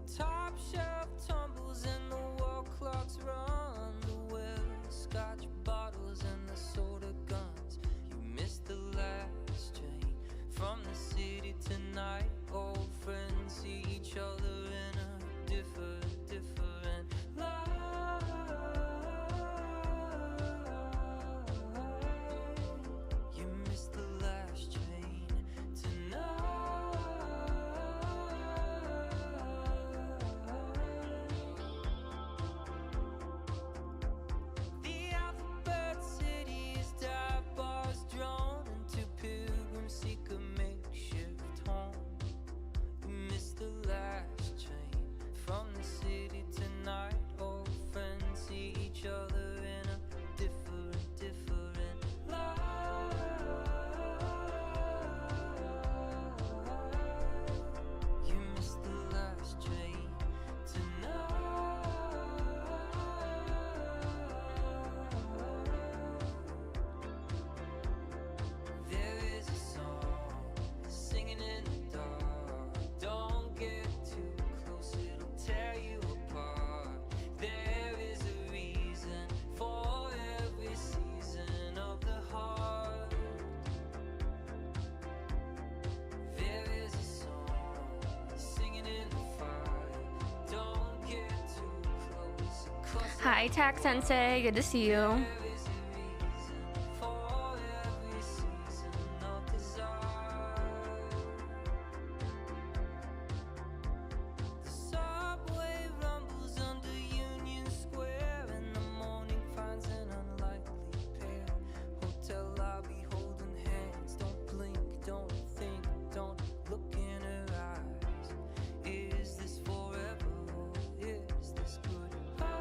top shelf tumbles and the wall clocks run the well. Scotch bottles and the soda guns. You missed the last train from the city tonight. Old friends see each other in a different light. You missed the last train tonight. The alphabet city is dive bars drawn into pilgrims seek a makeshift home. You missed the last train from the city tonight. Old friends see each other in a different light. You missed the last train tonight. There is a song singing in the dark. Don't get too close, it'll tear you apart. There is a reason for every season of the heart. There is a song singing in the fire. Don't get too close. 'Cause Hi, Tax Sensei. Good to see you. there is a reason for every season of desire. The subway rumbles under Union Square, and the morning finds an unlikely pair. Hotel lobby holding hands. Don't blink, don't think, don't look in her eyes. Is this forever or is this goodbye?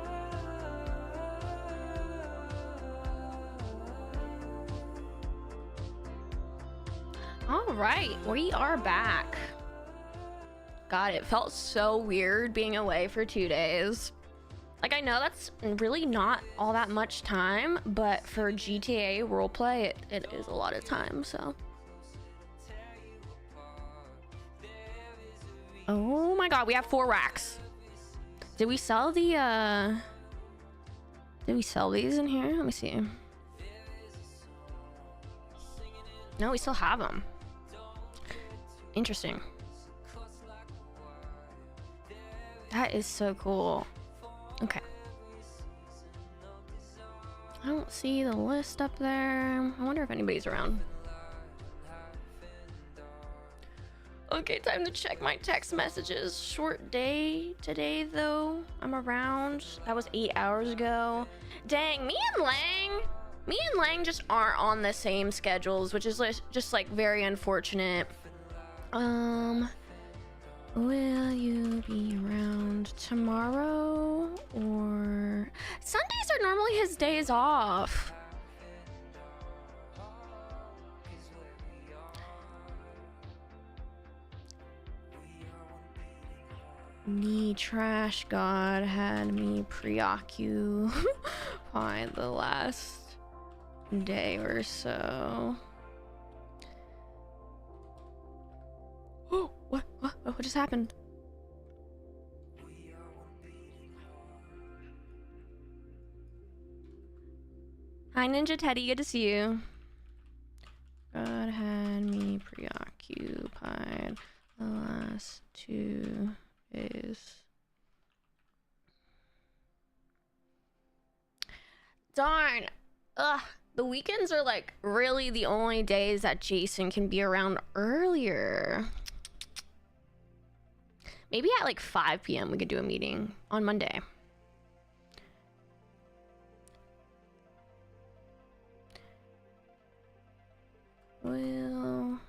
All right, we are back. God, it felt so weird being away for 2 days. Like, I know that's really not all that much time, but for GTA roleplay, it is a lot of time, so. Oh my God, we have 4 racks. Did we sell the, did we sell these in here? Let me see. No, we still have them. Interesting. That is so cool. Okay. I don't see the list up there. I wonder if anybody's around. Okay, time to check my text messages. Short day today, though. I'm around. That was 8 hours ago. Dang, me and Lang just aren't on the same schedules, which is just like very unfortunate. Will you be around tomorrow or Sundays are normally his days off. The trash god had me preoccupied the last day or so. Oh, what just happened? Hi, Ninja Teddy, good to see you. God had me preoccupied the last 2 days. Darn. Ugh. The weekends are like really the only days that Jason can be around earlier. Maybe at like 5 p.m. we could do a meeting on Monday. Will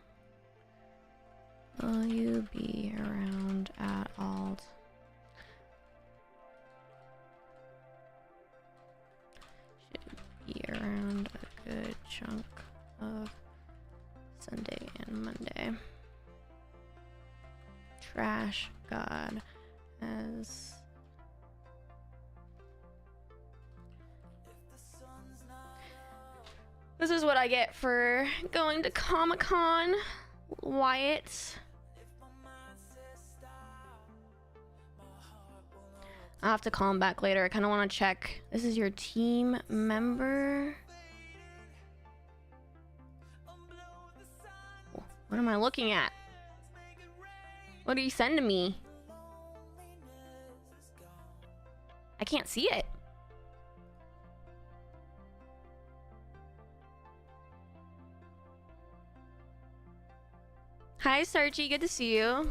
you be around at all? Should be around a good chunk of Sunday and Monday. Trash God as this is what I get for going to Comic-Con, Wyatt. I'll have to call him back later. I kind of want to check. This is your team member. What am I looking at? What are you sending me? I can't see it. Hi, Searchy. Good to see you.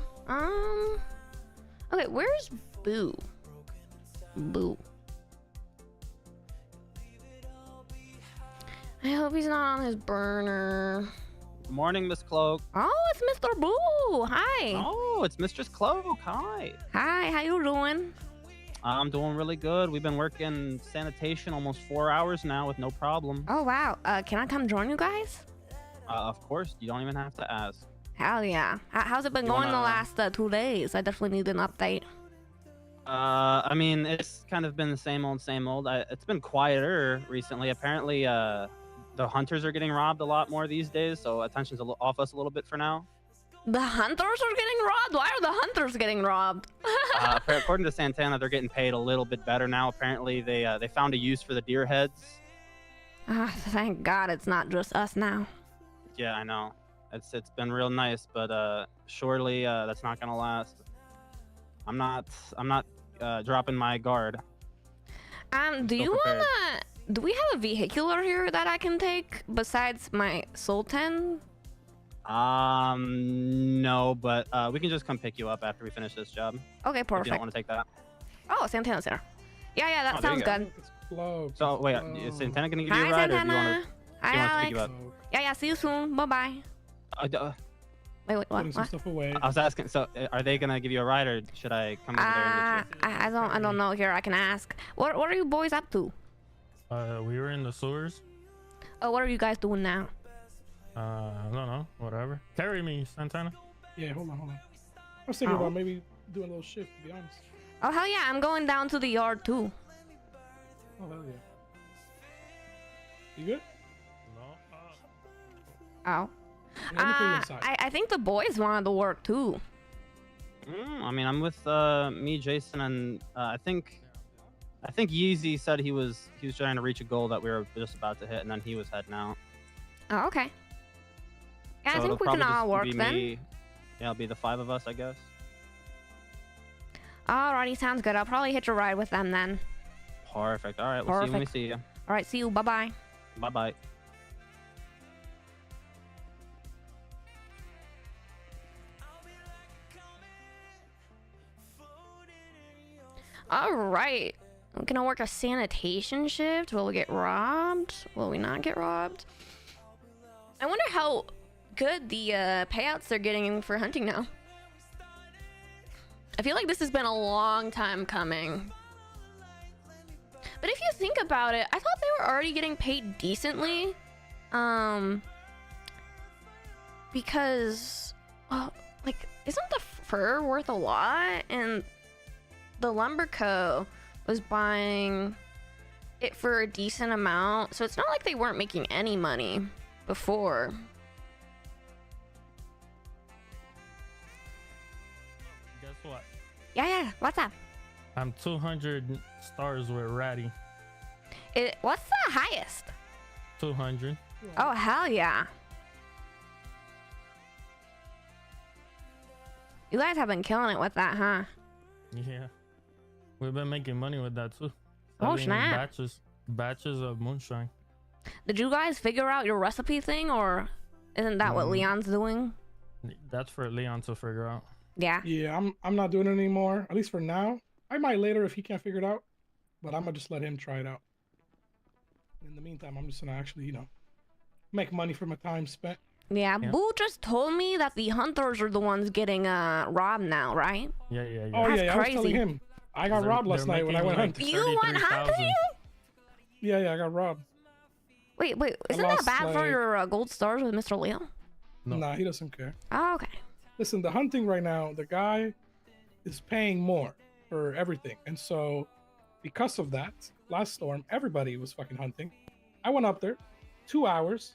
Okay, where's Boo? Boo. I hope he's not on his burner. Good morning, Miss Cloak. Oh, it's Mr. Boo. Hi. Oh, it's Mistress Cloak. Hi. Hi, how you doing? I'm doing really good. We've been working sanitation almost 4 hours now with no problem. Oh, wow. Can I come join you guys? Of course, you don't even have to ask. Hell yeah. How's it been going the last 2 days? I definitely need an update. I mean, it's kind of been the same old, same old. It's been quieter recently. Apparently, the hunters are getting robbed a lot more these days, so attention's off us a little bit for now. The hunters are getting robbed? Why are the hunters getting robbed? According to Santana, they're getting paid a little bit better now. Apparently, they found a use for the deer heads. Thank God it's not just us now. Yeah, I know. It's been real nice, but surely that's not gonna last. I'm not dropping my guard. Do we have a vehicular here that I can take besides my Sultan? No, but we can just come pick you up after we finish this job. Okay, perfect. If you don't want to take that. Oh, Santana's here. Yeah, that sounds good. So wait, is Santana gonna give you a ride, or do you want to? Hi, Alex. Pick you up? Yeah, see you soon. Bye-bye. Wait, what? Putting some stuff away. I was asking. So, are they gonna give you a ride, or should I come over there and get you? I don't know. Here, I can ask. What are you boys up to? We were in the sewers. Oh, what are you guys doing now? I don't know. Whatever. Carry me, Santana. Yeah, hold on. I was thinking about maybe doing a little shift, to be honest. Oh, hell yeah. I'm going down to the yard, too. Oh, hell yeah. You good? No. Oh. Let me put you inside. I think the boys wanted to work, too. I mean, I'm with me, Jason, and I think Yeezy said he was trying to reach a goal that we were just about to hit, and then he was heading out. Oh, okay. Yeah, So I think we can all work then. Yeah, it'll be the 5 of us, I guess. Alrighty, sounds good. I'll probably hitch a ride with them then. Perfect. All right, we'll see you when we see you. Alright, see you. Bye-bye. Bye-bye. Alright. I'm gonna work a sanitation shift. Will we get robbed? Will we not get robbed? I wonder how good the payouts they're getting for hunting now. I feel like this has been a long time coming. But if you think about it, I thought they were already getting paid decently. Because, well, like, isn't the fur worth a lot? And the Lumber Co. was buying it for a decent amount. So it's not like they weren't making any money before. Guess what? Yeah. What's up? I'm 200 stars with Ratty. What's the highest? 200. Oh, hell yeah. You guys have been killing it with that, huh? Yeah. We've been making money with that too. Oh, Selling snap. Batches of moonshine. Did you guys figure out your recipe thing, or isn't that what Leon's doing? That's for Leon to figure out. Yeah. Yeah, I'm not doing it anymore, at least for now. I might later if he can't figure it out, but I'm gonna just let him try it out. In the meantime, I'm just gonna actually, make money for my time spent. Yeah, Boo just told me that the hunters are the ones getting robbed now, right? Yeah. Oh, That's yeah, I was crazy. telling him. I got robbed last night when I went hunting. You went hunting? Yeah, I got robbed. Wait, isn't that bad for your gold stars with Mr. Leo? No. Nah, he doesn't care. Oh, okay. Listen, the hunting right now, the guy is paying more for everything. And so, because of that, last storm, everybody was fucking hunting. I went up there, 2 hours.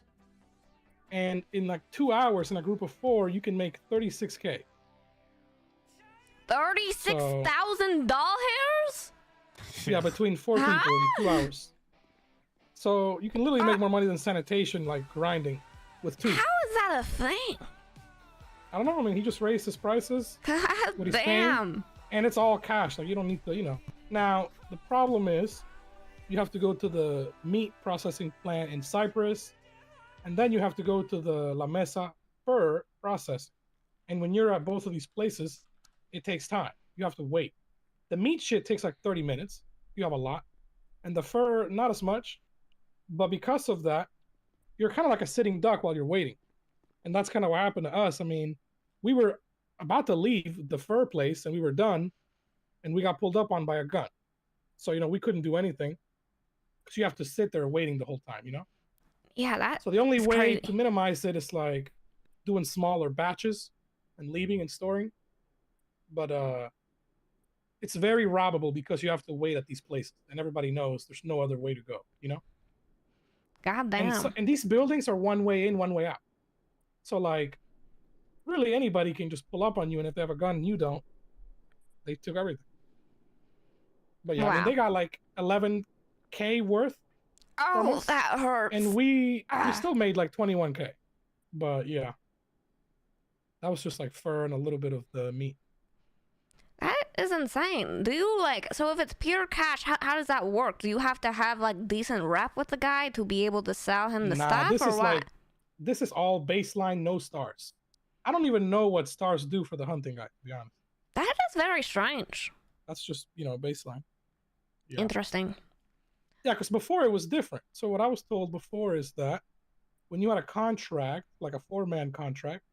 And in like 2 hours, in a group of 4, you can make 36K. $36,000 hairs? Yeah, between 4 people in 2 hours. So you can literally make more money than sanitation, like grinding, with 2. How is that a thing? I don't know. I mean, he just raised his prices. God What he's damn. paying, and it's all cash. Like you don't need to, Now the problem is, you have to go to the meat processing plant in Cyprus, and then you have to go to the La Mesa fur process. And when you're at both of these places, it takes time. You have to wait. The meat shit takes like 30 minutes. You have a lot, and the fur not as much. But because of that, you're kind of like a sitting duck while you're waiting. And that's kind of what happened to us. I mean, we were about to leave the fur place and we were done, and we got pulled up on by a gun. So, we couldn't do anything because you have to sit there waiting the whole time, Yeah, that. So the only It's way crazy. to minimize it is like doing smaller batches and leaving and storing. But it's very robbable because you have to wait at these places, and everybody knows there's no other way to go, God damn. And these buildings are one way in, one way out. So like, really anybody can just pull up on you, and if they have a gun and you don't, they took everything. But yeah, I mean, Wow. they got like 11K worth, Oh, us, that hurts. and we still made like 21K. But yeah, that was just like fur and a little bit of the meat. That is insane. Do you so if it's pure cash, how does that work? Do you have to have like decent rep with the guy to be able to sell him the stuff, this or is what? like, this is all baseline, no stars. I don't even know what stars do for the hunting guy, to be honest. That is very strange. That's just, baseline. Yeah. Interesting. Yeah, because before it was different. So what I was told before is that when you had a contract, like a 4-man contract,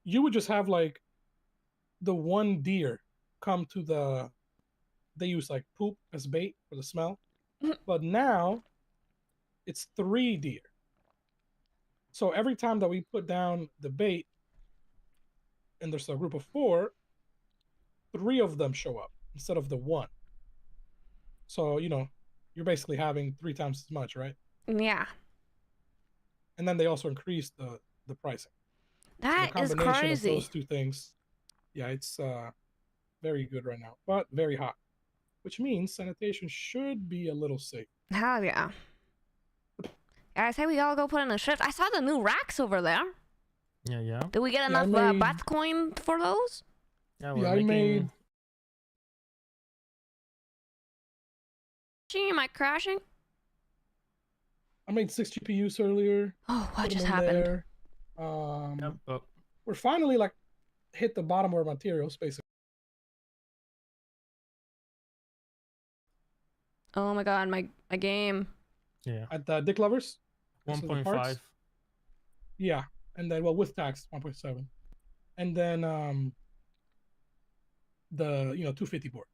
you would just have like the one deer come to they use like poop as bait for the smell. But now it's 3 deer. So every time that we put down the bait and there's a group of 4, 3 of them show up instead of the 1. So, you're basically having 3 times as much, right? Yeah. And then they also increase the pricing. That So is the combination crazy. of those 2 things, yeah, it's very good right now, but very hot, which means sanitation should be a little safe. Hell yeah. I say we all go put in a shift. I saw the new racks over there. Yeah. Did we get Yeah, I enough made- bath coin for those? Yeah, Yeah, we're I making... made- Am I crashing? I made 6 GPUs earlier. Oh, what put just them in happened? there. Yep. Oh, We're finally like hit the bottom of our materials, basically. Oh my god, my game. yeah. At Dick Lovers. This is the parts. 1.5. Yeah, and then with tax 1.7, and then the 250 board.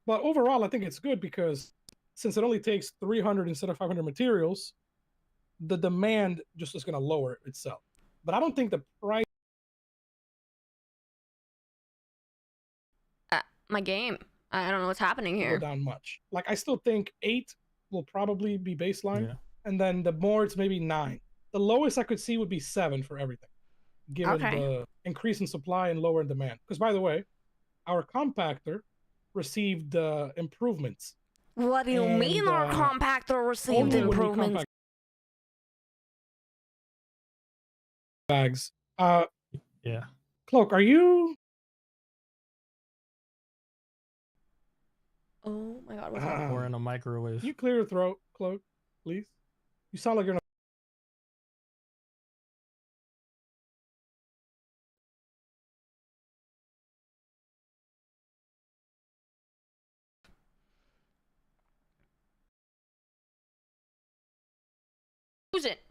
But overall, I think it's good because since it only takes 300 instead of 500 materials, the demand just is going to lower itself. But I don't think the price My game. I don't know what's happening will here. go down much. Like I still think 8 will probably be baseline, Yeah. and then the more it's maybe 9. The lowest I could see would be 7 for everything, given Okay. the increase in supply and lower in demand. Because by the way, our compactor received improvements. What do you And, mean our compactor received Only when we improvements? compact bags. Yeah. Cloak, are you? Oh my god, what's happening? We're in a microwave. Can you clear your throat, Cloak, please? You sound like you're in a Who's it?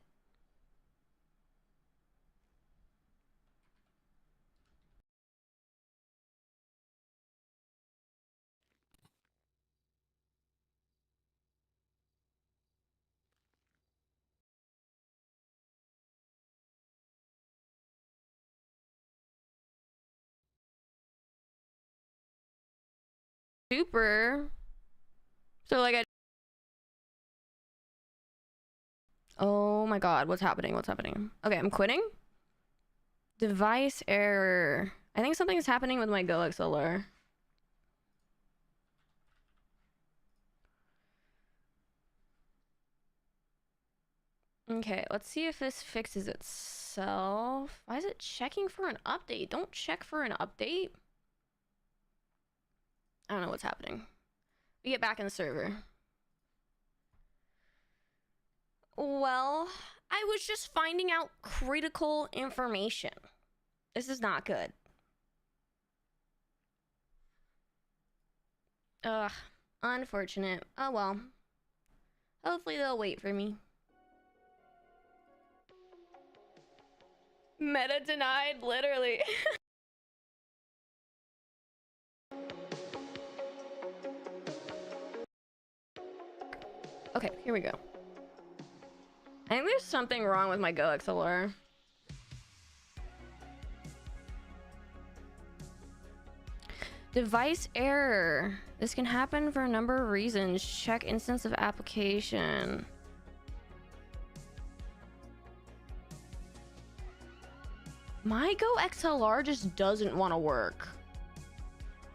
Super. So like I. Oh my god, what's happening? What's happening? Okay, I'm quitting. Device error. I think something's happening with my Go XLR. Okay, let's see if this fixes itself. Why is it checking for an update? Don't check for an update. I don't know what's happening. We get back in the server. Well, I was just finding out critical information. This is not good. Ugh, unfortunate. Oh well. Hopefully they'll wait for me. Meta denied, literally. Okay, here we go. I think there's something wrong with my GoXLR. Device error. This can happen for a number of reasons. Check instance of application. My GoXLR just doesn't want to work.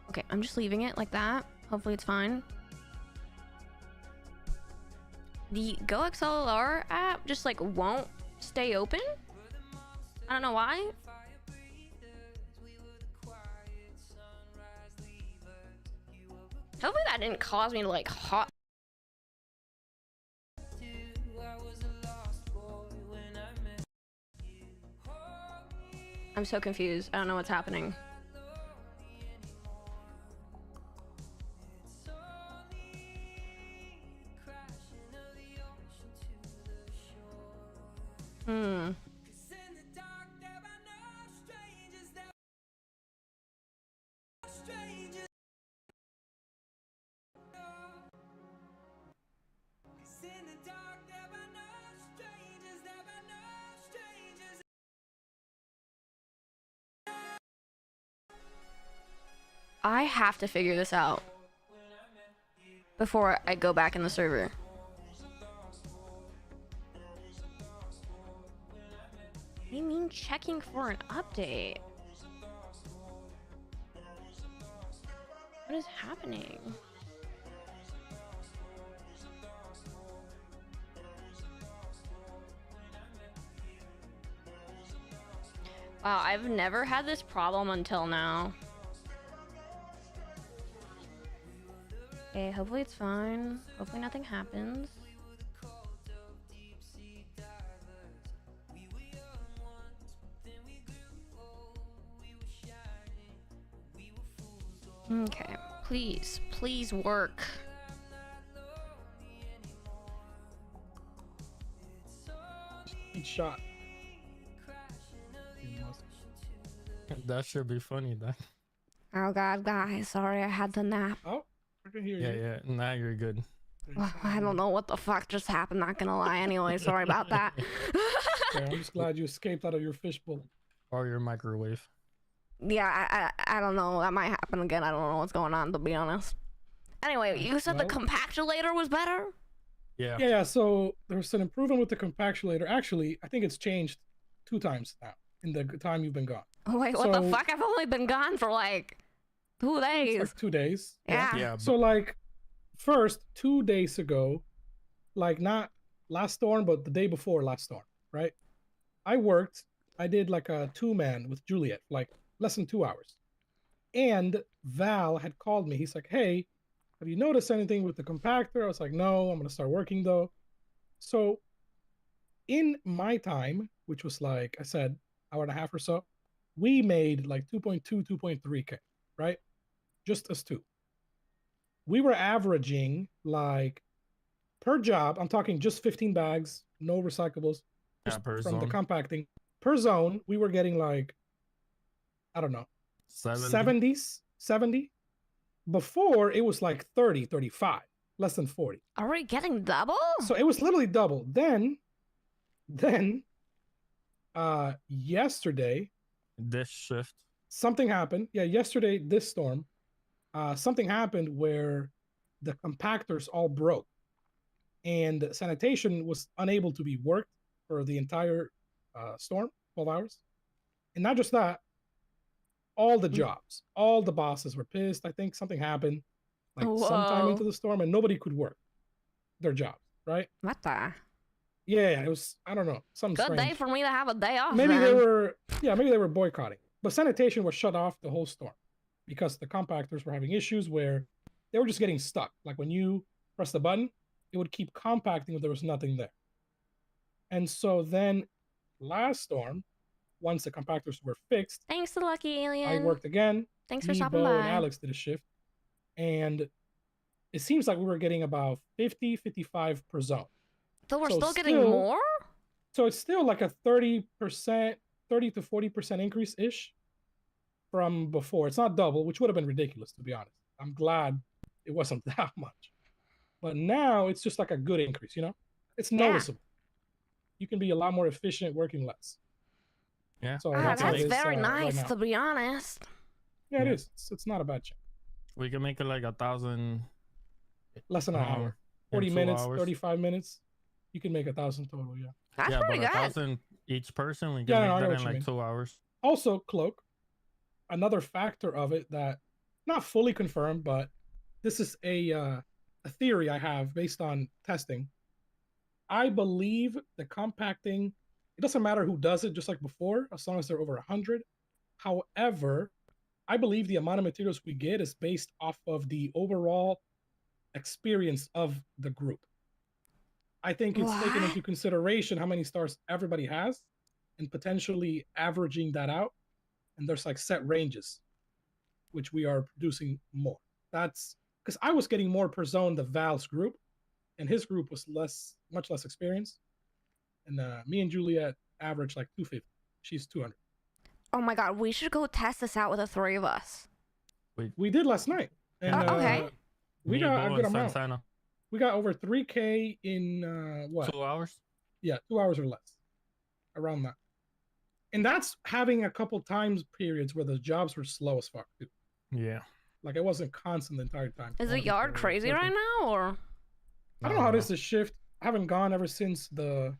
Okay, I'm just leaving it like that. Hopefully it's fine. The GoXLR app just like won't stay open. I don't know why. Hopefully that didn't cause me to like hot. I'm so confused. I don't know what's happening. I have to figure this out before I go back in the server. What do you mean checking for an update? What is happening? Wow, I've never had this problem until now. Okay, hopefully it's fine. Hopefully nothing happens. Okay, please work. Each shot. That should be funny, then. Oh god, guys, sorry I had to nap. Oh, I can hear Yeah, you. yeah. Now you're good. Well, I don't know what the fuck just happened, not gonna lie. Anyway, sorry about that. Okay, I'm just glad you escaped out of your fishbowl. Or your microwave. Yeah, I don't know. That might happen again. I don't know what's going on, to be honest. Anyway, you said the Well- compactulator was better? Yeah. Yeah, so there's an improvement with the compactulator. Actually, I think it's changed 2 times now in the time you've been gone. Oh, wait, what the So- fuck? I've only been gone for like 2 It's days. like 2 days. Yeah. Yeah. So like first 2 days ago, like not last storm, but the day before last storm, right? I did like a 2-man with Juliet, like less than 2 hours. And Val had called me. He's like, hey, have you noticed anything with the compactor? I was like, no, I'm gonna start working though. So in my time, which was like I said, hour and a half or so, we made like 2.2, 2.3K, right? Just us two. We were averaging like per job, I'm talking just 15 bags, no recyclables, Yeah, just per from zone. the compacting. Per zone, we were getting like, I don't know, 70. Before it was like 30, 35, less than 40. Are we getting double? So it was literally double. Then yesterday This shift. something happened. Yeah, yesterday this storm, something happened where the compactors all broke and sanitation was unable to be worked for the entire storm, 12 hours. And not just that, all the jobs, all the bosses were pissed. I think something happened like sometime Whoa. into the storm and nobody could work their job, right? What the? Yeah, it was. I don't know. Something Good strange. day for me to have a day off. Maybe then. they were. Yeah, maybe they were boycotting. But sanitation was shut off the whole storm because the compactors were having issues where they were just getting stuck. Like when you press the button, it would keep compacting if there was nothing there. And so then last storm, once the compactors were fixed, Thanks to Lucky Alien. I worked again. Thanks for Me, stopping Bo, by. and Alex did a shift. And it seems like we were getting about 50, 55 per zone. So we're so still getting still- more? So it's still like a 30%, 30 to 40% increase ish from before. It's not double, which would have been ridiculous, to be honest. I'm glad it wasn't that much. But now it's just like a good increase, you know? It's Yeah. noticeable. You can be a lot more efficient working less. Yeah. So Ah, how that's it is, very right nice, now. to be honest. Yeah, it Yeah. is. It's not a bad check. We can make it like 1,000. Less than an hour. in 40 2 minutes, hours. 35 minutes. You can make 1,000 total, yeah. That's Yeah, pretty but good. 1,000 each person. We can Yeah, no, I make know that what in you like mean. 2 hours. Also, Cloak, another factor of it that not fully confirmed, but this is a theory I have based on testing. I believe the compacting, it doesn't matter who does it, just like before, as long as they're over 100. However, I believe the amount of materials we get is based off of the overall experience of the group. I think it's taken What? into consideration how many stars everybody has and potentially averaging that out. And there's like set ranges, which we are producing more. That's because I was getting more per zone the Val's group, and his group was much less experienced. And me and Juliet average like 250. She's 200. Oh my god, we should go test this out with the three of us. We did last night. And, okay. We Me, got Bo, a good and amount. Santana. We got over 3K in what? 2 hours. Yeah, 2 hours or less. Around that. And that's having a couple times periods where the jobs were slow as fuck, too. Yeah. Like it wasn't constant the entire time. Is A lot the of yard people were crazy working. right now, or? I don't know how it is to shift. I haven't gone ever since the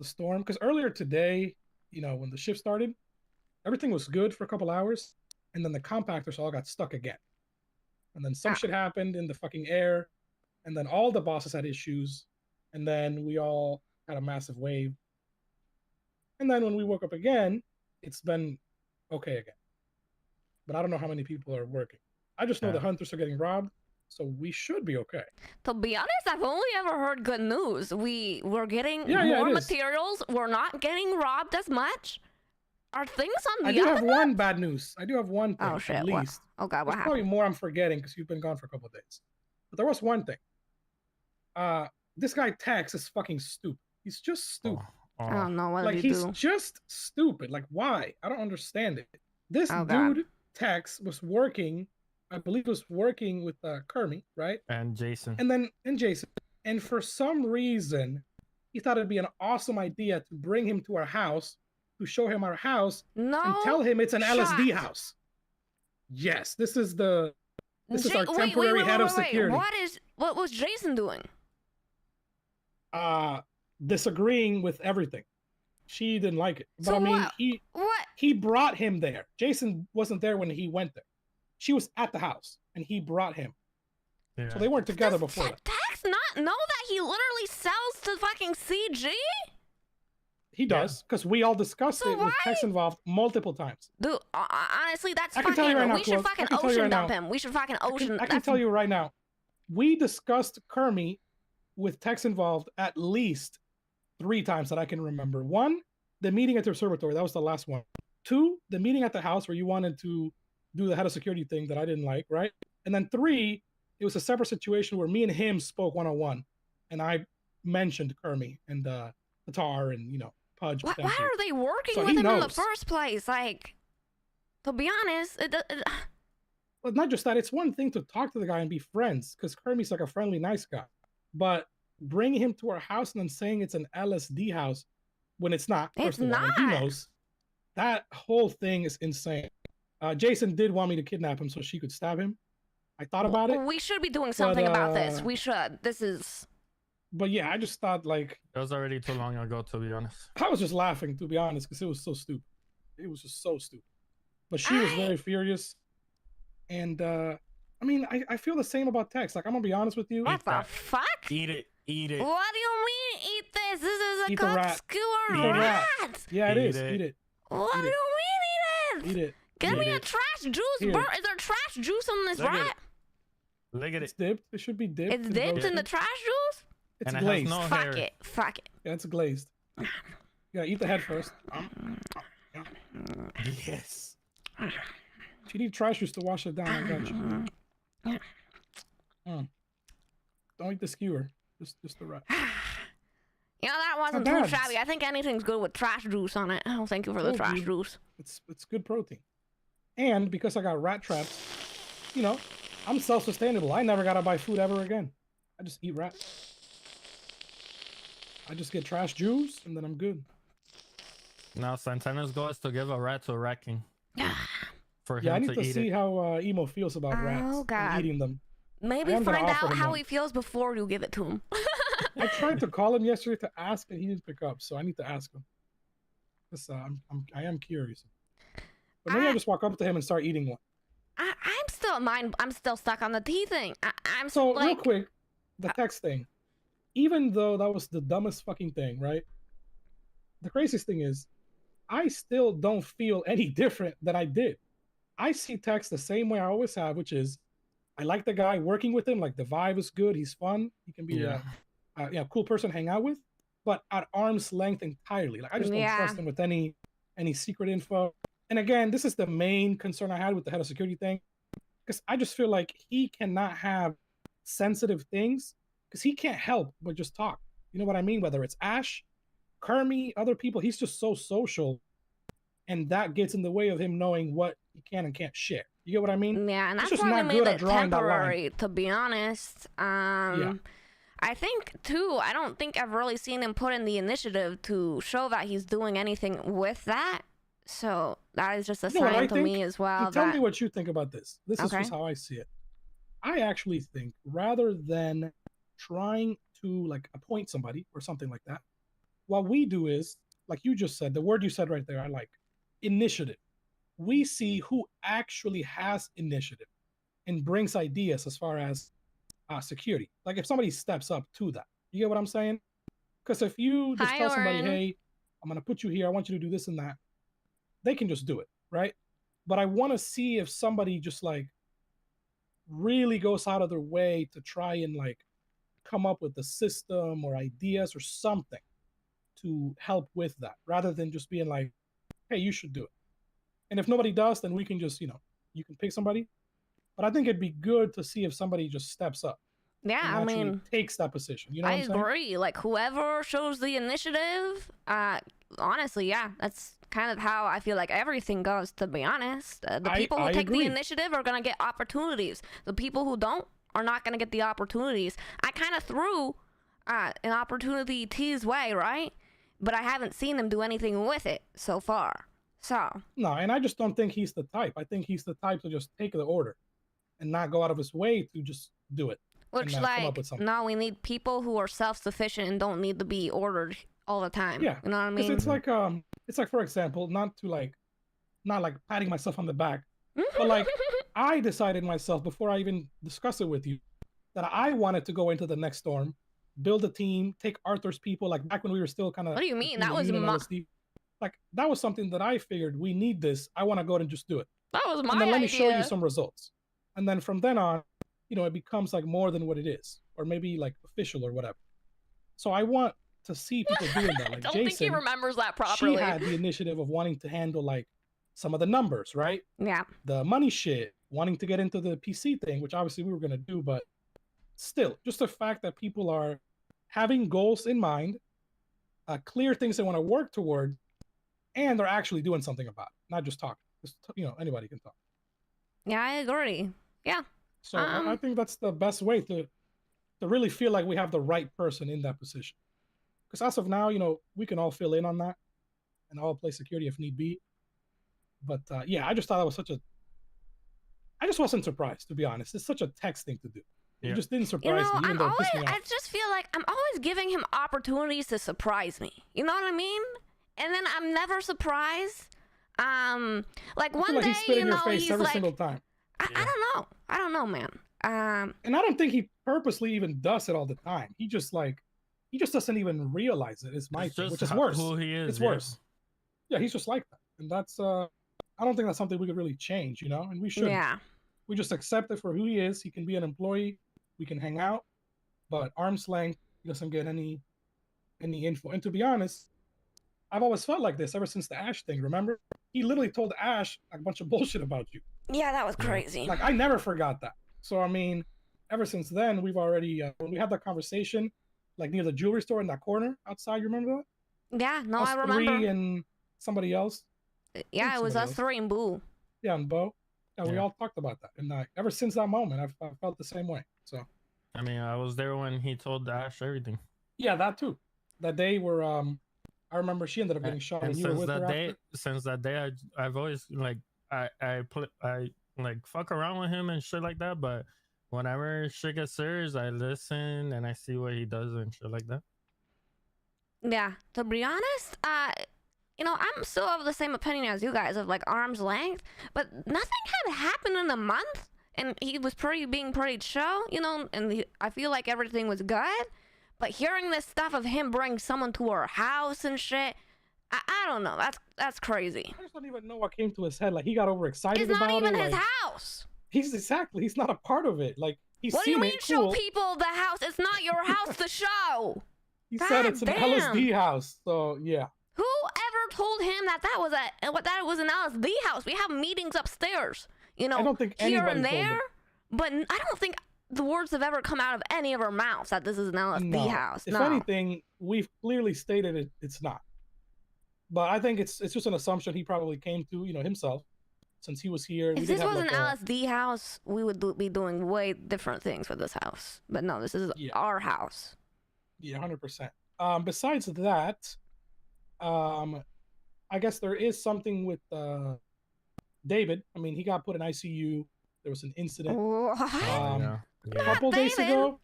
storm. Because earlier today, you know, when the shift started, everything was good for a couple hours, and then the compactors all got stuck again. And then some shit happened in the fucking air, and then all the bosses had issues, and then we all had a massive wave. And then when we woke up again, it's been okay again. But I don't know how many people are working. I just know the Yeah. hunters are getting robbed, so we should be okay. To be honest, I've only ever heard good news. We're getting Yeah, more it is. materials. We're not getting robbed as much. Are things on the I do up have and up? one bad news. I do have one thing, Oh shit! at What? least. Oh god, what There's probably happened? more I'm forgetting because you've been gone for a couple of days. But there was one thing. This guy Tex is fucking stupid. He's just stupid. I don't know what Like to he's do. just stupid. Like why? I don't understand it. This Oh, God. dude Tex was working, I believe was working with Kermit, right? And Jason. And Jason. And for some reason, he thought it'd be an awesome idea to bring him to our house, to show him our house, No. and tell him it's an LSD shot. house. Yes, this is our wait, temporary head of security. What was Jason doing? Disagreeing with everything. She didn't like it. But So I mean, what? What? he brought him there. Jason wasn't there when he went there. She was at the house, and he brought him. Yeah. So they weren't together Does before that. Tex not know that he literally sells to fucking CG? He does, because we all discussed So it with why- Tex involved multiple times. Dude, honestly, that's I can fucking. tell you right now, we should Cloak, I fucking can tell you ocean right dump now. him. We should fucking ocean. I can that's- tell you right now, we discussed Kermit with Tex involved at least 3 times that I can remember. 1, the meeting at the observatory. That was the last one. 2, the meeting at the house where you wanted to do the head of security thing that I didn't like, right? And then 3, it was a separate situation where me and him spoke one-on-one, and I mentioned Kermit and Qatar and, you know, Pudge. Why potentially. are they working So with he him in the knows. first place? Like, to be honest, But not just that, it's one thing to talk to the guy and be friends, because Kermit's like a friendly, nice guy. But bringing him to our house and then saying it's an LSD house when it's not, It's first of all, and he not. knows, that whole thing is insane. Jason did want me to kidnap him so she could stab him. I thought about it, we should be doing something about this. uh, We should. This is. but yeah, I just thought, like, It was already too long ago, to be honest. I was just laughing, to be honest, because it was so stupid. It was just so stupid. But she was very furious. And, I mean, I feel the same about Tex. Like, I'm going to be honest with you. What the that. fuck? Eat it. Eat it. What do you mean eat this? This is a Eat the cooked rat. skewer Eat the rat. rat. Yeah, it Eat is. it. Eat it. What Eat do it. you mean eat it? Eat it. Give Eat me a it. trash juice, Here. bro. Is there trash juice on this Look at rat? Look at It's it. dipped. It should be dipped. It's and dipped in roasted. the trash juice? It's And it has glazed. no Fuck hair. it. Fuck it. Yeah, it's glazed. Yeah, eat the head first. Yes. If you need trash juice to wash it down, I got you. Don't eat the skewer. Just the rat. You know, that wasn't Not too bad. shabby. I think anything's good with trash juice on it. Oh, thank you for the Told trash you. juice. It's good protein. And because I got rat traps, you know, I'm self-sustainable. I never gotta buy food ever again. I just eat rat. I just get trash juice and then I'm good. Now Santana's goal is to give a rat to a rat king. For Yeah, I him need to to eat see it. how Emo feels about rats Oh, and God. eating them. Maybe I am gonna find offer out him how one. he feels before you give it to him. I tried to call him yesterday to ask and he didn't pick up, so I need to ask him. This, I am curious. But maybe I'll just walk up to him and start eating one. I'm still stuck on the tea thing. I'm So like, real quick, the text thing. Even though that was the dumbest fucking thing, right? The craziest thing is, I still don't feel any different than I did. I see text the same way I always have, which is, I like the guy working with him. Like the vibe is good. He's fun. He can be a cool person to hang out with, but at arm's length entirely. Like I just don't trust him with any secret info. And again, this is the main concern I had with the head of security thing, because I just feel like he cannot have sensitive things because he can't help but just talk. You know what I mean? Whether it's Ash, Kermie, other people, he's just so social, and that gets in the way of him knowing what he can and can't share. You get what I mean? Yeah, and He's that's just why not they good made at it drawing that line. temporary, to be honest. I think, too, I don't think I've really seen him put in the initiative to show that he's doing anything with that. So that is just a You know what I sign to think? me as well. And tell that me what you think about this. This is Okay. just how I see it. I actually think rather than trying to like appoint somebody or something like that, what we do is, like you just said, the word you said right there, I like initiative. We see who actually has initiative and brings ideas as far as security. Like if somebody steps up to that, you get what I'm saying? Because if you just Hi, tell somebody, Oren. hey, I'm going to put you here, I want you to do this and that, they can just do it, right? But I want to see if somebody just like really goes out of their way to try and like come up with a system or ideas or something to help with that, rather than just being like, hey, you should do it. And if nobody does, then we can just, you know, you can pick somebody. But I think it'd be good to see if somebody just steps up. Yeah, And I actually mean, takes that position. You know I what I'm saying? agree. Like, whoever shows the initiative, honestly, yeah, that's kind of how I feel like everything goes, to be honest. The people who I take agree. the initiative are going to get opportunities. The people who don't are not going to get the opportunities. I kind of threw an opportunity T's way, right? But I haven't seen him do anything with it so far. So, No, and I just don't think he's the type. I think he's the type to just take the order and not go out of his way to just do it. which, come up like, with something. no, we need people who are self-sufficient and don't need to be ordered all the time. Yeah, You know what I Because mean? it's like for example, not like patting myself on the back, but like I decided myself before I even discuss it with you that I wanted to go into the next storm, build a team, take Arthur's people, like back when we were still kind of. What do you mean? That was like that was something that I figured we need this. I want to go ahead and just do it. that was my And then let me idea. show you some results. And then from then on, you know, it becomes like more than what it is, or maybe like official or whatever. So I want to see people doing that. I Like don't think he Jason, remembers that she properly. had the initiative of wanting to handle like some of the numbers, right? Yeah. The money shit, wanting to get into the PC thing, which obviously we were going to do, but still, just the fact that people are having goals in mind, clear things they want to work toward, and they're actually doing something about it, not just talking. Just, you know, anybody can talk. Yeah, I agree. Yeah. So I think that's the best way to really feel like we have the right person in that position. Because as of now, you know, we can all fill in on that and all play security if need be. But yeah, I just thought that was I just wasn't surprised, to be honest. It's such a text thing to do. It Yeah. just didn't You surprise know, me, even though it pissed me I off. just feel like I'm always giving him opportunities to surprise me. You know what I mean? And then I'm never surprised. Like I one feel like day, he's spitting you in your know, face he's every like, single time. I don't know, man. And I don't think he purposely even does it all the time. He he just doesn't even realize it. Is my It's thing, just which is worse. who he is. It's yeah. worse. Yeah, he's just like that, and that's I don't think that's something we could really change, you know, and we should. Yeah. We just accept it for who he is. He can be an employee. We can hang out, but arm's length, he doesn't get any info. And to be honest, I've always felt like this ever since the Ash thing. Remember, he literally told Ash a bunch of bullshit about you. Yeah, that was Yeah. crazy. Like I never forgot that. So I mean, ever since then, we've already when we had that conversation, like near the jewelry store in that corner outside. You remember that? Yeah, no, Us I remember. three and somebody else. Yeah, it was somebody us else. 3 and Boo. Yeah, and Bo. Yeah, we Yeah. all talked about that. And ever since that moment, I've felt the same way. So I mean, I was there when he told Ash everything. yeah, that too. That day where I remember she ended up getting shot And and you were with her after. since that day, I've always like I like fuck around with him and shit like that. But whenever shit gets serious, I listen and I see what he does and shit like that. Yeah, to be honest, you know, I'm still of the same opinion as you guys of like arm's length, but nothing had happened in a month, and he was being pretty chill, you know, and I feel like everything was good. But hearing this stuff of him bring someone to our house and shit, I don't know. That's crazy. I just don't even know what came to his head. Like he got overexcited It's about not even it. his Like, house. he's not a part of it. Like he's What do you seen mean it, show cool. people the house? It's not your house to show. He said it's an God LSD house. So yeah. Whoever told him that that was an LSD house? We have meetings upstairs, you know, I don't think here anybody and told him. there. But I don't think the words have ever come out of any of our mouths that this is an LSD No. house. If No. anything, we've clearly stated it's not. But I think it's just an assumption he probably came to, you know, himself, since he was here. We If did this have, was an like, LSD house, we would be doing way different things with this house. But no, this is Yeah. our house. Yeah, 100%. Besides that, I guess there is something with David. I mean, he got put in ICU. There was an incident What? a Yeah. couple days David. ago.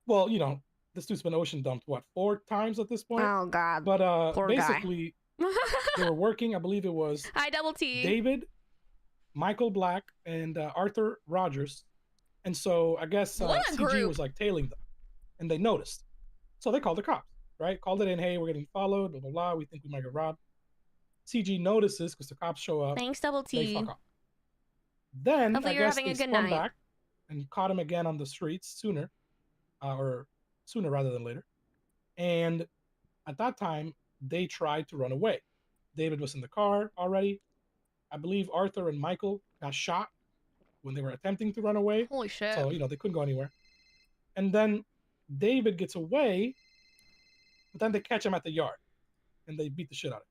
Well, you know, this dude's been ocean dumped, what, 4 times at this point? Oh God. But poor guy. basically, they were working. I believe it was Hi, Double T. David, Michael Black, and Arthur Rogers. And so I guess What a CG group. was like tailing them, and they noticed. So they called the cops, right? Called it in. Hey, we're getting followed. Blah blah blah. We think we might get robbed. CG notices because the cops show up. Thanks, Double They T. fuck off. Then Hopefully I you're guess having they a good spun night. back and caught him again on the streets sooner rather than later. And at that time, they tried to run away. David was in the car already. I believe Arthur and Michael got shot when they were attempting to run away. Holy shit. So, you know, they couldn't go anywhere. And then David gets away, but then they catch him at the yard and they beat the shit out of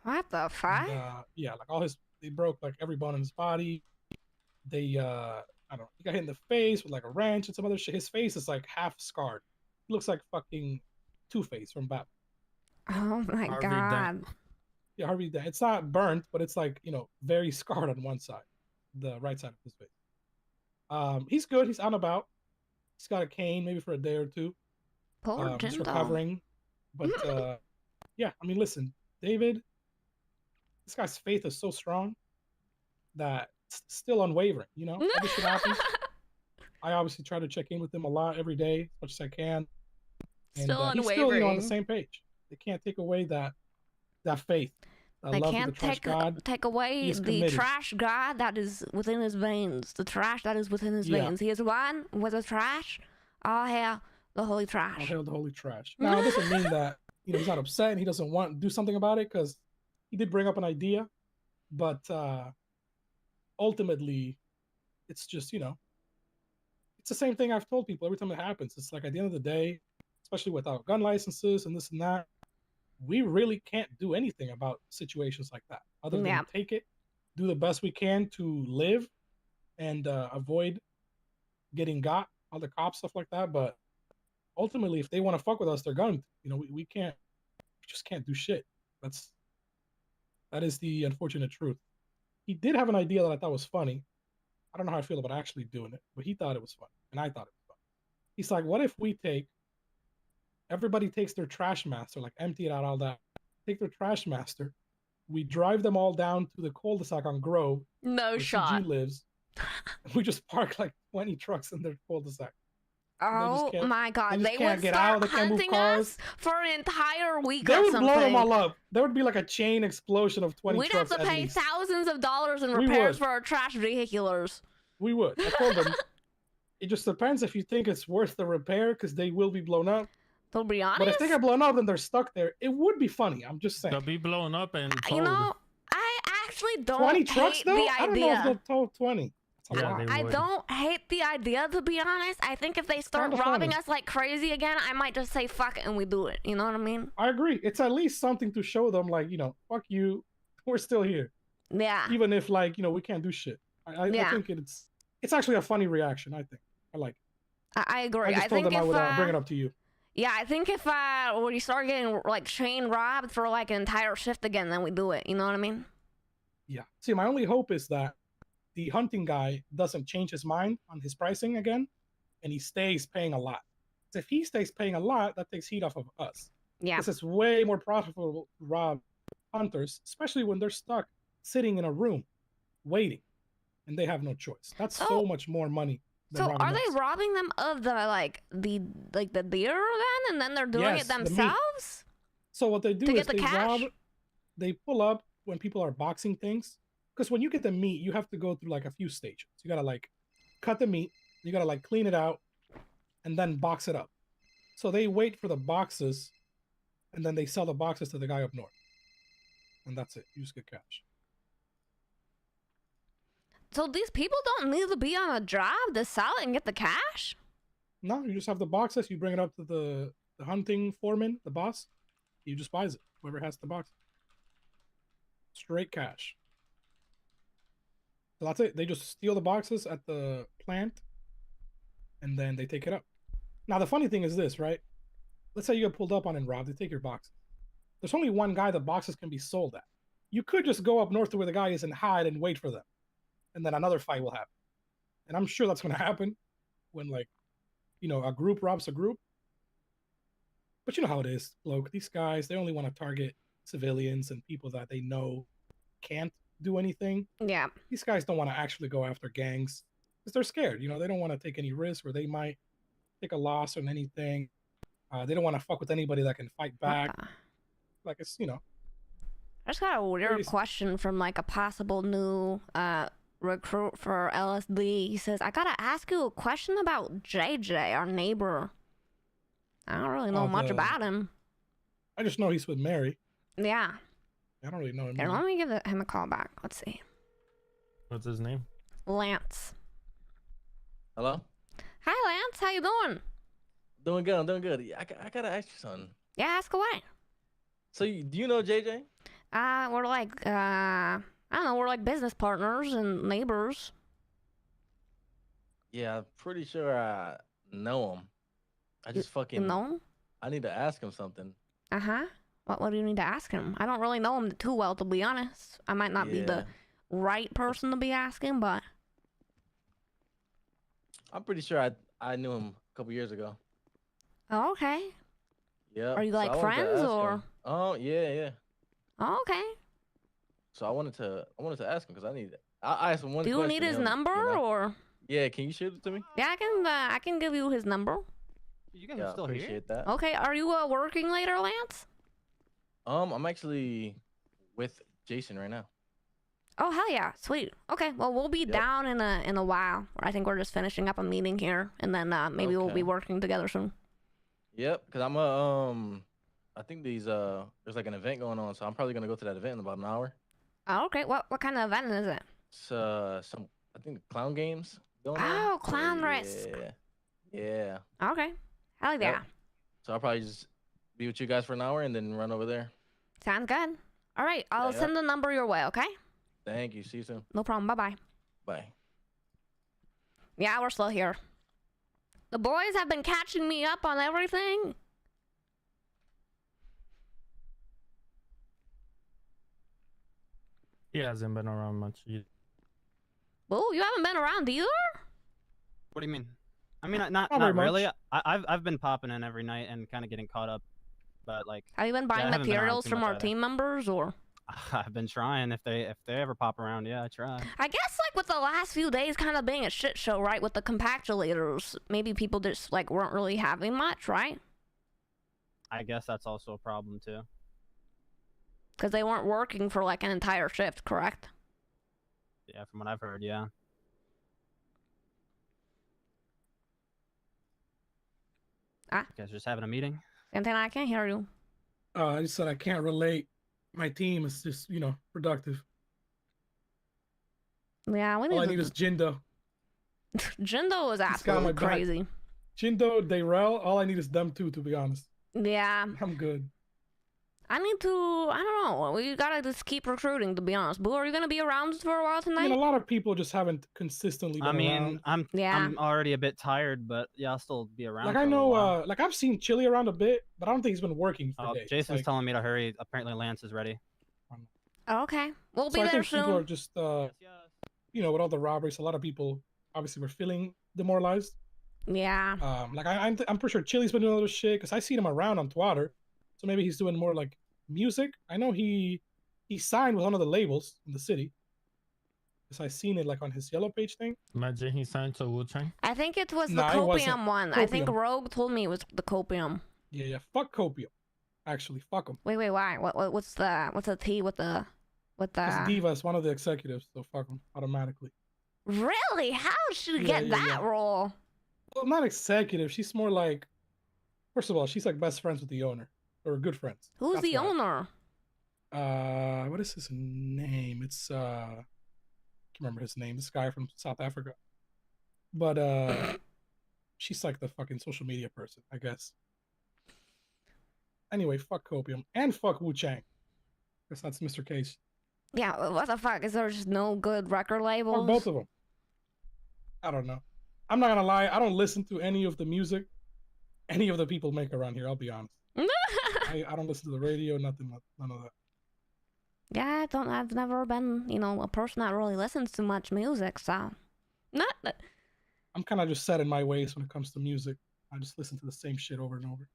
What the him. fuck? And, yeah, like they broke like every bone in his body. They, I don't know, he got hit in the face with like a wrench and some other shit. His face is like half scarred. He looks like fucking Two-Face from Batman. Oh my Harvey God. Dent. Yeah, Harvey Dent. It's not burnt, but it's like, you know, very scarred on one side, the right side of his face. He's good. He's out and about. He's got a cane, maybe for a day or two. Poor Just Jindo. recovering. But yeah, I mean, listen, David, this guy's faith is so strong that it's still unwavering. You know, every shit happens. I obviously try to check in with him a lot every day, as much as I can. And Still he's still, you know, on unwavering. the same page. They can't take away that faith. That They love of can't the trash take god. take away He is the committed. trash god that is within his veins. The trash that is within his Yeah. veins. He is one with the trash. All hail the holy All trash. hail the holy trash. Now, it doesn't mean that, you know, he's not upset and he doesn't want to do something about it, because he did bring up an idea, but ultimately, it's just, you know, it's the same thing I've told people every time it happens. It's like, at the end of the day, especially without gun licenses and this and that, we really can't do anything about situations like that other than Yeah. take it, do the best we can to live and avoid getting got, all the cops, stuff like that. But ultimately, if they want to fuck with us, they're going to. You know, we can't, we just can't do shit. That is the unfortunate truth. He did have an idea that I thought was funny. I don't know how I feel about actually doing it, but he thought it was funny, and I thought it was funny. He's like, what if everybody takes their trash master, like empty it out, all that, take their trash master, we drive them all down to the cul-de-sac on Grove, No where shot. CG lives, and we just park like 20 trucks in their cul-de-sac. Oh my God! They They can't would get start out, they can't move hunting cars. us for an entire week They or would blow them all something. up. There would be like a chain explosion of 20 We'd have trucks to at pay least. thousands of dollars in We repairs would. for our trash vehiculars. We would. I told them. It just depends if you think it's worth the repair, because they will be blown up. To be honest, But if they get blown up and they're stuck there, it would be funny. I'm just saying. They'll be blown up and told. you know, I actually don't 20 hate trucks though? the I don't know if idea. they'll tow 20. That's a Yeah, lot. they I would. don't hate the idea, to be honest. I think if they start kinda robbing funny. us like crazy again, I might just say fuck it and we do it. You know what I mean? I agree. It's at least something to show them, like, fuck you. We're still here. Yeah. Even if, like, we can't do shit. I Yeah. think it's actually a funny reaction, I think. I like it. I agree. I just told think them I if would bring it up to you. yeah, I think if when you start getting like chain robbed for like an entire shift again, then we do it. You know what I mean? Yeah. See, my only hope is that the hunting guy doesn't change his mind on his pricing again, and he stays paying a lot. 'Cause if he stays paying a lot, that takes heat off of us. Yeah. This is way more profitable to rob hunters, especially when they're stuck sitting in a room waiting, and they have no choice. That's so much more money. Than So robbing are they us. robbing them of the deer then, and then they're doing Yes, it the meat. themselves? So what they do To is get the they cash? rob, they pull up when people are boxing things. Because when you get the meat, you have to go through like a few stages. You gotta like cut the meat, you gotta like clean it out, and then box it up. So they wait for the boxes, and then they sell the boxes to the guy up north. And that's it. You just get cash. So these people don't need to be on a job to sell it and get the cash? No, you just have the boxes, you bring it up to the hunting foreman, the boss. He just buys it. Whoever has the box. Straight cash. So that's it. They just steal the boxes at the plant, and then they take it up. Now, the funny thing is this, right? Let's say you get pulled up on and robbed. They take your boxes. There's only one guy the boxes can be sold at. You could just go up north to where the guy is and hide and wait for them. And then another fight will happen. And I'm sure that's going to happen when, like, a group robs a group. But you know how it is, Cloak. These guys, they only want to target civilians and people that they know can't do anything. Yeah. These guys don't want to actually go after gangs because they're scared. They don't want to take any risks where they might take a loss on anything. They don't want to fuck with anybody that can fight back. Like, it's, I just got a weird Crazy. question from like a possible new recruit for LSD. He says, I gotta ask you a question about JJ, our neighbor. I don't really know much about him. I just know he's with Mary. Yeah. I don't really know him. Here, let me give him a call back. Let's see. What's his name? Lance. Hello? Hi, Lance. How you doing? Doing good. I'm doing good. I gotta ask you something. Yeah, ask away. So, do you know JJ? We're like, I don't know, we're like business partners and neighbors. Yeah, I'm pretty sure I know him. I just fucking You know him? I need to ask him something. Uh-huh. What do you need to ask him? I don't really know him too well, to be honest. I might not be the right person to be asking, but... I'm pretty sure I knew him a couple years ago. Oh, okay. Yeah. Are you like friends or? Oh yeah. Oh, okay. So I wanted to ask him because I asked him one Do question. you need his number or? Yeah, can you shoot it to me? Yeah, I can give you his number. You guys Yeah, are still here? appreciate that. Okay, are you working later, Lance? I'm actually with Jason right now. Oh, hell yeah. Sweet. Okay, well, we'll be down in a while. I think we're just finishing up a meeting here, and then maybe we'll be working together soon. Yep, because I think there's like an event going on, so I'm probably gonna go to that event in about an hour. Oh, okay. What kind of event is it? It's some I think clown games going on. Oh, clown risk. Yeah. Okay. Hell yeah. Yep. So I'll probably just be with you guys for an hour and then run over there. Sounds good. All right, I'll send the number your way, okay? Thank you. See you soon. No problem. Bye-bye. Bye. Yeah, we're still here. The boys have been catching me up on everything. He hasn't been around much either. Oh, you haven't been around either? What do you mean? I mean, not very really. much. I've been popping in every night and kind of getting caught up, but like Have you been buying I haven't been around materials too from much our either. team members or? I've been trying. If they ever pop around, yeah, I try. I guess like with the last few days kind of being a shit show, right? With the compactulators, maybe people just like weren't really having much, right? I guess that's also a problem too. Because they weren't working for like an entire shift, correct? Yeah, from what I've heard, yeah. Ah. You guys just having a meeting? Something I can't hear you. I just said I can't relate. My team is just, productive. Yeah, we need All I to... need is Jindo. Jindo is got absolutely my back. crazy. Jindo, Dayrell, all I need is them two, to be honest. Yeah. I'm good. I don't know. We gotta just keep recruiting, to be honest. Boo, are you gonna be around for a while I tonight? mean, a lot of people just haven't consistently been around. I'm already a bit tired, but yeah, I'll still be around. Like, for I a little know, while. like, I've seen Chili around a bit, but I don't think he's been working for days. Jason's Like, telling me to hurry. Apparently, Lance is ready. Okay. We'll be I there think soon. people are just, with all the robberies, a lot of people obviously were feeling demoralized. Yeah. Like, I'm pretty sure Chili's been doing a little shit, because I seen him around on Twitter. So maybe he's doing more, like, music. I know he signed with one of the labels in the city. Because I seen it, like, on his Yellow Page thing. Imagine he signed to Wu-Tang. I think it was the Nah, it wasn't. Copium one. I think Copium. Rogue told me it was the Copium. Yeah, fuck Copium. Actually, fuck him. Wait, why? What's the T with the Because Diva is one of the executives, so fuck him automatically. Really? How did she get Yeah, that yeah. role? Well, not executive. She's more like, first of all, she's like best friends with the owner, or good friends. Who's That's the why. owner? What is his name? It's I can't remember his name. This guy from South Africa. But she's like the fucking social media person, I guess. Anyway, fuck Copium and fuck Wu Chang. Guess that's Mr. Case. Yeah, what the fuck? Is there just no good record labels? Or both of them. I don't know. I'm not gonna lie. I don't listen to any of the music any of the people make around here. I'll be honest. I don't listen to the radio. None of that. Yeah, I've never been, a person that really listens to much music, so not. I'm kind of just set in my ways when it comes to music. I just listen to the same shit over and over.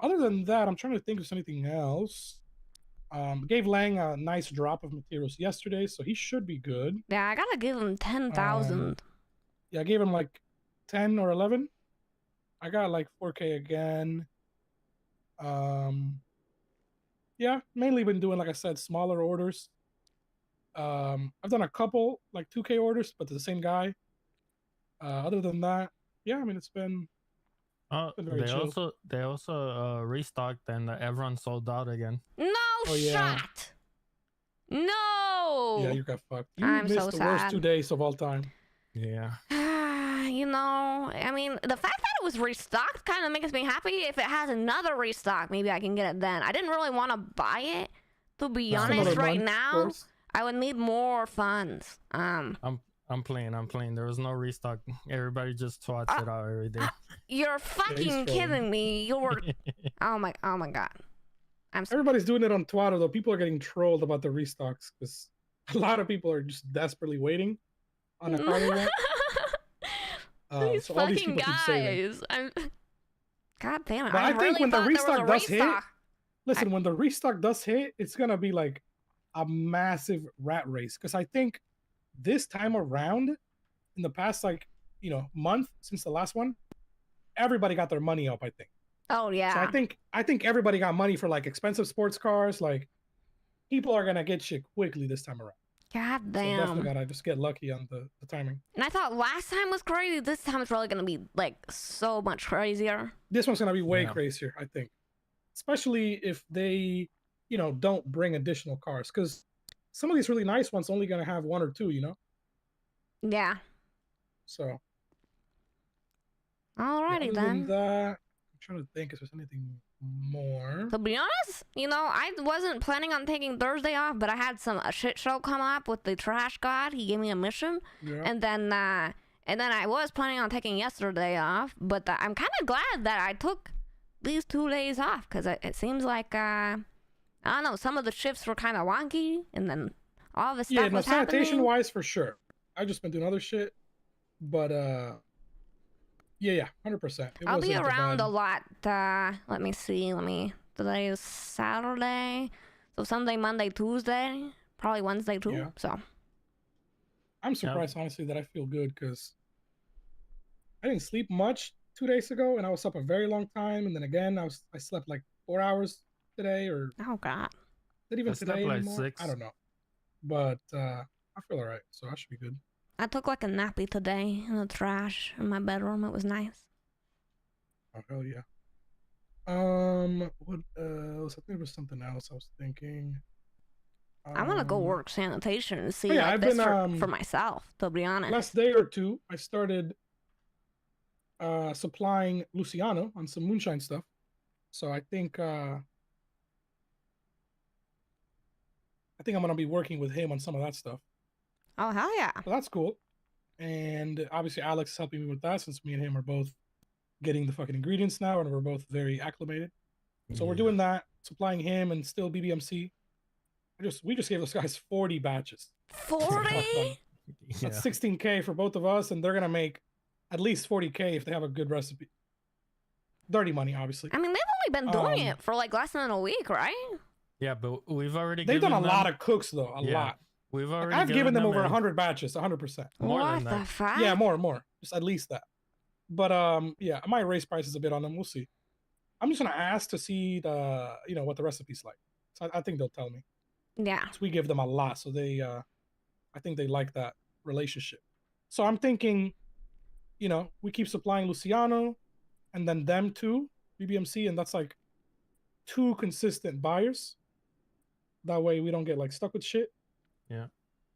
Other than that, I'm trying to think of anything else. Gave Lang a nice drop of materials yesterday, so he should be good. Yeah, I gotta give him 10,000. Yeah, I gave him like 10 or 11. I got like 4K again. Yeah, mainly been doing, like I said, smaller orders. I've done a couple like 2K orders, but to the same guy. Other than that, yeah, I mean it's been. They also restocked and everyone sold out again. No shot. No. Yeah, you got fucked. You I'm missed so the sad. worst 2 days of all time. Yeah. I mean, the fact that it was restocked kind of makes me happy. If it has another restock, maybe I can get it then. I didn't really want to buy it, to be honest. Right now, I would need more funds. I'm playing. There was no restock. Everybody just twats it out every day. You're fucking kidding me. You're oh my god. Everybody's doing it on Twitter though. People are getting trolled about the restocks because a lot of people are just desperately waiting on a card event. These so all these fucking people keep saving. guys. God damn it. But I think when the restock does hit, listen, when the restock does hit, it's gonna be like a massive rat race. Because I think this time around, in the past month since the last one, everybody got their money up, I think. Oh yeah. So I think everybody got money for like expensive sports cars. Like people are gonna get shit quickly this time around. God damn. So definitely gotta just get lucky on the timing. And I thought last time was crazy. This time it's really gonna be like so much crazier. This one's gonna be way crazier, I think. Especially if they, don't bring additional cars. Because some of these really nice ones only gonna have 1 or 2, Yeah. So. Alrighty then. I'm trying to think if there's anything more. To be honest, I wasn't planning on taking Thursday off, but I had a shit show come up with the trash god. He gave me a mission, and then I was planning on taking yesterday off, but I'm kind of glad that I took these 2 days off because it seems like I don't know, some of the shifts were kind of wonky, and then all the stuff was happening. Sanitation wise for sure. I've just been doing other shit, but Yeah, 100%. I'll be around a lot. Let me see. Today is Saturday. So Sunday, Monday, Tuesday. Probably Wednesday too. Yeah. So I'm surprised, honestly, that I feel good because I didn't sleep much 2 days ago, and I was up a very long time. And then again, I slept like 4 hours today, or oh god. not even I slept today like anymore. 6. I don't know, but I feel alright, so I should be good. I took like a nappy today in the trash in my bedroom. It was nice. Oh hell yeah. What else? I think there was something else I was thinking. I want to go work sanitation and see yeah, like I've this been, for myself, to be honest. Last day or two, I started supplying Luciano on some moonshine stuff. So I think I'm gonna be working with him on some of that stuff. Oh hell yeah. So that's cool. And obviously Alex is helping me with that since me and him are both getting the fucking ingredients now and we're both very acclimated. So we're doing that, supplying him and still BBMC. We just gave those guys 40 batches. 40? That's 16K for both of us, and they're gonna make at least 40K if they have a good recipe. Dirty money, obviously. I mean, they've only been doing it for like less than a week, right? Yeah, but we've already They've done a given lot them- of cooks though, a Yeah. lot. We've already I've given them over a 100 batches, 100%. More What than the that. fuck? Yeah, more, just at least that. But yeah, I might raise prices a bit on them. We'll see. I'm just gonna ask to see what the recipe's like. So I think they'll tell me. Yeah. So we give them a lot, so they I think they like that relationship. So I'm thinking, we keep supplying Luciano and then them too, BBMC, and that's like 2 consistent buyers. That way we don't get like stuck with shit. Yeah.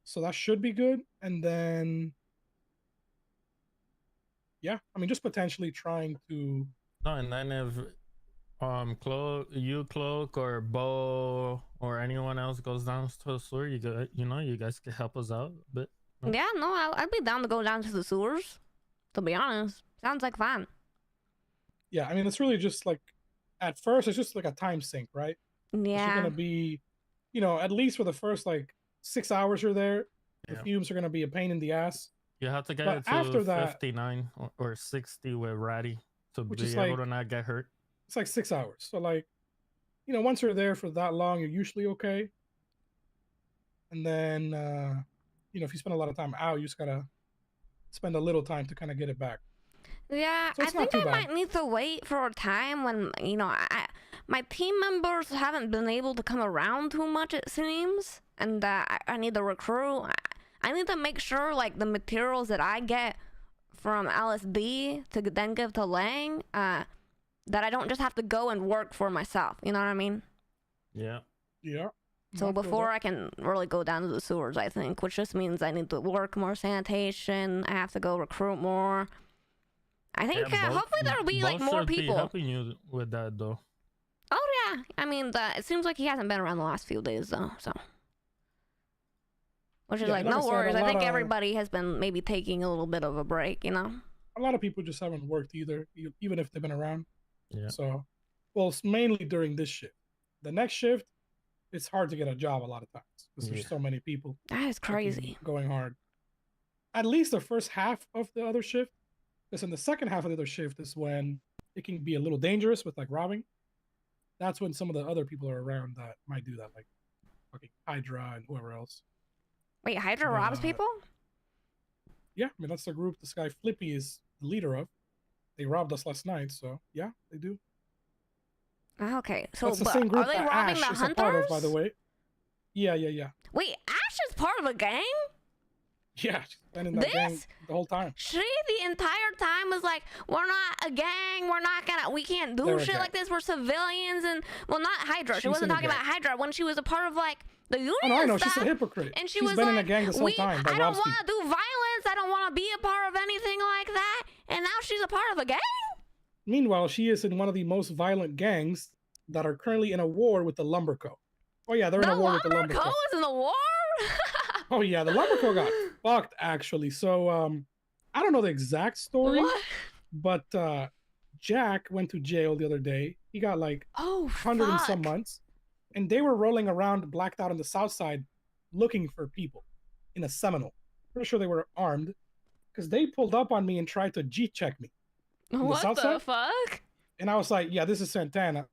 So that should be good. And then yeah, I mean just potentially trying to No, and then if Cloak or Bo or anyone else goes down to the sewer, you guys can help us out a bit. Yeah, no, I'd be down to go down to the sewers, to be honest. Sounds like fun. yeah, I mean it's really just like at first it's just like a time sink, right? It's Yeah. gonna be, at least for the first like 6 hours you're there, the Yeah. fumes are gonna be a pain in the ass. You have to get But it to after that- 59 or 60 with Ratty to Which be is able like- to not get hurt. It's like 6 hours. So like, once you're there for that long, you're usually okay. And then if you spend a lot of time out, you just gotta spend a little time to kind of get it back. Yeah, So I it's not think too I bad. might need to wait for a time when, my team members haven't been able to come around too much, it seems. And I need to recruit. I need to make sure, like, the materials that I get from LSD to then give to Lang, that I don't just have to go and work for myself. You know what I mean? Yeah. Yeah. So before I can really go down to the sewers, I think, which just means I need to work more sanitation. I have to go recruit more. I think hopefully there'll be like Bo more should be people. helping you with that though. Oh yeah, I mean, it seems like he hasn't been around the last few days though, so. Which is Yeah, like, like I no said, worries. a I lot think of- everybody has been maybe taking a little bit of a break, A lot of people just haven't worked either, even if they've been around. Yeah. So, well, it's mainly during this shift. The next shift, it's hard to get a job a lot of times because there's Yeah. so many people. That is fucking crazy. Going hard. At least the first half of the other shift. Because in the second half of the other shift is when it can be a little dangerous with like robbing. That's when some of the other people are around that might do that, like fucking Hydra and whoever else. Wait, Hydra robs But- people? Yeah, I mean that's the group this guy Flippy is the leader of. They robbed us last night, so yeah, they do. Okay, so That's the but same group are they that robbing Ash the is a part hunters? of, by the way. Yeah. Wait, Ash is part of a gang? Yeah, she's been in that gang This- the whole time. She the entire time was like, we're not a gang, we can't do They're a shit gang. like this, we're civilians, and well, not Hydra. She She's wasn't in a talking gang. about Hydra when she was a part of like the union Oh no, I know stuff. she's a hypocrite. And she she's was been like, in a gang this whole time. That I don't robs want to people. do violence. I don't want to be a part of anything like that. And now she's a part of a gang. Meanwhile, she is in one of the most violent gangs that are currently in a war with the Lumber Co. Oh yeah, they're in The a war with the Lumber Lumber Co Co. is in the war. Oh yeah, the Lumber Co got fucked actually. So I don't know the exact story, What? but Jack went to jail the other day. He got like Oh, 100 and some fuck. months, and they were rolling around blacked out on the south side looking for people in a Seminole. Pretty sure they were armed because they pulled up on me and tried to G check me. the What south the side? fuck? And I was like, yeah, this is Santana.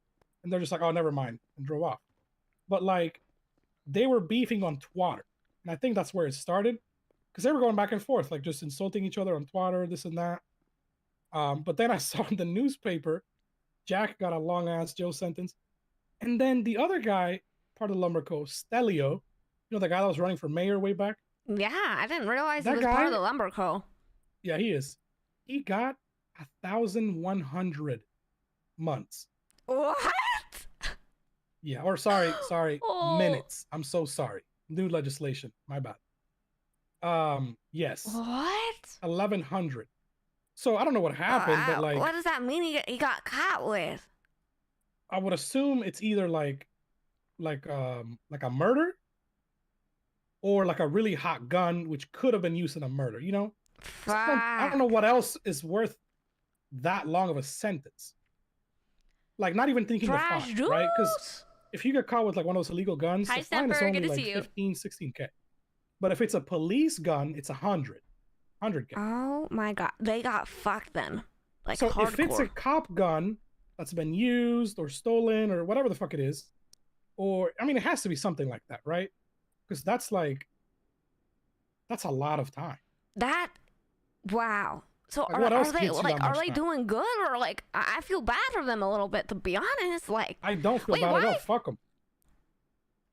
and they're just like, oh, never mind, and drove off. But like, they were beefing on Twitter, and I think that's where it started, because they were going back and forth, like just insulting each other on Twitter, this and that. But then I saw in the newspaper, Jack got a long ass jail sentence, and then the other guy, part of the Lumberco, Stelio, you know, the guy that was running for mayor way back. Yeah, I didn't realize That he was part of guy- the lumber co. Yeah, he is. He got 1,100 months. What? Yeah, or sorry, Oh. minutes. I'm so sorry. New legislation. My bad. Yes, What? 1,100. So I don't know what happened, but like, what does that mean? He got caught with? I would assume it's either like a murder, or like a really hot gun, which could have been used in a murder. You know, I don't know what else is worth that long of a sentence. Like, not even thinking the Trash fine, right? Because juice. if you get caught with like one of those illegal guns, Hi, the fine is Stemper, only good to like see you. 15, 16K. But if it's a police gun, it's 100K. Oh my god, they got fucked then. Like So hardcore. if it's a cop gun that's been used or stolen or whatever the fuck it is, or I mean, it has to be something like that, right? Because that's a lot of time. That, wow. So Like, what else are they gets you like that are much they time? doing good, or like I feel bad for them a little bit, to be honest. Like, I don't feel Wait, bad at all. why? Fuck them.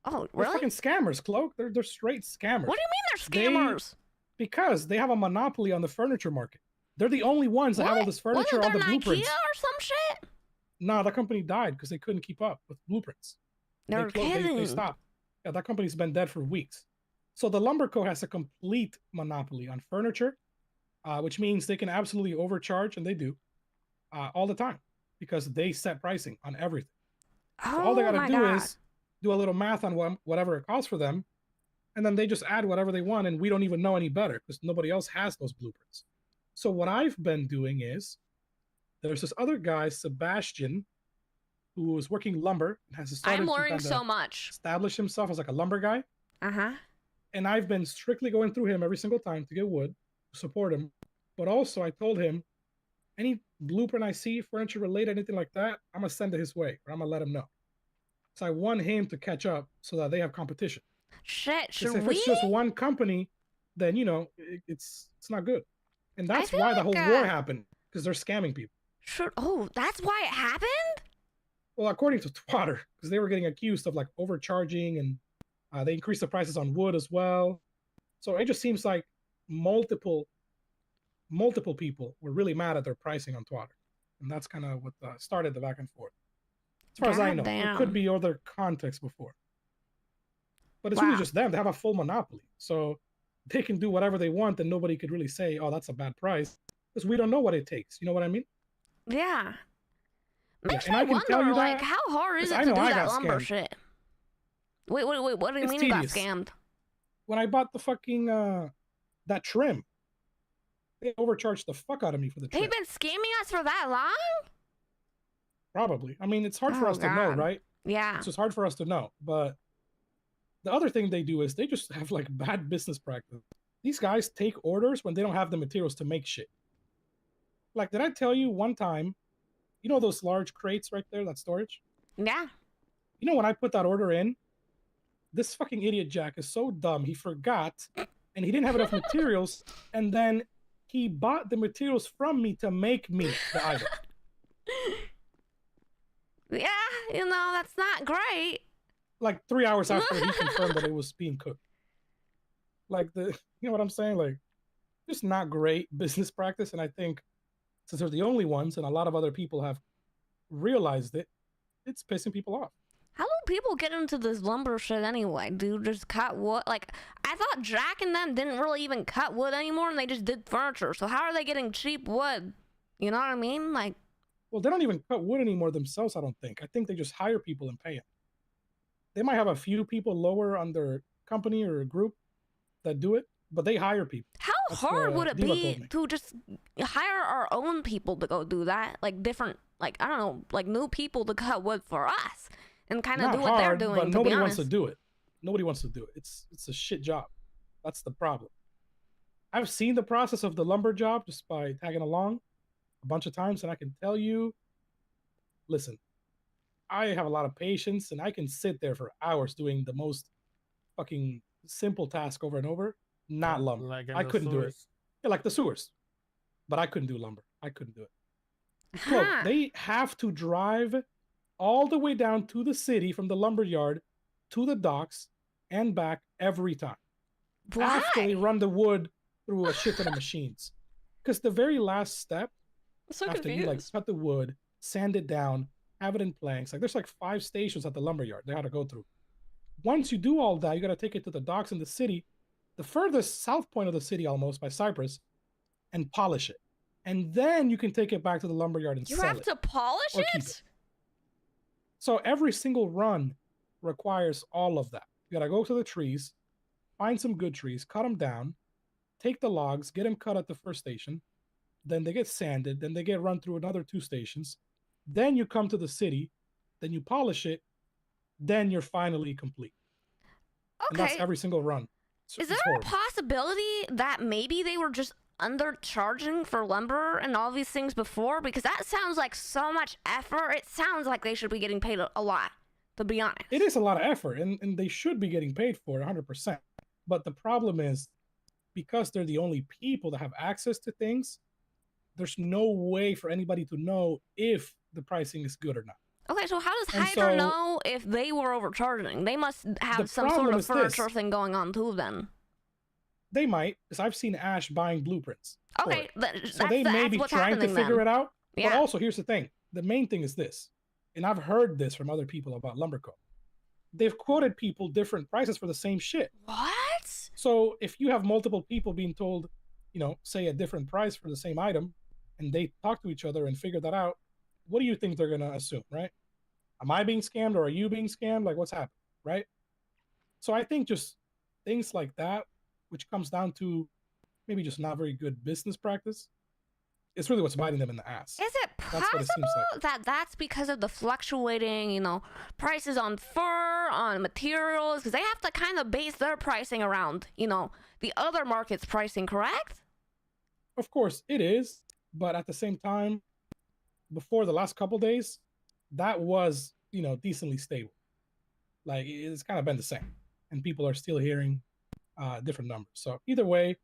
oh They're really? fucking scammers, Cloak. They're straight scammers. What do you mean They- they're scammers? Because they have a monopoly on the furniture market. They're the only ones that have all What? this furniture, Wasn't all the there an blueprints. IKEA or some shit? Nah, the company died because they couldn't keep up with blueprints. No They kidding. stopped. Yeah, that company's been dead for weeks. So the Lumber Co. has a complete monopoly on furniture, which means they can absolutely overcharge, and they do, all the time, because they set pricing on everything. Oh So all they gotta my do god. is do a little math on whatever it costs for them, and then they just add whatever they want, and we don't even know any better because nobody else has those blueprints. So what I've been doing is, there's this other guy, Sebastian, who is working lumber and has started I'm to learning kinda so much. establish himself as like a lumber guy. Uh-huh. And I've been strictly going through him every single time to get wood, to support him. But also, I told him, any blueprint I see, furniture related, anything like that, I'm gonna send it his way, or I'm gonna let him know. So I want him to catch up so that they have competition. Shit, Because should if we? it's just one company, then it's not good. And that's feel why the like, whole war happened, because they're scamming people. Should, oh, that's why it happened? Well, according to Twitter, because they were getting accused of like overcharging, and they increased the prices on wood as well. So it just seems like multiple people were really mad at their pricing on Twitter, and that's kind of what started the back and forth. As far as I know, there Goddamn. could be other context before, but it's really Wow. just them. They have a full monopoly, so they can do whatever they want, and nobody could really say, "Oh, that's a bad price," because we don't know what it takes. You know what I mean? Yeah. Makes and me I can tell wonder, you like, that how hard is 'cause it I to know do I that got lumber scammed. shit? Wait, what do you It's mean you got tedious. scammed? When I bought the fucking that trim, they overcharged the fuck out of me for the trim. They've been scamming us for that long? Probably. I mean, it's hard for Oh, us to know, God. right? Yeah. It's just hard for us to know. But the other thing they do is they just have like bad business practice. These guys take orders when they don't have the materials to make shit. Like, did I tell you one time, you know those large crates right there, that storage? Yeah. You know, when I put that order in, this fucking idiot Jack is so dumb. He forgot and he didn't have enough materials. And then he bought the materials from me to make me the item. Yeah, that's not great. Like 3 hours after he confirmed that it was being cooked. Like, you know what I'm saying? Like, just not great business practice. And I think since they're the only ones and a lot of other people have realized it, it's pissing people off. How do people get into this lumber shit anyway? Dude, just cut wood? Like, I thought Jack and them didn't really even cut wood anymore, and they just did furniture. So how are they getting cheap wood? You know what I mean? Like, Well, they don't even cut wood anymore themselves, I don't think. I think they just hire people and pay them. They might have a few people lower on their company or a group that do it, but they hire people. how That's hard what would it Diva be told me. to just hire our own people to go do that? Like, different, like, I don't know, like new people to cut wood for us and kind of Not do what they're hard, doing, but to nobody be wants honest. to do it. Nobody wants to do it. It's a shit job. That's the problem. I've seen the process of the lumber job just by tagging along a bunch of times, and I can tell you, listen, I have a lot of patience and I can sit there for hours doing the most fucking simple task over and over. Not lumber. Like in I the couldn't do it. sewers. Yeah, like the sewers. But I couldn't do lumber. I couldn't do it. Cloak, Huh. they have to drive all the way down to the city from the lumber yard to the docks and back every time. After they Why? run the wood through a shit ton of machines. Because the very last step, I'm so after you like confused. cut the wood, sand it down, have it in planks, like there's like 5 stations at the lumber yard they gotta go through. Once you do all that, you gotta take it to the docks in the city, the furthest south point of the city almost by Cyprus, and polish it. And then you can take it back to the lumber yard and You sell have it. to polish or keep it? it. So every single run requires all of that. You gotta go to the trees, find some good trees, cut them down, take the logs, get them cut at the first station, then they get sanded, then they get run through another 2 stations, then you come to the city, then you polish it, then you're finally complete. And that's Okay. every single run. Is there a possibility that maybe they were just undercharging for lumber and all these things before? Because that sounds like so much effort. It sounds like they should be getting paid a lot, to be honest. It is a lot of effort, and they should be getting paid for it 100%. But the problem is, because they're the only people that have access to things, there's no way for anybody to know if the pricing is good or not. Okay, so how does And Hydra so- know if they were overcharging? They must have The some sort problem of is this. furniture thing going on too then. They might, because I've seen Ash buying blueprints. for Okay, it. that's, So they may that's be what's trying to happening figure then. it out. But Yeah. also, here's the thing. The main thing is this, and I've heard this from other people about Lumberco. They've quoted people different prices for the same shit. What? So if you have multiple people being told, say a different price for the same item, and they talk to each other and figure that out, what do you think they're going to assume, right? Am I being scammed or are you being scammed? Like, what's happening, right? So I think just things like that, which comes down to maybe just not very good business practice, it's really what's biting them in the ass. Is it That's what it seems possible like. that that's because of the fluctuating, prices on fur, on materials? Because they have to kind of base their pricing around, the other market's pricing, correct? Of course, it is, but at the same time, before the last couple days, that was, decently stable. Like, it's kind of been the same, and people are still hearing different numbers. So either way,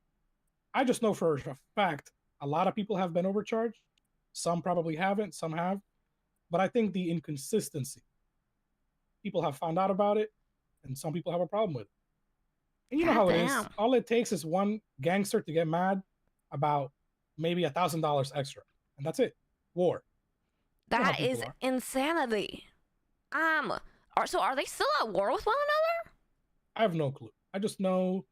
I just know for a fact a lot of people have been overcharged. Some probably haven't, some have. But I think the inconsistency, people have found out about it, and some people have a problem with it. And you know how it is. Goddamn. All it takes is one gangster to get mad about maybe $1,000 extra, and that's it. War. You know how That is people are. insanity. So are they still at war with one another? I have no clue. I just know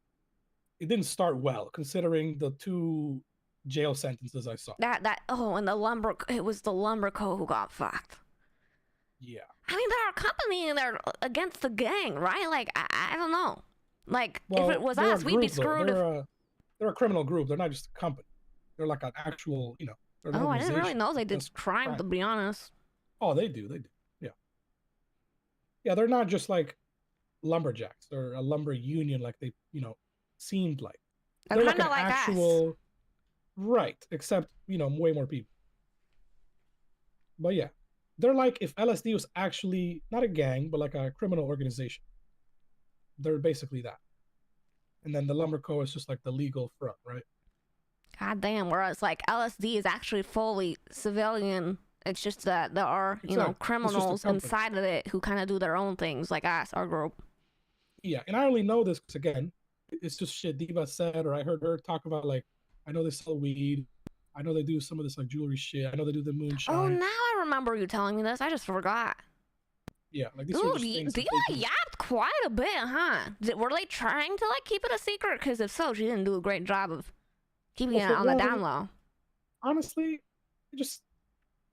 it didn't start well, considering the 2 jail sentences I saw. And it was the Lumberco who got fucked. Yeah. I mean, they're a company and they're against the gang, right? Like, I don't know. Like, Well, if it was they're a us, we'd be group, though. screwed. They're a criminal group. They're not just a company. They're like an actual, they're an Oh, I didn't really organization. know they did That's crime, crime. to be honest. Oh, they do. They do. Yeah. Yeah, they're not just like lumberjacks or a lumber union like they, seemed like. They're They're like kind an of like us. actual, right? Except way more people. But yeah, they're like if LSD was actually not a gang but like a criminal organization. They're basically that. And then the Lumberco is just like the legal front, right? God damn, whereas like LSD is actually fully civilian. It's just that there are, Exactly. It's just a criminals company. inside of it who kind of do their own things, like us, our group. Yeah, and I only know this because again, it's just shit Diva said, or I heard her talk about. Like, I know they sell weed. I know they do some of this like jewelry shit. I know they do the moonshine. Oh, now I remember you telling me this. I just forgot. Yeah, like these are Dude, just things that Diva they do. yapped quite a bit, huh? Were they trying to like keep it a secret? Because if so, she didn't do a great job of keeping Well, it for on the one, down low. Honestly,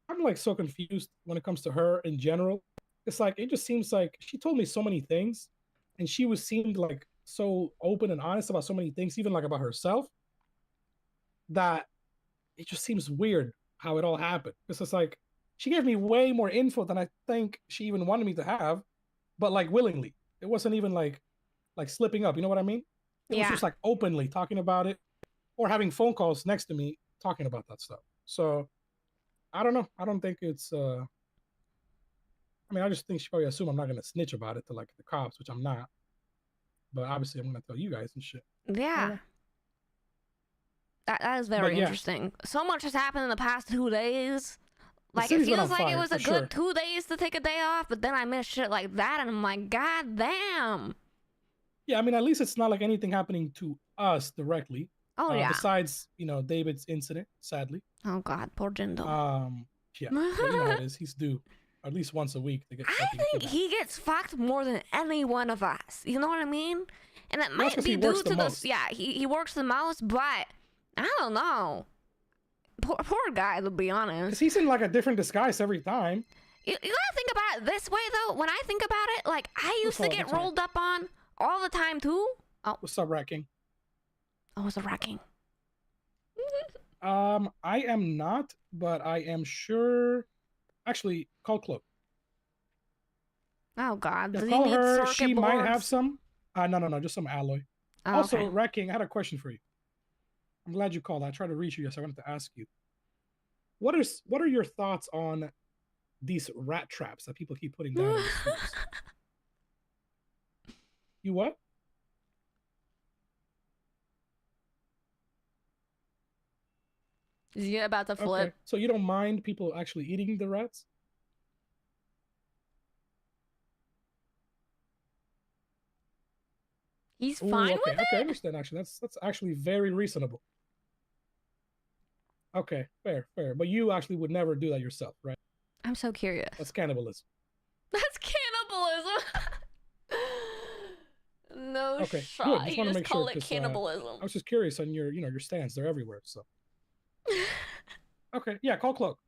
I'm like so confused when it comes to her in general. It's like it just seems like she told me so many things, and she seemed like so open and honest about so many things, even like about herself, that it just seems weird how it all happened. Because it's like she gave me way more info than I think she even wanted me to have, but like willingly. It wasn't even like slipping up. You know what I mean? It was Yeah. just like openly talking about it, or having phone calls next to me talking about that stuff. So I don't know. I don't think it's I mean, I just think she probably assume I'm not gonna snitch about it to like the cops, which I'm not. But obviously, I'm gonna tell you guys and shit. Yeah. That is very interesting. So much has happened in the past 2 days. Like, it feels like it was a good 2 days to take a day off, but then I missed shit like that, and I'm like, God damn. Yeah, I mean, at least it's not like anything happening to us directly. Oh, yeah. Besides, David's incident, sadly. Oh, God, poor Jindo. Yeah, but you know how it is. He's due at least once a week to get. I think he gets fucked more than any one of us. You know what I mean? And it might be due to the yeah, he works the most, but I don't know. Poor guy, to be honest. Because he's in like a different disguise every time. You gotta think about it this way, though. When I think about it, like, I used to get rolled up on all the time, too. Oh. What's up, Rat King? Oh, what's a Rat King? I am not, but I am sure. Actually, call Cloak. Oh, God. Yeah, call her. She might have some. No, just some alloy. Oh, also, okay. Rat King, I had a question for you. I'm glad you called. I tried to reach you. Yes, I wanted to ask you. What are your thoughts on these rat traps that people keep putting down in the streets? You what? Is he about to flip? Okay. So you don't mind people actually eating the rats? He's fine with it? Okay, I understand, actually. That's actually very reasonable. Okay, fair. But you actually would never do that yourself, right? I'm so curious. That's cannibalism. That's cannibalism. No okay, shot. Good. Just You just make call sure, it cannibalism. I was just curious on your stands. They're everywhere, so. Okay, yeah, call Cloak.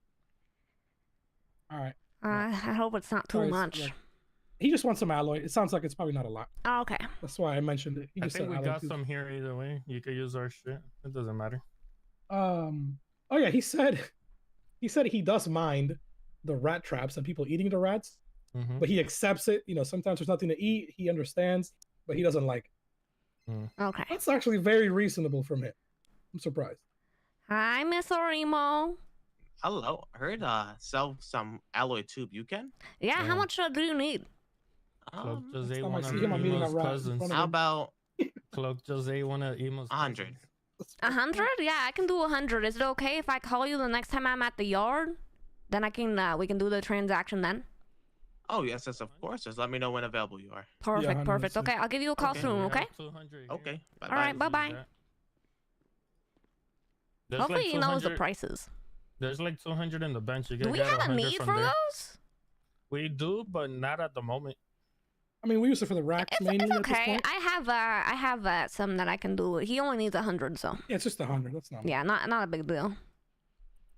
All right. I hope it's not too much. Yeah. He just wants some alloy. It sounds like it's probably not a lot. Oh, okay. That's why I mentioned it. I think we got some here either way. You could use our shit. It doesn't matter. Oh yeah, he said he does mind the rat traps and people eating the rats, but he accepts it. Sometimes there's nothing to eat. He understands, but he doesn't like it. Okay. That's actually very reasonable from him. I'm surprised. Hi, Miss Orimo. Hello. Heard sell some alloy tube. You can? Yeah, how much do you need? Cloak just ate time I one of see him, I'm eating a Emo's rat in cousins. front of How him. about Cloak just ate one of Emo's 100? cousins. 100? Yeah, I can do 100. Is it okay if I call you the next time I'm at the yard? Then we can do the transaction then. Oh yes, of course. Just let me know when available you are. Perfect, Yeah, perfect. Okay, I'll give you a call Okay. soon, We okay? have 200 Okay. here. Bye All right, bye-bye. There's Hopefully like he knows the 200 prices. There's like 200 in the bench. You Do can we get have a 100 need from for there. those? We do, but not at the moment. I mean, we use it for the racks mainly It's at this okay. point. I have some that I can do. He only needs 100, so Yeah, it's just 100. That's not. yeah, not a big deal.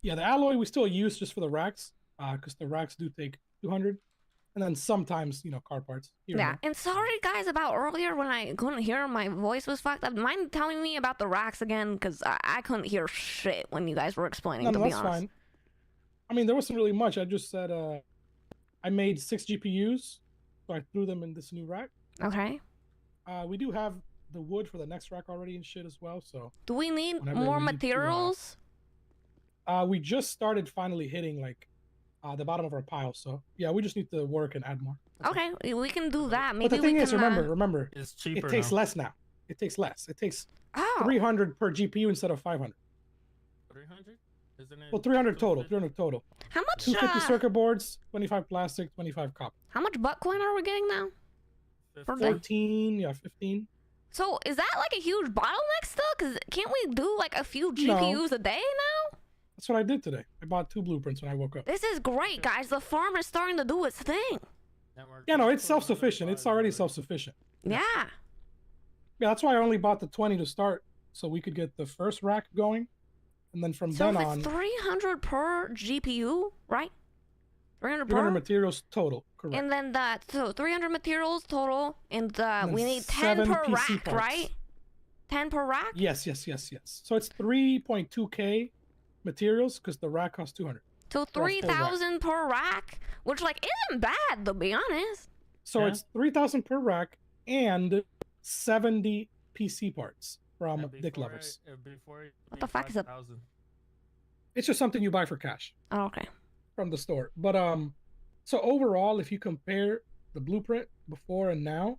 Yeah, the alloy we still use just for the racks, because the racks do take 200, and then sometimes car parts. Here Yeah, and and sorry guys about earlier when I couldn't hear, my voice was fucked up. Mind telling me about the racks again, because I couldn't hear shit when you guys were explaining. there. To No, be that's honest. fine. I mean, there wasn't really much. I just said I made 6 GPUs, so I threw them in this new rack. Okay. We do have the wood for the next rack already and shit as well. So Do we need Whenever more we need to, materials? we just started finally hitting like the bottom of our pile. So yeah, we just need to work and add more. That's all. Okay, we can do that. Maybe But the thing we is, can, remember, It's cheaper it takes now. less now. It takes less. It takes Oh, 300 per GPU instead of 500. 300? Isn't it? Well, 300 total. 250? 300 total. how much? 250 circuit boards, 25 plastic, 25 copper. How much butt coin are we getting now? Per day? 14, yeah, 15. So is that like a huge bottleneck still? Cause can't we do like a few GPUs a day now? That's what I did today. I bought 2 blueprints when I woke up. This is great, guys. The farm is starting to do its thing. Network Yeah, no, it's control, self-sufficient. It's already self-sufficient. Yeah. Yeah, that's why I only bought the 20 to start, so we could get the first rack going, and then from So then if on, it's 300 per GPU, right? 300 300 per. materials total. Correct. And then so 300 materials total, and And we then need 10 7 per PC rack, parts. right? 10 per rack. Yes. So it's 3.2k materials because the rack costs 200. So full rack. 3,000 per rack, which like isn't bad to be honest. So Yeah. it's 3,000 per rack and 70 PC parts from And Dick before Lovers. What the fuck is a- 5,000. It's just something you buy for cash Oh, okay. from the store. But So overall, if you compare the blueprint before and now,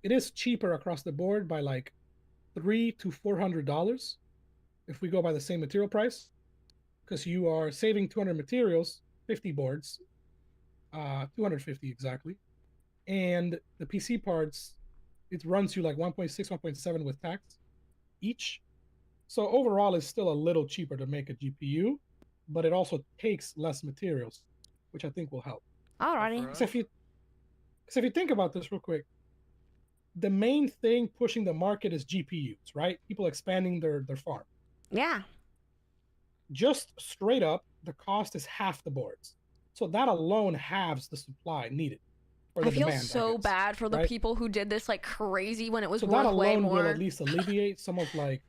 it is cheaper across the board by like $300 to $400 if we go by the same material price, because you are saving 200 materials, 50 boards, 250 exactly, and the PC parts, it runs you like 1.6, 1.7 with tax each. So overall, it's still a little cheaper to make a GPU, but it also takes less materials, which I think will help. Alrighty. For Because us, if you think about this real quick, the main thing pushing the market is GPUs, right? People expanding their farm. Yeah. Just straight up, the cost is half the boards. So that alone halves the supply needed. Or the I feel demand, so guess, bad for the right? people who did this like crazy when it was So worth that way alone more. will at least alleviate some of like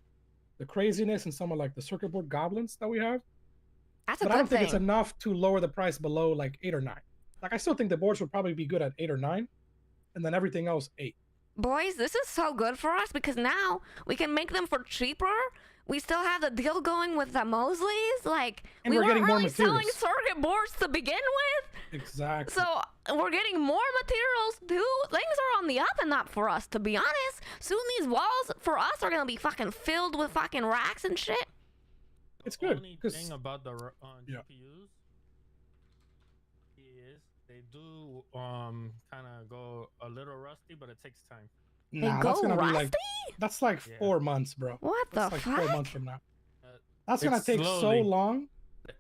the craziness and some of like the circuit board goblins that we have. That's a But I good don't think thing. it's enough to lower the price below like 8 or 9. Like I still think the boards would probably be good at 8 or 9, and then everything else 8. Boys, this is so good for us because now we can make them for cheaper. We still have the deal going with the Mosleys. Like, And we we're weren't getting more really selling materials. circuit boards to begin with. Exactly. So we're getting more materials too. Things are on the up and up for us, to be honest. Soon these walls for us are gonna be fucking filled with fucking racks and shit. It's good, Only 'cause- thing about the Yeah. GPUs is they do kind of go a little rusty, but it takes time. Nah, go that's gonna rusty? be like that's like Yeah. 4 months, bro. What That's the like fuck? 4 months from now. Uh, That's gonna it's take so slowly. long.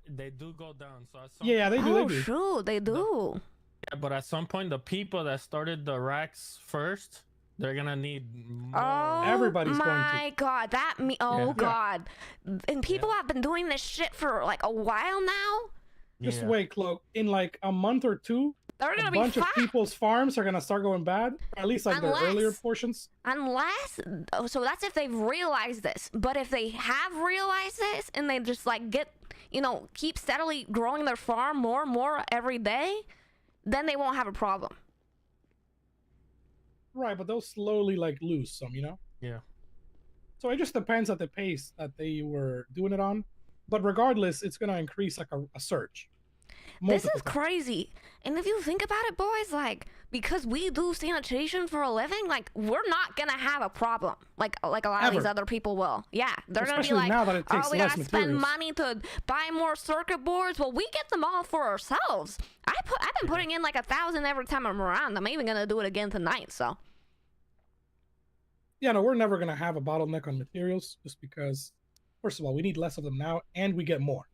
They do go down. So at some Yeah, they do. Oh They do. shoot, they do. Yeah, but at some point, the people that started the racks first, they're gonna need more. Oh Everybody's going to. my god, that me. Oh Yeah. Yeah. god, and people have been doing this shit for like a while now. Just Yeah. wait, Cloak. In like a month or two, They're a gonna be bunch of fucked. people's farms are gonna start going bad. Or at least like their earlier Unless- portions. Unless, oh, so that's if they've realized this. But if they have realized this and they just like get, keep steadily growing their farm more and more every day, then they won't have a problem. Right, but they'll slowly like lose some, Yeah. So it just depends at the pace that they were doing it on. But regardless, it's gonna increase like a surge. This Multiple is times. crazy. And if you think about it, boys, like, because we do sanitation for a living, like, we're not gonna have a problem. Like a lot of these Ever. other people will. Yeah, they're gonna be Especially like, now that it takes oh, we less gotta spend materials. money to buy more circuit boards. Well, we get them all for ourselves. I've been putting in like 1,000 every time I'm around. I'm even gonna do it again tonight. So Yeah, no, we're never gonna have a bottleneck on materials just because, first of all, we need less of them now, and we get more.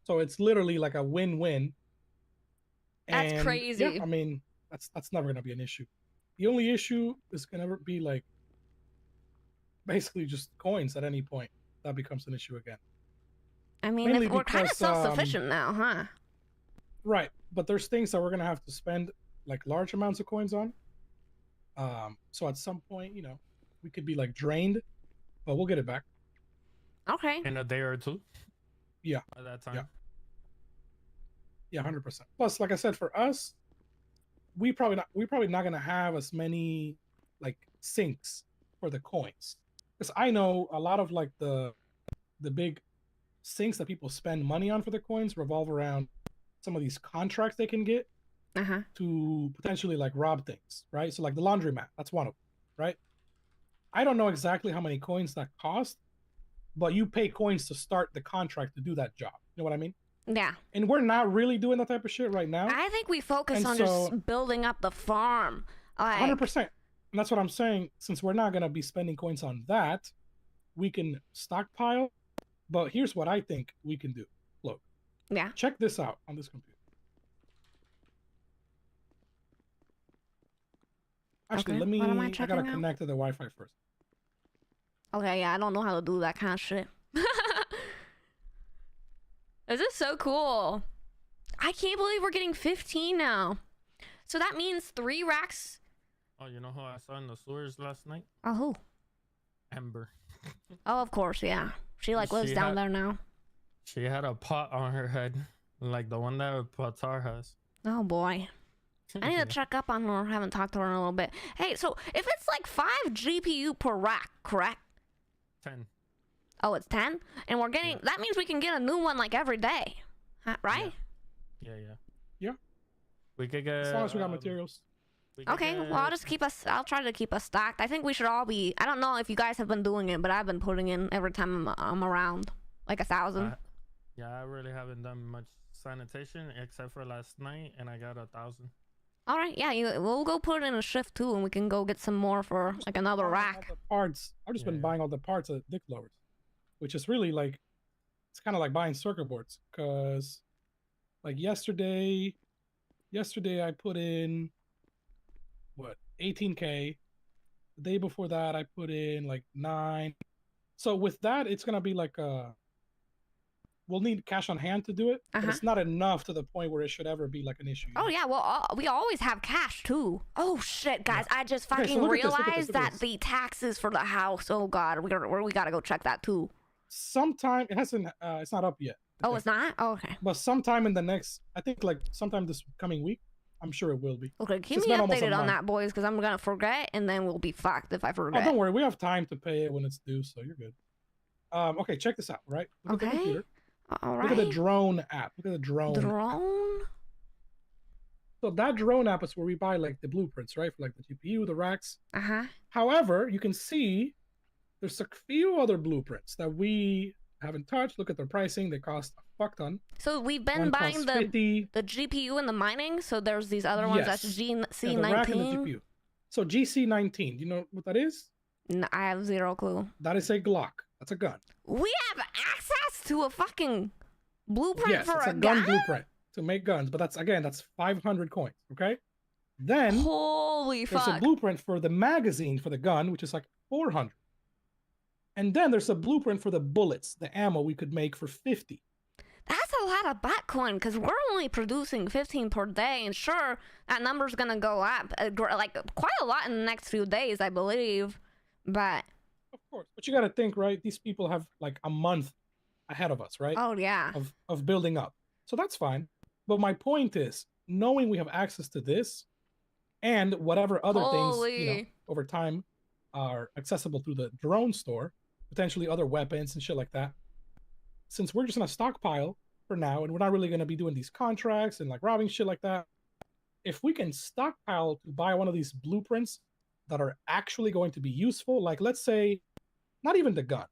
So it's literally like a win-win. That's And, crazy. Yeah, I mean, that's never gonna be an issue. The only issue is gonna be like basically just coins at any point. That becomes an issue again. I mean, Mainly we're kind of because, self-sufficient now, huh? Right, but there's things that we're gonna have to spend like large amounts of coins on. So at some point, we could be like drained, but we'll get it back. Okay. In a day or two. Yeah. At that time. Yeah. Yeah, 100%. Plus, like I said, for us, we probably not gonna have as many like sinks for the coins, because I know a lot of like the big sinks that people spend money on for the coins revolve around some of these contracts they can get Uh-huh. to potentially like rob things, right? So like the laundromat, that's one of them, right? I don't know exactly how many coins that cost, but you pay coins to start the contract to do that job. You know what I mean? Yeah. And we're not really doing that type of shit right now. I think we focus And on so- just building up the farm. Like, 100%. And that's what I'm saying. Since we're not going to be spending coins on that, we can stockpile. But here's what I think we can do. Look, yeah. check this out on this computer. Actually, Okay, let me. what am I I checking gotta out? connect to the Wi-Fi first. Okay, yeah, I don't know how to do that kind of shit. This is so cool. I can't believe we're getting 15 now. So that means 3 racks. Oh, you know who I saw in the sewers last night? Oh, who? Ember. Oh, of course, yeah. She like lives She down had- there now. She had a pot on her head, like the one that Patar has. Oh boy. I need to check up on her. I haven't talked to her in a little bit. Hey, so if it's like 5 GPU per rack, correct? 10. Oh, it's 10? And we're getting, that means we can get a new one like every day. Huh, right? Yeah. We could get. As long as we got materials. we could Okay, well, get- I'll try to keep us stacked. I think we should all be. I don't know if you guys have been doing it, but I've been putting in every time I'm around, like 1,000. Yeah, I really haven't done much sanitation except for last night, and I got 1,000. All right, yeah, we'll go put it in a shift too, and we can go get some more for like another Buying all rack. the parts. I've just been Yeah. buying all the parts of dick blowers, which is really like, it's kind of like buying circuit boards. Cause like yesterday I put in what 18K. The day before that I put in like 9. So with that, it's gonna be like we'll need cash on hand to do it, but it's not enough to the point where it should ever be like an issue. Oh yeah, well we always have cash too. Oh shit, guys, I just Okay, so fucking look at this, realized look at that this. the taxes for the house. Oh god, we gotta go check that too. Sometime it hasn't. It's not up yet. I Oh, think. it's not. Oh, okay. But sometime in the next, I think like sometime this coming week, I'm sure it will be. Okay, keep It's me been almost a updated on month. that, boys, because I'm gonna forget, and then we'll be fucked if I Oh, forget. don't worry, we have time to pay it when it's due, so you're good. Okay, check this out. Right? Look at the Okay. computer. All right. Look at the drone app. Look at the drone. Drone. So that drone app is where we buy like the blueprints, right? For like the GPU, the racks. Uh-huh. However, you can see there's a few other blueprints that we haven't touched. Look at their pricing. They cost a fuck ton. So we've been One buying costs the 50. GPU and the mining. So there's these other ones that's Yes. GC19. Yeah, the rack and the GPU. So GC19, do you know what that is? I have zero clue. That is a Glock. That's a gun. We have access to a fucking blueprint Yes, for it's a a gun gun? blueprint to make guns, but that's 500 coins. Okay. Then Holy there's a fuck. blueprint for the magazine for the gun, which is like 400. And then there's a blueprint for the bullets, the ammo we could make for 50. That's a lot of Bitcoin because we're only producing 15 per day, and sure, that number's gonna go up like quite a lot in the next few days, I believe. But Of course, but you got to think, right? These people have like a month ahead of us, right? oh yeah, Of building up, so that's fine. But my point is, knowing we have access to this, and whatever other things Holy. over time are accessible through the drone store, potentially other weapons and shit like that. Since we're just gonna stockpile for now, and we're not really gonna be doing these contracts and like robbing shit like that, if we can stockpile to buy one of these blueprints that are actually going to be useful, like let's say, not even the gun.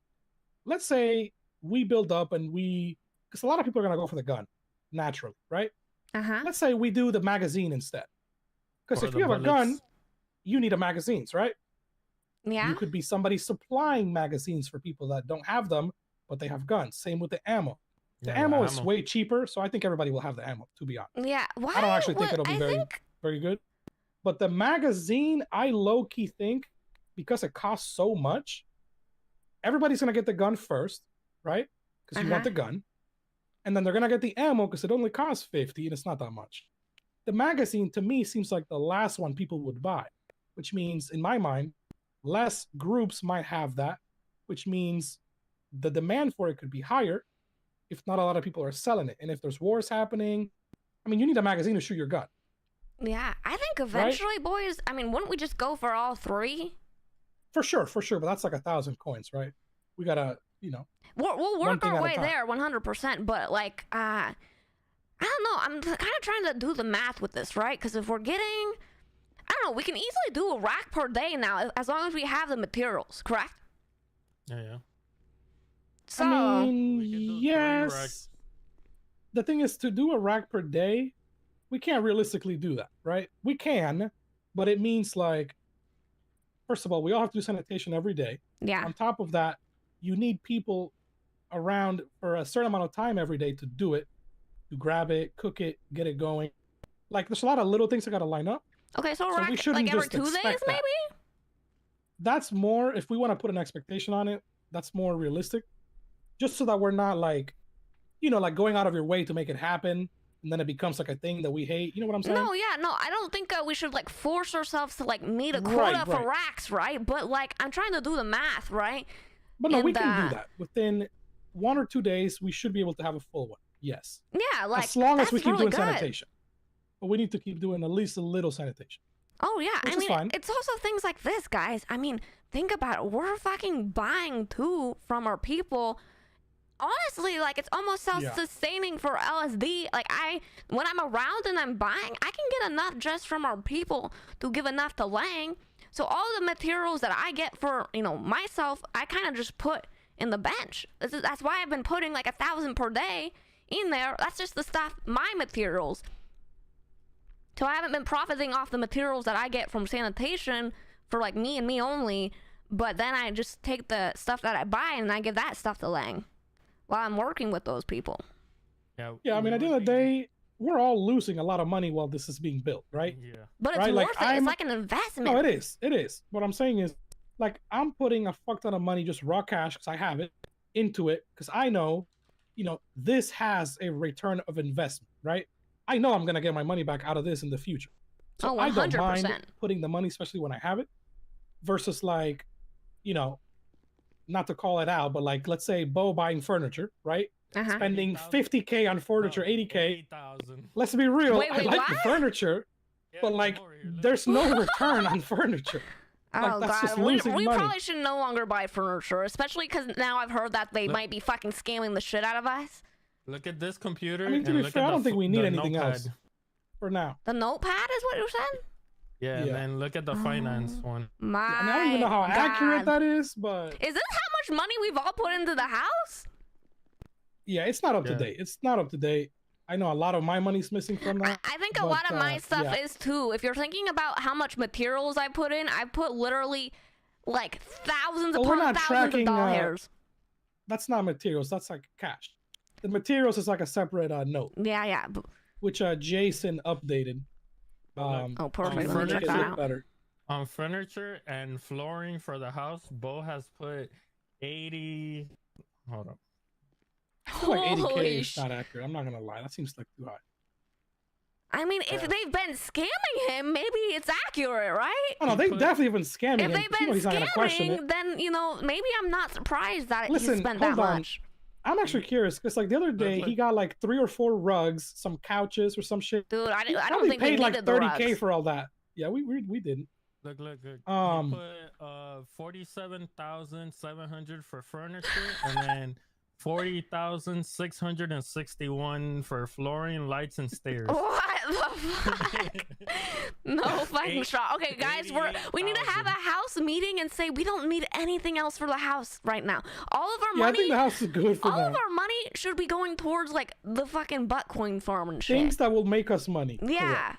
Let's say we build up and because a lot of people are gonna go for the gun naturally, right? uh-huh. Let's say we do the magazine instead. Because Or if the you have a gun, bullets. you need a magazines, right? Yeah. You could be somebody supplying magazines for people that don't have them, but they have guns. Same with the ammo. The Yeah, ammo is way cheaper, so I think everybody will have the ammo, to be honest. Yeah. Why? I don't actually think what- it'll be I very, think- very good. But the magazine, I low-key think, because it costs so much, everybody's going to get the gun first, right? Because you want the gun. And then they're going to get the ammo because it only costs 50 and it's not that much. The magazine, to me, seems like the last one people would buy, which means, in my mind, less groups might have that, which means the demand for it could be higher if not a lot of people are selling it. And if there's wars happening, I mean, you need a magazine to shoot your gun. Yeah, I think eventually, boys. I mean, wouldn't we just go for all three? For sure. But that's like 1,000 coins, right? We gotta, We'll One work thing our at a way time. there 100%. But like, I don't know. I'm kind of trying to do the math with this, right? Because if we're getting, I don't know, we can easily do a rack per day now as long as we have the materials, correct? Yeah. So, I We can mean, do 3 yes. racks. The thing is, to do a rack per day, we can't realistically do that, right? We can, but it means like, first of all, we all have to do sanitation every day. yeah. On top of that, you need people around for a certain amount of time every day to do it, to grab it, cook it, get it going. Like, there's a lot of little things that got to line up. Okay, so, we rack shouldn't like every just 2 days, expect that. maybe? That's more, if we want to put an expectation on it, that's more realistic. Just so that we're not like, like going out of your way to make it happen, and then it becomes like a thing that we hate. You know what I'm saying? No, yeah, no, I don't think we should like force ourselves to like meet a Right, quota for right. racks, right? But like, I'm trying to do the math, right? But no, we and, can do that. Within 1 or 2 days, we should be able to have a full one. Yes. Yeah, like As long as that's we keep really doing good. sanitation. But we need to keep doing at least a little sanitation. Oh yeah, Which I is mean, fine. it's also things like this, guys. I mean, think about it. We're fucking buying too from our people honestly, like, it's almost self-sustaining for LSD. Like, when I'm around and I'm buying, I can get enough just from our people to give enough to Lang. So all the materials that I get for, you know, myself, I kind of just put in the bench. That's why I've been putting like 1,000 per day in there. That's just the stuff, my materials. So I haven't been profiting off the materials that I get from sanitation for like me and me only. But then I just take the stuff that I buy and I give that stuff to Lang while I'm working with those people. Yeah, I mean, at the end of the day, we're all losing a lot of money while this is being built, right? Yeah. But it's Right, like, worth it. It's like an investment. No, it is. It is. What I'm saying is, like, I'm putting a fuck ton of money, just raw cash, because I have it, into it, because I know, you know, this has a return of investment, right? I know I'm gonna get my money back out of this in the future. So Oh, I don't mind 100%. putting the money, especially when I have it, versus like, you know, not to call it out, but like, let's say Bo buying furniture, right? Uh-huh. Spending 50K on furniture, 80K. 80,000. Let's be real, Wait, I wait, like the what? furniture, Yeah, but come like, over here, look. there's no return on furniture. Like, Oh that's just god, we losing money. probably should no longer buy furniture, especially because now I've heard that they Look. might be fucking scamming the shit out of us. Look at this computer. I mean, to and be look fair, at I don't think we need the anything notepad. else for now. The notepad is what you said? Yeah, and Yeah. then look at the finance Oh. one. My I mean, I don't even know how accurate God. that is, but Is this how much money we've all put into the house? yeah, it's not up to Yeah. date. It's not up to date. I know a lot of my money's missing from that. I think a but, lot of my stuff yeah. is too. If you're thinking about how much materials I put in, I put literally like thousands Well, we're upon not thousands of tracking, dollars. That's not materials. That's like cash. The materials is like a separate note, Yeah. which Jason updated. Well, Oh, perfect. On Let me to make check it that look out. better. On furniture and flooring for the house, Bo has put 80. Hold up. I feel like 80K Holy is not accurate. I'm not gonna lie. That seems like too high. I mean, if Yeah. they've been scamming him, maybe it's accurate, right? Oh no, He they've put- definitely been scamming If him. they've You know been he's not gonna question it. scamming, then, you know, maybe I'm not surprised that he Listen, spent that hold on. much. I'm actually curious because like the other day he got like 3 or 4 rugs, some couches or some shit. Dude, I He don't probably think we paid like needed the 30K rugs. for all that. Yeah, we didn't. Look. He Um, put 47,700 for furniture, and then 40,661 for flooring, lights, and stairs. What the fuck? No fucking shot. Okay, guys, we need to have a 88,000. house meeting and say we don't need anything else for the house right now. All of our yeah, I money, think the house is good for all that. of our money should be going towards like the fucking Buttcoin farm and shit. Things that will make us money. Yeah.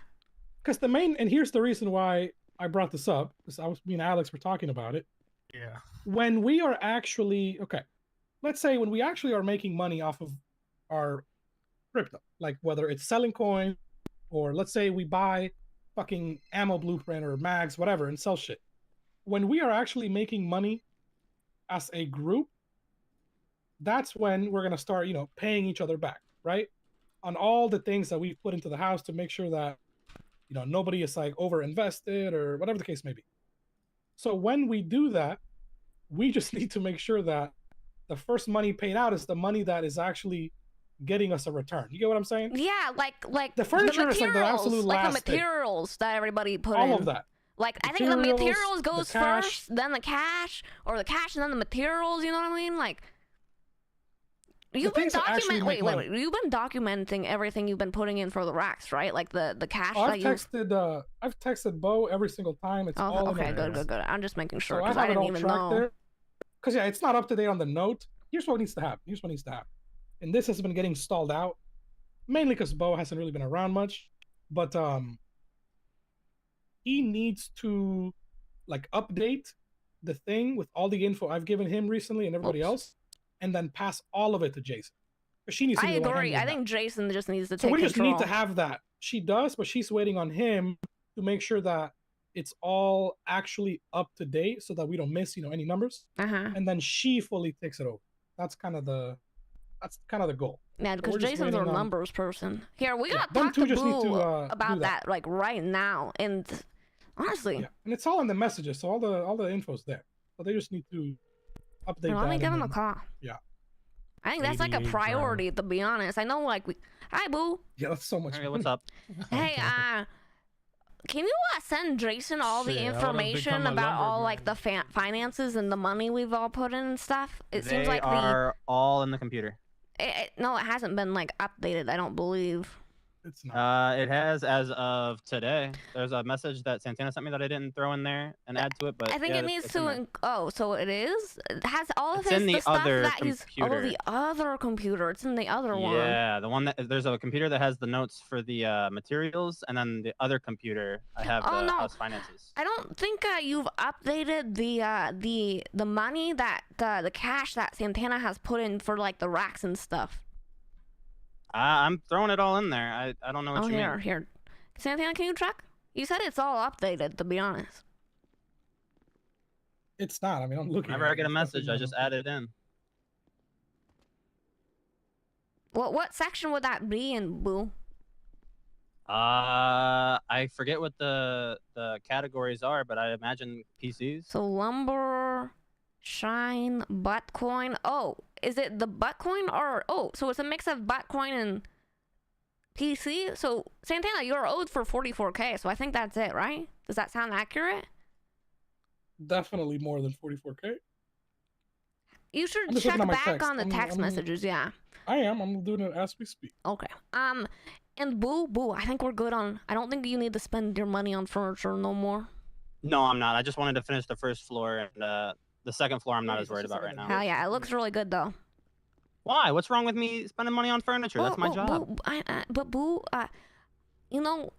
Because the main, and here's the reason why I brought this up, because me and Alex were talking about it. Yeah. When we are actually, okay, let's say when we actually are making money off of our crypto, like whether it's selling coin or let's say we buy fucking ammo blueprint or mags, whatever, and sell shit. When we are actually making money as a group, that's when we're going to start, you know, paying each other back, right? On all the things that we've put into the house to make sure that, you know, nobody is like over invested or whatever the case may be. So when we do that, we just need to make sure that the first money paid out is the money that is actually getting us a return. You get what I'm saying? Yeah, like The furniture is like the materials, absolute like last the thing. materials that everybody put All in. of that. Like I think the Materials, materials the goes cash. first, then the cash, or the cash and then the materials. You know what I mean? Like you've been things that actually make wait. money. You've been documenting everything you've been putting in for the racks, right? Like the cash Oh, that I've you. texted Bo every single time. It's Oh, all in okay, there. good. I'm just making sure So I because have I it didn't all even tracked know. there. Because yeah, it's not up to date on the note. Here's what needs to happen. And this has been getting stalled out, mainly because Bo hasn't really been around much. But he needs to like update the thing with all the info I've given him recently and everybody Oops. else, and then pass all of it to Jason. 'Cause she needs to I be the one agree. I handling think Jason just needs to that. So take we just control. need to have that. She does, but she's waiting on him to make sure that it's all actually up to date so that we don't miss, you know, any numbers. Uh-huh. And then she fully takes it over. That's kind of the goal. Yeah, because we're just Jason's our waiting on- numbers person. Here, we Yeah, gotta them talk two to just need Boo to, about do that. that. like right now. And honestly, Yeah, and it's all in the messages, so all the info's there. So they just need to update let me that. give and him a then- call. Yeah. I think that's like a 88 priority, to be honest. I know, like, hi, Boo. Yeah, that's so much. Hey, what's up? Hey, can you send Jason all the Shit, I would've information become a about all like the lumberman. finances and the money we've all put in and stuff? It They seems like are all in the computer. no, it hasn't been like updated. I don't believe. It's not. It has as of today. There's a message that Santana sent me that I didn't throw in there and add to it, but I think yeah, it needs it's in to. there. Oh, so it is. It has all of It's his in the the stuff other that he's. Oh, computer. the other computer. It's in the other one. Yeah, the one that there's a computer that has the notes for the materials, and then the other computer I have Oh, the no. house finances. I don't think you've updated the money that the cash that Santana has put in for like the racks and stuff. I'm throwing it all in there. I don't know what Oh, you here, mean. here. Santana, can you check? You said it's all updated, to be honest. It's not. I mean, I'm looking. Whenever at I it. get a It's message, I definitely just not. add it in. What section would that be in, Boo? I forget what the categories are, but I imagine PCs. So lumber, shine, buttcoin. Oh, is it the buttcoin or so it's a mix of buttcoin and PC? So Santana, you're owed for 44K, so I think that's it, right? Does that sound accurate? Definitely more than 44K. You should I'm just check looking at my back text. on the text messages, yeah. I am. I'm doing it as we speak. Okay. And Boo, I think we're good on. I don't think you need to spend your money on furniture no more. No, I'm not. I just wanted to finish the first floor, and the second floor I'm not Nice, as worried it's just about like right a now. Hell yeah, it looks really good though. Why? What's wrong with me spending money on furniture? That's my job. But Boo, you know,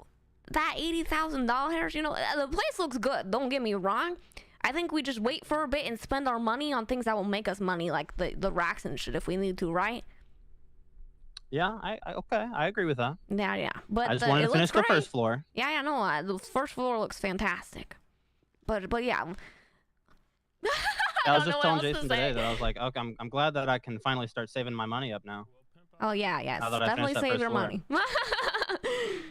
that $80,000, you know, the place looks good. Don't get me wrong. I think we just wait for a bit and spend our money on things that will make us money, like the racks and shit, if we need to, right? Yeah, okay, I agree with that. Yeah. But I just wanted to finish the first floor. Yeah, no, the first floor looks fantastic. But yeah. I was don't know just what telling else to Jason say. today that I was like, okay, I'm glad that I can finally start saving my money up now. Oh yeah, Now that I definitely finished that save first your floor. money. I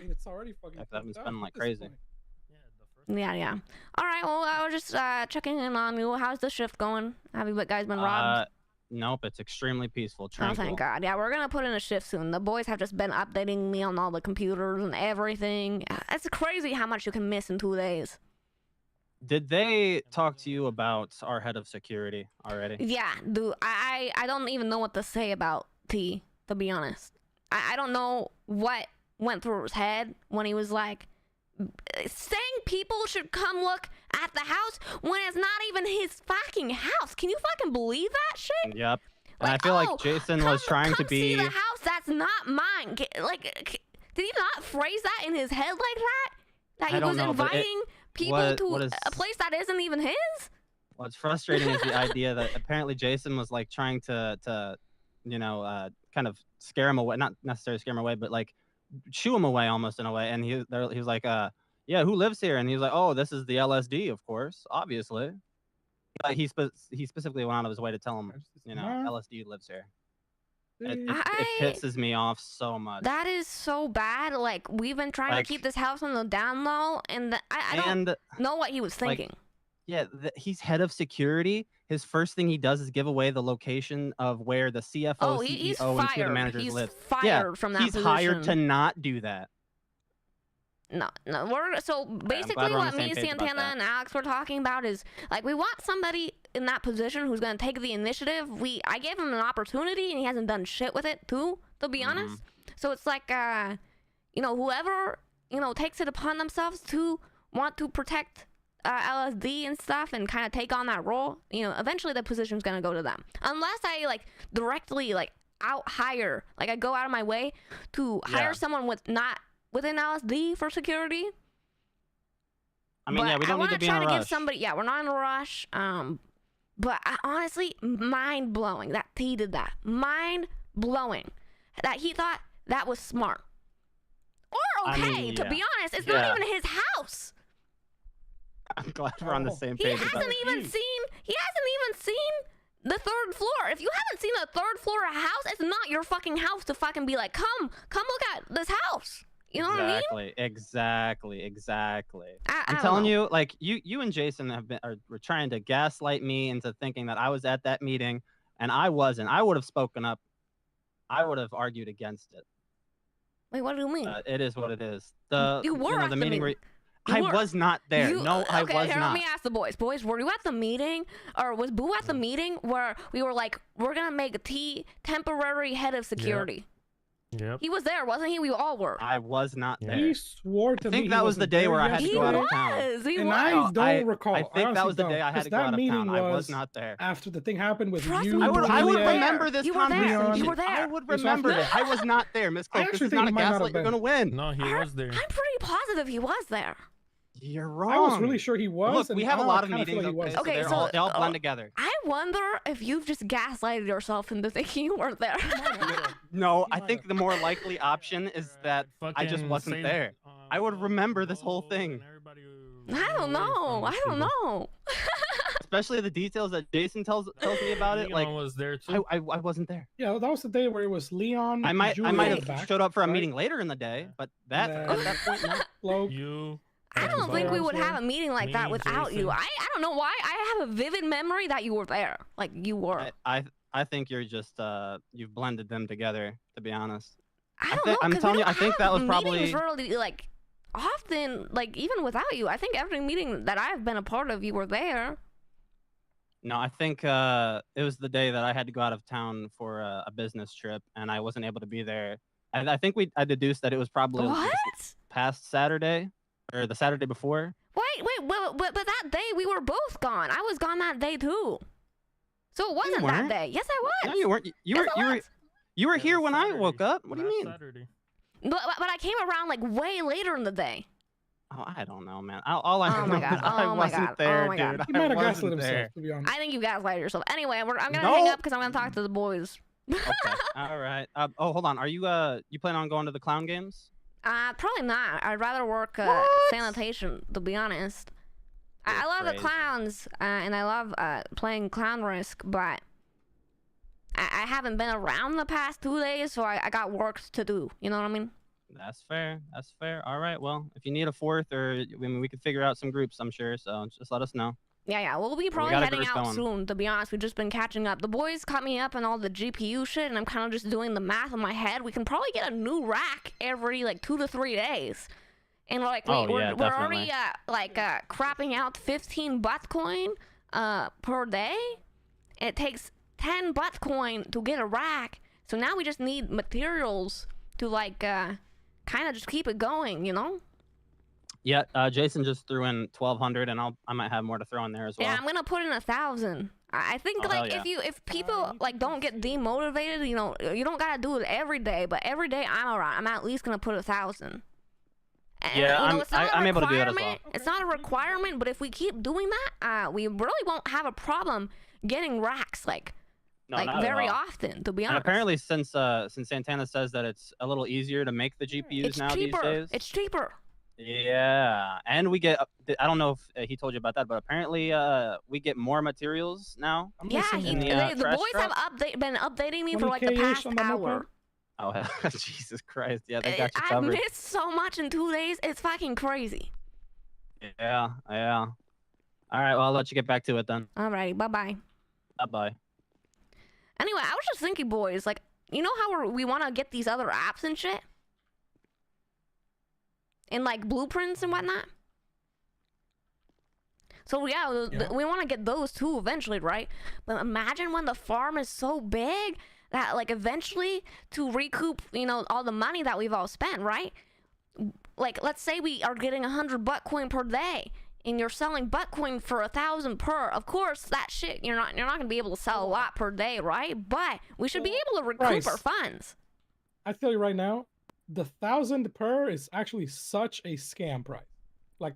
mean, it's already fucking. Yeah, 'cause I've been fucked up spending like at this crazy. point. Yeah. All right, well, I was just checking in on you. How's the shift going? Have you guys been robbed? Nope, it's extremely peaceful, Oh, tranquil. thank God. Yeah, we're gonna put in a shift soon. The boys have just been updating me on all the computers and everything. It's crazy how much you can miss in 2 days. Did they talk to you about our head of security already? Yeah, dude, I don't even know what to say about T, to be honest. I don't know what went through his head when he was like saying people should come look at the house when it's not even his fucking house. Can you fucking believe that shit? Yep. And Like, I feel oh, like Jason was trying to come see be. the house that's not mine. Did he not phrase that in his head like that? That he I don't was know, but inviting people what to is- a place that isn't even his? What's frustrating is the idea that apparently Jason was like trying to kind of scare him away, not necessarily scare him away, but like shoo him away almost in a way. And he was like, yeah, who lives here? And he was like, oh, this is the LSD, of course, obviously. Like he specifically went out of his way to tell him, LSD lives here. It pisses me off so much. That is so bad. Like, we've been trying to keep this house on the down low, and I don't know what he was thinking. Yeah, he's head of security. His first thing he does is give away the location of where the CFO, he's CEO, and two of the fired. managers He's live. fired from that he's position. hired to not do that. No. So basically, we're on what the me, same page about Santana, that. and Alex were talking about is like we want somebody in that position who's gonna take the initiative. I gave him an opportunity, and he hasn't done shit with it too. To be honest, so it's like whoever takes it upon themselves to want to protect LSD and stuff and kind of take on that role. Eventually the position's gonna go to them, unless I directly out hire, I go out of my way to hire someone within LSD for security. I mean, we don't need to be in a rush. Give somebody. Yeah, we're not in a rush. But honestly, mind blowing that he did that. Mind blowing that he thought that was smart or okay. To be honest, it's not even his house. I'm glad we're on the same page. He hasn't even seen the third floor. If you haven't seen the third floor of a house, it's not your fucking house to fucking be like, come look at this house. You know what I mean? Exactly. I'm I telling don't know. you, you and Jason were trying to gaslight me into thinking that I was at that meeting, and I wasn't. I would have spoken up. I would have argued against it. Wait, what do you mean? It is what it is. You were at the meeting. I were- was not there. No, I okay, was here, not. let me ask the boys. Boys, were you at the meeting, or was Boo at the meeting where we were like, we're gonna make T temporary head of security? Yep. He was there, wasn't he? We all were. I was not Yeah. there. He swore to I me. think he that was the wasn't day there where I had to He go out yesterday, of town. was. He and was. I No, don't recall. I think that honestly was the don't, day I had 'cause to go that out of meeting town. I was was not there. after the thing happened with Trust you. me, I would Juliet. remember this You were there. conversation. You were there. I would It was remember after it. I was not there, Miss Cloak. This actually is think not a he might not have gaslight. You're been. gonna win. No, he was there. I'm pretty positive he was there. You're wrong. I was really sure he was. Look, and we have a now lot I of kinda feel meetings. like he Okay, wasn't. so Okay, they all so, blend together. I wonder if you've just gaslighted yourself into thinking you weren't there. No, He I might think have. the more likely option is that I just Fucking wasn't saved, there. I would remember this whole Bo thing. and everybody I ran don't away know. from I these don't people. know. Especially the details that Jason tells me about it. Leon Like was there too. I wasn't there. Yeah, that was the day where it was Leon. I might Juliet have back, showed up for a right? meeting later in the day, but that Then- at that point, no. Cloak. You. I and don't Bo. think we would there. have a meeting like Me, that without you. Jason. I don't know why. I have a vivid memory that you were there. Like you were. I think you're just you've blended them together. To be honest. I don't thi- know. I'm 'Cause we telling you, don't I think that have was probably- meetings really like often. Like even without you, I think every meeting that I've been a part of, you were there. No, I think it was the day that I had to go out of town for a business trip, and I wasn't able to be there. I think I deduced that it was probably What? this past Saturday or the Saturday before. But that day we were both gone. I was gone that day too. So it wasn't that weren't. day. Yes, I was. No, you weren't. You Yes, were. I You were. was. You were That here was when I Saturday. woke up. What do you Last mean? Saturday. But I came around like way later in the day. Oh, I don't know, man. All I Oh my know God. is I Oh my wasn't God. there, Oh my God. dude. He might have I gaslit wasn't himself, there. to be honest. I think you gaslighted yourself. Anyway, I'm gonna hang No. up because I'm gonna talk to the boys. Okay. All right. Oh, hold on. Are you plan on going to the clown games? Probably not. I'd rather work sanitation, to be honest. I You're love the crazy. clowns, and I love playing Clown Risk, but I haven't been around the past 2 days, so I got work to do. You know what I mean? That's fair. That's fair. All right. Well, if you need a fourth, or I mean, we could figure out some groups. I'm sure. So just let us know. Yeah. We'll be probably got a heading group out going. soon, to be honest. We've just been catching up. The boys caught me up on all the GPU shit, and I'm kind of just doing the math in my head. We can probably get a new rack every, like, 2 to 3 days. And, like, Oh, we're yeah, already, definitely. crapping out 15 Bitcoin per day. It takes 10 Bitcoin to get a rack. So now we just need materials to, like, kind of just keep it going, you know? Yeah. Jason just threw in 1,200, and I might have more to throw in there as well. Yeah, I'm gonna put in 1,000. I think Oh, hell like yeah. if people like don't get demotivated, you know, you don't gotta do it every day, but every day I'm around, I'm at least gonna put 1,000. And, Yeah, you know, it's not a I'm able to do that as requirement. well. It's not a requirement, but if we keep doing that, we really won't have a problem getting racks No, not at very all. often. To be And honest, apparently, since Santana says that it's a little easier to make the GPUs it's now cheaper. these days. It's cheaper. Yeah, and we get. I don't know if he told you about that, but apparently, we get more materials now. I'm Yeah, missing in the, the trash boys truck? have been updating me for like the 20K-ish past on the hour. Oh, Jesus Christ! Yeah, they got you I've covered. missed so much in 2 days. It's fucking crazy. Yeah. All right, well, I'll let you get back to it then. Alrighty, bye bye. Bye. Anyway, I was just thinking, boys, like, you know how we want to get these other apps and shit? And, like, blueprints and whatnot? So, yeah, we want to get those too eventually, right? But imagine when the farm is so big that, like, eventually to recoup, you know, all the money that we've all spent, right? Like, let's say we are getting 100 Bitcoin per day. And you're selling Bitcoin for 1,000 per. Of course, that shit you're not gonna be able to sell a lot per day, right? But we should be able to recoup Price. our funds. I tell you right now, the 1,000 per is actually such a scam price. Like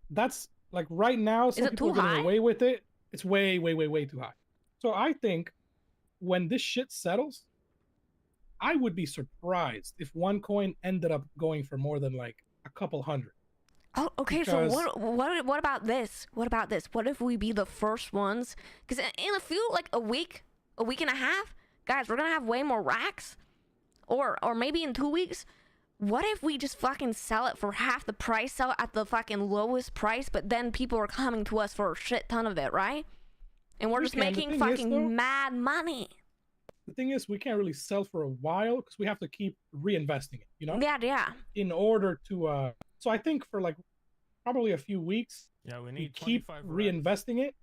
that's like right now, some it people too are getting high? away with it. It's way too high. So I think when this shit settles, I would be surprised if one coin ended up going for more than like a couple hundred. Oh, okay. Because- So what about this? What about this? What if we be the first ones? Because in a few, like a week and a half, guys, we're gonna have way more racks. Or maybe in 2 weeks. What if we just fucking sell it for half the price, sell it at the fucking lowest price, but then people are coming to us for a shit ton of it, right? And we're We just can. The making thing is, fucking though- mad money. The thing is, we can't really sell for a while because we have to keep reinvesting it, you know, Yeah. in order to So I think for like probably a few weeks, Yeah, we we need keep 25 reinvesting it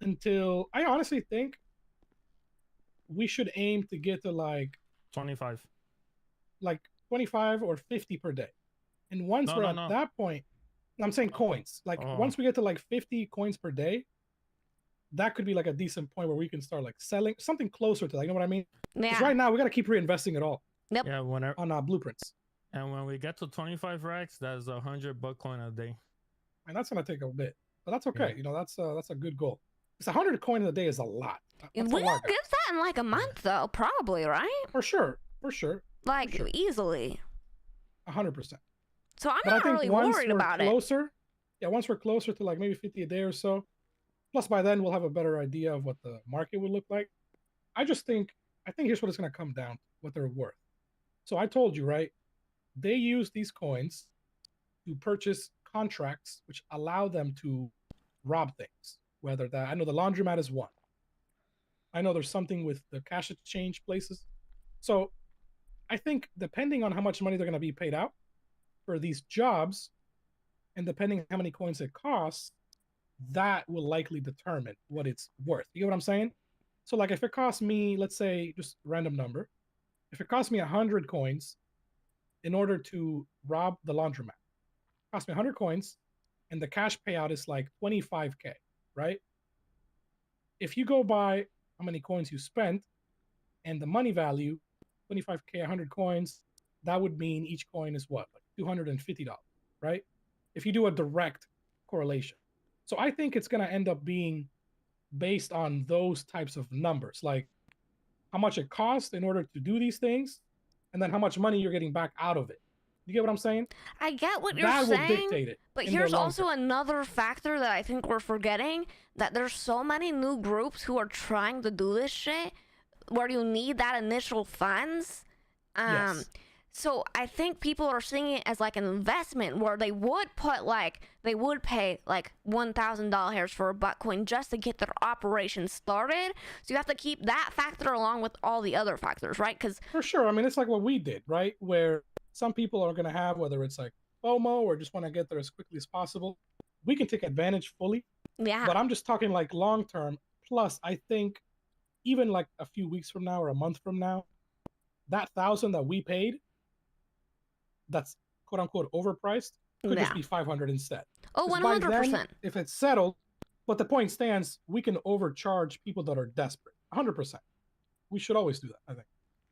until I honestly think we should aim to get to like 25. 25 or 50 per day. And once No, we're no, at no. that point, I'm saying coins. Like Oh. once we get to like 50 coins per day, that could be like a decent point where we can start like selling something closer to, like, you know what I mean? Because Yeah. right now we got to keep reinvesting it all Yep. Yeah, whenever. on blueprints. And when we get to 25 racks, that's 100 Bitcoin a day. And that's gonna take a bit, but that's okay. Yeah. You know, that's a good goal. It's 100 coin in a day is a lot. That's a We'll lot, get guys. that in like a month, though, probably, right? For sure, for sure, Like sure. easily. 100%. So I'm But I not think really once worried we're about it. closer, yeah, once we're closer to like maybe 50 a day or so, plus by then we'll have a better idea of what the market would look like. I think here's what it's gonna come down to, what they're worth. So I told you, right? They use these coins to purchase contracts which allow them to rob things. Whether that, I know the laundromat is one. I know there's something with the cash exchange places. So I think depending on how much money they're going to be paid out for these jobs, and depending on how many coins it costs, that will likely determine what it's worth. You get what I'm saying? So like if it costs me, let's say just random number, if it costs me 100 coins in order to rob the laundromat, it costs me 100 coins, and the cash payout is like 25K, right? If you go by how many coins you spent and the money value, 25K, 100 coins, that would mean each coin is what? Like $250, right? If you do a direct correlation. So I think it's going to end up being based on those types of numbers, like how much it costs in order to do these things, and then how much money you're getting back out of it. You get what I'm saying? I get what you're That will saying. dictate it. But in the here's long also term. another factor that I think we're forgetting, that there's so many new groups who are trying to do this shit where you need that initial funds. Yes. So I think people are seeing it as like an investment where they would pay like $1,000 for a Bitcoin just to get their operation started. So you have to keep that factor along with all the other factors, right? Because For sure. I mean, it's like what we did, right? Where some people are going to have, whether it's like FOMO or just want to get there as quickly as possible. We can take advantage fully, yeah, but I'm just talking like long term. Plus, I think even like a few weeks from now or a month from now, that 1,000 that we paid, that's quote unquote overpriced, could just be 500 instead. Oh, 'Cause by 100%. then, if it's settled, but the point stands, we can overcharge people that are desperate. 100%. We should always do that, I think.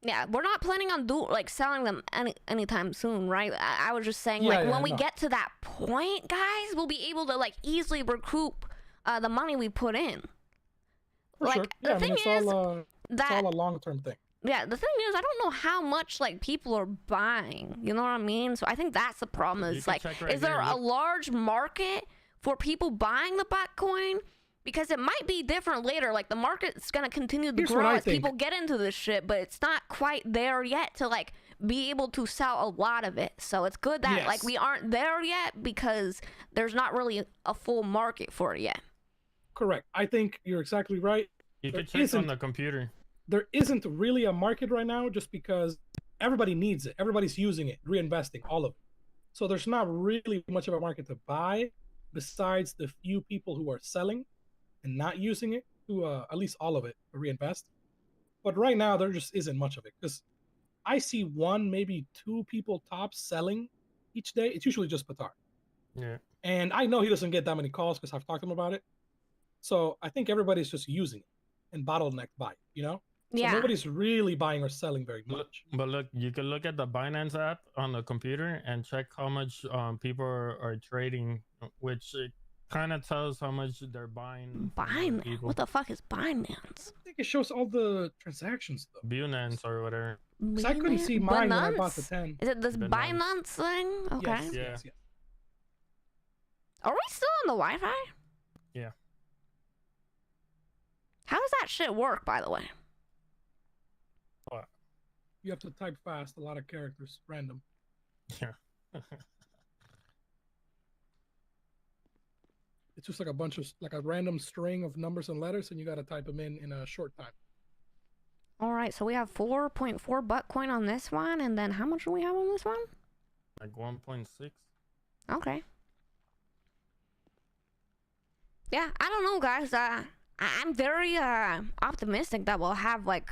Yeah, we're not planning on selling them anytime soon, right? I was just saying, Yeah, like, yeah, when we no. get to that point, guys, we'll be able to like easily recoup the money we put in. For Like, sure. the Yeah, I mean, thing it's is all that a long-term thing. yeah, the thing is, I don't know how much like people are buying. You know what I mean? So I think that's the problem. You Is can like, check right is there here, a look. large market for people buying the Bitcoin? Because it might be different later. Like the market's gonna continue to Here's what grow I as think. people get into this shit, but it's not quite there yet to like be able to sell a lot of it. So it's good that like Yes. we aren't there yet because there's not really a full market for it yet. Correct. I think you're exactly right. You There can check on isn't- the computer. There isn't really a market right now just because everybody needs it. Everybody's using it, reinvesting, all of it. So there's not really much of a market to buy besides the few people who are selling and not using it, who at least all of it, to reinvest. But right now, there just isn't much of it because I see one, maybe two people tops selling each day. It's usually just Patar. Yeah. And I know he doesn't get that many calls because I've talked to him about it. So I think everybody's just using it and bottlenecked by it, you know? So Yeah. nobody's really buying or selling very Look, much. but look, you can look at the Binance app on the computer and check how much people are trading, which kind of tells how much they're buying. from other Binance. people. What the fuck is Binance? I think it shows all the transactions though. Binance or whatever. 'Cause I couldn't see mine when I bought the Binance? 10. Is it this Binance. Binance thing? Okay. Yes, Yeah. yes, yes. Are we still on the Wi-Fi? Yeah. How does that shit work, by the way? You have to type fast, a lot of characters, random. Yeah. It's just like a bunch of, like a random string of numbers and letters, and you got to type them in a short time. All right, so we have 4.4 Bitcoin on this one, and then how much do we have on this one? Like 1.6. Okay. Yeah, I don't know, guys. I'm very optimistic that we'll have like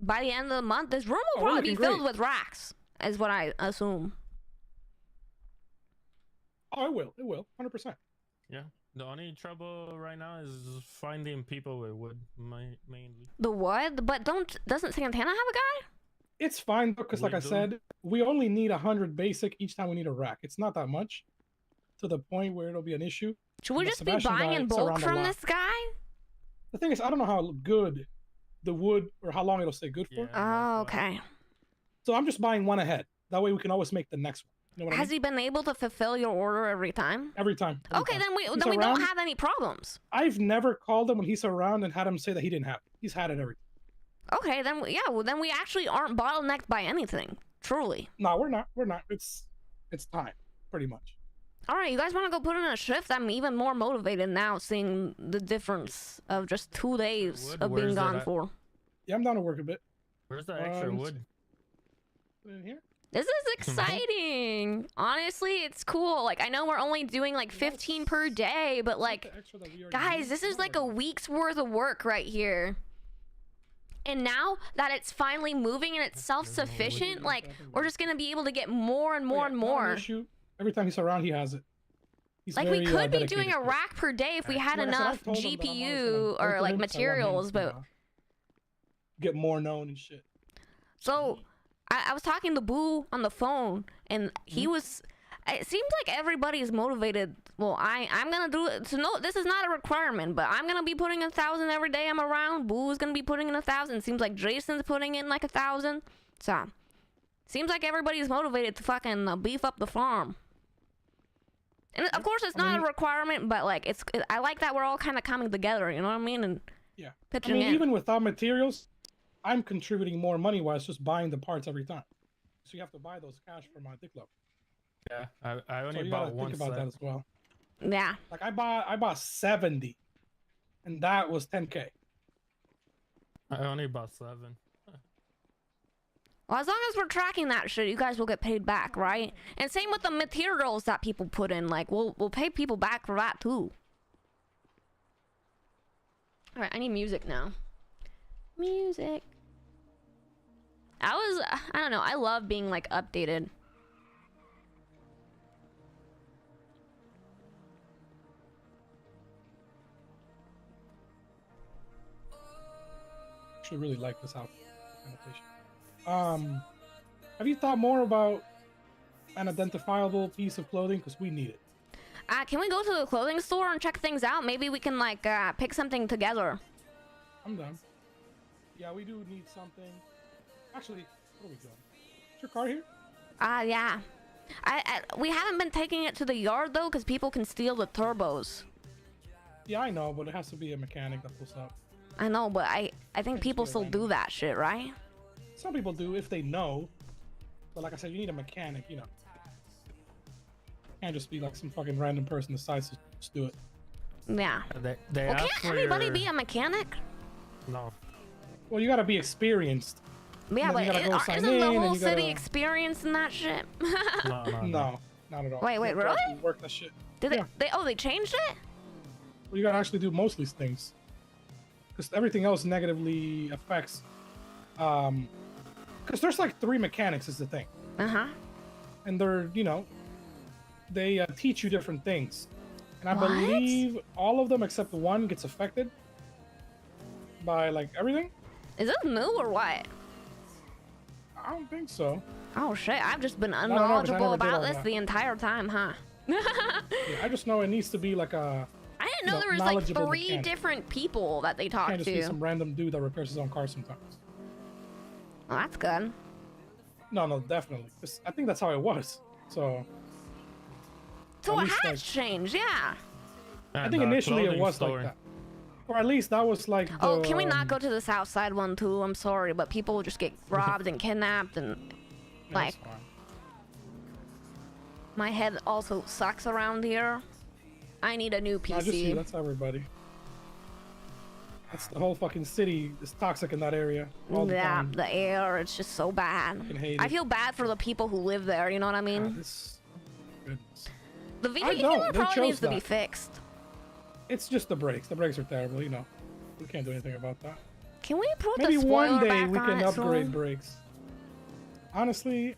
by the end of the month, this room will we're probably be looking filled great. with racks, is what I assume. Oh, it will. It will. 100%. Yeah. The only trouble right now is finding people with wood, mainly. The wood, but doesn't Santana have a guy? It's fine because, like We I do. said, we only need 100 basic each time we need a rack. It's not that much, to the point where it'll be an issue. Should we The just be Sebastian buying guy, in it's bulk around a from lot. this guy? The thing is, I don't know how good the wood or how long it'll stay good for. Yeah. Oh, that's why. okay. So I'm just buying one ahead. That way we can always make the next one. You know what I Has mean? he been able to fulfill your order every time? Every time. every Okay, time. then we He's don't around. have any problems. I've never called him when he's around and had him say that he didn't have it. He's had it every time. Okay, then then we actually aren't bottlenecked by anything. Truly. No, we're not. We're not. It's time, pretty much. All right, you guys want to go put in a shift? I'm even more motivated now, seeing the difference of just 2 days Wood, of being where's it gone at? for. Yeah, I'm down to work a bit. Where's the extra wood? Put it in here. This is exciting. Honestly, it's cool. Like, I know we're only doing like 15 per day, but like, The extra that we already guys, used. this is No, like a week's worth of work right here. And now that it's finally moving and it's self-sufficient, like, we're just gonna be able to get more and more Oh, and yeah, not an more. issue. Every time he's around, he has it. He's Like, we very, could be dedicated doing a to it. rack per day if we had Like I said, I enough told him that I'm always gonna GPU go or to like him, 'cause I want him materials, to, but get more known and shit. so I was talking to Boo on the phone, and he Mm-hmm. was. It seems like everybody is motivated. Well, I'm gonna do it. So no, this is not a requirement, but I'm gonna be putting 1,000 every day I'm around. Boo is gonna be putting in 1,000. Seems like Jason's putting in like 1,000. So seems like everybody's motivated to fucking beef up the farm. And of course, it's I not mean- a requirement, but like I like that we're all kind of coming together. You know what I mean? And Yeah. I pitching mean, in. even without materials, I'm contributing more money-wise just buying the parts every time. So you have to buy those cash from my dick level. Yeah, I only So you bought gotta one think about set. that as well. Yeah. Like I bought 70, and that was 10K. I only bought 7. Well, as long as we're tracking that shit, you guys will get paid back, right? And same with the materials that people put in. Like, we'll pay people back for that too. All right, I need music now. Music. I don't know. I love being like updated. Actually, really like this outfit annotation. Have you thought more about an identifiable piece of clothing? Because we need it. Can we go to the clothing store and check things out? Maybe we can like pick something together. I'm done. Yeah, we do need something. Actually, what are we doing? Is your car here? Yeah. We haven't been taking it to the yard though, because people can steal the turbos. Yeah, I know, but it has to be a mechanic that pulls up. I know, but I think people steal still random. do that shit, right? Some people do if they know. But like I said, you need a mechanic, you know. Can't just be like some fucking random person decides to just do it. Yeah. They Well, asked can't for everybody your... be a mechanic? No. Well, you gotta be experienced. Yeah, And then but you gotta go sign isn't in the and whole you city gotta- experienced in that shit? No, no, no. No, not at all. Wait, You have to really? actually work that shit. Did Yeah. they changed it? Well, you gotta actually do most of these things. Because everything else negatively affects. Because there's like 3 mechanics is the thing. Uh-huh. And they're, you know, they teach you different things. And I What? believe all of them except one gets affected by like everything. Is this new or what? I don't think so. Oh shit, I've just been know, 'cause I unknowledgeable never did about all this that. the entire time, huh? Yeah, I just know it needs to be like a. I didn't No, know there was like knowledgeable 3 mechanic. different people that they Can't talked just be to. some random dude that repairs his own car sometimes. Well, that's good. No, definitely. 'Cause I think that's how it was. So So At it least, has like- changed, yeah. I think initially it was like that. Or at least that was like. The, Oh, can we not go to the south side one too? I'm sorry, but people will just get robbed and kidnapped, and Yeah, like that's fine. my head also sucks around here. I need a new Not just you, PC. that's everybody. That's the whole fucking city is toxic in that area. All the Yeah, time. the air, it's just so bad. Fucking hate I it. feel bad for the people who live there, you know what I mean? This, goodness. The VJ don't. camera They probably chose needs to be that. fixed. It's just the brakes. The brakes are terrible. You know, we can't do anything about that. Can we put Maybe the spoiler one day back we on can it upgrade soon? brakes. Honestly,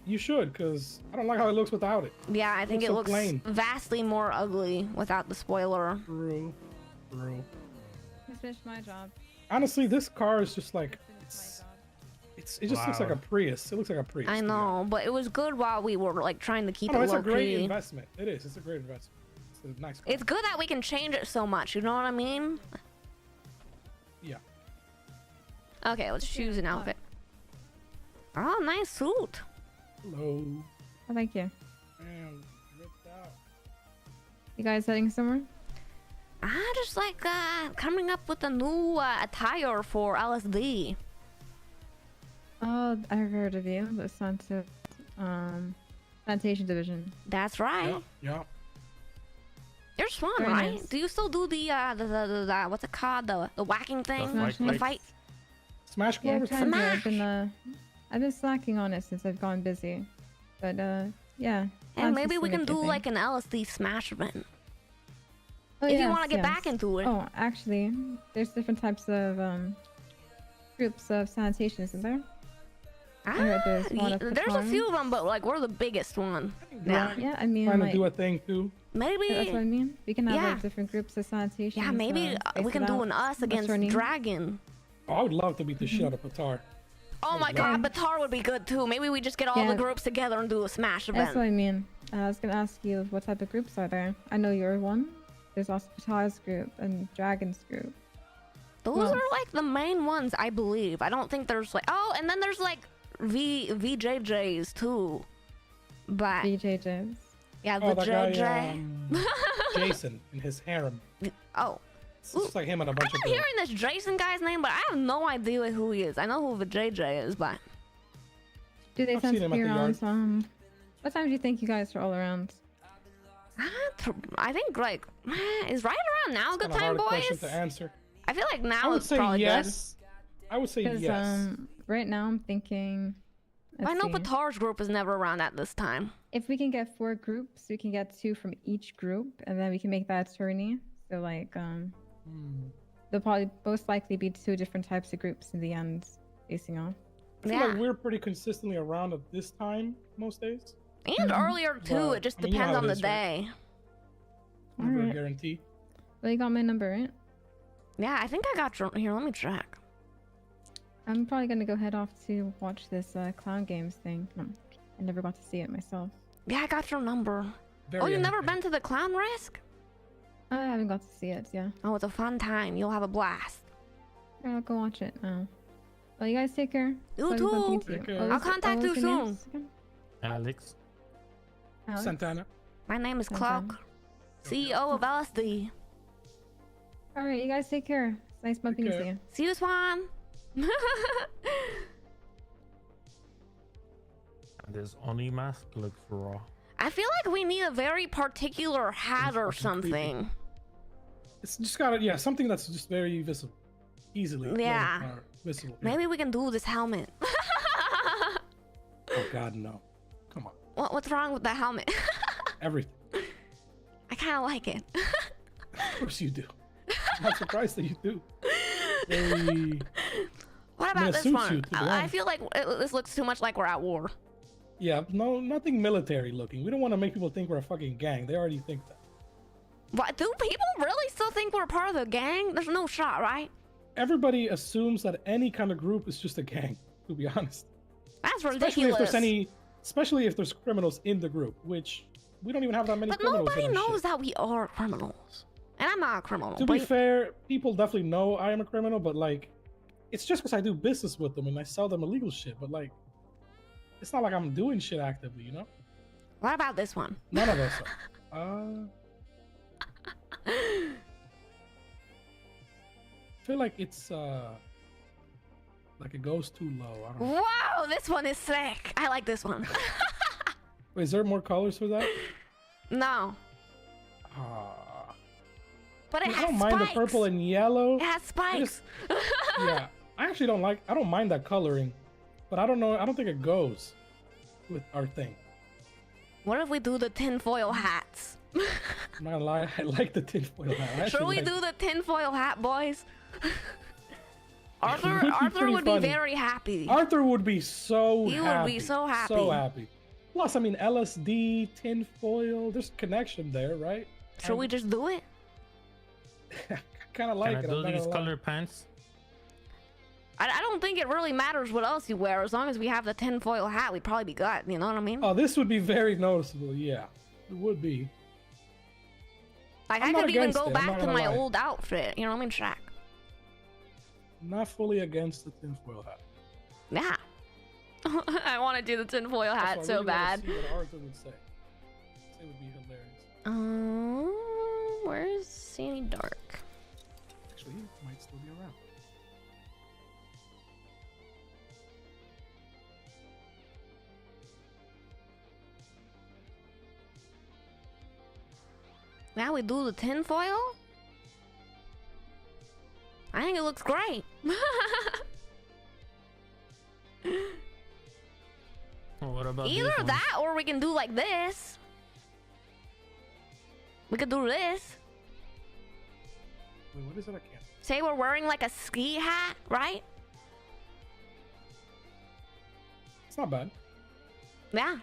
you should, because I don't like how it looks without it. Yeah, I think looks it so looks plain. vastly more ugly without the spoiler. True. Just finished my job. Honestly, this car is just like Finished my job. it just looks like a Wow. Prius. It looks like a Prius. I to me. know, but it was good while we were like trying to keep Oh, it it's low a great key. investment. It is. It's a great investment. It's a nice car. It's good that we can change it so much. You know what I mean? Yeah. Okay, let's choose an outfit. Oh, nice suit. Hello. Oh, thank you. Man, ripped out. You guys heading somewhere? Just like coming up with a new attire for LSD. Oh, I've heard of you. The sanitation division. That's right. Yeah. There's fun, Very right? nice. Do you still do the what's it called? The whacking thing? fight The fight. fight? Smash Yeah, Cloak. kind of. Smash! I've been slacking on it since I've gone busy. But yeah. And plans maybe to we can make it a do thing. like an LSD smash event. Oh, if you yes, want to get yes. back into it. Oh, actually, there's different types of groups of sanitation, isn't there? I heard there's one at there's a Qatar. few of them, but like we're the biggest one. Yeah. Yeah, I mean, Trying to like, do a thing too. Maybe. that's what I mean. We can have Yeah. like different groups of sanitation. Yeah, maybe we can do an us against Dragon. Oh, I would love to beat the shit out of Patar. Oh my god, Batar would be good too. Maybe we just get all the Yeah. groups together and do a smash That's what event. I mean. I was gonna ask you what type of groups are there. I know you're one. There's also Patar's group and Dragon's group. Those Well- are like the main ones, I believe. I don't think there's like and then there's like VJJs too. But BJJs. yeah, the Oh, that JJ. guy, Jason and his harem. Oh, It's just like him and a I'm bunch of not girls. hearing this Jason guy's name, but I have no idea who he is. I know who the JJ is, but Do they I've tend seen to him be at the around yard. what time do you think you guys are all around? I think like is right around now a good Kinda time, hard question boys? to answer. I feel like I now would it's say probably yes. I would say Because yes. right now I'm thinking. good. I let's know see. Patar's group is never around at this time. If we can get 4 groups, we can get 2 from each group, and then we can make that a tourney. So like there'll probably most likely be 2 different types of groups in the end, facing off. I feel Yeah. like we're pretty consistently around at this time most days. And earlier too, But, it just I mean, you know depends how on it the is, right? day. Never a Alright. guarantee. Well, you got my number, right? Yeah, I think I got your here, let me check. I'm probably gonna go head off to watch this clown games thing. I never got to see it myself. Yeah, I got your number. Very Oh, you've never entertaining. been to the clown risk? I haven't got to see it, yeah. Oh, it's a fun time. You'll have a blast. I'll go watch it now. Well, you guys take care. You Lovely too. talking to Take you. care. I'll contact what you was your soon. names again? Alex. Alex? Santana. My name is Sometime. Cloak, CEO of LSD. Alright, you guys take care. It's nice bumping into care. you. See you, Swan. This only mask looks raw. I feel like we need a very particular hat or fucking creepy. something. It's just gotta something that's just very visible, easily. Yeah. Visible. yeah. Maybe we can do this helmet. Oh God, no. Come on. What's wrong with the helmet? Everything. I kind of like it. Of course you do. I'm not surprised that you do. Very. What I mean, about it this suits one? you, to be I honest. feel like this looks too much like we're at war. Yeah, no, nothing military looking. We don't want to make people think we're a fucking gang. They already think that. What, do people really still think we're part of the gang? There's no shot, right? Everybody assumes that any kind of group is just a gang. To be honest, That's especially if ridiculous. there's criminals in the group, which we don't even have that many But criminals. nobody in our knows shit. that we are criminals. And I'm not a criminal. To but be fair, people definitely know I am a criminal, but like, it's just because I do business with them and I sell them illegal shit. But like, it's not like I'm doing shit actively, you know? what about this one? None of us are. I feel like it's like it goes too low. I don't know. Wow, this one is sick. I like this one. Wait, is there more colors for that? No, Ah. but it I has don't spikes. mind the purple and yellow. It has spikes. Yeah, I actually don't mind that coloring, but I don't know. I don't think it goes with our thing. What if we do the tinfoil hats? I'm not gonna lie, I like the tinfoil hat. I Should actually we like do the tinfoil hat, boys? Arthur, would be Arthur pretty would funny. be very happy. Arthur would be so He happy. would be so happy. So happy. Plus, I mean, LSD, tinfoil, there's a connection there, right? Should we just do it? I kind of like Can I it. do I'm not these gonna lie. colored pants? I don't think it really matters what else you wear. As long as we have the tinfoil hat, we'd probably be good. You know what I mean? Oh, this would be very noticeable. Yeah, it would be. Like, I'm I not could even against go it, I'm back not to gonna my lie. old outfit. You know what I mean? Shaq. Not fully against the tinfoil hat. Yeah. I want to do the tinfoil hat Also, I so really wanna bad. See what Arthur would say. It would be hilarious. Where's Sandy Dark? Actually, he might still be around. Now we do the tinfoil? I think it looks great. What about Either these ones? that or we can do like this. We could do this. Wait, what is it? I can't. Say we're wearing like a ski hat, right? It's not bad. Yeah.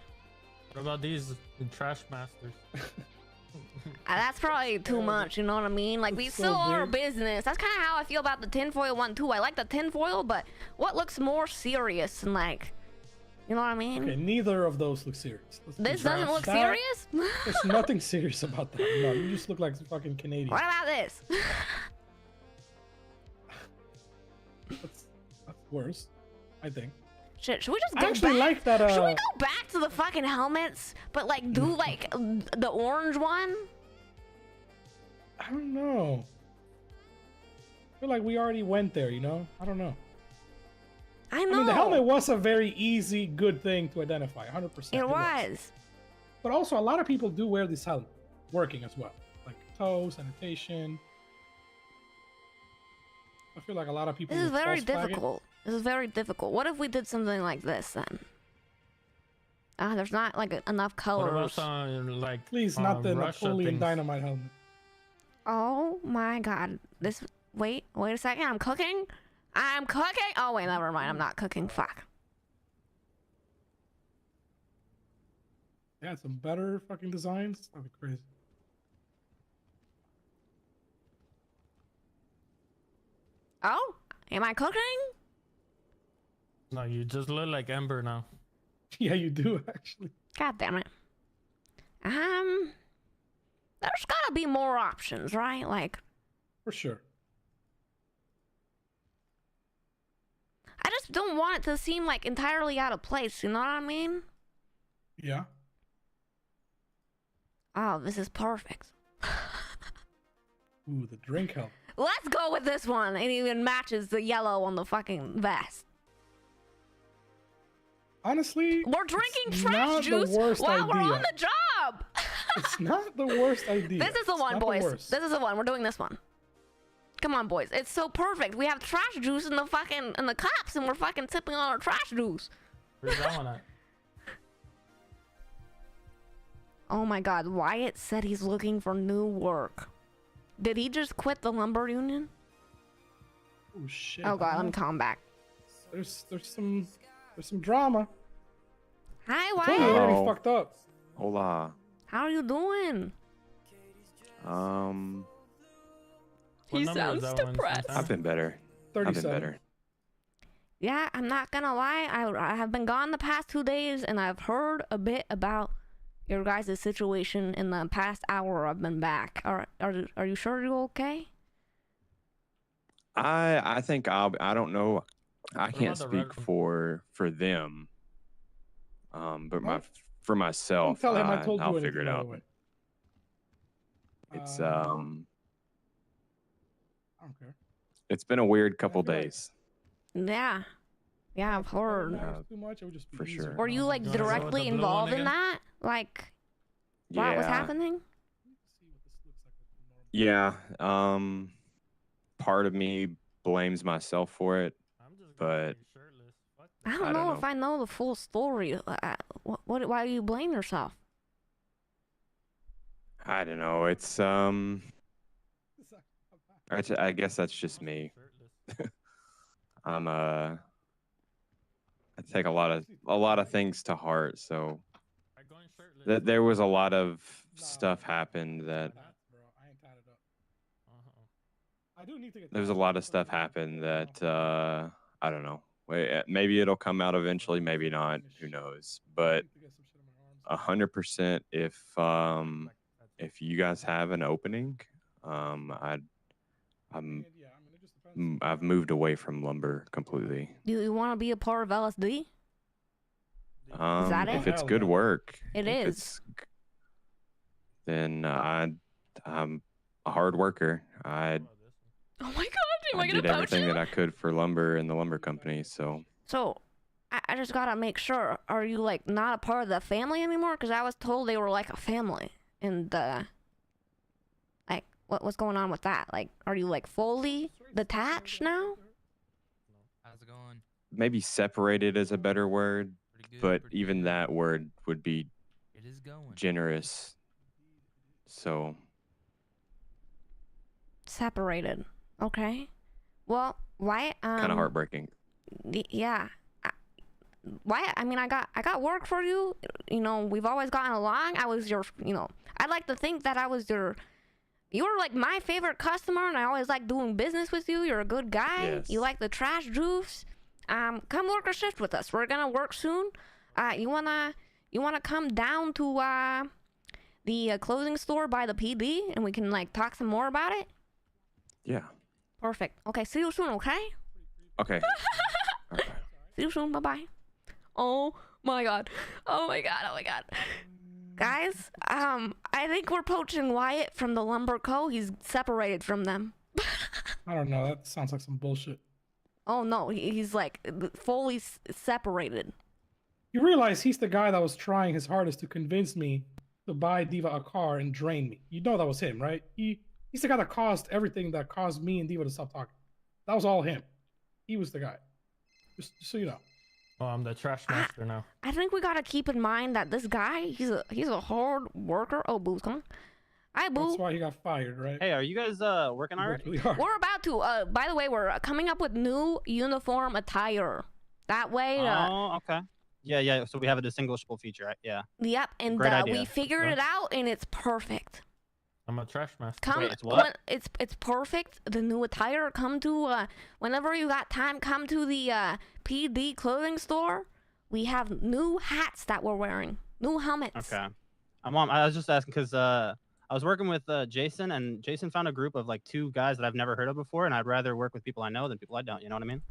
What about these trash masters? That's probably too much, you know what I mean? Like, we It's so still are a big. business. That's kind of how I feel about the tinfoil one, too. I like the tinfoil, but what looks more serious and, like, you know what I mean? Okay, neither of those look serious. Let's be This frank. doesn't look That- serious? There's nothing serious about that. No, you just look like a fucking Canadian. What about this? That's worse, I think. Should we just I go actually back? like that. Should we go back to the fucking helmets, but, like, do, like, the orange one? I don't know. I feel like we already went there, you know? I don't know. I know. I mean, the helmet was a very easy, good thing to identify, 100%. It was. But also, a lot of people do wear this helmet, working as well. Like toe, sanitation. I feel like a lot of people This is would very false flag it. difficult. This is very difficult. What if we did something like this, then? There's not, like, enough What about colors. some like Please, not the Russia Napoleon things? Dynamite helmet. Oh my god. This. Wait a second. I'm cooking? I'm cooking? Oh, wait, never mind. I'm not cooking. Fuck. Yeah, some better fucking designs. That'd be crazy. Oh? Am I cooking? No, you just look like Ember now. Yeah, you do, actually. God damn it. There's gotta be more options, right? Like, For sure. I just don't want it to seem, like, entirely out of place. You know what I mean? Yeah. Oh, this is perfect. Ooh, the drink helmet. Let's go with this one. It even matches the yellow on the fucking vest. Honestly, We're drinking it's trash not the juice worst while we're on idea. the job. it's not the worst idea. This is the It's one, not the boys. worst. This is the one. We're doing this one. Come on, boys. It's so perfect. We have trash juice in the cups, and we're fucking sipping on our trash juice. Where's that one at? Oh my God! Wyatt said he's looking for new work. Did he just quit the lumber union? Oh shit. Oh God! Let me call him back. There's some drama. Hi, Totally Wyatt. already Hello. fucked up. Hola. How are you doing? What He number sounds is that one, depressed. Santana? I've been better. I've been 37. better. Yeah, I'm not gonna lie. I have been gone the past 2 days, and I've heard a bit about your guys' situation in the past hour I've been back. Are you sure you're okay? I think I don't know. I can't about the speak red- for them. But Well, for myself, Don't tell him I told you I'll anything, figure it by the out. way. It's I don't care. it's been a weird couple feel like- days. Yeah, I've heard. Yeah. Too much, it would just be For easier. sure. Were you like You wanna go with the directly blue one involved in again? that? Like, what was Yeah. happening? Yeah. Part of me blames myself for it. I'm just But- gonna be shirtless. Fuck I this. don't I don't know if know. I know the full story. Why do you blame yourself? I don't know. It's I guess that's just me. I take a lot of things to heart, so there was a lot of stuff happened that Bro, I ain't tied it up. I do need to get. there's a lot of stuff happened that I don't know. Wait, maybe it'll come out eventually, maybe not. Who knows? But 100%, if you guys have an opening, I've moved away from lumber completely. Do you want to be a part of LSD? that If it? it's good work, It if is. it's then I'm a hard worker. I Oh my god, am I gonna did poach everything you? that I could for lumber in the lumber company. So So, I just gotta make sure. Are you like not a part of the family anymore? Because I was told they were like a family. And like, what's going on with that? Like, are you like fully detached now? How's it going? maybe separated is a better word, Pretty good. but pretty even good. that word would be It is going. generous. So Separated. Okay. Well, why? kind of heartbreaking. Yeah. Why? I mean, I got work for you. You know, we've always gotten along. I was your, I like to think that I was you were like my favorite customer, and I always like doing business with you. You're a good guy. Yes. You like the trash juice. Come work a shift with us. We're gonna work soon. You wanna come down to the clothing store by the PD, and we can like talk some more about it. Yeah. Perfect. Okay. See you soon. Okay. Okay. Okay. See you soon. Bye bye. Oh my god. Oh my god. Oh my god. Guys, I think we're poaching Wyatt from the Lumber Co. He's separated from them. I don't know. That sounds like some bullshit. Oh no, he's like fully separated. You realize he's the guy that was trying his hardest to convince me to buy Diva a car and drain me. You know that was him, right? He's the guy that caused everything that caused me and Diva to stop talking. That was all him. He was the guy. Just so you know. Oh, I'm the trash master now. I think we gotta keep in mind that this guy, he's a hard worker. Oh, Boo's coming. Hi, Boo. That's why he got fired, right? Hey, are you guys working He already? worked really hard. We're about to. By the way, we're coming up with new uniform attire. That way. Oh, okay. Yeah. So we have a distinguishable feature, right? Yeah. Yep, and Great idea. we figured it out, and it's perfect. I'm a trash master. Come, Wait, it's what? It's perfect. The new attire. Come to whenever you got time. Come to the PD clothing store. We have new hats that we're wearing. New helmets. Okay. I was just asking because I was working with Jason, and Jason found a group of like 2 guys that I've never heard of before, and I'd rather work with people I know than people I don't. You know what I mean?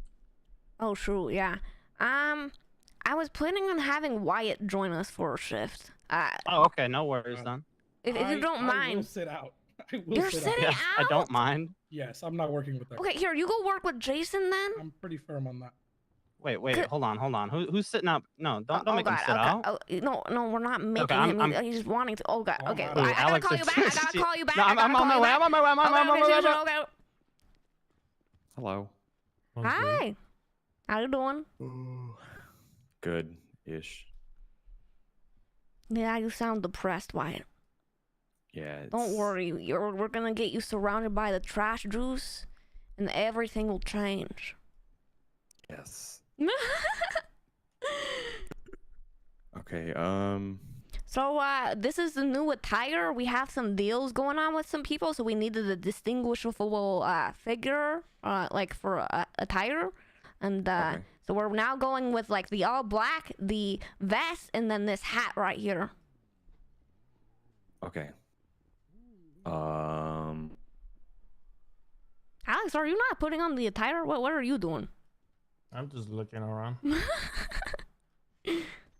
Oh, true. Yeah. I was planning on having Wyatt join us for a shift. Oh, okay. No worries, then. If you don't I will mind. sit out. I will You're sit sitting out. Yes, I don't mind. Yes, I'm not working with that. Okay, here, you go work with Jason then. I'm pretty firm on that. Wait. Hold on. Who's sitting out? No, don't make him God, sit okay. out. No, we're not making him. He's wanting to. Oh god. Oh, Okay, my I gotta Alex call you is- back. I gotta call you back. No, I I'm gotta on call my you way. back. I'm on my way. I'm on my way. Okay. Hello. Hi. How you doing? Good-ish. Yeah, you sound depressed, Wyatt. Yeah. Don't worry. We're gonna get you surrounded by the trash juice, and everything will change. Yes. Okay. So, this is the new attire. We have some deals going on with some people, so we needed a distinguishable figure, like for attire, and Okay. so we're now going with like the all black, the vest, and then this hat right here. Okay. Alex, are you not putting on the attire? What are you doing? I'm just looking around.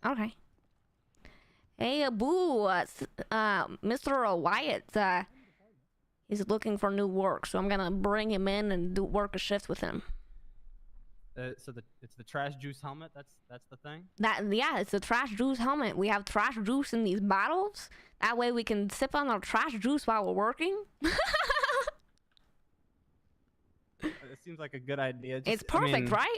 Okay. Hey, Boo, Mr. Wyatt, he's looking for new work, so I'm gonna bring him in and work a shift with him. So it's the trash juice helmet. That's the thing. Yeah, it's the trash juice helmet. We have trash juice in these bottles. That way we can sip on our trash juice while we're working. It seems like a good idea. It's perfect, right?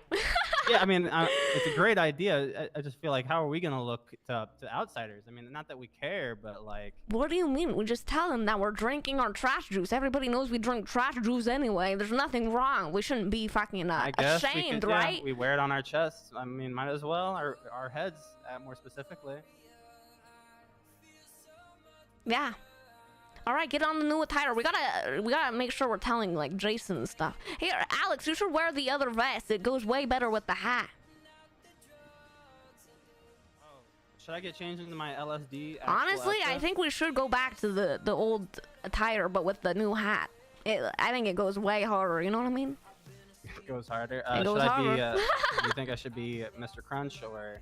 Yeah, I mean, it's a great idea. I just feel like, how are we gonna look to outsiders? I mean, not that we care, but like, What do you mean? We just tell them that we're drinking our trash juice. Everybody knows we drink trash juice anyway. There's nothing wrong. We shouldn't be fucking I guess we ashamed, could, yeah, right? we wear it on our chests. I mean, might as well, our heads, more specifically. Yeah. All right, get on the new attire. We gotta make sure we're telling like Jason and stuff. Here, Alex, you should wear the other vest. It goes way better with the hat. Should I get changed into my LSD? Honestly, I think we should go back to the old attire, but with the new hat. I think it goes way harder. You know what I mean? It goes harder. It goes should harder. I be? Do you think I should be Mr. Crunch or?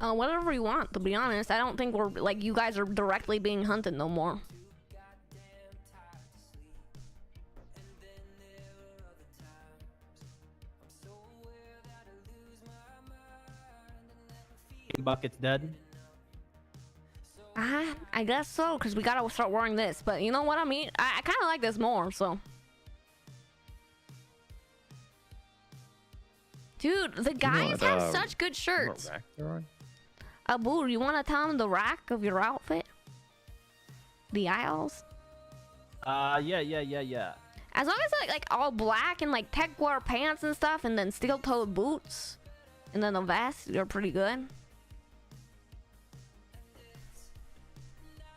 Whatever you want. To be honest, I don't think we're like you guys are directly being hunted no more. Bucket's dead. I guess so, because we gotta start wearing this. But you know what I mean? I kind of like this more, so. Dude, the guys have such good shirts. Abu, you want to tell them the rack of your outfit? The aisles? Yeah. As long as like all black and like tech wear pants and stuff, and then steel-toed boots, and then the vest, you're pretty good.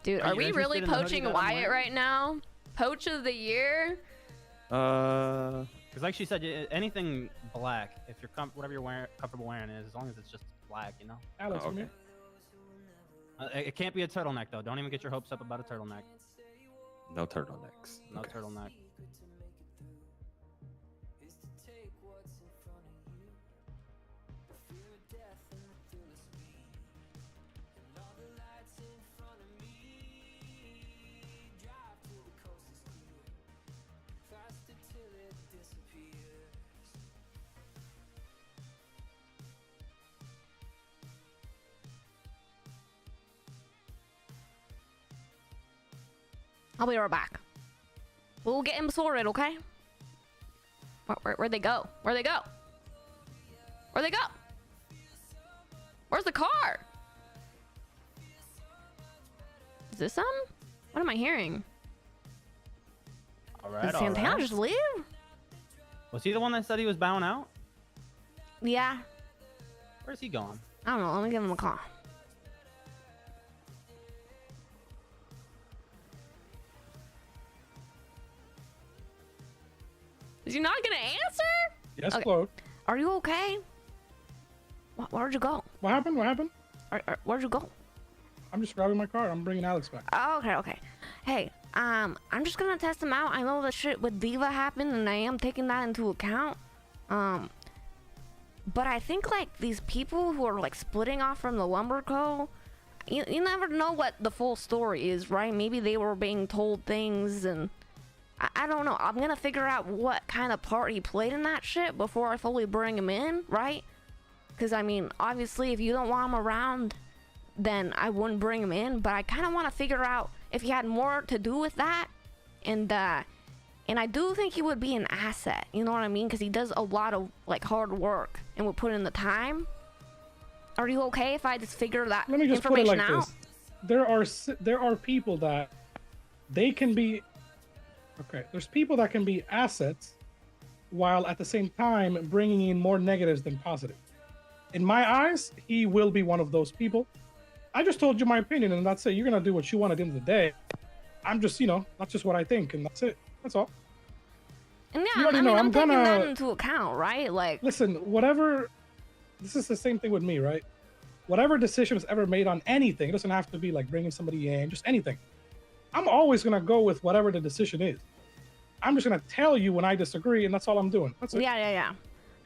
Dude, are we really poaching Wyatt right now? Poach of the year? Because like she said, anything black, if you're whatever you're comfortable wearing it, as long as it's just black, you know. Alex, come here. It can't be a turtleneck though. Don't even get your hopes up about a turtleneck. No turtlenecks. No turtleneck. I'll be right back. We'll get him sorted, okay? Where'd they go? Where'd they go? Where'd they go? Where's the car? Is this him? What am I hearing? All right. Did Santana just leave? Was he the one that said he was bowing out? Yeah. Where's he going? I don't know. Let me give him a call. Is he not gonna answer? Yes, okay. Cloak. Are you okay? Where'd you go? What happened? What happened? Where'd you go? I'm just grabbing my car. I'm bringing Alex back. Oh, okay. Hey, I'm just gonna test him out. I know the shit with Diva happened, and I am taking that into account. But I think like these people who are like splitting off from the Lumber Co. You never know what the full story is, right? Maybe they were being told things and. I don't know. I'm gonna figure out what kind of part he played in that shit before I fully bring him in, right? Because, I mean, obviously, if you don't want him around, then I wouldn't bring him in. But I kind of want to figure out if he had more to do with that. And I do think he would be an asset, you know what I mean? Because he does a lot of, like, hard work and would put in the time. Are you okay if I just figure that Let me just put it information like out? This. There are people that they can be... Okay, there's people that can be assets while at the same time bringing in more negatives than positive. In my eyes, he will be one of those people. I just told you my opinion, and that's it. You're going to do what you want at the end of the day. I'm just, that's just what I think, and that's it. That's all. And yeah, You already know, I'm taking gonna... that into account, right? Like, listen, whatever... This is the same thing with me, right? Whatever decision is ever made on anything, it doesn't have to be like bringing somebody in, just anything. I'm always going to go with whatever the decision is. I'm just going to tell you when I disagree, and that's all I'm doing. That's it. Yeah.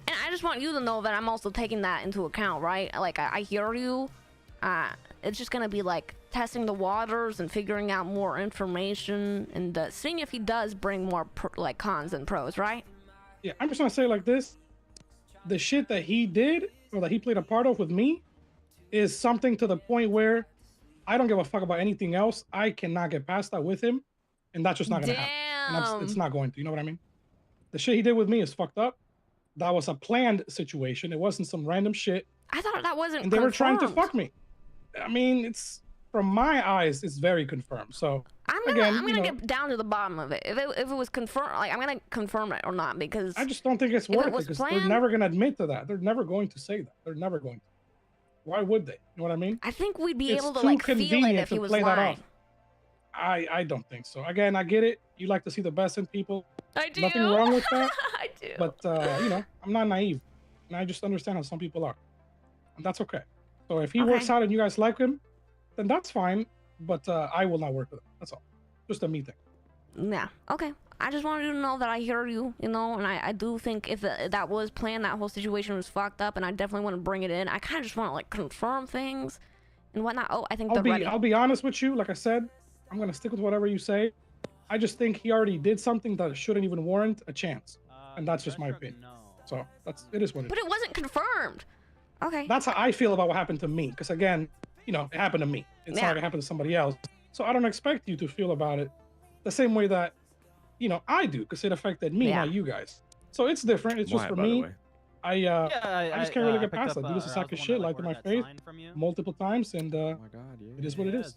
And I just want you to know that I'm also taking that into account, right? Like, I hear you. It's just going to be, like, testing the waters and figuring out more information and seeing if he does bring more, cons and pros, right? Yeah, I'm just going to say it like this. The shit that he did, or that he played a part of with me, is something to the point where I don't give a fuck about anything else. I cannot get past that with him, and that's just not going to happen. And it's not going to. You know what I mean? The shit he did with me is fucked up. that was a planned situation. It wasn't some random shit. I thought that wasn't And they were trying to confirmed. fuck me. I mean, it's from my eyes, it's very confirmed. So I'm gonna get down to the bottom of it. If it was confirmed, like I'm gonna confirm it or not, because I just don't think it's if worth it it was because they're planned, never gonna admit to that. They're never going to say that. They're never going to. Why would they? You know what I mean? I think we'd be It's able to too like feel it convenient if he to was play that lying. off. I don't think so. Again, I get it. You like to see the best in people. I do. Nothing wrong with that. I do. But you know, I'm not naive, and I just understand how some people are, and that's okay. So if he works out and you guys like him, then that's fine. But I will not work with him. That's all. Just a me thing. Yeah. Okay. I just wanted you to know that I hear you, you know, and I do think if that was planned, that whole situation was fucked up, and I definitely want to bring it in. I kind of just want to like confirm things and whatnot. Oh, I think they're ready. I'll be honest with you. Like I said, I'm gonna stick with whatever you say. I just think he already did something that shouldn't even warrant a chance, and that's just my opinion. So it is what it is. But it wasn't confirmed. Okay. That's how I feel about what happened to me. Because again, you know, it happened to me. It's not like it happened to somebody else. So I don't expect you to feel about it the same way that, you know, I do, because it affected me, not you guys. So it's different. It's just for me. I just can't really get past that. Dude, this is sack of shit, light in my face multiple times, and it is what it is.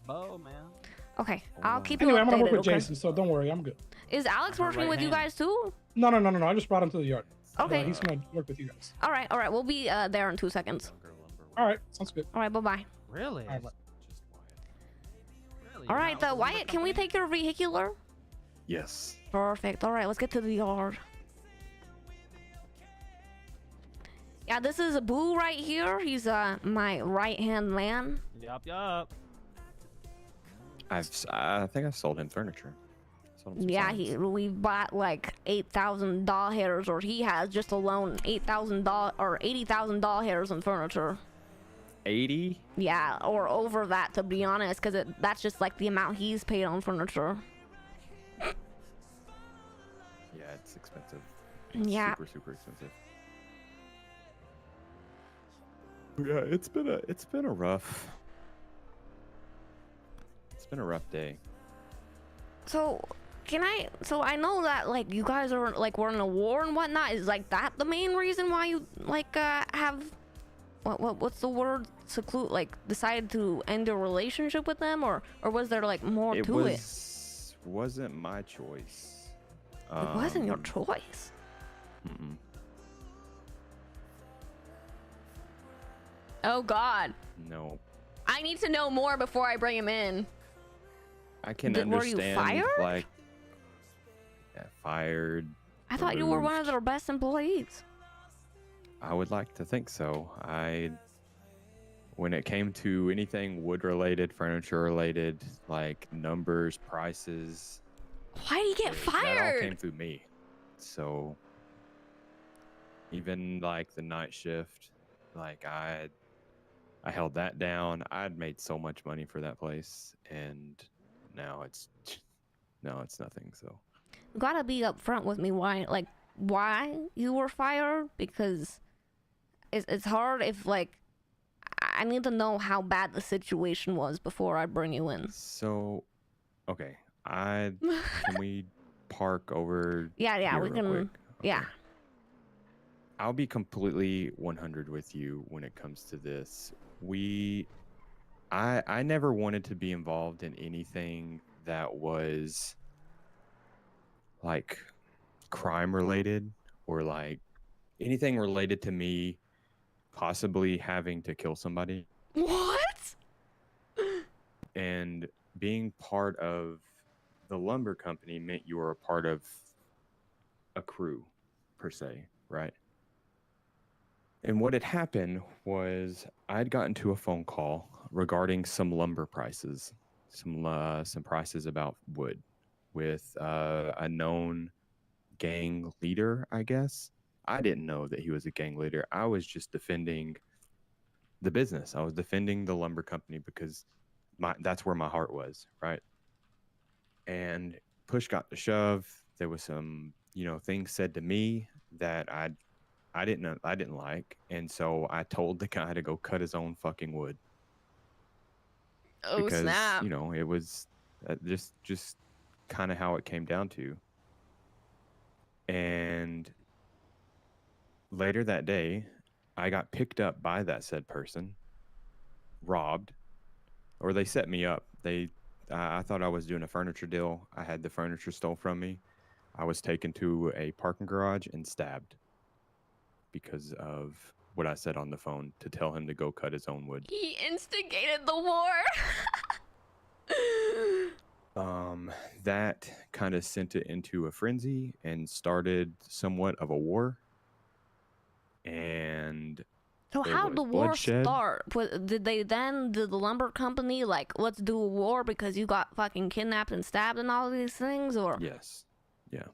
Okay, I'll keep you Anyway, updated. I'm gonna work with okay? Jason, so don't worry, I'm good. Is Alex working with you guys too? No. I just brought him to the yard. Okay. He's gonna work with you guys. All right. We'll be there in 2 seconds. All right, sounds good. All right, bye-bye. Really? All right, Wyatt, can we take your vehicular? Yes. Perfect. All right, let's get to the yard. Yeah, this is Boo right here. He's my right-hand man. Yup. I think I sold him furniture. Yeah, we bought like 8,000 doll hairs, or he has just alone 8,000 doll or 80,000 doll hairs in furniture. 80? Yeah, or over that, to be honest, because that's just like the amount he's paid on furniture. Yeah, it's expensive. Yeah. Super expensive. Yeah, it's been a rough day. So I know that like you guys are like we're in a war and whatnot. Is like that the main reason why you like have what's the word, seclude, like decided to end your relationship with them, or was there like more to it? Wasn't my choice. It wasn't your choice. Mm-mm. Oh God. No. I need to know more before I bring him in. I can Were understand. you fired? Like, yeah, fired. I thought you were one of their best employees. I would like to think so. When it came to anything wood related, furniture related, like numbers, prices. Why did he get fired? That all came through me. So even like the night shift, like I held that down. I'd made so much money for that place, and now it's nothing. So You gotta be upfront with me why you were fired, because it's hard if like I need to know how bad the situation was before I bring you in. So, okay, can we park over? Yeah, here we real can. quick? Yeah. I'll be completely 100 with you when it comes to this. I never wanted to be involved in anything that was like crime related, or like anything related to me possibly having to kill somebody. What? And being part of the lumber company meant you were a part of a crew, per se, right? And what had happened was I'd gotten to a phone call regarding some lumber prices, some prices about wood, with a known gang leader, I guess. I didn't know that he was a gang leader. I was just defending the business. I was defending the lumber company because that's where my heart was, right? And push got to shove. There was some, things said to me that I didn't like, and so I told the guy to go cut his own fucking wood. Oh, because, snap. It was just kind of how it came down to. And later that day, I got picked up by that said person, robbed, or they set me up. I thought I was doing a furniture deal. I had the furniture stole from me. I was taken to a parking garage and stabbed because of what I said on the phone to tell him to go cut his own wood. He instigated the war. That kind of sent it into a frenzy and started somewhat of a war. And So there how'd was the war bloodshed. start? Did the lumber company like, let's do a war because you got fucking kidnapped and stabbed and all these things, or? Yes. Yeah.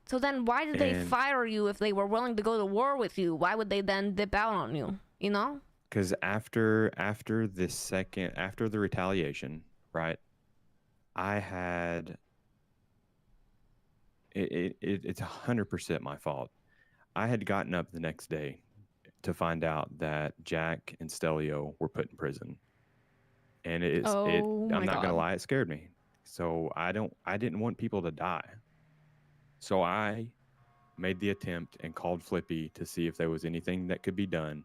So then why did they And- fire you if they were willing to go to war with you? Why would they then dip out on you? You know? Because after the retaliation, right? I had it's 100% my fault. I had gotten up the next day to find out that Jack and Stelio were put in prison, and I'm not gonna lie, it scared me. So I didn't want people to die. So I made the attempt and called Flippy to see if there was anything that could be done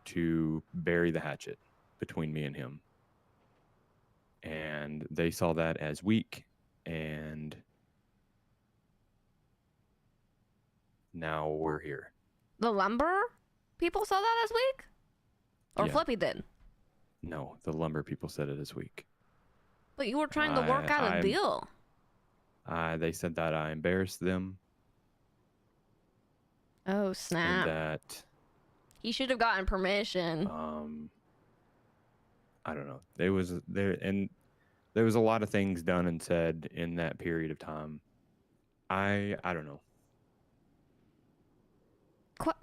to bury the hatchet between me and him. And they saw that as weak, and now we're here. The lumber people saw that as weak? Or Yeah. Flippy did? No, the lumber people said it as weak. But you were trying to work out a deal. They said that I embarrassed them. Oh, snap. And that He should have gotten permission. I don't know. There was a lot of things done and said in that period of time. I don't know.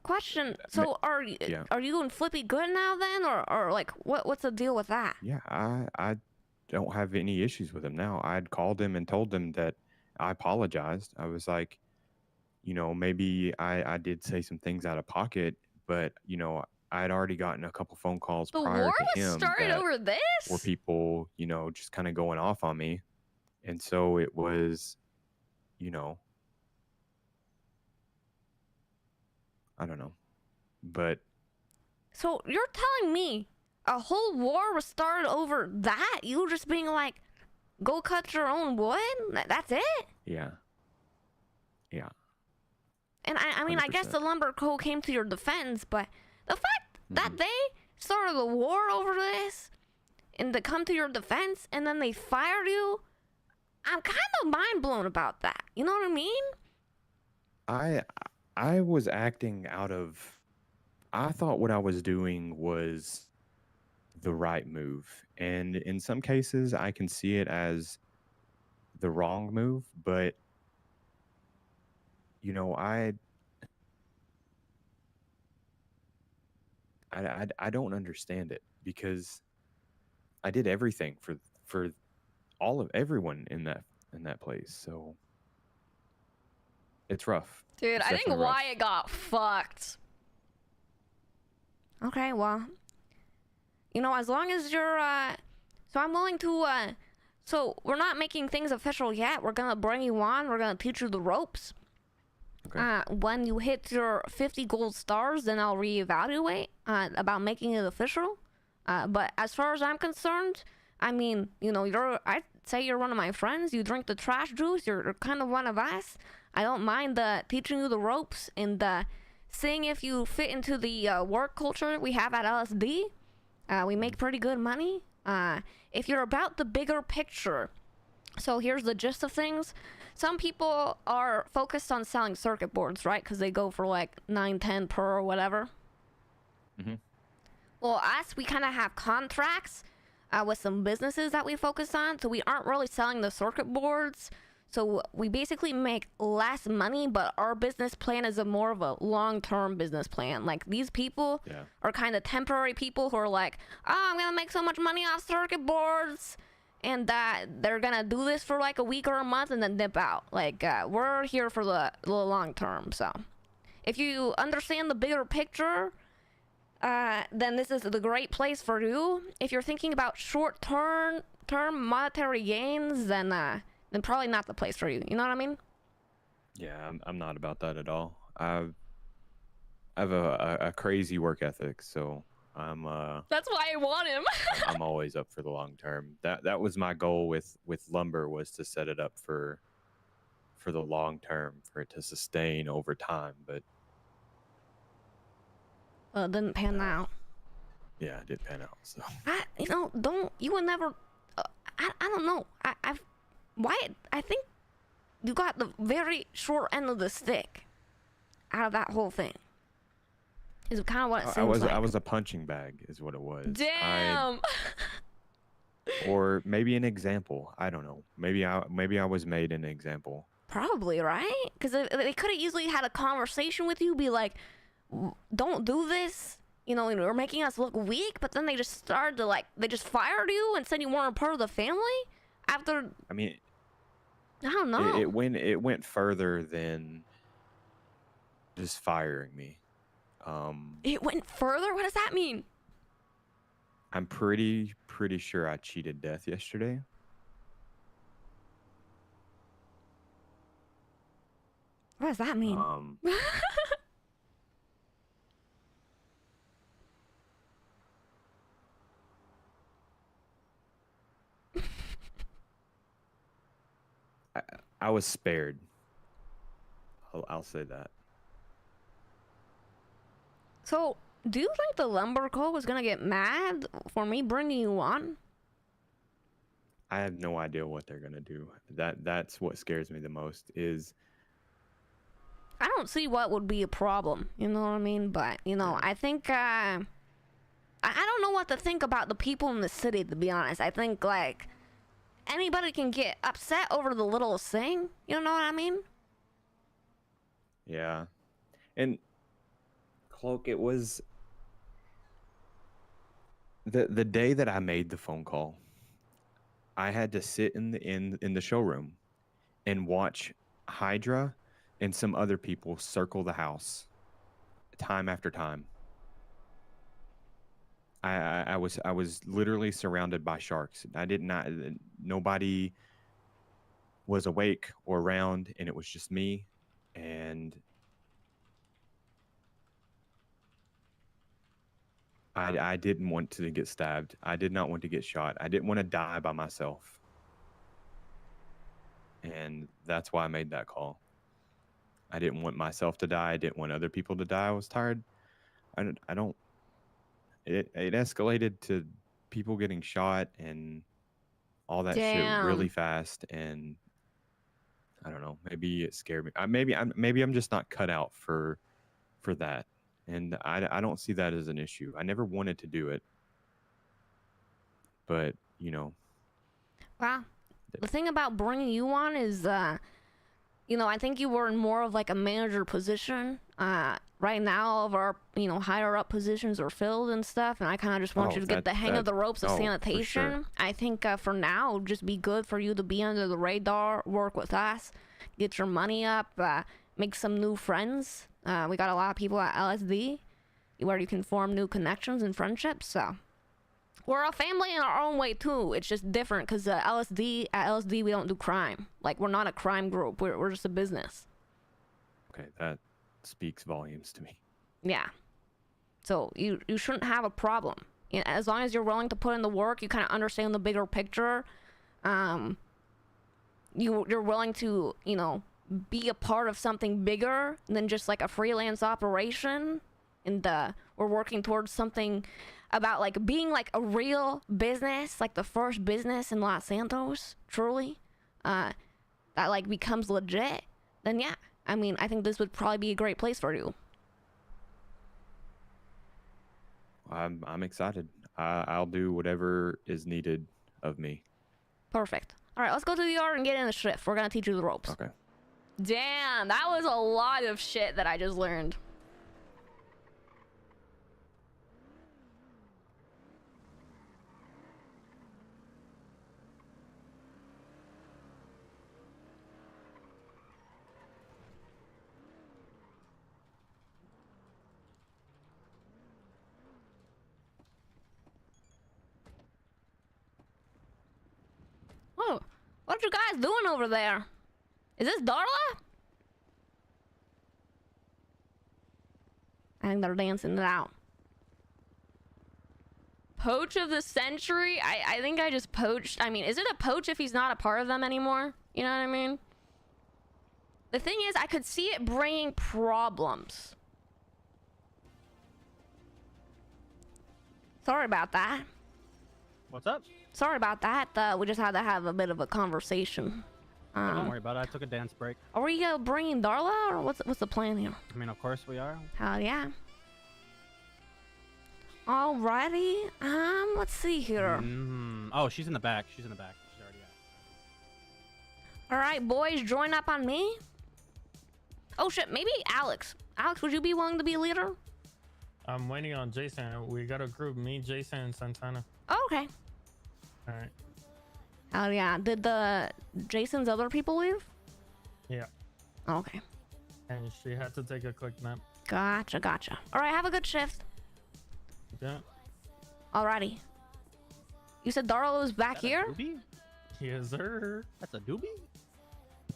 Question. So are you and Flippy good now then, or like what's the deal with that? Yeah, I don't have any issues with him now. I'd called him and told him that I apologized. I was like, maybe I did say some things out of pocket, but I had already gotten a couple phone calls The prior war to was him started that over this? were people, just kind of going off on me. And so it was, I don't know. But So you're telling me a whole war was started over that? You just being like, go cut your own wood? That's it? yeah. Yeah. And I mean, I guess the lumber co came to your defense, but the fact that they started a war over this and to come to your defense and then they fired you, I'm kind of mind blown about that. You know what I mean? I was acting out of, I thought what I was doing was the right move. And in some cases, I can see it as the wrong move, but I don't understand it because I did everything for everyone in that place. So it's rough. Dude, It's I think definitely rough. Wyatt got fucked. Okay, well, as long as you're, so I'm willing to, so we're not making things official yet. We're gonna bring you on. We're gonna teach you the ropes. Okay. When you hit your 50 gold stars, then I'll reevaluate about making it official. But as far as I'm concerned, I mean, I'd say you're one of my friends. You drink the trash juice. You're kind of one of us. I don't mind teaching you the ropes and seeing if you fit into the work culture we have at LSD. We make pretty good money. If you're about the bigger picture, so here's the gist of things. Some people are focused on selling circuit boards, right? Because they go for like 9, 10 per or whatever. Mm-hmm. Well, us, we kind of have contracts with some businesses that we focus on. So we aren't really selling the circuit boards. So we basically make less money, but our business plan is more of a long-term business plan. Like these people are kind of temporary people who are like, oh, I'm going to make so much money off circuit boards. And they're going to do this for like a week or a month and then dip out. Like we're here for the long term. So if you understand the bigger picture, then this is the great place for you. If you're thinking about short-term monetary gains, then probably not the place for you. You know what I mean? Yeah, I'm not about that at all. have a crazy work ethic, so I'm That's why I want him. I'm always up for the long term. That was my goal with lumber, was to set it up for the long term, for it to sustain over time. But Well, it didn't pan out. yeah, it did pan out. So You would never. I don't know. I think you got the very short end of the stick out of that whole thing. Is kind of what it seems like. I was a punching bag, is what it was. Damn. Or maybe an example. I don't know. Maybe I was made an example. Probably, right? Because they could have easily had a conversation with you, be like, "Don't do this." You're making us look weak. But then they just started to they just fired you and said you weren't a part of the family after. I mean, I don't know. It went further than just firing me. It went further? What does that mean? I'm pretty sure I cheated death yesterday. What does that mean? I was spared. I'll say that. So, do you think the Lumber Co. was gonna get mad for me bringing you on? I have no idea what they're gonna do. That's what scares me the most. Is I don't see what would be a problem. You know what I mean? But I think I don't know what to think about the people in the city. To be honest, I think anybody can get upset over the littlest thing. You know what I mean? yeah, and Cloak, it was the day that I made the phone call. I had to sit in the showroom and watch Hydra and some other people circle the house time after time. I was literally surrounded by sharks. Nobody was awake or around, and it was just me. And I didn't want to get stabbed. I did not want to get shot. I didn't want to die by myself. And that's why I made that call. I didn't want myself to die. I didn't want other people to die. I was tired. It escalated to people getting shot and all that shit really fast. And I don't know. Maybe it scared me. Maybe I'm just not cut out for that. And I don't see that as an issue. I never wanted to do it. But, Wow. The thing about bringing you on is, I think you were in more of a manager position. Right now, all of our, higher up positions are filled and stuff. And I kind of just want you to get the hang of the ropes of sanitation. Sure. I think for now, it'd just be good for you to be under the radar, work with us, get your money up, make some new friends. We got a lot of people at LSD where you can form new connections and friendships. So we're a family in our own way too. It's just different because at LSD we don't do crime. We're not a crime group. We're just a business. Okay, that speaks volumes to me. Yeah. So you shouldn't have a problem. As long as you're willing to put in the work, you kind of understand the bigger picture. You're willing to be a part of something bigger than just a freelance operation, and we're working towards something about being a real business, the first business in Los Santos, truly, that becomes legit. Then yeah, I think this would probably be a great place for you. I'm excited. I'll do whatever is needed of me. Perfect. All right, let's go to the yard and get in the shift. We're gonna teach you the ropes. Okay. Damn, that was a lot of shit that I just learned. Whoa, what are you guys doing over there? Is this Darla? think they're dancing it out. Poach of the century? I think I just poached. I mean, is it a poach if he's not a part of them anymore? You know what I mean? The thing is, I could see it bringing problems. Sorry about that. What's up? Sorry about that. We just had to have a bit of a conversation. Don't worry about it. I took a dance break. Are we bringing Darla, or what's the plan here? I mean, of course we are. Hell yeah. Alrighty. Let's see here. Oh, she's in the back. She's in the back. She's already out. All right, boys, join up on me. Oh shit, maybe Alex. Alex, would you be willing to be a leader? I'm waiting on Jason. We got a group, me, Jason, and Santana. Oh, okay. All right. Hell yeah. Did Jason's other people leave? Yeah. Okay. And she had to take a quick nap. Gotcha. All right, have a good shift. Yeah. Alrighty. You said Darla was back here? Doobie? Yes, sir. That's a doobie?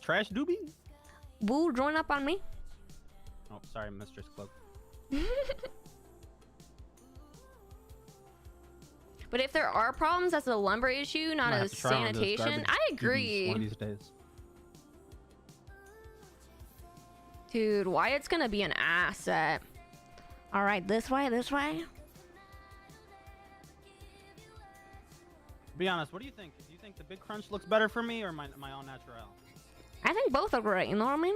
Trash doobie? Boo, join up on me. Oh, sorry, Mistress Cloak. But if there are problems, that's a lumber issue, not a sanitation. I agree. One of these days. Dude, Wyatt's gonna be an asset. All right, this way. Be honest, what do you think? Do you think the big crunch looks better for me or my all natural? I think both are great, you know what I mean?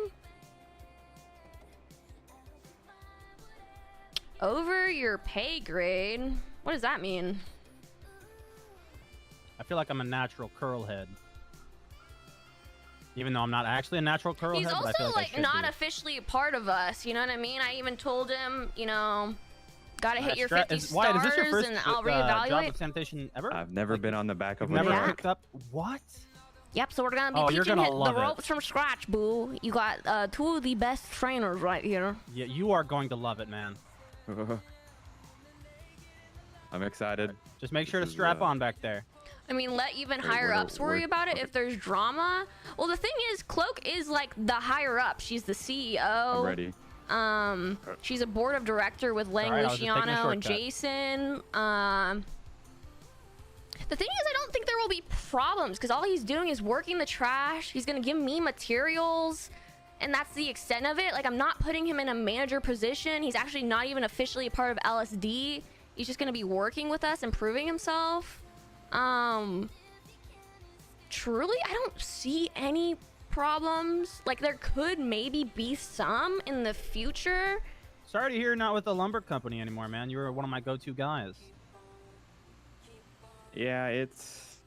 Over your pay grade? What does that mean? I feel like I'm a natural curl head. Even though I'm not actually a natural curl He's head, also but I feel like I not be. officially a part of us, you know what I mean? I even told him, you know, gotta hit your 50 stars Wyatt, is this your first and I'll job reevaluate. of sanitation ever? I've never been on the back of a Never truck. picked up what? Yep, so we're gonna be you're teaching gonna the love it. ropes from scratch, boo. You got two of the best trainers right here. Yeah, you are going to love it, man. I'm excited. Just make sure to This is, strap on back there. I mean, let even Wait, higher what- ups worry what- about it okay. if there's drama. Well, the thing is, Cloak is like the higher up. She's the CEO. I'm ready. She's a board of director with Lang Alright, I was just taking a Luciano and shortcut. Jason. The thing is, I don't think there will be problems because all he's doing is working the trash. He's gonna give me materials, and that's the extent of it. Like, I'm not putting him in a manager position. He's actually not even officially a part of LSD. He's just gonna be working with us, improving himself. Truly, I don't see any problems. Like, there could maybe be some in the future. Sorry to hear you're not with the lumber company anymore, man. You were one of my go-to guys. Yeah, it's.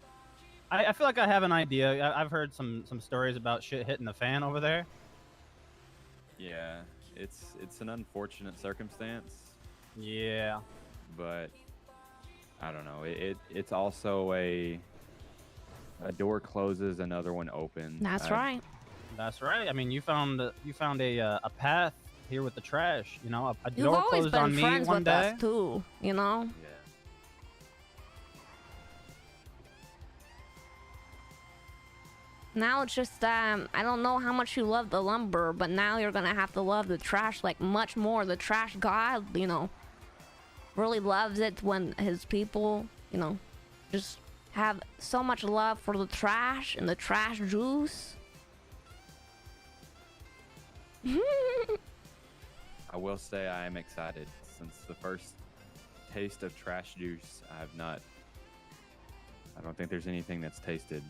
I feel like I have an idea. I've heard some stories about shit hitting the fan over there. Yeah, it's an unfortunate circumstance, Yeah. but I don't know. It's also a door closes, another one opens. That's right. That's right. I mean, you found a path here with the trash. You know, a You've door always closed been on me friends one with day. us too, you know? Yeah. Now it's just I don't know how much you love the lumber, but now you're gonna have to love the trash like much more. The trash god, you know, really loves it when his people, you know, just have so much love for the trash and the trash juice. I will say I am excited since the first taste of trash juice. I don't think there's anything that's tasted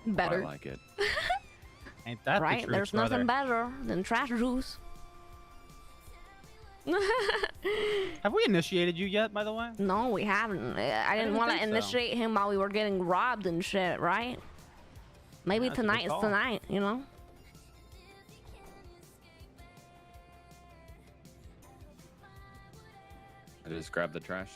Better, quite like it. Ain't that right? the truth, There's brother? nothing better than trash juice. Have we initiated you yet, by the way? No, we haven't. I didn't didn't want to think so. initiate him while we were getting robbed and shit, right? Maybe That's a good tonight is call. tonight, you know? I just grab the trash.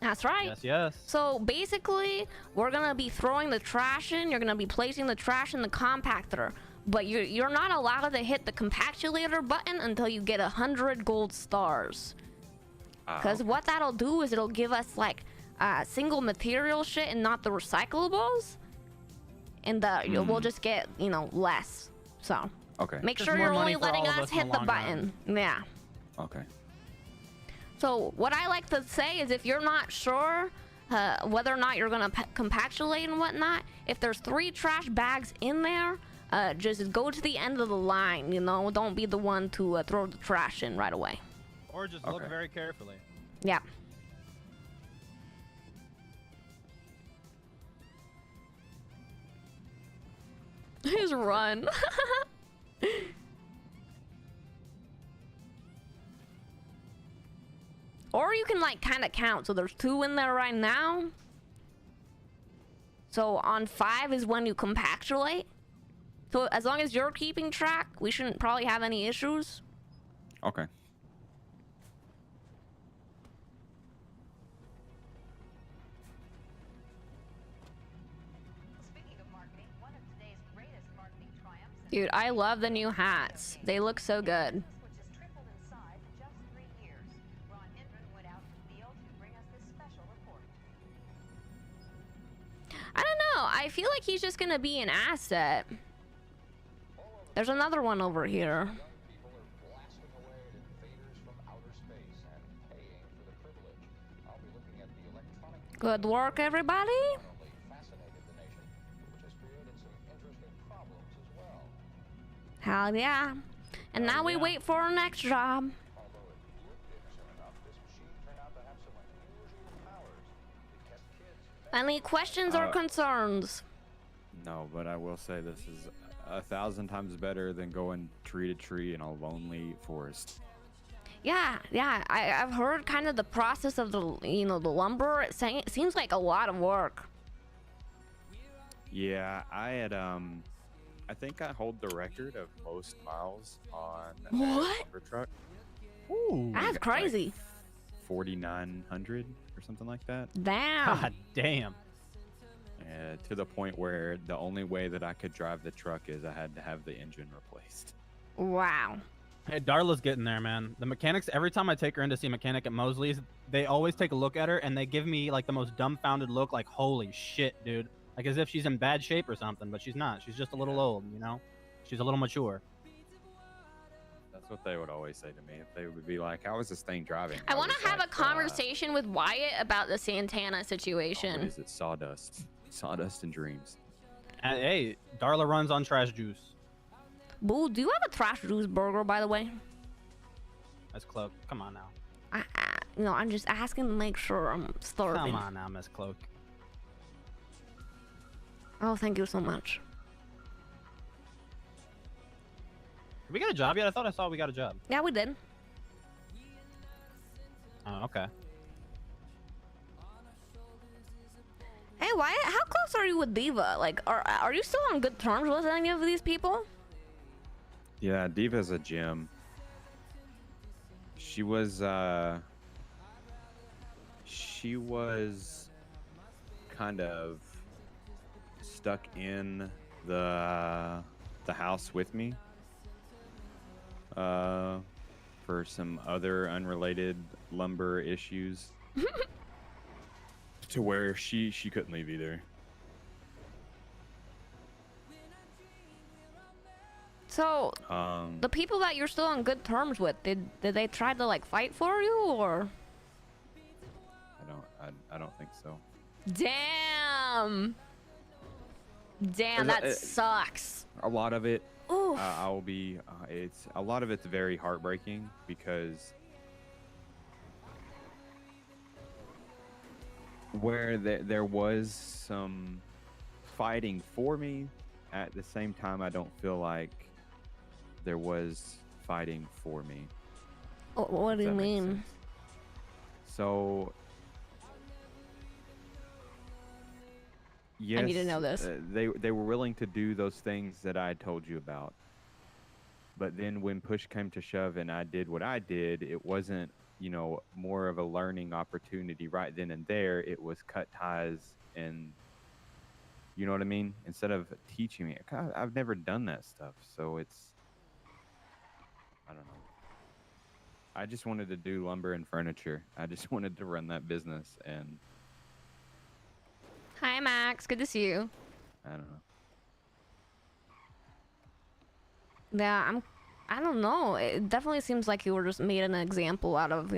That's right. Yes, yes. So basically, we're gonna be throwing the trash in. You're gonna be placing the trash in the compactor, but you're not allowed to hit the compactulator button until you get 100 gold stars. Because what that'll do is it'll give us like single material shit and not the recyclables, and we'll just get, you know, less. So Okay. make Just sure more you're money only for letting all of us us in the hit the long button. Yeah. Okay. So what I like to say is if you're not sure whether or not you're gonna compactulate and whatnot, if there's 3 trash bags in there, just go to the end of the line, you know? Don't be the one to throw the trash in right away. Or just look very carefully. Yeah. Just run. Or you can like kind of count. So there's 2 in there right now. So on 5 is when you compactulate. So as long as you're keeping track, we shouldn't probably have any issues. Okay. Dude, I love the new hats. They look so good. I don't know. I feel like he's just gonna be an asset. There's another one over here. Good work, everybody. Hell yeah. And now we wait for our next job. Any questions or concerns? No, but I will say this is 1,000 times better than going tree to tree in a lonely forest. Yeah, I've heard kind of the process of the the lumber. It seems like a lot of work. Yeah, I had I think I hold the record of most miles on a What? lumber truck. Ooh, that's crazy. Like 4,900 or something like that. Damn. God damn. To the point where the only way that I could drive the truck is I had to have the engine replaced. Wow. Hey, Darla's getting there, man. The mechanics, every time I take her in to see a mechanic at Mosley's, they always take a look at her and they give me like the most dumbfounded look, like, holy shit, dude. Like as if she's in bad shape or something, but she's not. She's just a little old, you know? She's a little mature. That's what they would always say to me. If they would be like, how is this thing driving? I want was to have like, a conversation with Wyatt about the Santana situation. What is it? Sawdust. Sawdust and dreams. And, hey, Darla runs on trash juice. Boo, do you have a trash juice burger, by the way? That's Cloak. Come on now. I'm just asking to make sure I'm starving. Come on now, Miss Cloak. Oh, thank you so much. Did we get a job yet? I thought I saw we got a job. Yeah, we did. Oh, okay. Hey, Wyatt, how close are you with Diva? Like, are you still on good terms with any of these people? Yeah, Diva's a gem. She was kind of stuck in the house with me for some other unrelated lumber issues to where she couldn't leave either. So, the people that you're still on good terms with, did they try to like fight for you or? I don't think so. Damn, that sucks. A lot of it, Oof. a lot of it's very heartbreaking because where there was some fighting for me, at the same time I don't feel like there was fighting for me. What do you mean? So yes, I need to know this. They were willing to do those things that I told you about, but then when push came to shove and I did what I did, it wasn't, more of a learning opportunity right then and there. It was cut ties and, you know what I mean? Instead of teaching me, I've never done that stuff, so it's, I don't know. I just wanted to do lumber and furniture. I just wanted to run that business, and Hi, Max. Good to see you. I don't know. Yeah, I don't know. It definitely seems like you were just made an example out of,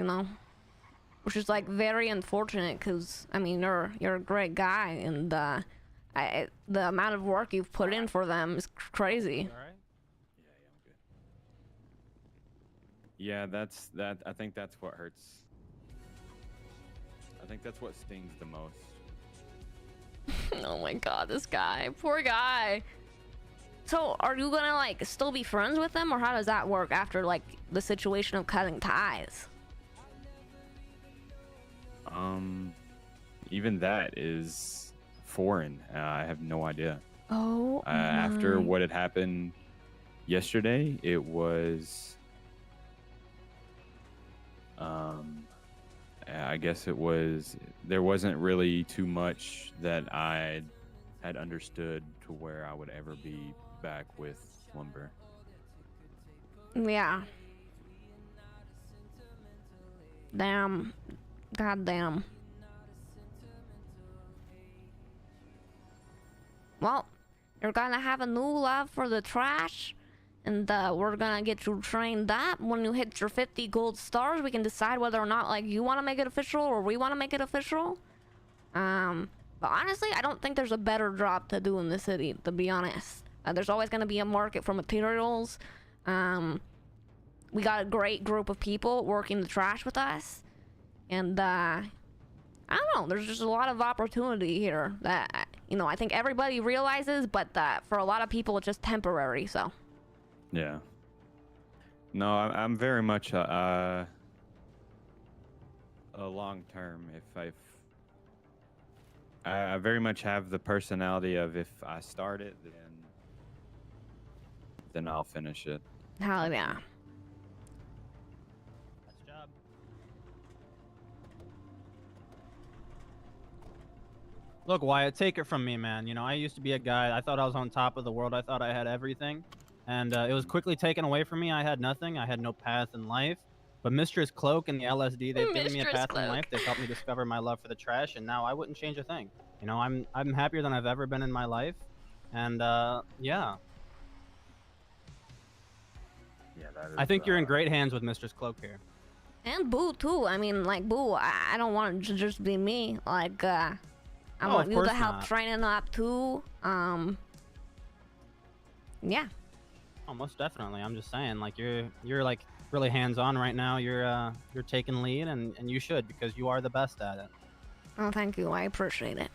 which is like very unfortunate because I mean you're a great guy, and the amount of work you've put in for them is crazy. All right. Yeah, that's that. I think that's what hurts. I think that's what stings the most. Oh my god, this guy, poor guy. So are you gonna like still be friends with them, or how does that work after like the situation of cutting ties? Even that is foreign. I have no idea. Oh After my. what had happened yesterday, it was I guess it was, there wasn't really too much that I had understood to where I would ever be back with Lumber. Yeah. Damn. God damn. Well, you're gonna have a new love for the trash, and we're gonna get you trained up. When you hit your 50 gold stars, we can decide whether or not like you want to make it official or we want to make it official. But honestly, I don't think there's a better job to do in the city, to be honest. There's always gonna be a market for materials. We got a great group of people working the trash with us, and I don't know, there's just a lot of opportunity here that, you know, I think everybody realizes, but for a lot of people it's just temporary. So Yeah. No, I'm very much a long term. I very much have the personality of, if I start it, then I'll finish it. hell yeah. That's the job. Look, Wyatt, take it from me, man. You know, I used to be a guy. I thought I was on top of the world. I thought I had everything. And it was quickly taken away from me. I had nothing. I had no path in life. But Mistress Cloak and the LSD, they've given me a Mistress path in Cloak. life. They've helped me discover my love for the trash, and now I wouldn't change a thing. You know, I'm happier than I've ever been in my life. And yeah, Yeah, that is, I think you're in great hands with Mistress Cloak here. And Boo too. I mean, like Boo, I don't want it to just be me. Like I want of you to course help not. training up too. Yeah. Oh, most definitely. I'm just saying, like you're like really hands-on right now. You're taking lead, and you should, because you are the best at it. Oh, thank you. I appreciate it.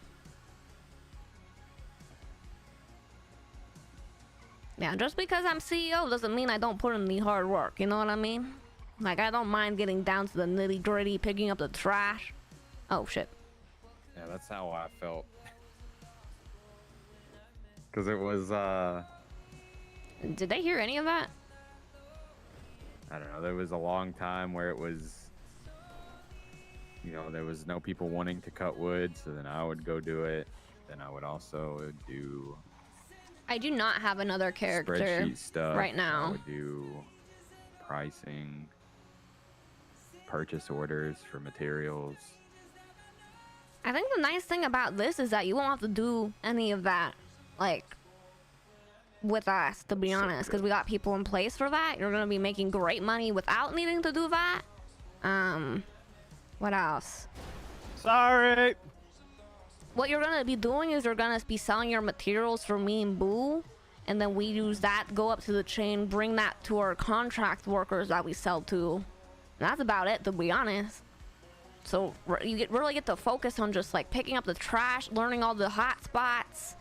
Yeah, just because I'm CEO doesn't mean I don't put in the hard work. You know what I mean? Like, I don't mind getting down to the nitty-gritty, picking up the trash. Oh shit. Yeah, that's how I felt. Because it was, Did they hear any of that? I don't know, there was a long time where it was, you know, there was no people wanting to cut wood, so then I would go do it. Then I would also do I do not have another character spreadsheet stuff. right I now. would do pricing, purchase orders for materials. I think the nice thing about this is that you won't have to do any of that, like, with us, to be honest, because we got people in place for that. You're gonna be making great money without needing to do that. What else? Sorry. What you're gonna be doing is you're gonna be selling your materials for me and Boo, and then we use that, go up to the chain, bring that to our contract workers that we sell to. And that's about it, to be honest. So you really get to focus on just like picking up the trash, learning all the hot spots,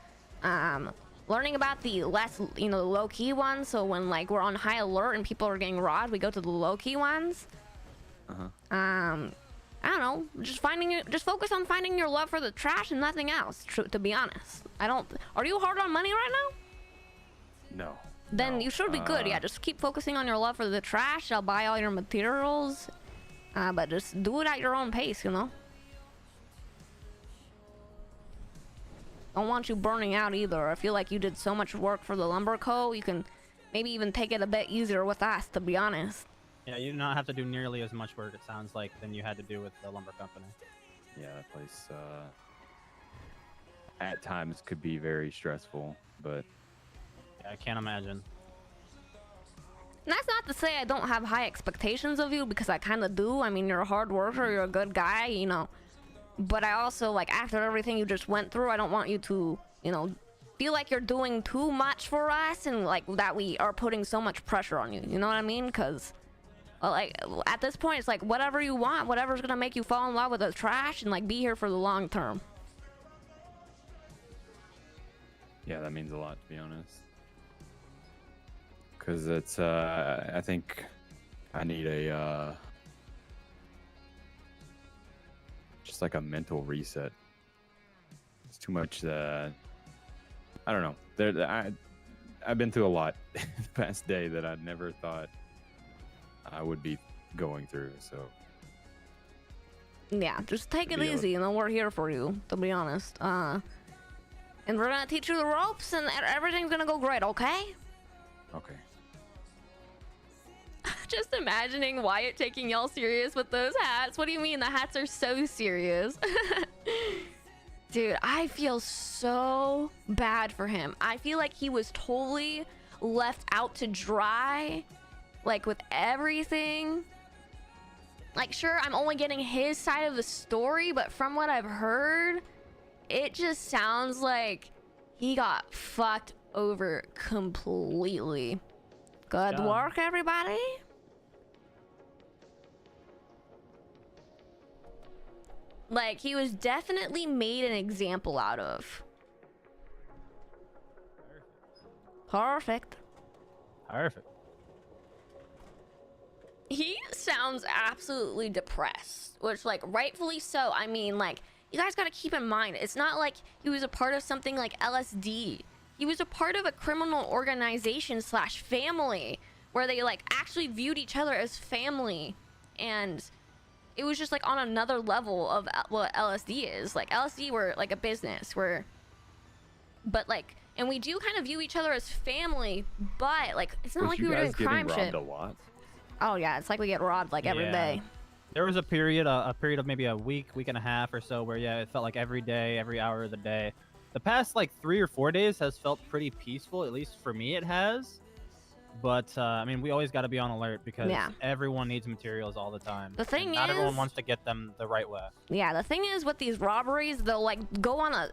learning about the less, you know, low-key ones. So when like we're on high alert and people are getting robbed, we go to the low-key ones. I don't know, just focus on finding your love for the trash and nothing else. To be honest, are you hard on money right now? No. Then no. you should be good. Yeah, just keep focusing on your love for the trash. I'll buy all your materials, but just do it at your own pace, you know. Don't want you burning out either. I feel like you did so much work for the Lumber Co. You can maybe even take it a bit easier with us, to be honest. Yeah, you do not have to do nearly as much work, it sounds like, than you had to do with the lumber company. Yeah, that place at times could be very stressful, but Yeah, I can't imagine. That's not to say I don't have high expectations of you, because I kind of do. I mean, you're a hard worker, you're a good guy, you know. But I also, like, after everything you just went through, I don't want you to, you know, feel like you're doing too much for us, and like that we are putting so much pressure on you. You know what I mean? Because, well, like, at this point, it's like whatever you want, whatever's gonna make you fall in love with the trash and like be here for the long term. Yeah, that means a lot, to be honest. Because it's, I think I need a, just like a mental reset. It's too much, I don't know. I've been through a lot the past day that I never thought I would be going through, so. Yeah, just take it easy, and then we're here for you, to be honest. And we're gonna teach you the ropes, and everything's gonna go great, okay? Okay. Just imagining Wyatt taking y'all serious with those hats. What do you mean? The hats are so serious. Dude, I feel so bad for him. I feel like he was totally left out to dry, like with everything. Like, sure, I'm only getting his side of the story, but from what I've heard, it just sounds like he got fucked over completely. Good work, everybody. Like, he was definitely made an example out of. Perfect. Perfect. He sounds absolutely depressed, which, like, rightfully so. I mean, like, you guys gotta keep in mind, it's not like he was a part of something like LSD. He was a part of a criminal organization / family where they, like, actually viewed each other as family. And it was just, like, on another level of what LSD is. Like, LSD were, like, a business where... But, like... And we do kind of view each other as family, but, like, it's not like we were doing crime shit. A lot? Oh, yeah, it's like we get robbed, like, every day. There was a period of maybe a week and a half or so where, yeah, it felt like every day, every hour of the day. The past, like, 3 or 4 days has felt pretty peaceful, at least for me it has. But, I mean, we always got to be on alert because everyone needs materials all the time. The thing is... Not everyone wants to get them the right way. Yeah, the thing is with these robberies, they'll, like, go on a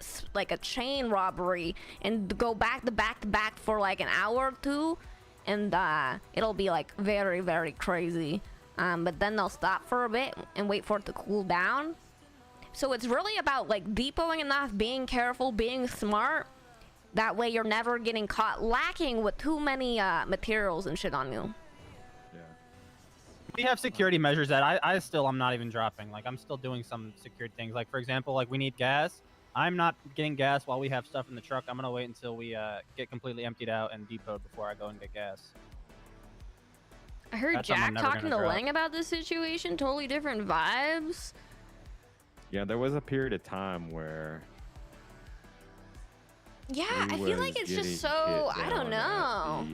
chain robbery and go back to back for, like, an hour or two. And, it'll be, like, very, very crazy. But then they'll stop for a bit and wait for it to cool down. So it's really about, like, depoting enough, being careful, being smart. That way you're never getting caught lacking with too many materials and shit on you. Yeah. We have security measures that I'm not even dropping. Like, I'm still doing some secured things. Like, for example, like, we need gas. I'm not getting gas while we have stuff in the truck. I'm going to wait until we get completely emptied out and depoted before I go and get gas. I heard Jack talking to Lang about this situation. Totally different vibes. Yeah, there was a period of time where... Yeah, I feel like it's just so... I don't know.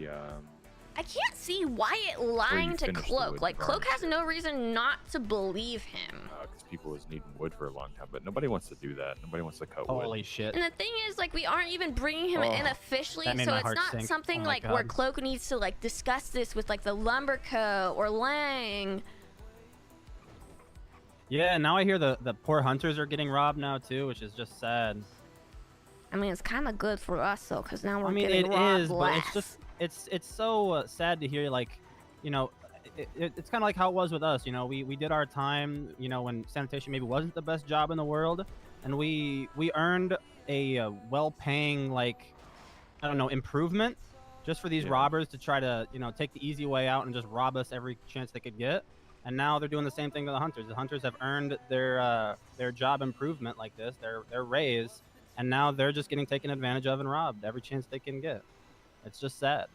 I can't see Wyatt lying to Cloak. Like, Cloak has no reason not to believe him. Because people was needing wood for a long time, but nobody wants to do that. Nobody wants to cut wood. Holy shit. And the thing is, like, we aren't even bringing him in officially, so it's not something, like, where Cloak needs to, like, discuss this with, like, the Lumber Co. or Lang. Yeah, now I hear the poor hunters are getting robbed now, too, which is just sad. I mean, it's kind of good for us, though, because now we're getting robbed less. I mean, it is, less. but it's just... It's so sad to hear, like, you know, it's kind of like how it was with us. You know, we did our time, you know, when sanitation maybe wasn't the best job in the world, and we earned a well-paying, like, I don't know, improvement just for these robbers to try to, you know, take the easy way out and just rob us every chance they could get. And now they're doing the same thing to the hunters. The hunters have earned their job improvement like this, their raise, and now they're just getting taken advantage of and robbed every chance they can get. It's just sad.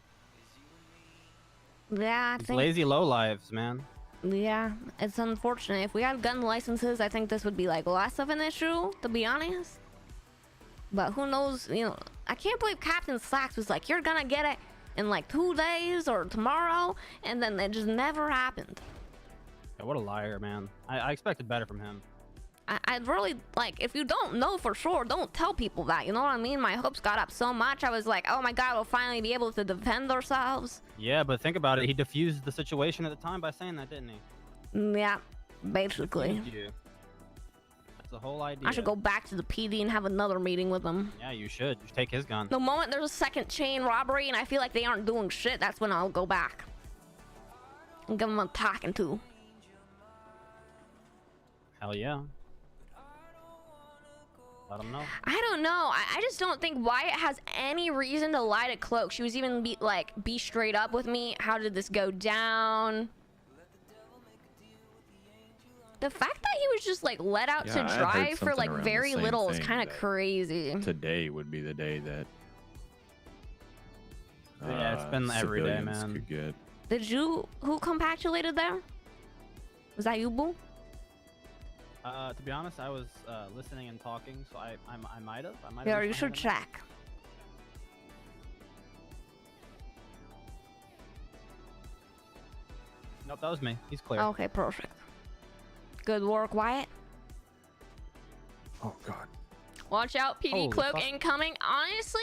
Yeah, I think... lazy lowlives, man. Yeah, it's unfortunate. If we had gun licenses, I think this would be, like, less of an issue, to be honest. But who knows, you know... I can't believe Captain Slacks was like, you're gonna get it in, like, 2 days or tomorrow, and then it just never happened. Yeah, what a liar, man. I expected better from him. I'd really like, if you don't know for sure, don't tell people that. You know what I mean? My hopes got up so much. I was like, oh my god, we'll finally be able to defend ourselves. Yeah, but think about it. He diffused the situation at the time by saying that, didn't he? Yeah, basically. That's the whole idea. I should go back to the PD and have another meeting with them. Yeah, you should. You should take his gun. The moment there's a second chain robbery and I feel like they aren't doing shit, that's when I'll go back and give them a talking to. Hell yeah. Let him know. I don't know. I just don't think Wyatt has any reason to lie to Cloak. She was even be straight up with me. How did this go down? The fact that he was just like let out to dry for like very little is kind of crazy. Today would be the day that. Yeah, it's been every day, man. Could get. Who compactulated there? Was that you, Boo? To be honest, I was listening and talking, so I might have. Yeah, you should check. Nope, that was me. He's clear. Okay, perfect. Good work, Wyatt. Oh God. Watch out, PD Holy Cloak fuck. incoming. Honestly,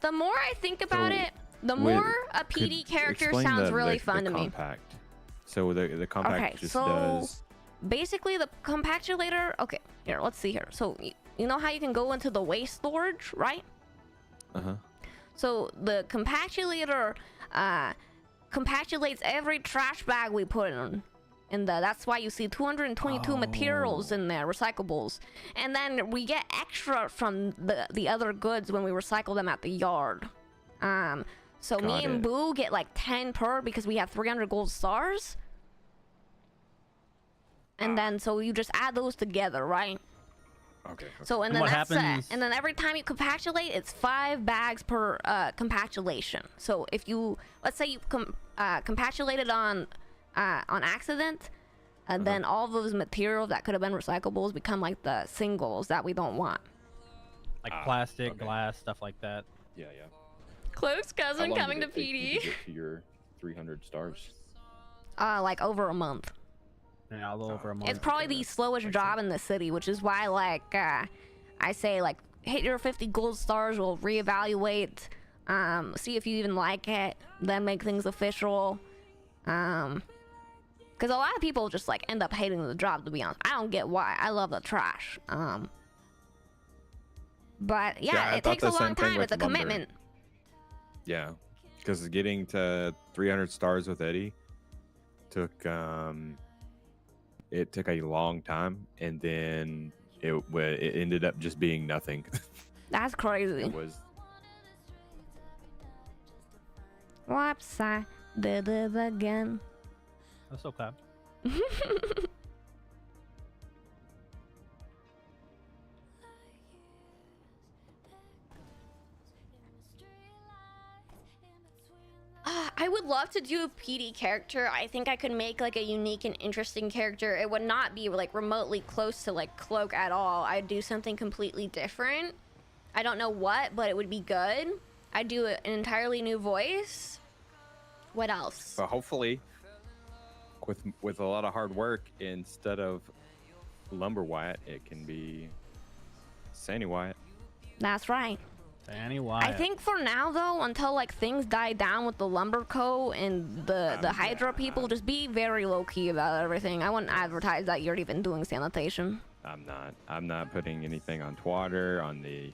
the more I think about it, the more a PD character Explain sounds the- really the fun to me. compact. So the compact Okay, just so does. basically the compactulator. Okay, here, let's see here. So you know how you can go into the waste storage, right? So the compactulator compactulates every trash bag we put in that's why you see 222 materials in there, recyclables, and then we get extra from the other goods when we recycle them at the yard. So Got me and it. Boo get like 10 per because we have 300 gold stars. And then so you just add those together, right? Okay. So and And then what that's happens- it. And then every time you compactulate, it's 5 bags per compactulation. So if you, let's say you compactulated on accident, and then all those materials that could have been recyclables become like the singles that we don't want. Like plastic, glass, stuff like that. Yeah. Cloak's How cousin long did coming to it take you PD. to get to your 300 stars? Like over a month. Yeah, a little over a month. It's probably the slowest job in the city, which is why like I say like hit your 50 gold stars, we'll reevaluate, see if you even like it, then make things official. Because a lot of people just like end up hating the job, to be honest. I don't get why. I love the trash. But yeah, I it thought takes a the same long thing time. with It's a lumber. commitment. Yeah, because getting to 300 stars with Eddie took it took a long time, and then it ended up just being nothing. That's crazy. It was. Whoops, I did it again. That's okay. I would love to do a PD character. I think I could make like a unique and interesting character. It would not be like remotely close to like Cloak at all. I'd do something completely different. I don't know what, but it would be good. I'd do an entirely new voice. What else? But hopefully, with a lot of hard work, instead of Lumber Wyatt, it can be Sandy Wyatt. That's right. Sandy Wyatt. I think for now though, until like things die down with the Lumber Co. and the Hydra people, just be very low key about everything. I wouldn't advertise that you're even doing sanitation. I'm not putting anything on Twitter, on the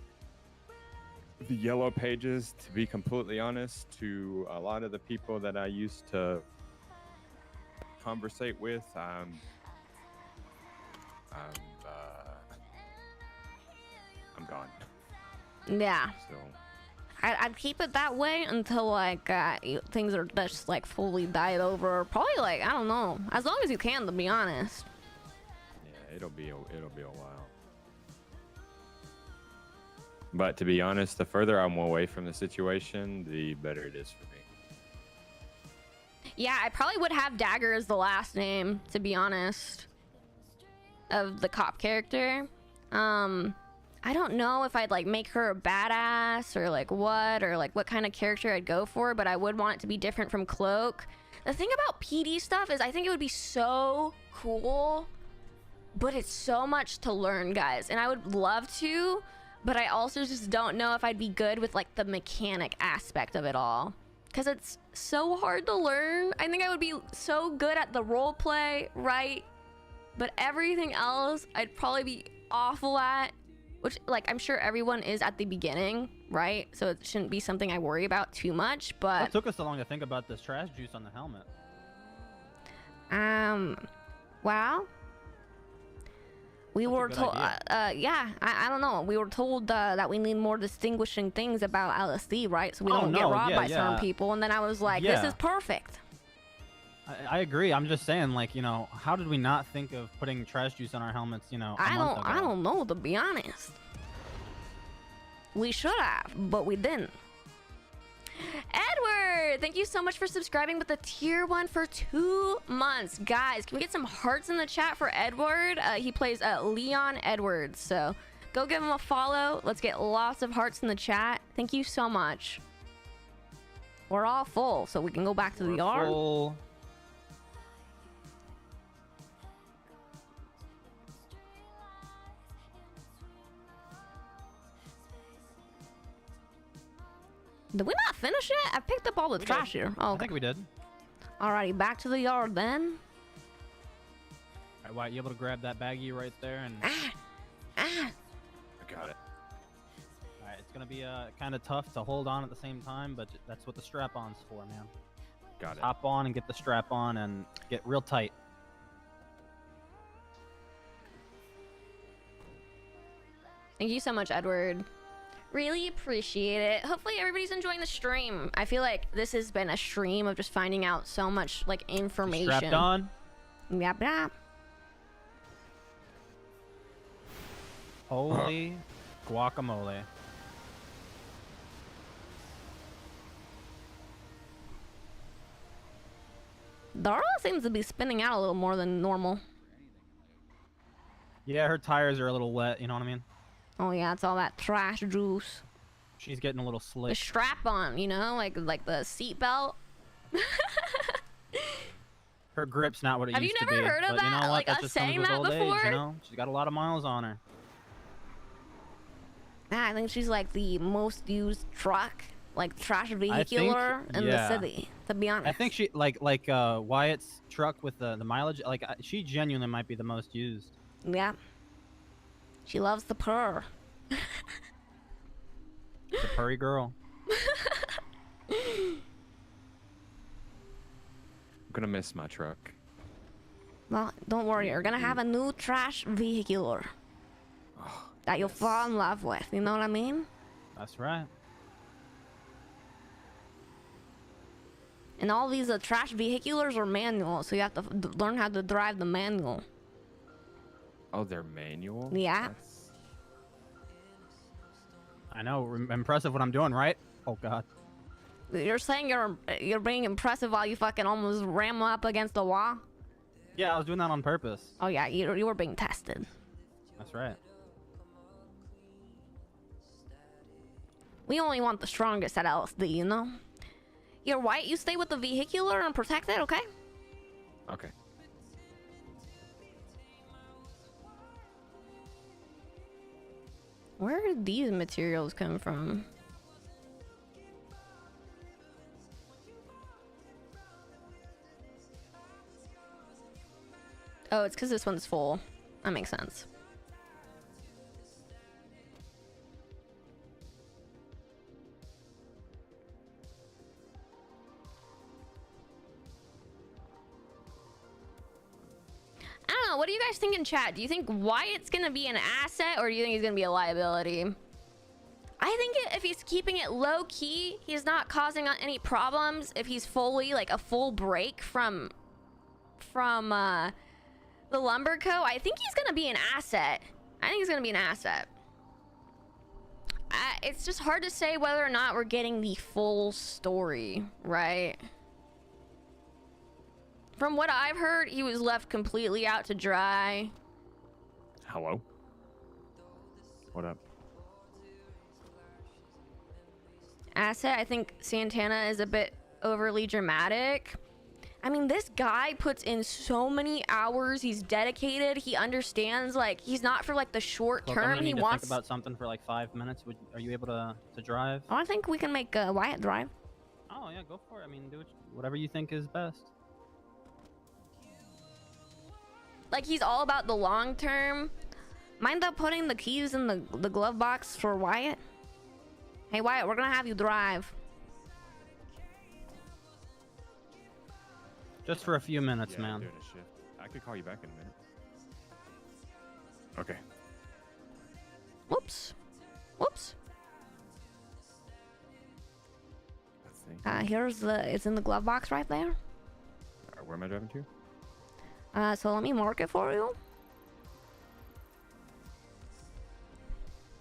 yellow pages. To be completely honest, to a lot of the people that I used to conversate with, I'm gone. Yeah. So I'd keep it that way until like things are just like fully died over. Probably like, I don't know, as long as you can, to be honest. yeah, it'll be a while. But to be honest, the further I'm away from the situation, the better it is for me. Yeah, I probably would have Dagger as the last name, to be honest, of the cop character. I don't know if I'd like make her a badass or like what kind of character I'd go for, but I would want it to be different from Cloak. The thing about PD stuff is I think it would be so cool but it's so much to learn, guys, and I would love to, but I also just don't know if I'd be good with like the mechanic aspect of it all, because it's so hard to learn. I think I would be so good at the role play, right? But everything else I'd probably be awful at, which like I'm sure everyone is at the beginning, right? So it shouldn't be something I worry about too much. But What took us so long to think about this trash juice on the helmet? well, we That's a were good told, idea. yeah, I don't know. We were told that we need more distinguishing things about LSD, right? So we don't get robbed by certain people. And then I was like, this is perfect. I agree. I'm just saying, like, you know, how did we not think of putting trash juice on our helmets, you know, I don't know, to be honest. We should have, but we didn't. Edward, thank you so much for subscribing with the tier 1 for 2 months. Guys, can we get some hearts in the chat for Edward? He plays Leon Edwards, so go give him a follow. Let's get lots of hearts in the chat. Thank you so much. We're all full, so we can go back to the yard. Full. Did we not finish it? I picked up all the trash here. Oh, I think we did. Alrighty, back to the yard then. All right, Wyatt, you able to grab that baggie right there? And I got it. all right, it's gonna be kind of tough to hold on at the same time, but that's what the strap-on's for, man. Got it. Hop on and get the strap on and get real tight. Thank you so much, Edward. Really appreciate it. Hopefully everybody's enjoying the stream. I feel like this has been a stream of just finding out so much like information. Strapped on. Yep, yep. Holy guacamole. Darla seems to be spinning out a little more than normal. Yeah, her tires are a little wet, you know what I mean? Oh yeah, it's all that trash juice. She's getting a little The slick. strap on, you know, like the seat belt. Her grip's not what it Have used you to be. never heard of but you that? know what? Like That us just comes saying with that old before? age, you know? She's got a lot of miles on her. I think she's like the most used truck, like trash vehicular in the city. To be honest, I think she like Wyatt's truck with the mileage. Like she genuinely might be the most used. Yeah. She loves the purr. The purry girl. I'm gonna miss my truck. Well, don't worry. You're gonna have a new trash vehicular that you'll fall in love with. You know what I mean? That's right. And all these trash vehiculars are manual, so you have to learn how to drive the manual. Oh, they're manual? Yeah. I know. Impressive what I'm doing, right? Oh God. You're saying you're being impressive while you fucking almost ram up against the wall? Yeah, I was doing that on purpose. Oh yeah, you were being tested. That's right. We only want the strongest at LSD, you know? You're white, you stay with the vehicular and protect it, okay? Okay. Where did these materials come from? Oh, it's because this one's full. That makes sense. I don't know. What do you guys think in chat? Do you think Wyatt's gonna be an asset, or do you think he's gonna be a liability? I think if he's keeping it low key, he's not causing any problems. If he's fully like a full break from the Lumber Co., I think he's gonna be an asset. I think he's gonna be an asset. It's just hard to say whether or not we're getting the full story, right? From what I've heard, he was left completely out to dry. Hello? What up? Asset, I think Santana is a bit overly dramatic. I mean, this guy puts in so many hours. He's dedicated. He understands. Like, he's not for like the short Look, I'm term. gonna He need to wants. think about something for like 5 minutes. Are you able to drive? Oh, I think we can make Wyatt drive. Oh yeah, go for it. I mean, do whatever you think is best. Like, he's all about the long term. Mind up putting the keys in the glove box for Wyatt? Hey Wyatt, we're gonna have you drive. Just for a few minutes, Yeah, I'm man. doing a shift. I could call you back in a minute. Okay. Whoops. Whoops. I think. Here's it's in the glove box right there. Where am I driving to? So let me mark it for you.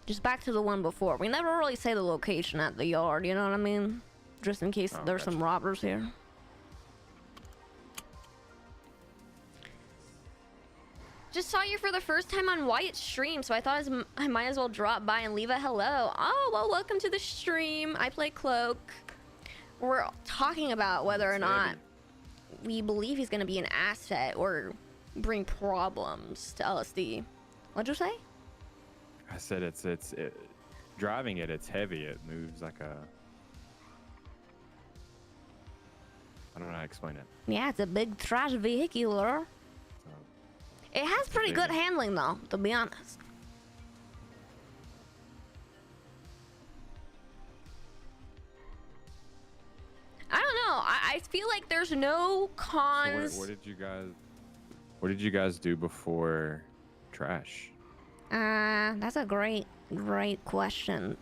Just back to the one before. We never really say the location at the yard, you know what I mean? Just in case there's some robbers here. Just saw you for the first time on Wyatt's stream, so I thought I might as well drop by and leave a hello. Oh, well, welcome to the stream. I play Cloak. We're talking about whether or not we believe he's going to be an asset or bring problems to LSD. What'd you say? I said it's driving it. It's heavy. It moves like a. I don't know how to explain it. Yeah, it's a big trash vehicular. It has pretty good handling though, to be honest. I don't know. I feel like there's no cons. So what did you guys do before trash? That's a great question.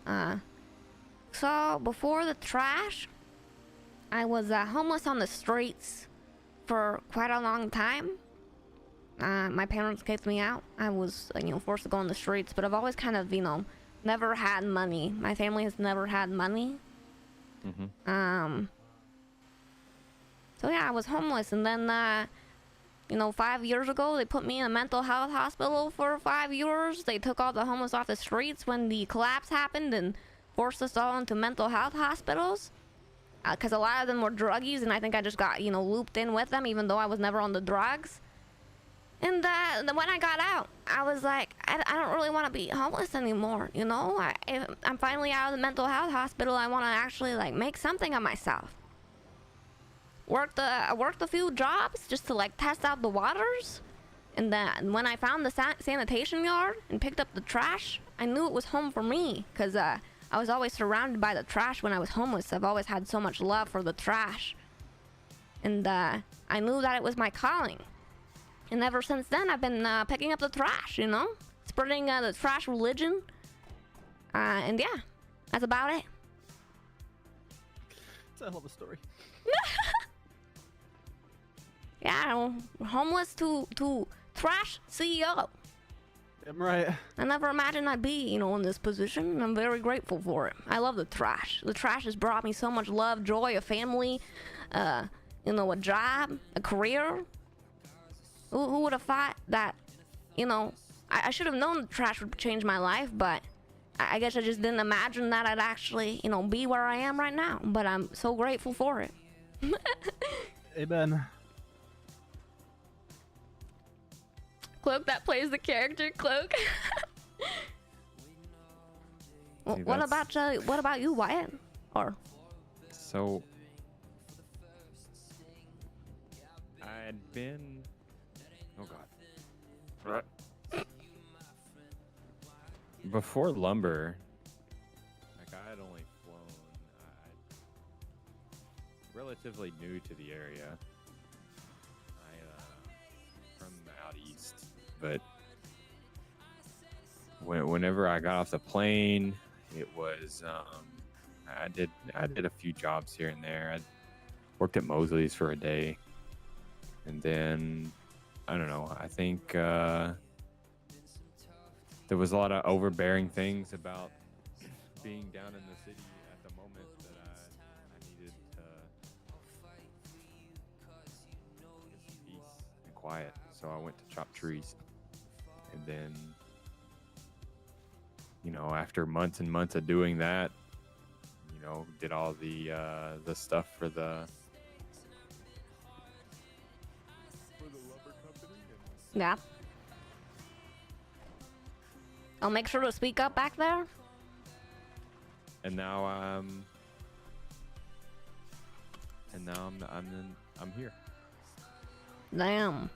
So before the trash, I was homeless on the streets for quite a long time. My parents kicked me out. I was, forced to go on the streets, but I've always kind of, never had money. My family has never had money. Mm-hmm. So yeah, I was homeless, and then, 5 years ago, they put me in a mental health hospital for 5 years. They took all the homeless off the streets when the collapse happened and forced us all into mental health hospitals. Because a lot of them were druggies, and I think I just got, looped in with them, even though I was never on the drugs. And when I got out, I was like, I don't really want to be homeless anymore, if I'm finally out of the mental health hospital. I want to actually, make something of myself. I worked a few jobs just to, test out the waters. And then when I found the sanitation yard and picked up the trash, I knew it was home for me. Because I was always surrounded by the trash when I was homeless. I've always had so much love for the trash. And I knew that it was my calling. And ever since then, I've been picking up the trash, spreading the trash religion. And yeah, that's about it. It's a hell of a story. Yeah, homeless to trash CEO. I'm right. I never imagined I'd be, in this position. And I'm very grateful for it. I love the trash. The trash has brought me so much love, joy, a family, a job, a career. Who would have thought that, I should have known the trash would change my life, but I guess I just didn't imagine that I'd actually, be where I am right now. But I'm so grateful for it. Amen. Cloak, that plays the character, Cloak. What about you, Wyatt? Or So I'd been. Oh God. Before lumber, I had only flown. Relatively new to the area. From out east, but whenever I got off the plane, it was I did a few jobs here and there. I worked at Mosley's for a day, and then I don't know. I think there was a lot of overbearing things about being down in the city at the moment that I needed to get some peace and quiet. So I went to chop trees, and then after months and months of doing that, did all the stuff for the Yeah. I'll make sure to speak up back there. And now I'm here. Damn.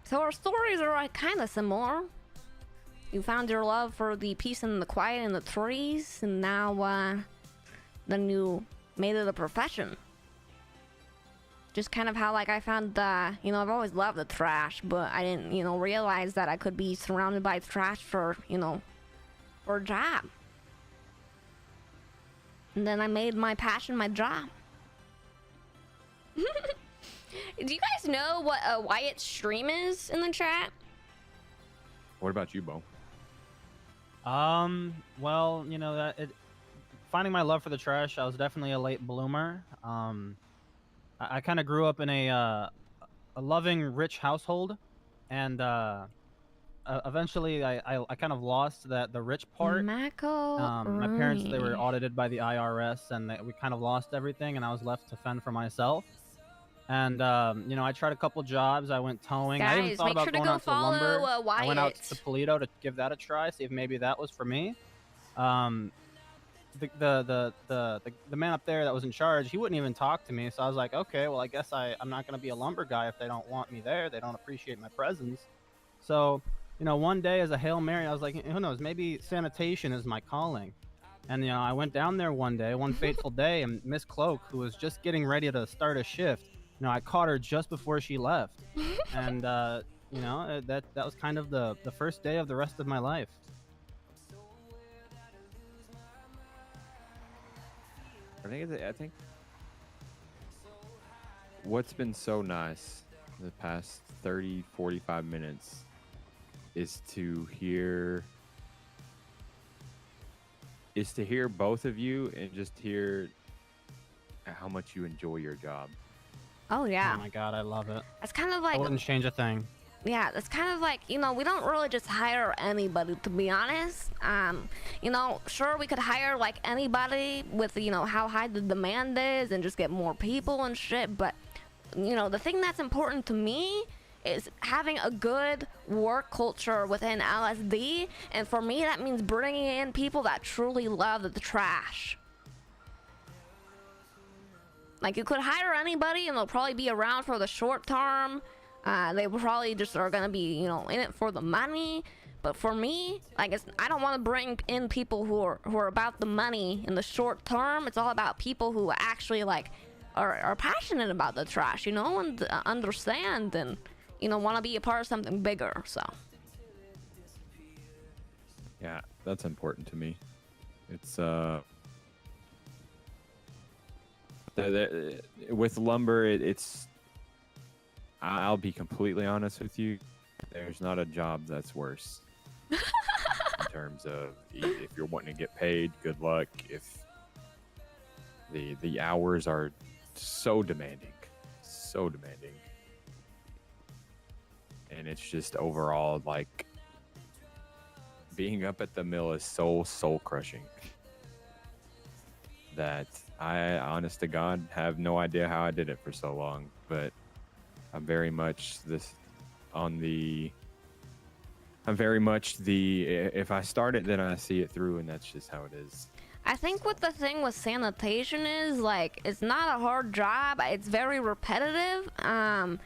So our stories are like kind of similar. You found your love for the peace and the quiet in the trees, and now then you made it a profession. Just kind of how like I found you know, I've always loved the trash, but I didn't, you know, realize that I could be surrounded by trash for, you know, for a job. And then I made my passion my job. Do you guys know what Wyatt's stream is in the chat? What about you, Bo? Well, you know, finding my love for the trash, I was definitely a late bloomer. I kind of grew up in a loving, rich household, and eventually I kind of lost the rich part. My parents, they were audited by the IRS, and we kind of lost everything, and I was left to fend for myself. And you know, I tried a couple jobs. I went towing. Guys, I even thought make about sure to going go out to follow, lumber. I went out Wyatt. to Polito to give that a try, see if maybe that was for me. The man up there that was in charge, he wouldn't even talk to me. So I was like, okay, well, I guess I'm not going to be a lumber guy if they don't want me there. They don't appreciate my presence. So, you know, one day as a Hail Mary, I was like, who knows, maybe sanitation is my calling. And, you know, I went down there one day, one fateful day, and Miss Cloak, who was just getting ready to start a shift, you know, I caught her just before she left. And, you know, that was kind of the first day of the rest of my life. I think what's been so nice the past 30-45 minutes is to hear both of you and just hear how much you enjoy your job. Oh yeah. Oh my god, I love it. It's kind of like I wouldn't change a thing. Yeah, it's kind of like, you know, we don't really just hire anybody, to be honest. You know, sure, we could hire like anybody with, you know, how high the demand is and just get more people and shit. But, you know, the thing that's important to me is having a good work culture within LSD. And for me, that means bringing in people that truly love the trash. Like, you could hire anybody and they'll probably be around for the short term. They probably just are gonna be, you know, in it for the money. But for me, like, I don't want to bring in people who are about the money in the short term. It's all about people who actually like are passionate about the trash, you know, and understand and, you know, want to be a part of something bigger. So yeah, that's important to me. It's with lumber, it's I'll be completely honest with you. There's not a job that's worse in terms of if you're wanting to get paid, good luck. If the hours are so demanding, and it's just overall like being up at the mill is so soul crushing that I, honest to God, have no idea how I did it for so long, but I'm very much if I start it, then I see it through, and that's just how it is. I think what the thing with sanitation is, like, it's not a hard job. It's very repetitive. And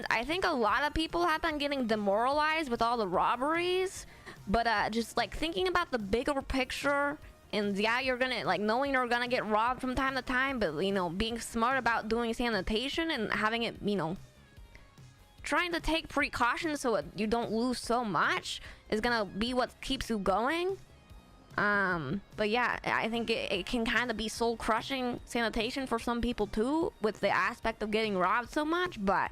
I think a lot of people have been getting demoralized with all the robberies. But just, like, thinking about the bigger picture, and yeah, you're gonna, like, knowing you're gonna get robbed from time to time, but, you know, being smart about doing sanitation and having it, you know, trying to take precautions so you don't lose so much is gonna be what keeps you going. But yeah, I think it can kind of be soul crushing sanitation for some people too, with the aspect of getting robbed so much. But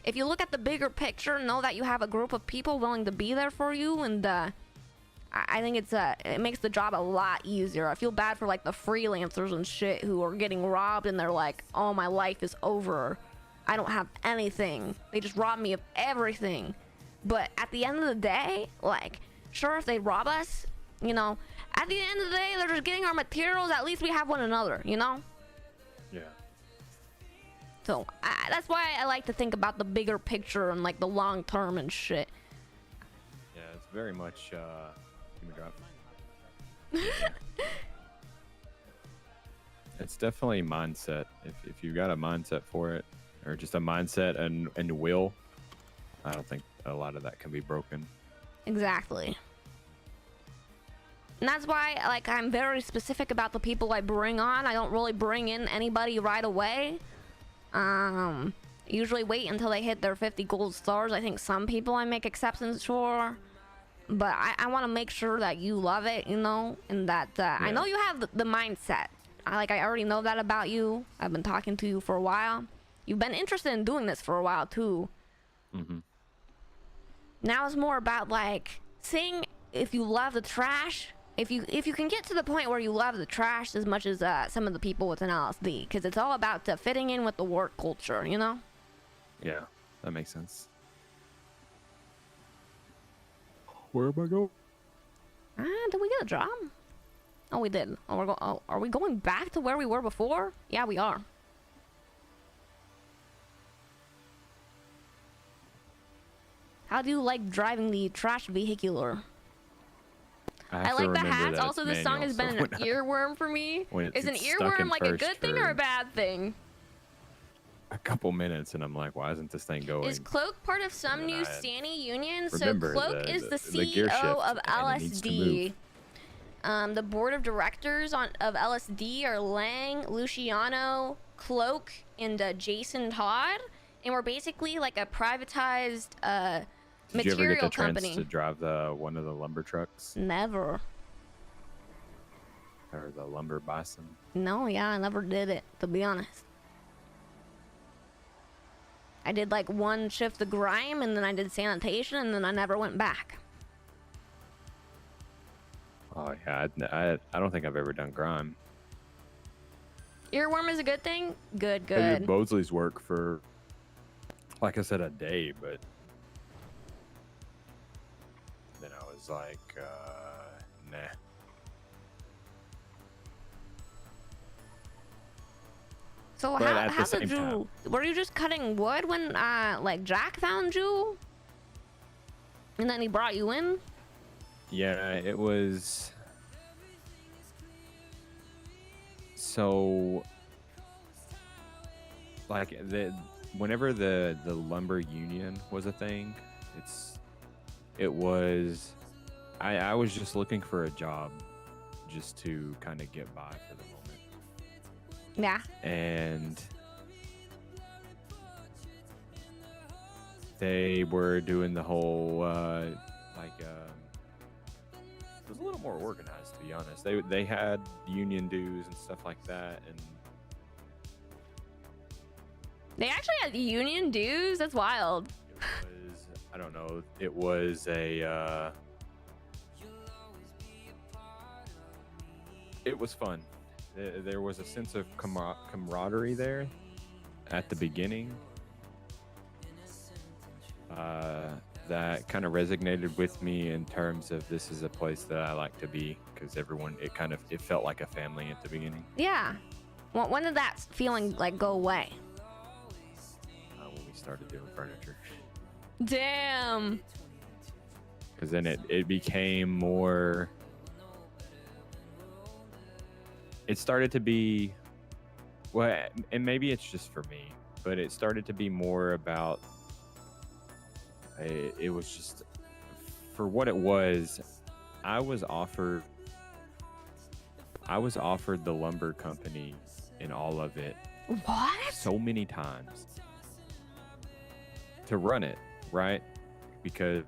if you look at the bigger picture, know that you have a group of people willing to be there for you, and I think it makes the job a lot easier. I feel bad for like the freelancers and shit who are getting robbed and they're like, oh, my life is over. I don't have anything. They just robbed me of everything. But at the end of the day, like, sure, if they rob us, you know, at the end of the day, they're just getting our materials. At least we have one another, you know? Yeah. So that's why I like to think about the bigger picture and like the long term and shit. Yeah, it's very much give me a drop. It's definitely mindset. If you've got a mindset for it, or just a mindset and will, I don't think a lot of that can be broken. Exactly. And that's why, like, I'm very specific about the people I bring on. I don't really bring in anybody right away. Usually wait until they hit their 50 gold stars. I think some people I make exceptions for. But I want to make sure that you love it, you know? And that I know you have the mindset. I already know that about you. I've been talking to you for a while. You've been interested in doing this for a while, too. Mm-hmm. Now it's more about, like, seeing if you love the trash. If you can get to the point where you love the trash as much as some of the people within LSD, because it's all about fitting in with the work culture, you know? Yeah, that makes sense. Where am I going? Did we get a job? Oh, we did. Oh, are we going back to where we were before? Yeah, we are. How do you like driving the trash vehicular? I like the hats. Also, this song has been an earworm for me. Is an earworm like a good thing or a bad thing? A couple minutes, and I'm like, why isn't this thing going? Is Cloak part of some new Stanny union? So Remember, Cloak is the gear CEO shift, of and it needs to move. LSD. The board of directors of LSD are Lang, Luciano, Cloak, and Jason Todd. And we're basically like a privatized Did you ever material get the company. chance to drive one of the lumber trucks? Never. Or the lumber bison? No, yeah, I never did it, to be honest. I did like one shift of grime, and then I did sanitation, and then I never went back. Oh yeah, I don't think I've ever done grime. Earworm is a good thing? Good, I good. did Bosley's work for, like I said, a day, but then I was like, nah. So But how did you? Were you just cutting wood when like Jack found you? And then he brought you in? Yeah, it was. So, like whenever the lumber union was a thing, it was. I was just looking for a job, just to kind of get by for the moment. Yeah. And they were doing the whole it was a little more organized, to be honest. They had union dues and stuff like that, and They actually had union dues? That's wild. it was, I don't know, it was a it was fun. There was a sense of camaraderie there at the beginning that kind of resonated with me in terms of this is a place that I like to be, because everyone, it felt like a family at the beginning. Yeah. Well, when did that feeling like go away? When we started doing furniture. Damn. Because then it became more. It started to be, well, and maybe it's just for me, but it started to be more about. It was just, for what it was, I was offered the lumber company and all of it. What? So many times to run it, right? Because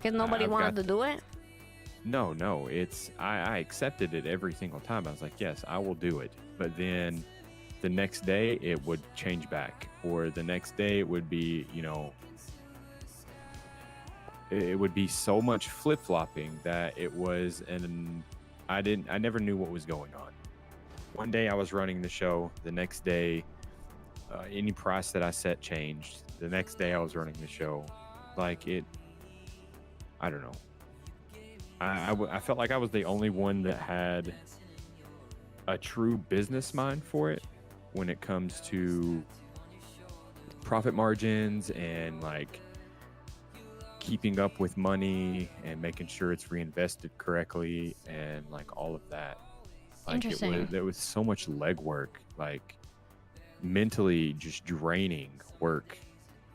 nobody wanted to do it? No, it's I accepted it every single time. I was like, yes, I will do it. But then the next day it would change back, or the next day it would be, it would be so much flip-flopping that it was, and I never knew what was going on. One day I was running the show, the next day any price that I set changed. The next day I was running the show. Like I don't know. I felt like I was the only one that had a true business mind for it when it comes to profit margins and like keeping up with money and making sure it's reinvested correctly and like all of that. Like there was so much legwork, like mentally just draining work,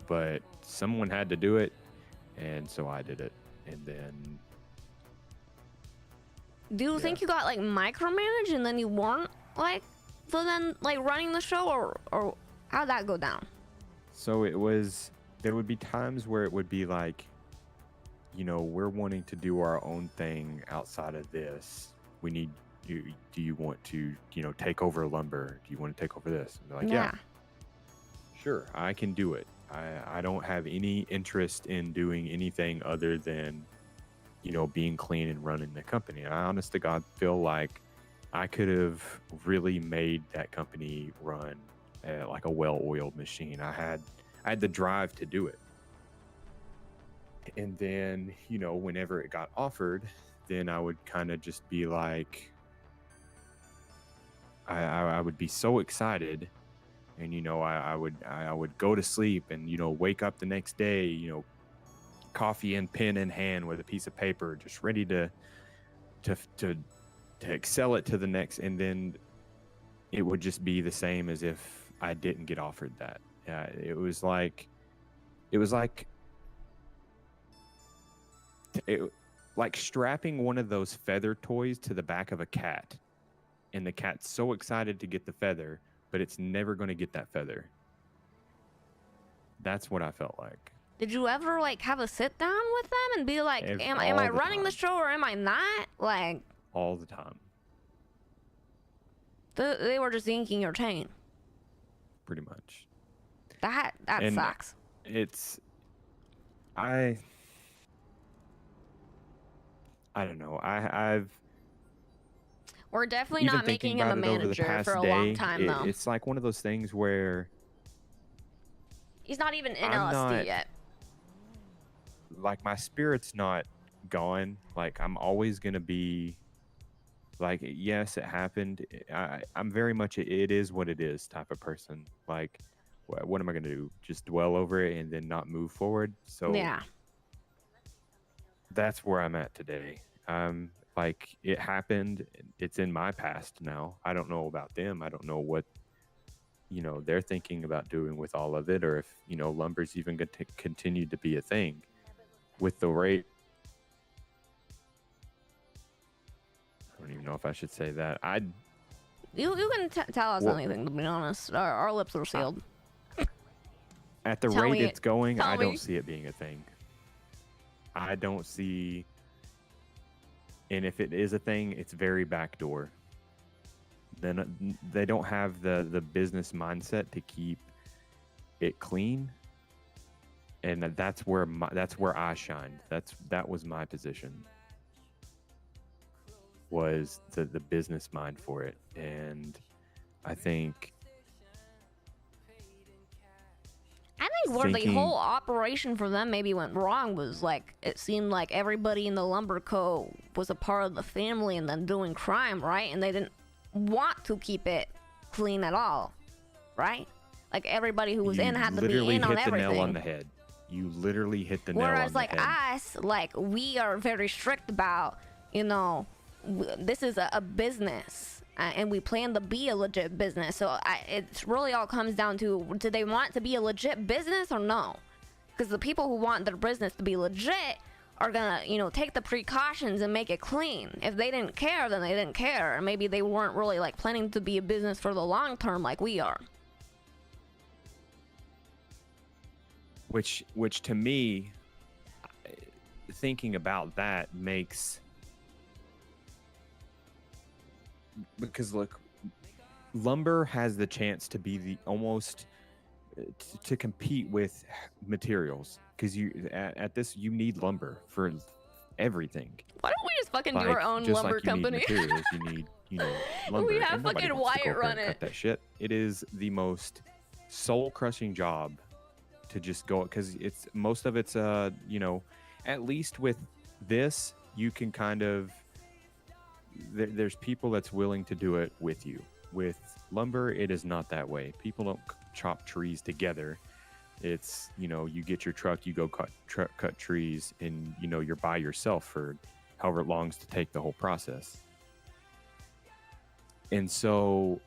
but someone had to do it, and so I did it. And then do you think you got like micromanaged and then you weren't like running the show, or how'd that go down? So there would be times where it would be like, you know, we're wanting to do our own thing outside of this. We need you. Do you want to, you know, take over lumber? Do you want to take over this? And they're like, yeah, sure, I can do it. I don't have any interest in doing anything other than, you know, being clean and running the company. And I honest to God feel like I could have really made that company run like a well-oiled machine. I had the drive to do it. And then, you know, whenever it got offered, then I would kind of just be like, I would be so excited, and you know, I would go to sleep and, you know, wake up the next day, you know, coffee and pen in hand with a piece of paper, just ready to excel it to the next, and then it would just be the same as if I didn't get offered that. It was like strapping one of those feather toys to the back of a cat, and the cat's so excited to get the feather, but it's never going to get that feather. That's what I felt like. Did you ever like have a sit down with them and be like, am I running the show or am I not? Like all the time. They were just inking your chain. Pretty much. That sucks. I don't know. We're definitely not making him a manager for a long time, though. It's like one of those things where he's not even in LSD yet. Like, my spirit's not gone. Like, I'm always gonna be like, yes, it happened. I'm very much it is what it is type of person. Like, what am I gonna do? Just dwell over it and then not move forward? So yeah, that's where I'm at today. Like, it happened. It's in my past now. I don't know about them. I don't know what, you know, they're thinking about doing with all of it, or if, you know, lumber's even going to continue to be a thing with the rate. I don't even know if I should say that. You can tell us anything, to be honest. Our lips are sealed. At the rate it's going, I don't see it being a thing. I don't see. And if it is a thing, it's very backdoor. Then they don't have the business mindset to keep it clean, and that's where I shined. That was my position. Was the business mind for it, and I think where the whole operation for them maybe went wrong was, like, it seemed like everybody in the lumber co was a part of the family and then doing crime, right? And they didn't want to keep it clean at all, right? Like, everybody who was in had to be in on everything. You literally hit the nail on the head. You literally hit the nail on the head. Whereas, like, us, like, we are very strict about, you know, this is a business. And we plan to be a legit business. So it really all comes down to, do they want to be a legit business or no? Because the people who want their business to be legit are gonna, you know, take the precautions and make it clean. If they didn't care, then they didn't care. And maybe they weren't really, like, planning to be a business for the long term like we are. Which to me, thinking about that makes... Because look, lumber has the chance to be the almost to compete with materials, because you at this you need lumber for everything. Why don't we just fucking do our own lumber company? Need materials, you need, you know, lumber. We have fucking Wyatt run it. Cut that shit. It is the most soul crushing job to just go, because it's most of it's you know, at least with this you can kind of. There's people that's willing to do it with you. With lumber, it is not that way. People don't chop trees together. It's, you know, you get your truck, you go cut trees, and, you know, you're by yourself for however it longs to take the whole process. And so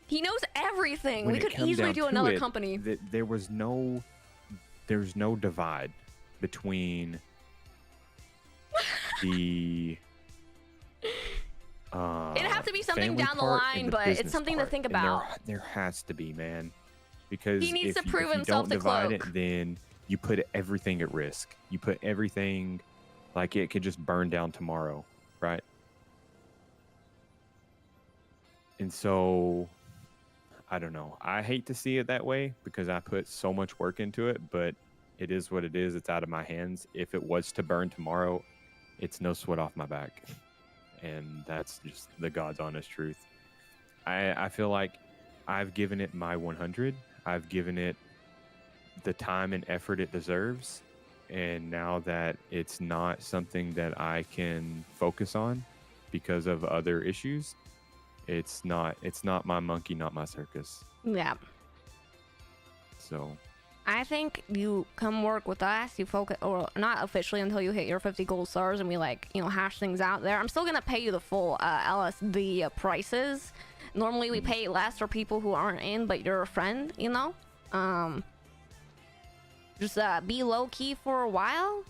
He knows everything. when We it could come easily down do to another it, company. there's no divide between the It'd have to be something family down the part line, and the but it's business something to part. think And about. there has to be, man, because He needs if to you, prove if you himself don't to divide Cloak. it, then you put everything at risk. You put everything, like it could just burn down tomorrow, right? And so I don't know. I hate to see it that way because I put so much work into it, but it is what it is. It's out of my hands. If it was to burn tomorrow, it's no sweat off my back. And that's just the God's honest truth. I feel like I've given it my 100. I've given it the time and effort it deserves. And now that it's not something that I can focus on because of other issues, it's not my monkey, not my circus. Yeah. So I think you come work with us, you focus, or not officially until you hit your 50 gold stars, and we like, you know, hash things out there. I'm still gonna pay you the full LSD prices. Normally we pay less for people who aren't in, but you're a friend, you know? Just be low key for a while.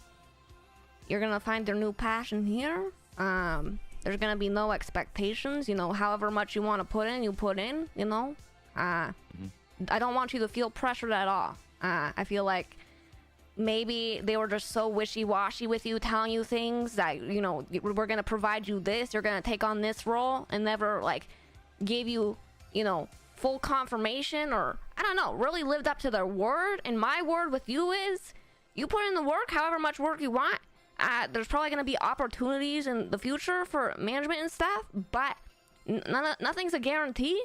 You're gonna find your new passion here. There's gonna be no expectations, you know, however much you want to put in, you put in, you know? I don't want you to feel pressured at all. I feel like maybe they were just so wishy-washy with you, telling you things that, you know, we're gonna provide you this, you're gonna take on this role, and never like gave you, you know, full confirmation, or I don't know, really lived up to their word. And my word with you is, you put in the work, however much work you want. There's probably gonna be opportunities in the future for management and stuff, but nothing's a guarantee.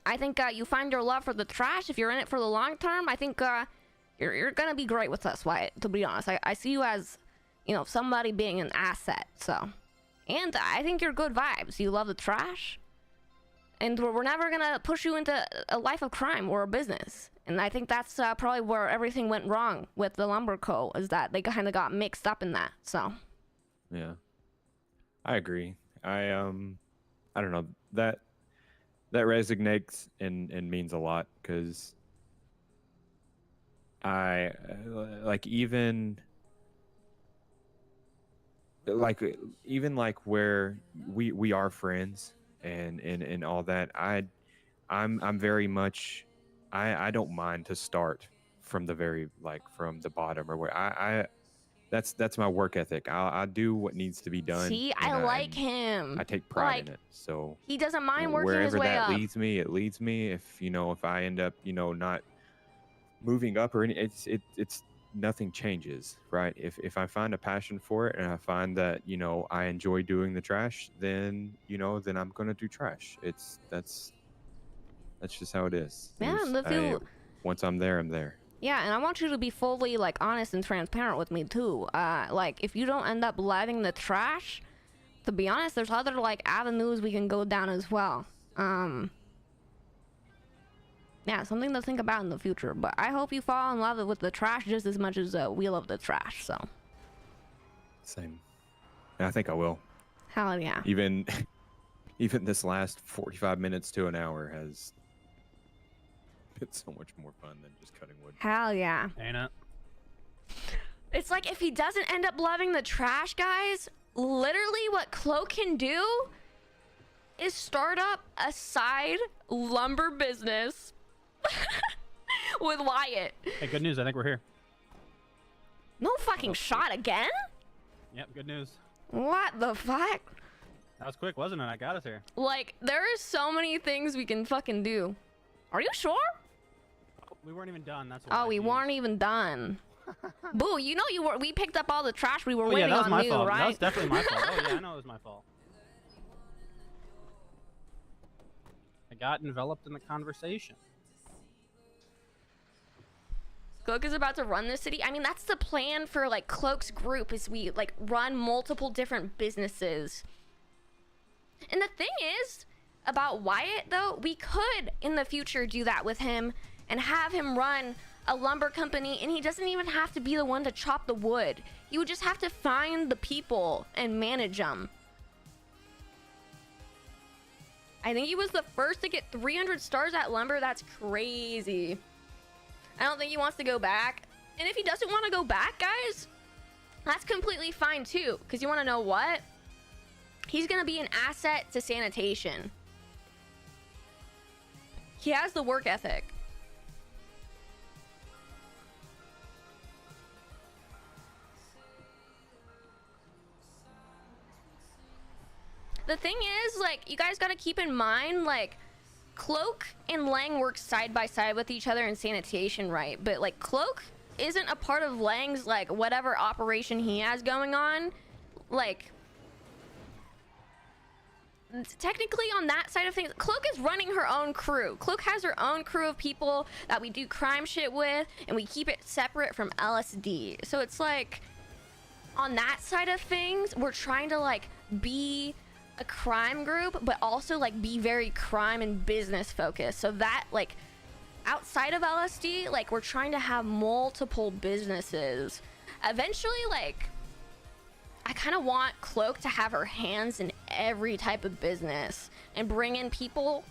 I think you find your love for the trash. If you're in it for the long term, I think you're gonna be great with us, Wyatt. To be honest, I see you as, you know, somebody being an asset. So, and I think you're good vibes. You love the trash, and we're never gonna push you into a life of crime or a business. And I think that's probably where everything went wrong with the Lumber Co. is that they kind of got mixed up in that. So, yeah, I agree. I don't know, that resonates and means a lot, because I like even where we are friends and all that. I'm very much, I don't mind to start from the very, like, from the bottom, or where that's my work ethic. I'll do what needs to be done. see, I like him. I take pride in Like, it. So he doesn't mind working wherever his way that up. leads me, it leads me. If, you know, if I end up, you know, not moving up or any, it's nothing changes, right? If I find a passion for it and I find that, you know, I enjoy doing the trash, then, you know, then I'm gonna do trash. That's just how it is. Yeah, There's- once I'm there, I'm there. Yeah, and I want you to be fully, like, honest and transparent with me too. Like, if you don't end up loving the trash, to be honest, there's other, like, avenues we can go down as well. Yeah, something to think about in the future. But I hope you fall in love with the trash just as much as we love the trash. So, Same. And I think I will. hell yeah. Even this last 45 minutes to an hour has been so much more fun than just cutting wood. Hell yeah. Ain't it? It's like, if he doesn't end up loving the trash, guys, literally what Cloak can do is start up a side lumber business with Wyatt. Hey, good news. I think we're here. No fucking shot again? Yep, good news. What the fuck? That was quick, wasn't it? I got us here. Like, there are so many things we can fucking do. Are you sure? We weren't even done. That's why. Oh, we weren't even done. Boo, you know we picked up all the trash. We were waiting yeah, that was on my you, fault. right? That was definitely my fault. Oh yeah, I know it was my fault. I got enveloped in the conversation. Cloak is about to run this city. I mean, that's the plan for, like, Cloak's group, is we, like, run multiple different businesses. And the thing is about Wyatt, though, we could in the future do that with him and have him run a lumber company, and he doesn't even have to be the one to chop the wood. You would just have to find the people and manage them. I think he was the first to get 300 stars at lumber. That's crazy. I don't think he wants to go back. And if he doesn't want to go back, guys, that's completely fine too. Because you want to know what? He's going to be an asset to sanitation. He has the work ethic. The thing is, like, you guys got to keep in mind, like, Cloak and Lang work side by side with each other in sanitation, right? But, like, Cloak isn't a part of Lang's, like, whatever operation he has going on. Like, technically on that side of things, Cloak is running her own crew. Cloak has her own crew of people that we do crime shit with, and we keep it separate from LSD. So it's like, on that side of things, we're trying to, like, be a crime group, but also, like, be very crime and business focused. So that, like, outside of LSD, like, we're trying to have multiple businesses. Eventually, like, I kind of want Cloak to have her hands in every type of business and bring in people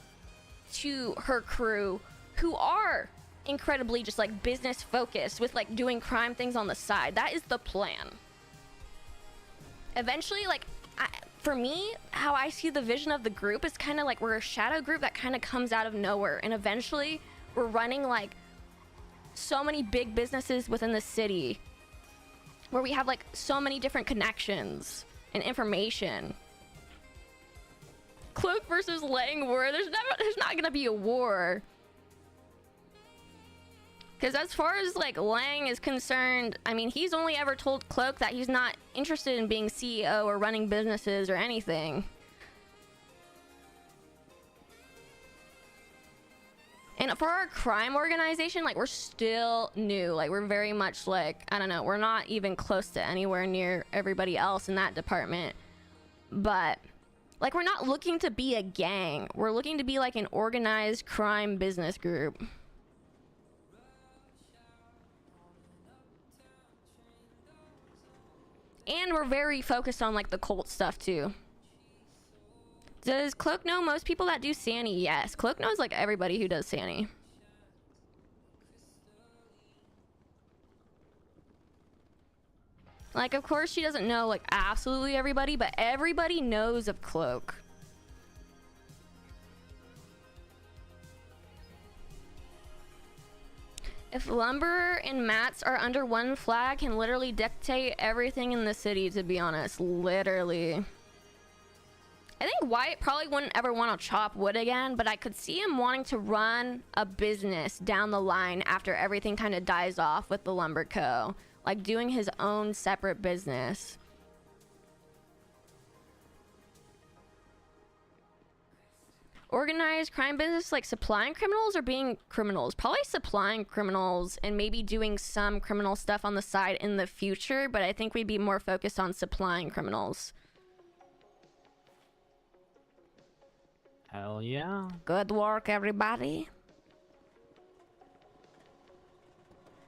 to her crew who are incredibly just, like, business focused with, like, doing crime things on the side. That is the plan. Eventually, like, for me, how I see the vision of the group is kind of like we're a shadow group that kind of comes out of nowhere, and eventually we're running, like, so many big businesses within the city where we have, like, so many different connections and information. Cloak versus Lang war. There's not gonna be a war. Because as far as, like, Lang is concerned, I mean, he's only ever told Cloak that he's not interested in being CEO or running businesses or anything. And for our crime organization, like, we're still new. Like, we're very much, like, I don't know, we're not even close to anywhere near everybody else in that department. But, like, we're not looking to be a gang. We're looking to be, like, an organized crime business group. And we're very focused on, like, the cult stuff too. Does Cloak know most people that do Sani? Yes, Cloak knows, like, everybody who does Sani. Like, of course she doesn't know, like, absolutely everybody, but everybody knows of Cloak. If lumber and mats are under one flag, can literally dictate everything in the city, to be honest. Literally. I think Wyatt probably wouldn't ever want to chop wood again, but I could see him wanting to run a business down the line after everything kind of dies off with the Lumber Co. Like, doing his own separate business. Organized crime business, like supplying criminals or being criminals? Probably supplying criminals and maybe doing some criminal stuff on the side in the future, but I think we'd be more focused on supplying criminals. Hell yeah. Good work, everybody.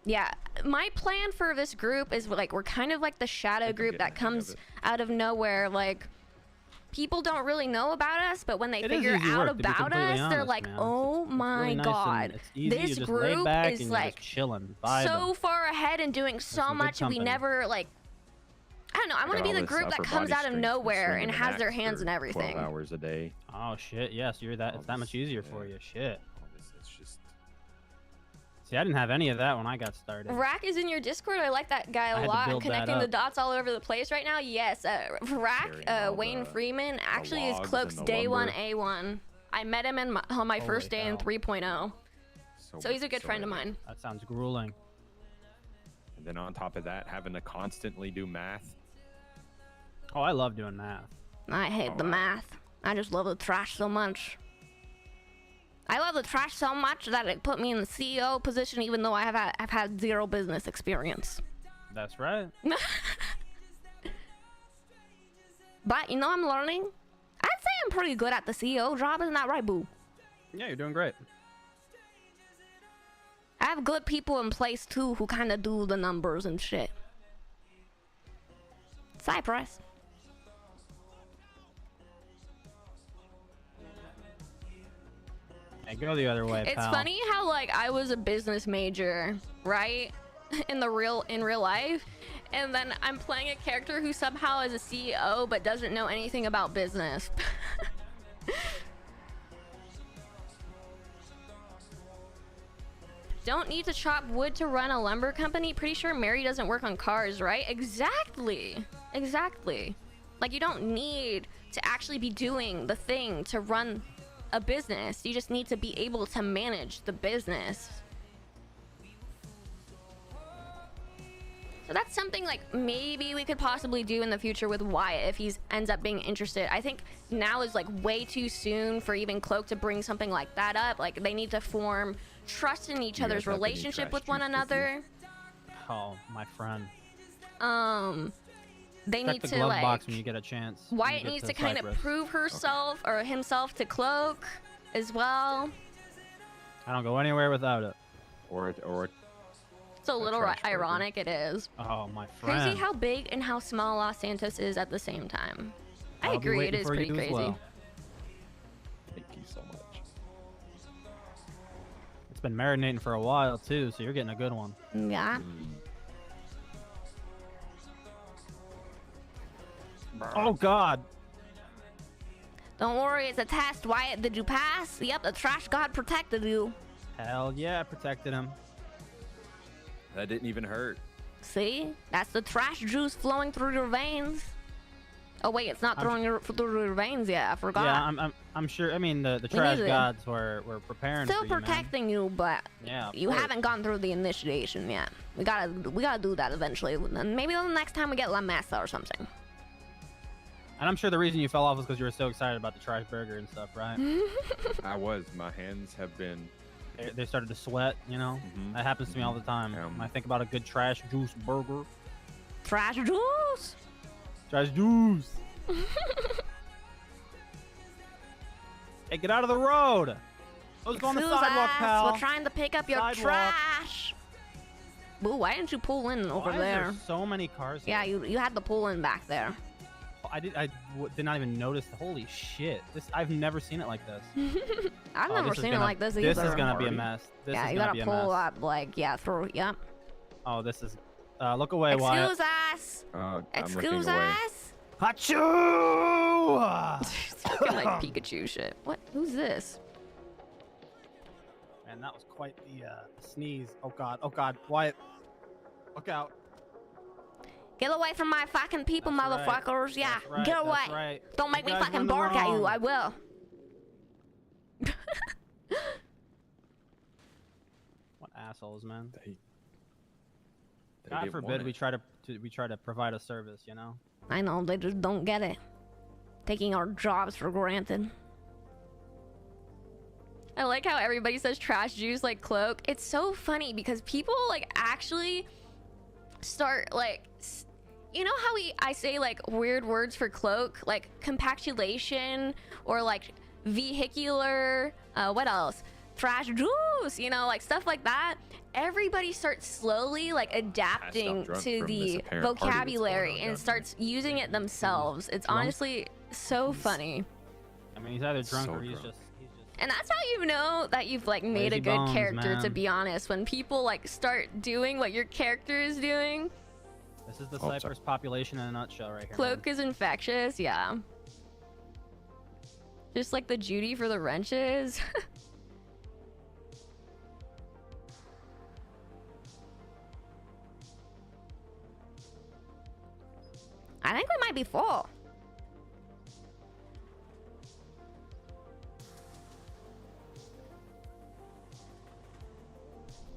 Yeah, my plan for this group is, like, we're kind of like the shadow group that comes out of nowhere. Like, people don't really know about us, but when they figure out about us, they're like, oh my god, this group is, like, so far ahead and doing so much, and we never, like, I don't know, I want to be the group that comes out of nowhere and has their hands in everything. 12 hours a day. Oh shit, yes, you're that. It's that much easier for you. Shit. It's just. See, I didn't have any of that when I got started. Rack is in your Discord. I like that guy a lot. I'm connecting the dots all over the place right now. Yes, Rack, Wayne Freeman actually is Cloak's day one A1. I met him on my first day in 3.0. So he's a good friend of mine. That sounds grueling. And then on top of that, having to constantly do math. Oh, I love doing math. I hate the math. I just love the trash so much. I love the trash so much that it put me in the CEO position, even though I've had zero business experience. That's right. But, you know, I'm learning. I'd say I'm pretty good at the CEO job. Isn't that right, boo? Yeah, you're doing great. I have good people in place too who kind of do the numbers and shit. Cypress. Hey, go the other way, It's pal. funny how like I was a business major, right? in real life, and then I'm playing a character who somehow is a CEO but doesn't know anything about business. Don't need to chop wood to run a lumber company. Pretty sure Mary doesn't work on cars, right? Exactly. Like, you don't need to actually be doing the thing to run a business. You just need to be able to manage the business. So that's something like maybe we could possibly do in the future with Wyatt if he ends up being interested. I think now is like way too soon for even Cloak to bring something like that up. Like, they need to form trust in each other's relationship with one another. Oh, my friend. They Check need the to glove like box when you get a chance. Wyatt needs to kind of prove herself or himself to Cloak as well. I don't go anywhere without it. Or It's a little ironic, it is. Oh, my friend. Crazy how big and how small Los Santos is at the same time. I I'll be agree, it waiting is for pretty you as crazy. well. Thank you so much. It's been marinating for a while too, so you're getting a good one. Yeah. Oh God. Don't worry, it's a test. Wyatt, did you pass? Yep, the trash god protected you. Hell yeah, I protected him. That didn't even hurt. See? That's the trash juice flowing through your veins. Oh wait, it's not through your veins yet. I forgot. Yeah, I'm sure. I mean, the trash gods were preparing Still for you, man. protecting you, but Yeah, of you course. haven't gone through the initiation yet. We gotta do that eventually. And maybe the next time we get La Mesa or something. And I'm sure the reason you fell off was because you were so excited about the trash burger and stuff, right? I was. My hands have been. They started to sweat, you know? That happens to me all the time. When I think about a good trash juice burger. Trash juice? Trash juice. Hey, get out of the road. Let's go on the Excuse sidewalk, us, pal. we're trying to pick up your Sidewalk. trash. Boo, why didn't you pull in over Why there? Is there so many cars here? Yeah, you had to pull in back there. I did not even notice. Holy shit! I've never seen it like this. I've never seen it like this either. This is gonna be a mess. Yeah, you gotta pull up, like, yeah, through, yep. Oh, this is. Look away, Wyatt. Excuse us. Excuse away. us. Achoo! It's fucking like Pikachu shit. What? Who's this? Man, that was quite the sneeze. Oh God! Oh God! Wyatt, look out! Get away from my fucking people, motherfuckers. Yeah, right, get away. that's right. Don't make You me guys fucking went the bark at you. wrong. I will. What assholes, man! They God didn't forbid want it. we try to provide a service, you know. I know, they just don't get it. Taking our jobs for granted. I like how everybody says trash juice like Cloak. It's so funny because people like actually start like, you know how I say like weird words for Cloak, like compactulation or like vehicular, what else? Trash juice, you know, like stuff like that. Everybody starts slowly like adapting drunk to from this the apparent party that's going vocabulary on and down starts using it themselves. It's Drunk? honestly so funny. I mean, he's either drunk So or he's drunk. just. And that's how you know that you've like made Lazy a good bones, character, to man. be honest. When people like start doing what your character is doing. This is the sorry. Cypress population in a nutshell, right here. Cloak is infectious, yeah. Just like the Judy for the wrenches. I think we might be full.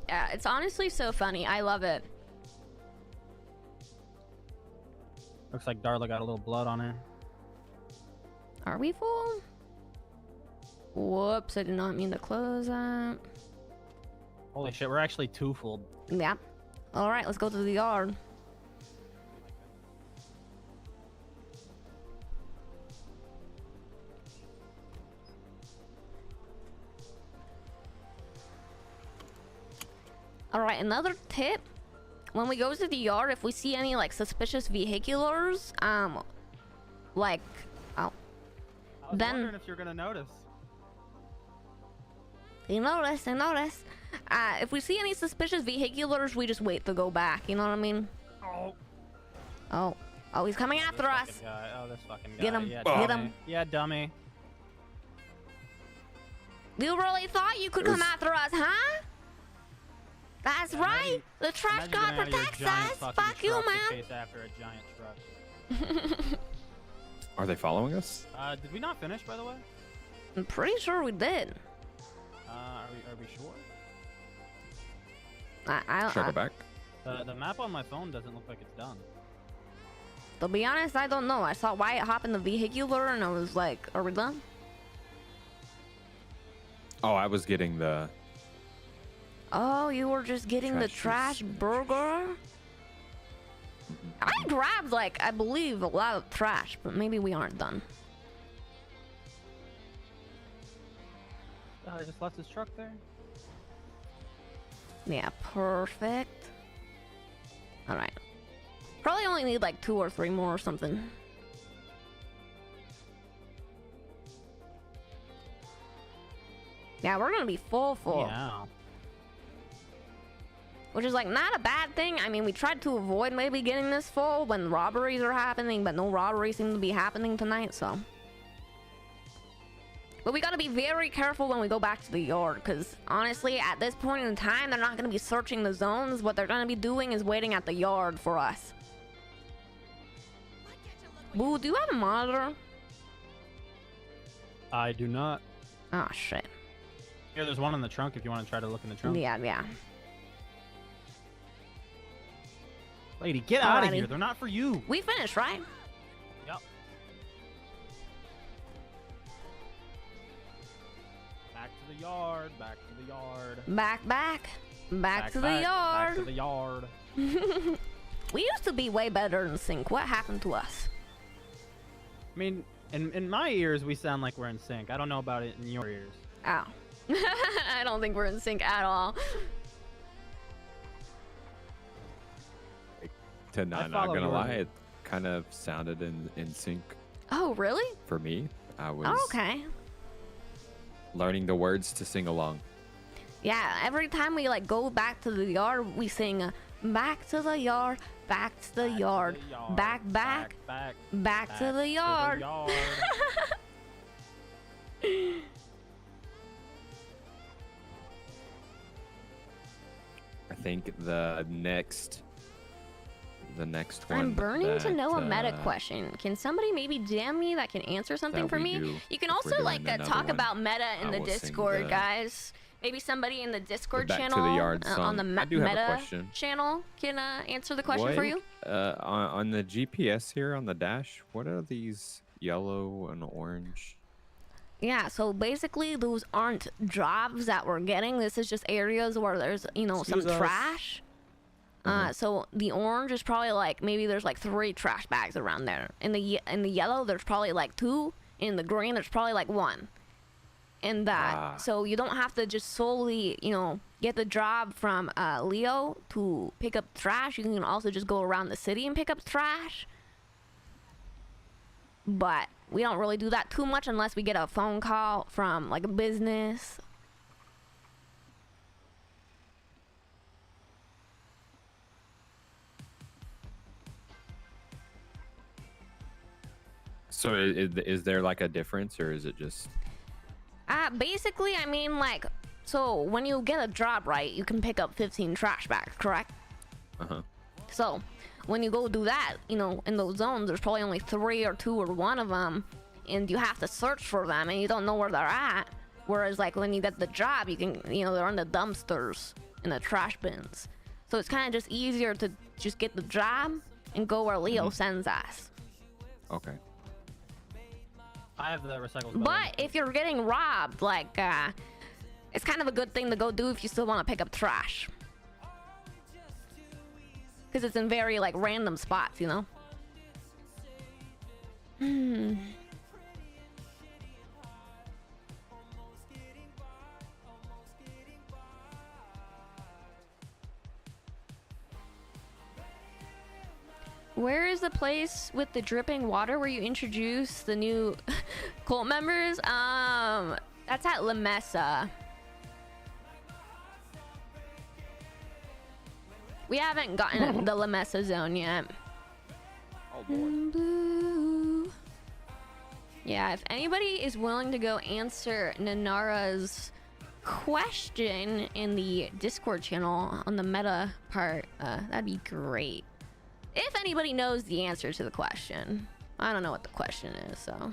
Yeah, it's honestly so funny. I love it. Looks like Darla got a little blood on her. Are we full? Whoops, I did not mean to close that. Holy shit, we're actually too full. Yeah. All right, let's go to the yard. All right, another tip. When we go to the yard, if we see any like suspicious vehiculars, like, oh, I was wondering if you're gonna notice. you notice, I notice. If we see any suspicious vehiculars, we just wait to go back. You know what I mean? Oh. Oh, he's coming after This us. fucking guy. Oh, this fucking guy. Get him, Yeah, get dummy. him. Yeah, dummy. You really thought you could come after us, huh? That's right. The trash god protects us. Fuck you, man. Chase after a giant truck. Are they following us? Did we not finish, by the way? I'm pretty sure we did. Are we sure? Should I go back? The map on my phone doesn't look like it's done. To be honest, I don't know. I saw Wyatt hop in the vehicular and I was like, are we done? Oh, I was getting the. Oh, you were just getting the trash burger? I grabbed, like, I believe, a lot of trash, but maybe we aren't done. I just left his truck there. Yeah, perfect. Alright. Probably only need like 2 or 3 more or something. Yeah, we're gonna be full. Yeah. Which is like not a bad thing. I mean, we tried to avoid maybe getting this full when robberies are happening, but no robberies seem to be happening tonight, so. But we gotta be very careful when we go back to the yard, because honestly, at this point in time, they're not gonna be searching the zones. What they're gonna be doing is waiting at the yard for us. Boo, do you have a monitor? I do not. Oh, shit. Here, there's one in the trunk if you want to try to look in the trunk. Yeah. Lady, get out of Alrighty. here. They're not for you. We finished, right? Yep. Back to the yard. Back to the yard. Back to the yard. Back to the yard. We used to be way better in sync. What happened to us? I mean, in my ears, we sound like we're in sync. I don't know about it in your ears. Ow. I don't think we're in sync at all. Not gonna lie, it kind of sounded in sync Oh, really? for me. I was Oh, okay. learning the words to sing along. Yeah, every time we like go back to the yard, we sing back to the yard, back to the yard, back to the yard. I think the next one. I'm burning to know a meta that, question. Can somebody maybe DM me that can answer something that for we me? do You can if we're also doing like another talk one. about meta in I the will sing Discord, the- guys. Maybe somebody in the Discord Back to the channel Yard on the song. I do have a meta question. channel can answer the question for you. On the GPS here on the dash, what are these yellow and orange? Yeah, so basically those aren't jobs that we're getting. This is just areas where there's, some Excuse us. trash. So the orange is probably like, maybe there's like 3 trash bags around there. In the yellow, there's probably like 2. In the green, there's probably like 1. And that, so you don't have to just solely, get the job from Leo to pick up trash. You can also just go around the city and pick up trash. But we don't really do that too much unless we get a phone call from like a business. So is there like a difference, or is it just? Basically, I mean, like, so when you get a job, right, you can pick up 15 trash bags, correct? Uh-huh. So when you go do that, in those zones, there's probably only 3 or 2 or 1 of them, and you have to search for them, and you don't know where they're at. Whereas, like, when you get the job, you can, they're in the dumpsters, in the trash bins. So it's kind of just easier to just get the job and go where Leo sends us. Okay. I have the recyclables. But if you're getting robbed, like, it's kind of a good thing to go do if you still want to pick up trash. Because it's in very, like, random spots, Where is the place with the dripping water where you introduce the new cult members? That's at La Mesa. We haven't gotten the La Mesa zone yet. Oh boy. Blue. Yeah, if anybody is willing to go answer Nanara's question in the Discord channel on the meta part, that'd be great. If anybody knows the answer to the question. I don't know what the question is, so.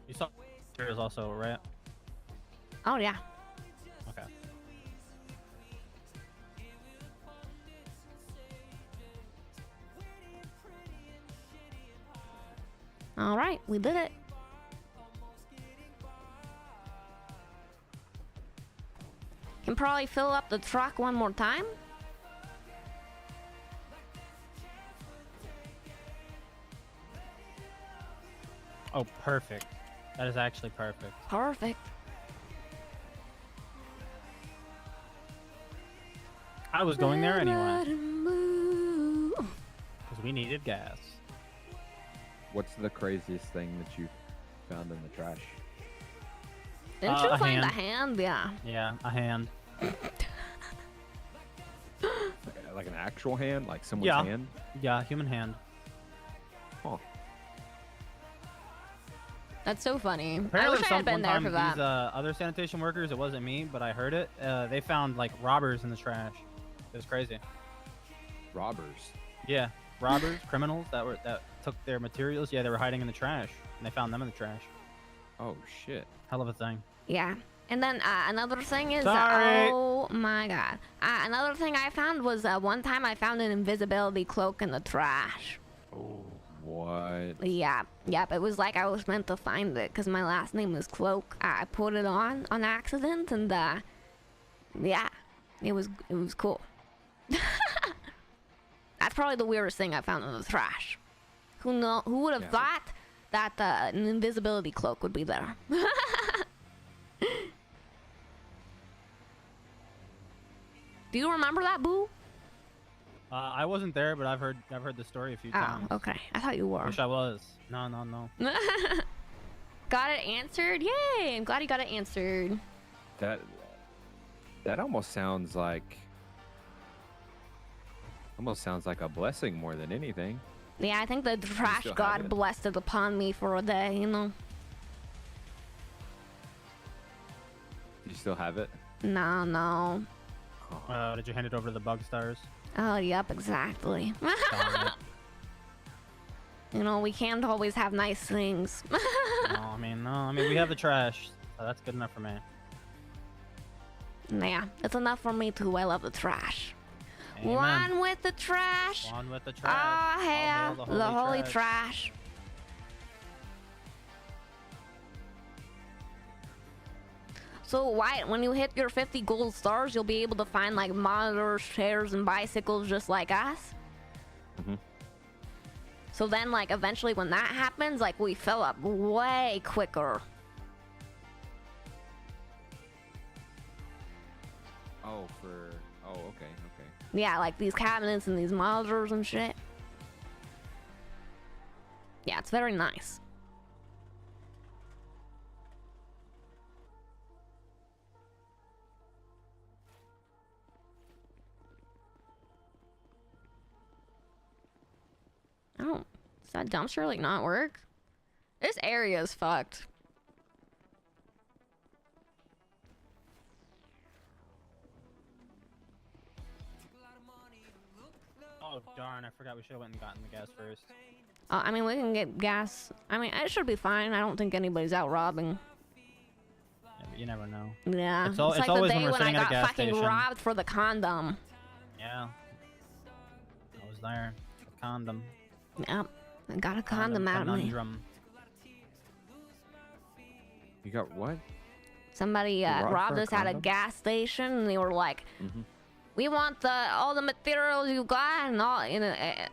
You saw there is also, right? Oh, yeah. Okay. All right, we did it. Can probably fill up the truck one more time. Oh, perfect. That is actually perfect. Perfect. I was going there anyway. Because we needed gas. What's the craziest thing that you found in the trash? Didn't you A find the hand. hand? Yeah. Yeah, a hand. Like an actual hand? Like someone's Yeah. hand? Yeah, human hand. Huh. That's so funny. I Apparently wish I had been there for that. These other sanitation workers, it wasn't me, but I heard it. They found like robbers in the trash. It was crazy. Robbers? Yeah, robbers, criminals that took their materials. Yeah, they were hiding in the trash, and they found them in the trash. Oh shit. Hell of a thing. Yeah. And then another thing is, Sorry. oh my god. Another thing I found was one time I found an invisibility cloak in the trash. Oh, what? Yeah, yep. It was like I was meant to find it because my last name is Cloak. I put it on accident, and yeah, it was cool. That's probably the weirdest thing I found in the trash. Who would have thought that an invisibility cloak would be there? Do you remember that, Boo? I wasn't there, but I've heard the story a few times. Oh, okay. I thought you were. Wish I was. No. Got it answered? Yay! I'm glad you got it answered. That almost sounds like a blessing more than anything. Yeah, I think the trash still have god it? blessed it upon me for a day, you know? You still have it? No. Did you hand it over to the bug stars? Oh, yep, exactly. Darn it. You know, we can't always have nice things. No, I mean, we have the trash, so that's good enough for me. Yeah, it's enough for me too. I love the trash. Amen. One with the trash. One with the trash. Oh, All hell, hail the holy trash. So, Wyatt, when you hit your 50 gold stars, you'll be able to find, like, monitors, chairs, and bicycles just like us? Mm-hmm. So then, like, eventually when that happens, like, we fill up way quicker. Okay. Yeah, like these cabinets and these monitors and shit. Yeah, it's very nice. Oh, does that dumpster like not work? This area is fucked. Oh darn! I forgot we should have went and gotten the gas first. I mean, we can get gas. I mean, it should be fine. I don't think anybody's out robbing. Yeah, but you never know. Yeah, It's like always the when day we're when I sitting at a got gas fucking station. robbed for the condom. Yeah. I was there. A condom. Yep, I got a condom out of me. Conundrum. You got what? Somebody robbed robbed for a us at a condom? gas station, and they were like, "We want all the materials you got and all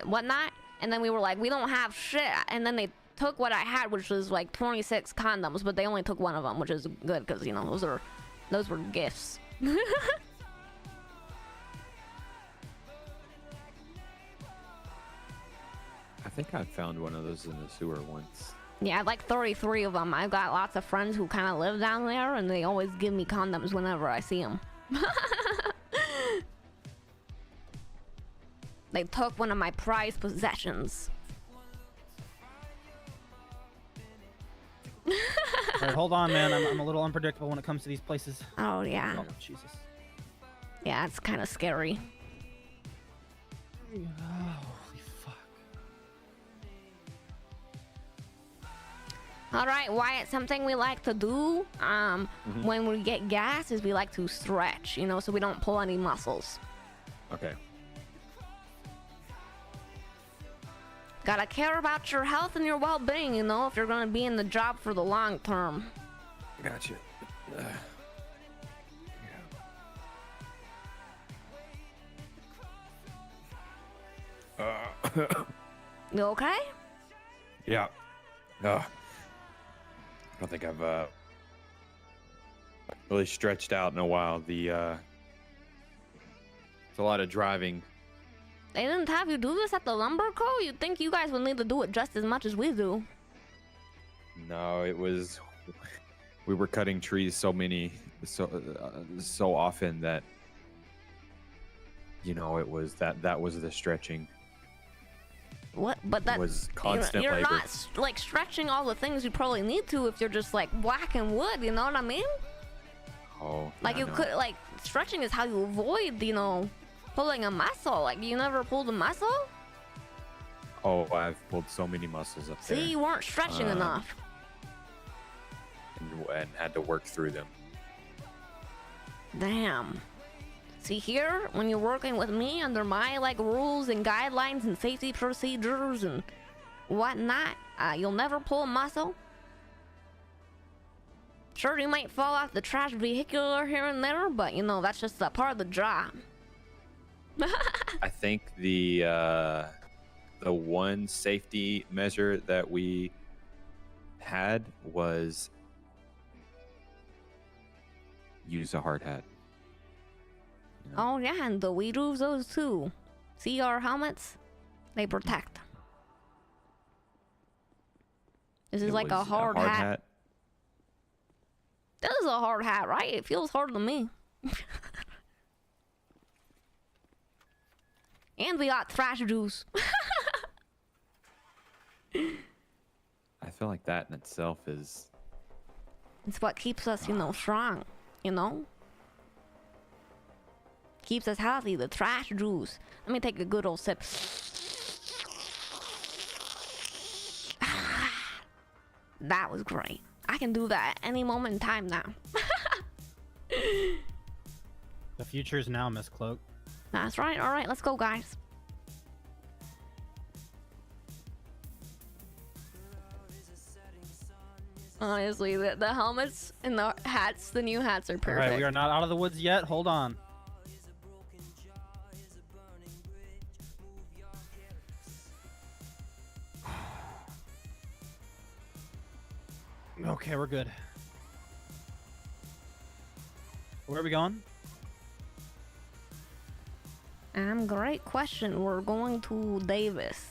whatnot." And then we were like, "We don't have shit." And then they took what I had, which was like 26 condoms, but they only took one of them, which is good because, you know, those were gifts. I think I found one of those in the sewer once. Yeah, like 33 of them. I've got lots of friends who kind of live down there, and they always give me condoms whenever I see them. They took one of my prized possessions. All right, hold on, man. I'm a little unpredictable when it comes to these places. Oh, yeah. Oh, Jesus. Yeah, it's kind of scary. Holy fuck. All right, Wyatt, something we like to do when we get gas is we like to stretch, you know, so we don't pull any muscles. Okay. Gotta care about your health and your well-being, you know, if you're gonna be in the job for the long term. Gotcha. You okay? Yeah. I don't think I've really stretched out in a while. It's a lot of driving. They didn't have you do this at the lumber co? You'd think you guys would need to do it just as much as we do. No, it was we were cutting trees so often that, you know, it was that was the stretching. What? But that was constant you're labor. not like stretching all the things you probably need to if you're just like whacking wood. You know what I mean? Oh, Like yeah, you no. could like stretching is how you avoid, you know, pulling a muscle. Like you never pulled a muscle. Oh, I've pulled so many muscles up there. See, you weren't stretching enough. And had to work through them. Damn. See here, when you're working with me under my like rules and guidelines and safety procedures and whatnot, you'll never pull a muscle. Sure, you might fall off the trash vehicular here and there, but you know that's just a part of the job. I think the one safety measure that we had was use a hard hat. Oh yeah, and we do those too. See our helmets? They protect. This is It like a was hard hat. This is a hard hat, right? It feels hard to me. And we got trash juice. I feel like that in itself is It's what keeps us, you know, strong, you know? Keeps us healthy, the trash juice. Let me take a good old sip. That was great. I can do that at any moment in time now. The future is now, Miss Cloak. That's right. All right, let's go, guys. Honestly, the helmets and the hats, the new hats are All perfect. right, we are not out of the woods yet. Hold on. Okay, we're good. Where are we going? Great question. We're going to Davis.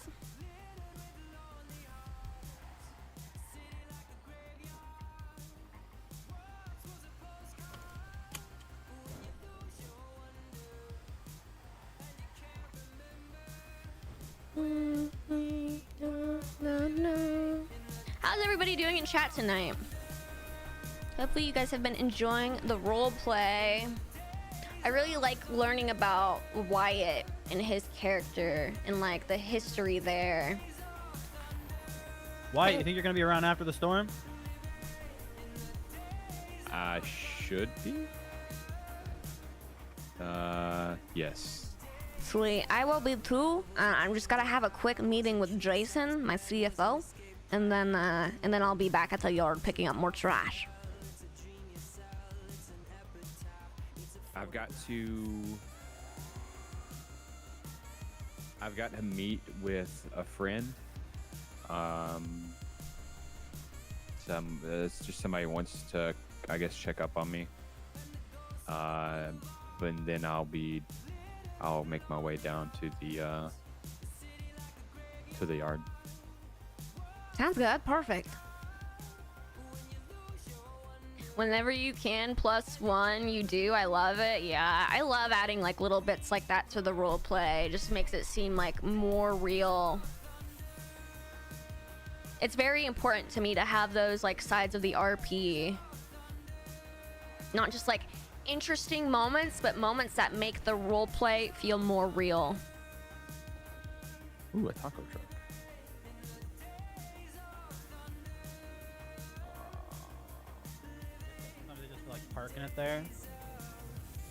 How's everybody doing in chat tonight? Hopefully you guys have been enjoying the role play. I really like learning about Wyatt and his character and like the history there. Wyatt, you think you're gonna be around after the storm? I should be. Yes. Sweet. I will be too. I'm just gotta have a quick meeting with Jason, my CFO, and then I'll be back at the yard picking up more trash. I've got to meet with a friend It's just somebody wants to, I guess, check up on me. But then I'll make my way down to the yard. Sounds good. Perfect. Whenever you can, +1, you do. I love it. Yeah, I love adding like little bits like that to the role play. It just makes it seem like more real. It's very important to me to have those like sides of the RP. Not just like interesting moments, but moments that make the role play feel more real. Ooh, a taco truck. Somebody just like parking it there.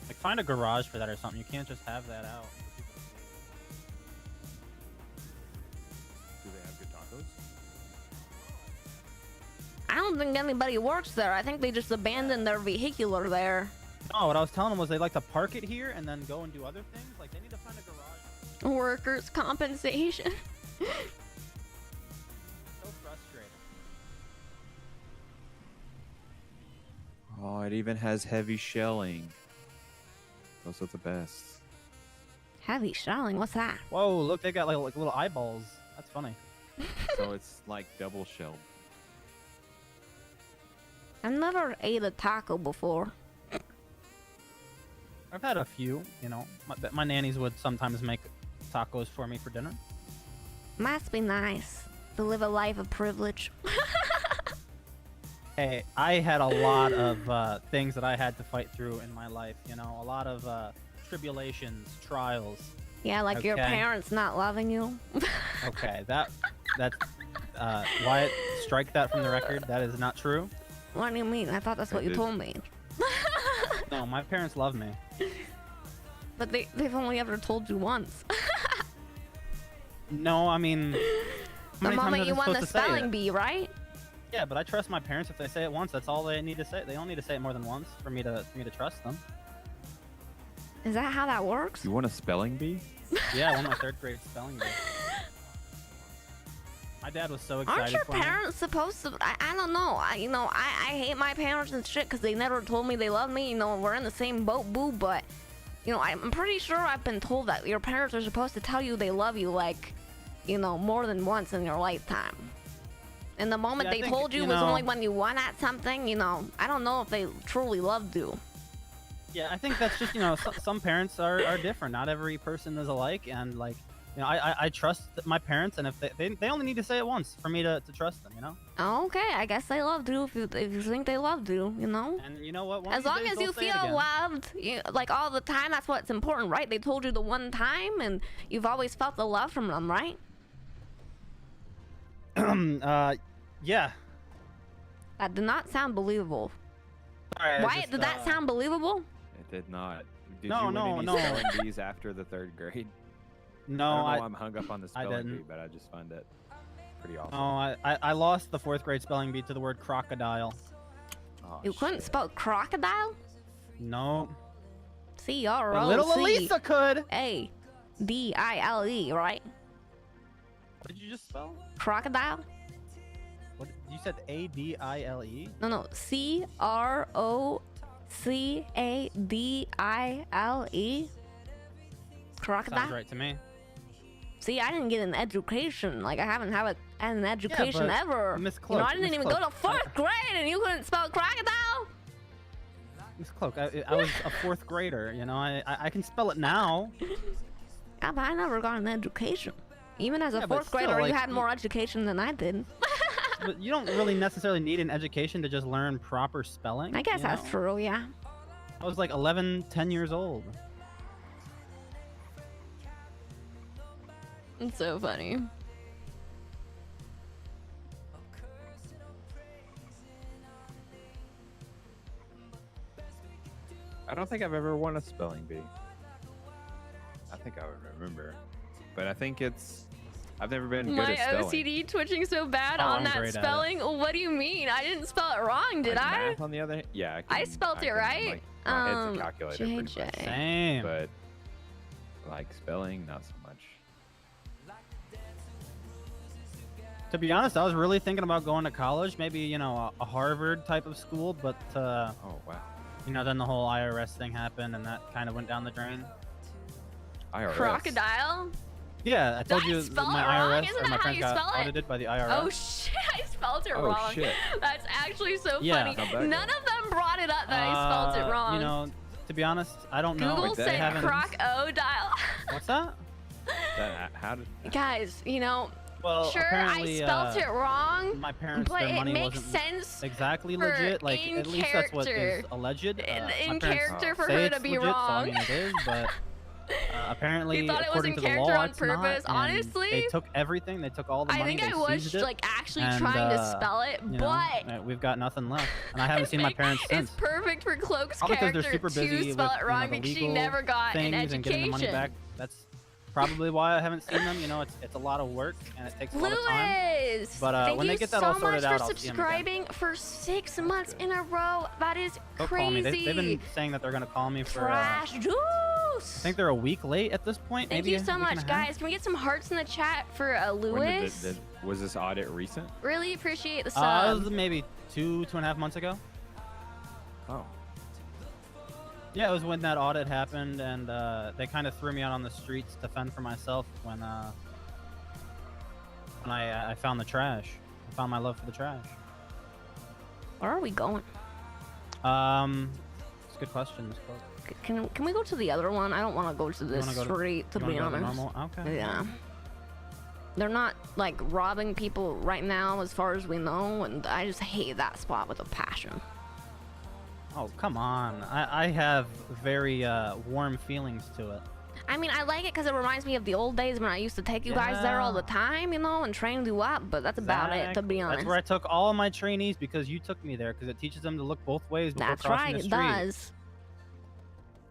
Like find a garage for that or something. You can't just have that out. Do they have good tacos? I don't think anybody works there. I think they just abandoned their vehicular there. No, what I was telling them was they like to park it here and then go and do other things. Like they need to find a garage. Workers' compensation. So frustrating. Oh, it even has heavy shelling. Those are the best. Heavy shelling? What's that? Whoa, look, they got like little eyeballs. That's funny. So it's like double shelled. I've never ate a taco before. I've had a few, you know. My nannies would sometimes make tacos for me for dinner. Must be nice to live a life of privilege. Hey, I had a lot of things that I had to fight through in my life, you know. A lot of tribulations, trials. Yeah, like your Okay. parents not loving you. Okay, that's Wyatt, strike that from the record. That is not true. What do you mean? I thought that's what you told me. No, my parents love me. But they've only ever told you once. No, I mean, The moment you won the spelling bee, right? Yeah, but I trust my parents. If they say it once, that's all they need to say. They don't need to say it more than once for me to trust them. Is that how that works? You want a spelling bee? Yeah, I won my 3rd grade spelling bee. My dad was so excited Aren't your for me. parents supposed to? I don't know. I hate my parents and shit because they never told me they loved me. You know, we're in the same boat, boo. But you know, I'm pretty sure I've been told that your parents are supposed to tell you they love you, like, you know, more than once in your lifetime. And the moment Yeah, I they think, told you you was know- only when you won at something. You know, I don't know if they truly loved you. Yeah, I think that's just, you know, some parents are different. Not every person is alike, and like, you know, I trust my parents, and if they only need to say it once for me to trust them, you know. Okay, I guess they loved you if you think they loved you, you know. And you know what? One As of these long days as they'll you say it feel again. loved, like all the time, that's what's important, right? They told you the one time, and you've always felt the love from them, right? Yeah. That did not sound believable. Sorry, I Wyatt, just, did that sound believable? It did not. Did No, you win no, any no. spelling bees after the 3rd grade? No, I don't know I why I'm hung up on the I spelling didn't. bee, but I just find it pretty awesome. No, I lost the 4th grade spelling bee to the word crocodile. Oh, You couldn't spell crocodile? No. C-R-O-C. But little Elisa could. A-D-I-L-E, right? What did you just spell? Crocodile? What you said? A-D-I-L-E? No, C-R-O-C-A-D-I-L-E. Crocodile? Sounds right to me. See, I didn't get an education. Like, I haven't had an education but ever. Miss You know, Cloak, I didn't Miss even Cloak, go to 4th grade and you couldn't spell crocodile? Miss Cloak, I was a 4th grader, you know, I can spell it now. Yeah, but I never got an education. Even as a Yeah, but 4th grader, still, you like, had more education than I did. But you don't really necessarily need an education to just learn proper spelling. I guess you that's know? true, yeah. I was like 11, 10 years old. It's so funny. I don't think I've ever won a spelling bee. I think I would remember, but I think I've never been good My at spelling. OCD twitching so bad Oh, on I'm that great at it. spelling. What do you mean? I didn't spell it wrong, did Like I? Math, on the other hand, yeah, I spelled it right. My head's a calculator, pretty much. JJ. Same. But like spelling, not so much. To be honest, I was really thinking about going to college, maybe, you know, a Harvard type of school, but, Oh wow. you know, then the whole IRS thing happened and that kind of went down the drain. IRS. Crocodile? Yeah, I told Did I you that spell my it wrong? IRS Isn't or that my how parents you got spell it? audited by the IRS. Oh shit, I spelled it Oh, wrong. shit. That's actually so Yeah. funny. How'd that None go? of them brought it up that I spelled it wrong. You know, to be honest, I don't know. Google They said haven't- crocodile. What's that? How did? Guys, you know, Well, sure, I apparently, spelled it wrong, my parents, but their it money makes wasn't sense exactly for legit. Like, in at least that's what character. is alleged. in My parents character for say her it's to be legit, so, I wrong. mean, it is, but apparently, You thought it was according in to the character law, on it's not, purpose. and Honestly, they took everything. They took all the I money. think They I was seized it, like actually and, trying to spell it, you know, but we've got nothing left, and I haven't seen my think parents since. it's perfect for Cloak's Probably because they're character super busy to spell with, it wrong you know, the because she legal never got an things and getting the money education. back. That's probably why I haven't seen them. You know, it's a lot of work and it takes a lot of time. Lewis, But thank when you they get that so all sorted much out, for I'll see 'em again. subscribing for 6 months in a row. That is They'll crazy. call me. They've been saying that they're gonna call me for. Trash juice. I think they're a week late at this point. Thank maybe you a so week much, and a half. guys. Can we get some hearts in the chat for When did Lewis? was this audit recent? Really appreciate the It sub. was maybe 2.5 months ago. Oh. Yeah, it was when that audit happened, and they kind of threw me out on the streets to fend for myself when I found the trash. I found my love for the trash. Where are we going? It's a good question, Miss Cloak. Can we go to the other one? I don't want to go to this wanna go to- street, to you wanna be go to honest. normal? Okay. Yeah. They're not like robbing people right now, as far as we know, and I just hate that spot with a passion. Oh, come on. I have very warm feelings to it. I mean, I like it because it reminds me of the old days when I used to take you guys there all the time, you know, and train you up. But that's about it, to be honest. That's where I took all of my trainees because you took me there because it teaches them to look both ways before That's crossing right, the it street. does.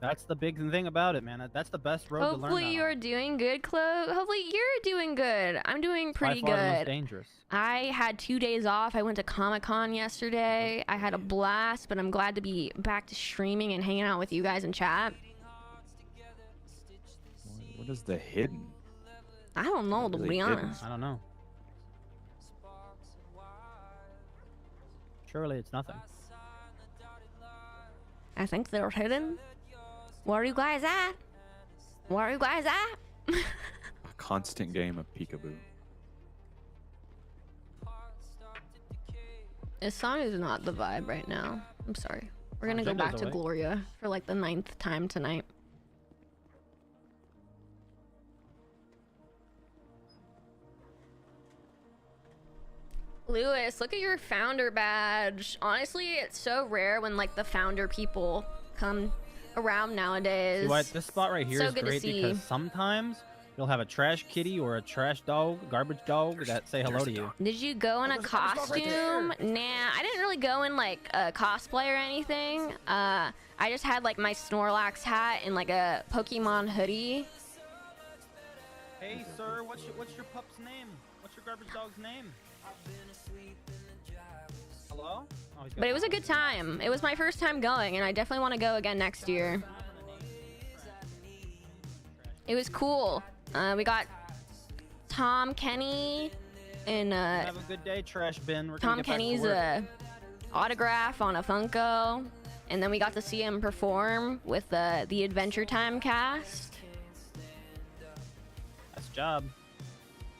That's the big thing about it, man. That's the best road to learn Hopefully that you're on. doing good, Cloak. Hopefully you're doing good. I'm doing pretty By far the most good. dangerous. I had 2 days off. I went to Comic-Con yesterday. I had a blast, but I'm glad to be back to streaming and hanging out with you guys in chat. What is the hidden? I don't know, to Really be didn't. honest. I don't know. Surely it's nothing. I think they're hidden. Where are you guys at? Where are you guys at? A constant game of peekaboo. This song is not the vibe right now. I'm sorry. We're gonna go Agenda's back to away. Gloria for like the 9th time tonight. Lewis, look at your founder badge. Honestly, it's so rare when like the founder people come around nowadays. See what? This spot right here So is good to great see. because sometimes you'll have a trash kitty or a trash dog, garbage dog that say hello to you. Did you go in a costume? Nah, I didn't really go in like a cosplay or anything. I just had like my Snorlax hat and like a Pokemon hoodie. Hey, sir, what's your pup's name? What's your garbage dog's name? Hello? Oh, he's got But it was a good time. It was my first time going, and I definitely want to go again next year. It was cool. We got Tom Kenny and Have a good day, trash bin. We're gonna Tom get back to Kenny's work. autograph on a Funko, and then we got to see him perform with the Adventure Time cast. Nice job.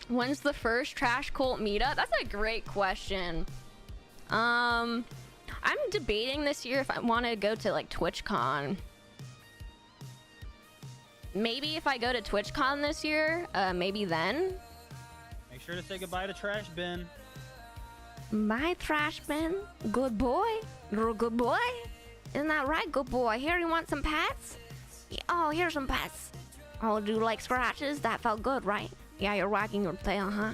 When's the first Trash Cult meetup? That's a great question. I'm debating this year if I want to go to like TwitchCon. Maybe if I go to TwitchCon this year, maybe then. Make sure to say goodbye to trash bin. My trash bin, good boy, good boy. Isn't that right, good boy? Here, you want some pets? Yeah, oh, here's some pets. Oh, do you like scratches? That felt good, right? Yeah, you're wagging your tail, huh?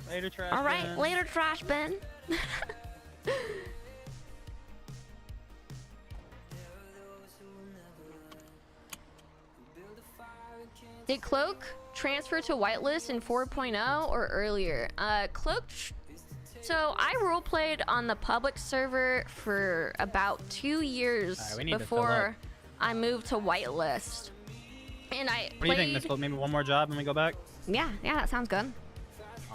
Later, trash All right, bin. later, trash bin. Did Cloak transfer to whitelist in 4.0 or earlier? Cloak. So I roleplayed on the public server for about 2 years Alright, we need to fill before up. I moved to whitelist. And I What do you think, Miss Cloak? Maybe one more job and we go back? Yeah, that sounds good.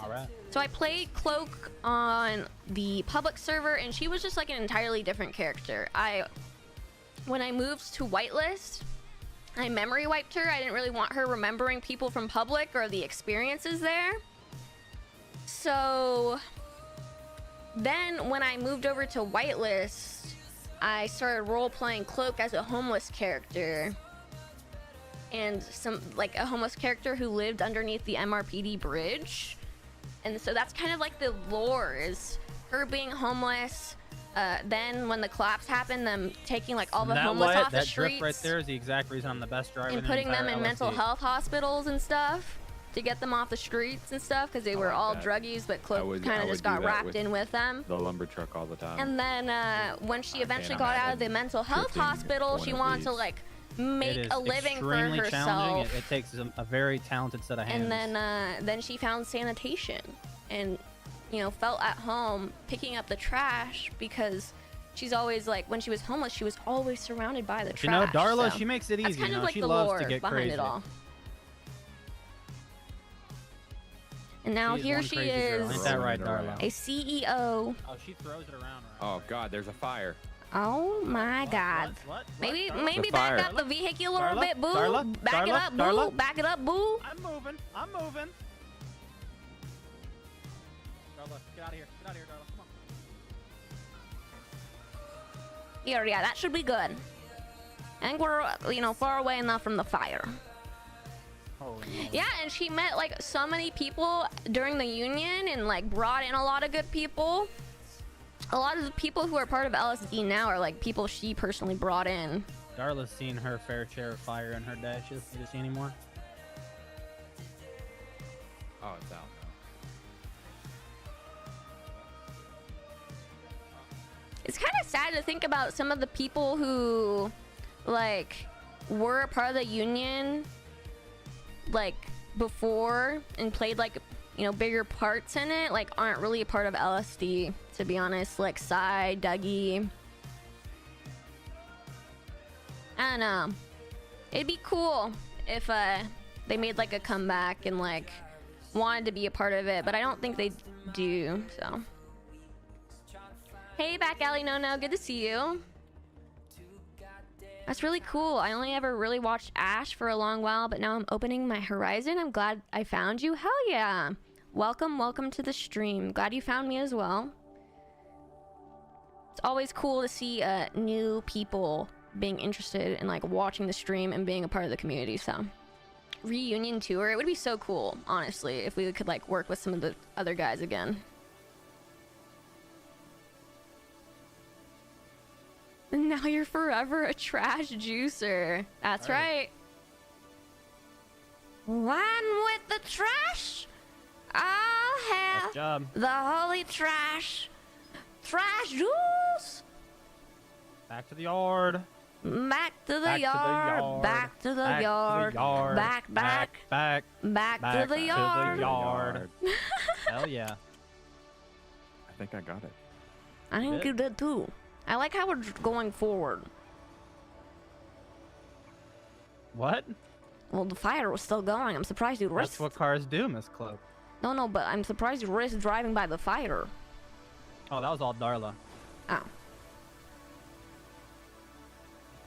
All right. So I played Cloak on the public server, and she was just like an entirely different character. When I moved to whitelist, I memory wiped her. I didn't really want her remembering people from public or the experiences there. So then when I moved over to whitelist, I started role-playing Cloak as a homeless character. And a homeless character who lived underneath the MRPD bridge. And so that's kind of like the lore, is her being homeless. Then when the collapse happened, them taking like all the homeless off the that streets. drift right there is the exact reason I'm the best driver. And putting them in mental health hospitals and stuff to get them off the streets and stuff, because they were all druggies, but Cloak kind of just got wrapped in with them. The lumber truck all the time. And then when she eventually got out of the mental health hospital, she wanted to like make a living for herself. It takes a very talented set of hands. And then she found sanitation, and felt at home picking up the trash, because she's always like, when she was homeless, she was always surrounded by the trash. Darla, so she makes it easy. that's kind of like she the loves lore to get behind crazy. it all. And now here she is, Ain't that right, Darla? a CEO. Oh, she throws it around. Oh God, there's a fire. Oh my God! What? Maybe The back fire. up the vehicle a little Darla? bit, boo. Darla? Back it Darla? up, boo. Darla? Back it up, boo. I'm moving. Darla, get out of here. Get out of here, Darla. Come on. Yeah, that should be good. And we're far away enough from the fire. Holy Yeah, and she met like so many people during the union, and like brought in a lot of good people. A lot of the people who are part of LSD now are like people she personally brought in. Darla's seen her fair share of fire in her day. She doesn't need to see any more. Oh, it's out It's kind of sad to think about some of the people who like were a part of the union like before and played like bigger parts in it, like aren't really a part of LSD, to be honest. Like Psy, Dougie. I don't know. It'd be cool if they made like a comeback and like wanted to be a part of it, but I don't think they do. So hey, back alley no, good to see you. That's really cool. I only ever really watched Ash for a long while, but now I'm opening my horizon. I'm glad I found you. Hell yeah. Welcome to the stream. Glad you found me as well. It's always cool to see new people being interested in like watching the stream and being a part of the community. So reunion tour, it would be so cool, honestly, if we could like work with some of the other guys again. And now you're forever a trash juicer. That's right. One with the trash. I'll have Nice job. the holy trash juice. Back to the yard. Back to the Back to the yard. yard. Back to the Back to the yard. yard. Back. Back To the yard. Hell yeah. I think I got it. I think you did too. I like how we're going forward. What? Well, the fire was still going. I'm surprised you risked. That's what cars do, Miss Cloak. No, but I'm surprised you risked driving by the fire. Oh, that was all Darla. Oh.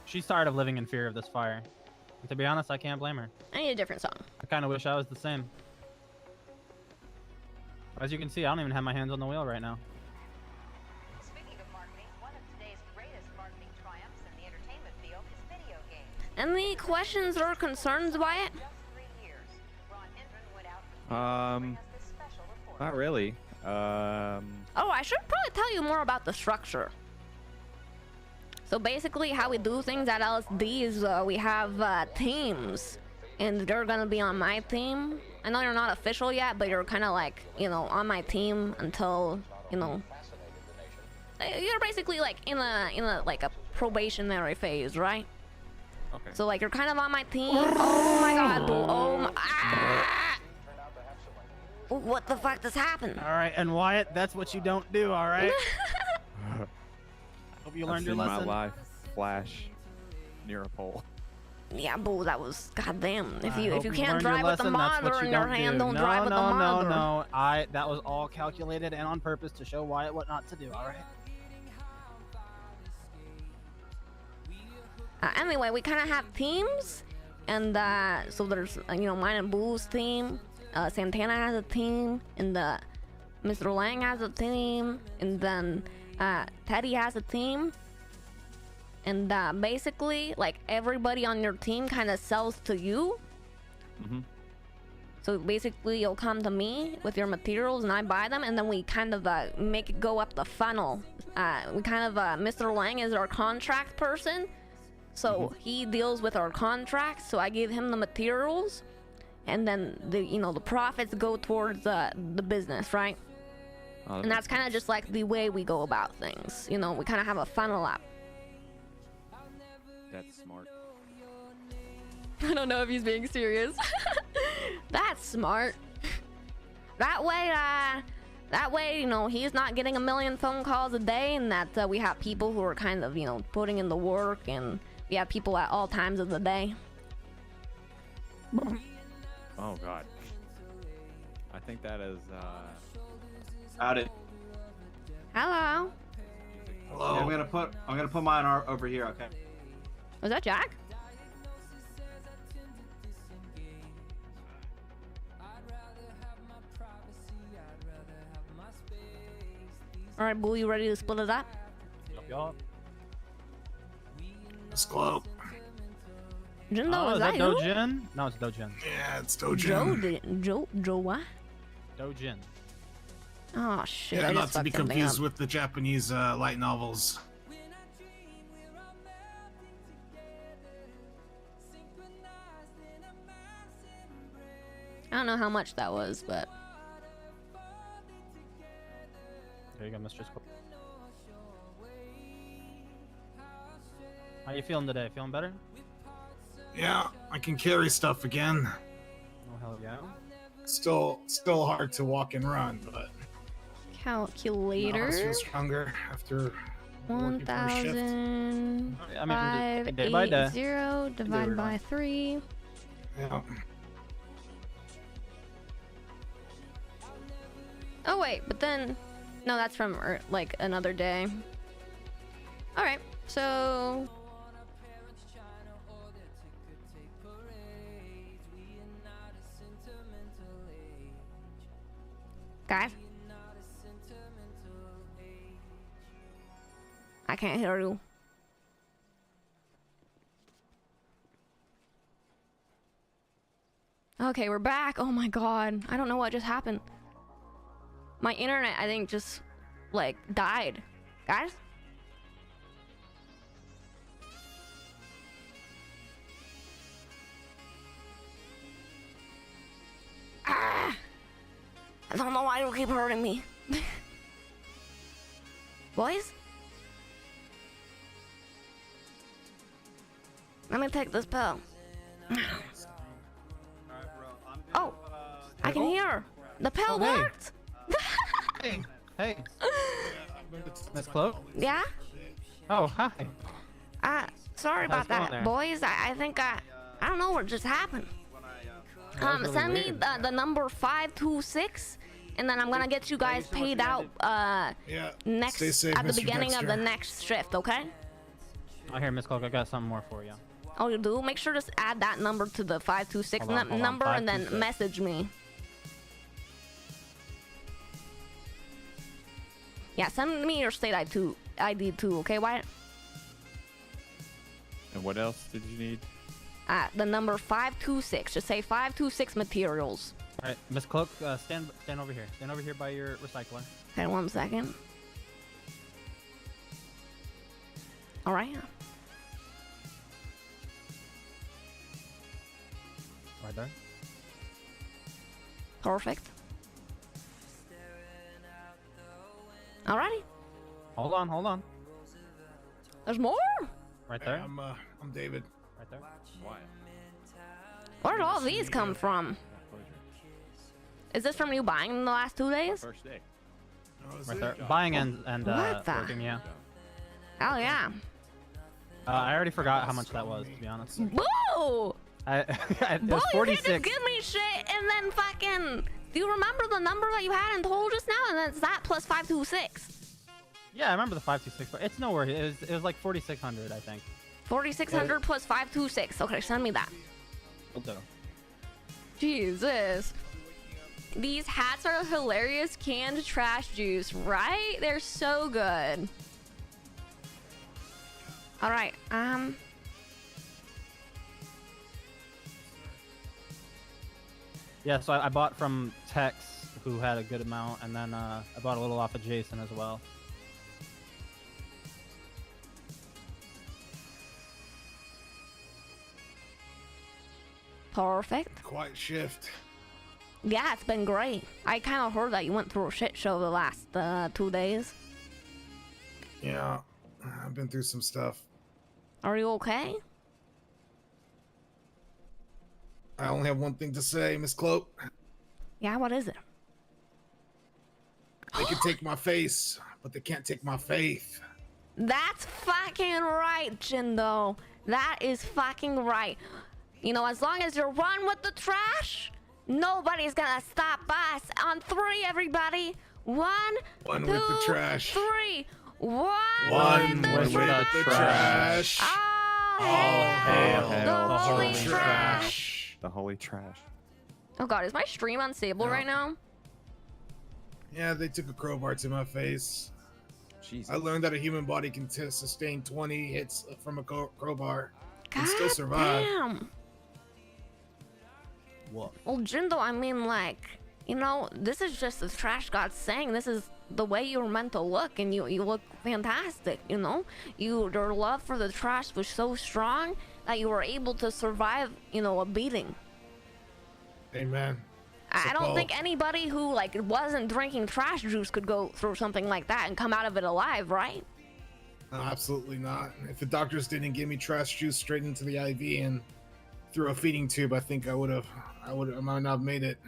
She's tired of living in fear of this fire. And to be honest, I can't blame her. I need a different song. I kind of wish I was the same. As you can see, I don't even have my hands on the wheel right now. Speaking of marketing, one of today's greatest marketing triumphs in the entertainment field is video games. Any questions or concerns by it? Just 3 years, Ron Hendren went out to bring us this special report. Not really. Oh, I should probably tell you more about the structure. So basically how we do things at LSD is we have teams, and they're gonna be on my team. I know you're not official yet, but you're kind of like, on my team until, you're basically like in a like a probationary phase, right? Okay. So like you're kind of on my team. Oh my god, boo. Oh my. Ah! What the fuck just happened? All right, and Wyatt, that's what you don't do, all right? Hope you I've learned your seen my lesson. life flash near a pole. Yeah, boo, that was goddamn. If I you hope can't learned your drive with the lesson, that's what monitor you in your don't hand, do. don't No, drive with the no, monitor. No, that was all calculated and on purpose to show Wyatt what not to do. All right. Anyway, we kind of have teams, and so there's mine and Boo's team. Santana has a team, and Mr. Lang has a team, and then Teddy has a team. And basically, like, everybody on your team kind of sells to you. Mm-hmm. So basically, you'll come to me with your materials, and I buy them, and then we kind of make it go up the funnel. We kind of Mr. Lang is our contract person, so he deals with our contracts. So I give him the materials, and then the profits go towards the business, right? And that's kind of just like the way we go about things. We kind of have a funnel up. That's smart. I don't know if he's being serious. That's smart. That way, he's not getting a million phone calls a day, and that we have people who are kind of, putting in the work, and we have people at all times of the day. Oh God. I think that is. Howdy. Hello. Hello. Yeah, I'm gonna put mine over here. Okay. Was that Jack? All right, Boo, you ready to split it up? Yup. Let's Cloak. Jindo, is that you? Dojin? No, it's Dojin. Yeah, it's Dojin. Joe what? Dojin. Oh shit! Yeah, I not just to be fucked something confused up. with the Japanese light novels. I don't know how much that was, but There you go, Mr. Squid. How you feeling today? Feeling better? Yeah, I can carry stuff again. Oh hell yeah. Still hard to walk and run, but calculator. I feel stronger after working for a shift. 1,580 divided by 3. Yeah. Oh wait, but then no, that's from like another day. All right, so guys, I can't hear you. Okay, we're back. Oh my god, I don't know what just happened. My internet, I think, just like died. Guys? Ah! I don't know why you keep hurting me. Boys? Let me take this pill. Oh, I can hear. The pill worked. Hey. Miss Cloak? Yeah? Oh, hi. Sorry about How's it going that, there? boys. I think I don't know what just happened. That was really Send me weird. the number 526, and then I'm gonna get you guys paid out next Stay safe, at the Mr. beginning of the Dexter. next shift, okay? Oh, here, Miss Cloak, I got something more for you. Oh, you do? Make sure to add that number to the 526 Hold on, number, and then 526. message me. Yeah, send me your state ID too, okay, Wyatt? And what else did you need? The number 526. Just say 526 materials. All right, Miss Cloak, stand over here. Stand over here by your recycler. Okay, 1 second. All right. Right there. Perfect. Alrighty. Hold on. There's more? Right there. I'm David. Right there. Why? Where did all these come from? Is this from you buying in the last 2 days? First day. Right there. Buying and What the? working, yeah. Oh yeah. I already forgot how much that was, to be honest. Boo! It Boo, was you can't 46. just give me shit and then fucking... Do you remember the number that you had and told just now? And then it's that plus 526. Yeah, I remember the 526, but it's no worries. It was like 4,600, I think. 4,600 plus 526. Okay, send me that. Will do. Jesus. These hats are hilarious canned trash juice, right? They're so good. All right. Yeah, so I bought from Tex, who had a good amount, and then I bought a little off of Jason as well. Perfect. Quiet shift. Yeah, it's been great. I kind of heard that you went through a shit show the last 2 days. Yeah, I've been through some stuff. Are you okay? I only have one thing to say, Miss Cloak. Yeah, what is it? They can take my face, but they can't take my faith. That's fucking right, Jindo. That is fucking right. You know, as long as you're one with the trash, nobody's gonna stop us. On 3, everybody. 1, One 2, with the trash. 3. One with the trash. All hail the holy trash. The holy trash. Oh god, is my stream unstable right now? Yeah, they took a crowbar to my face. Jesus. I learned that a human body can sustain 20 hits from a crowbar and God still survive. damn. What? Well, Jindo, I mean, like, you know, this is just the trash god saying this is the way you're meant to look, and you look fantastic, you know? Your love for the trash was so strong that you were able to survive, you know, a beating. Amen. I don't think anybody who, like, wasn't drinking trash juice could go through something like that and come out of it alive, right? No, absolutely not. If the doctors didn't give me trash juice straight into the IV and through a feeding tube, I think I might not have made it.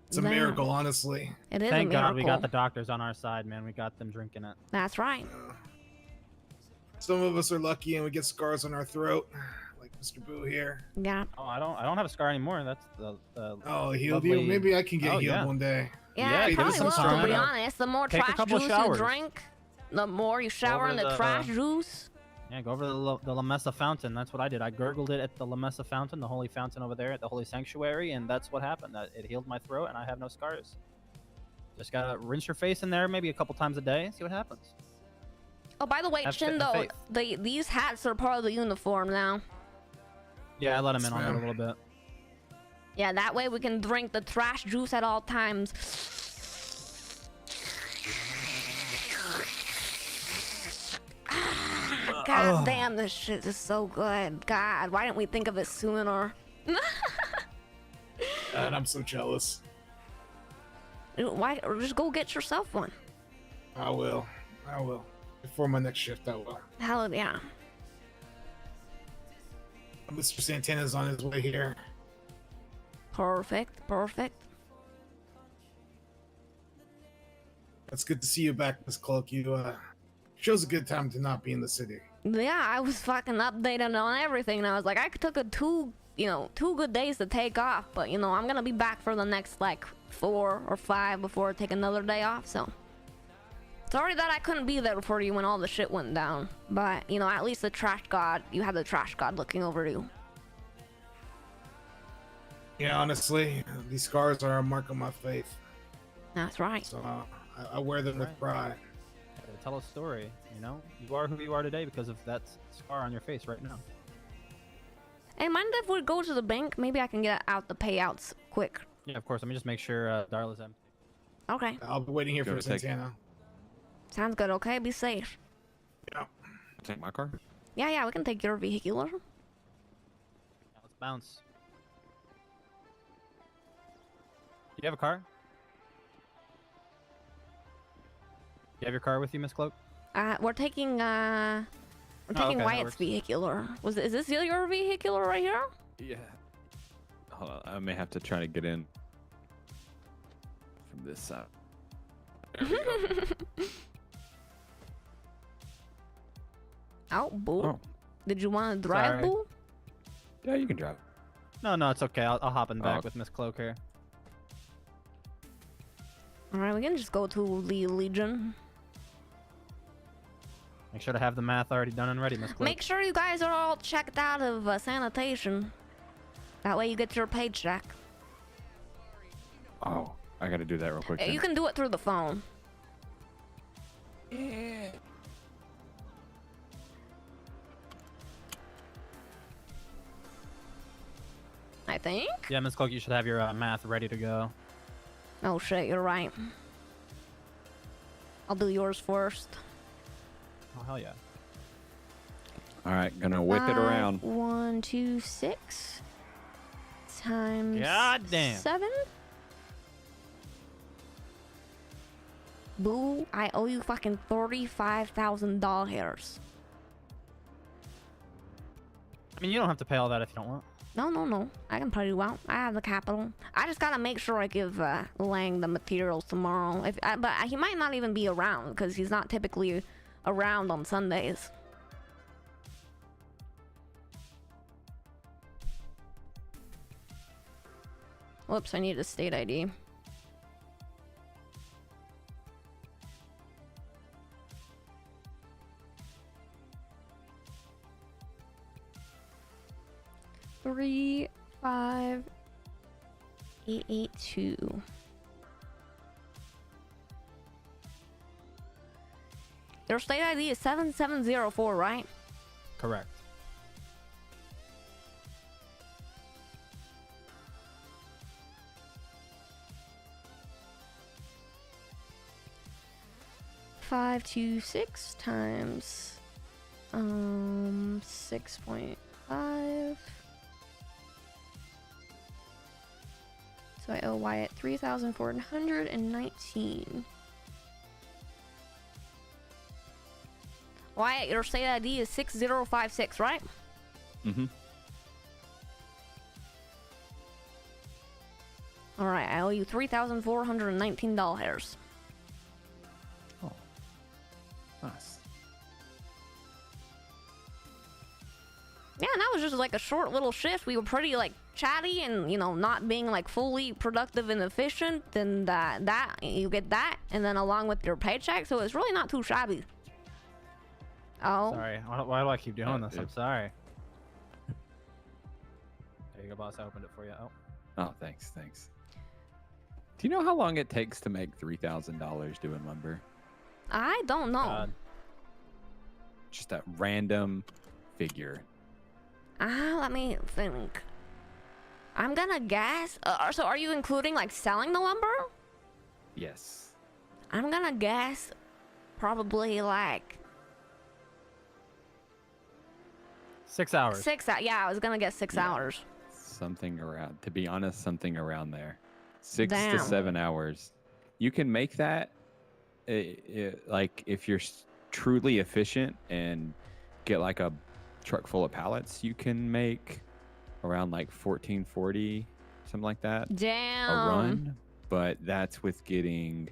It's a Damn. miracle, honestly. It is Thank a miracle. God we got the doctors on our side, man. We got them drinking it. That's right. Some of us are lucky and we get scars on our throat, like Mr. Boo here. Yeah. Oh, I don't have a scar anymore. That's the Oh, healed lovely... you? Maybe I can get healed yeah. one day. Yeah, it probably some will, to sun. be honest. The more Take a trash couple juice you showers. drink, the more you shower in the trash juice. Yeah, go over to the La Mesa fountain. That's what I did. I gurgled it at the La Mesa fountain, the holy fountain over there at the holy sanctuary, and that's what happened. It healed my throat, and I have no scars. Just gotta rinse your face in there maybe a couple times a day. See what happens. Oh, by the way, Have Chindo, faith. these hats are part of the uniform now. Yeah, I let him in on it a little bit. Yeah, that way we can drink the trash juice at all times. God damn, this shit is so good. God, why didn't we think of it sooner? And I'm so jealous. Why? Just go get yourself one. I will. Before my next shift, I will. Hell yeah. Mr. Santana's on his way here. Perfect. It's good to see you back, Miss Cloak. You shows a good time to not be in the city. Yeah, I was fucking updated on everything, and I was like, I took a two good days to take off, but you know, I'm gonna be back for the next like 4 or 5 before I take another day off. So sorry that I couldn't be there for you when all the shit went down, but you know, at least you had the trash god looking over you. Yeah, honestly, these scars are a mark of my faith. That's right. So I wear them with pride. Tell a story, you know? You are who you are today because of that scar on your face right now. Hey, mind if we go to the bank? Maybe I can get out the payouts quick. Yeah, of course. Let me just make sure Darla's empty. Okay. I'll be waiting here for Santana. Sounds good. Okay, be safe. Yeah. Take my car? Yeah, we can take your vehicular. Now let's bounce. Do you have a car? You have your car with you, Miss Cloak? We're taking okay, that Wyatt's works. vehicular. Is this your vehicular right here? Yeah. Hold on, I may have to try to get in from this side. There we go. Oh, boo. Oh, Did you want to drive, Sorry. Boo? Yeah, you can drive. No, it's okay. I'll hop in back Oh. with Miss Cloak here. All right, we can just go to the Legion. Make sure to have the math already done and ready, Miss Cloak. Make sure you guys are all checked out of sanitation. That way you get your paycheck. Oh, I gotta do that real quick. You can do it through the phone. Yeah. I think. Yeah, Miss Cloak, you should have your math ready to go. Oh shit, you're right. I'll do yours first. Oh, hell yeah. All right, gonna whip it around. 126 times God damn. 7. Boo, I owe you fucking $35,000. I mean, you don't have to pay all that if you don't want. No. I can pay you out. I have the capital. I just gotta make sure I give Lang the materials tomorrow. But he might not even be around because he's not typically around on Sundays. Whoops, I need a state ID. Three, 5, 8, 8, 2. Your state ID is 7704, right? Correct. Five two six times 6.5. So I owe Wyatt 3,419. Wyatt, your state ID is 6056, right? Mm-hmm. All right, I owe you $3,419. Oh, nice. Yeah, and that was just like a short little shift. We were pretty like chatty and, you know, not being like fully productive and efficient. And that you get that, and then along with your paycheck, so it's really not too shabby. Oh. Sorry. Why do I keep doing this? I'm sorry. There you go, boss. I opened it for you. Oh, thanks. Do you know how long it takes to make $3,000 doing lumber? I don't know. God. Just a random figure. Let me think. I'm gonna guess. So are you including like selling the lumber? Yes. I'm gonna guess probably like 6 hours. 6 hours. Yeah, I was gonna guess 6 hours. Something around, to be honest, something around there. 6 Damn. to 7 hours. You can make that, like, if you're truly efficient and get like a truck full of pallets, you can make around like 1440, something like that. Damn. A run. But that's with getting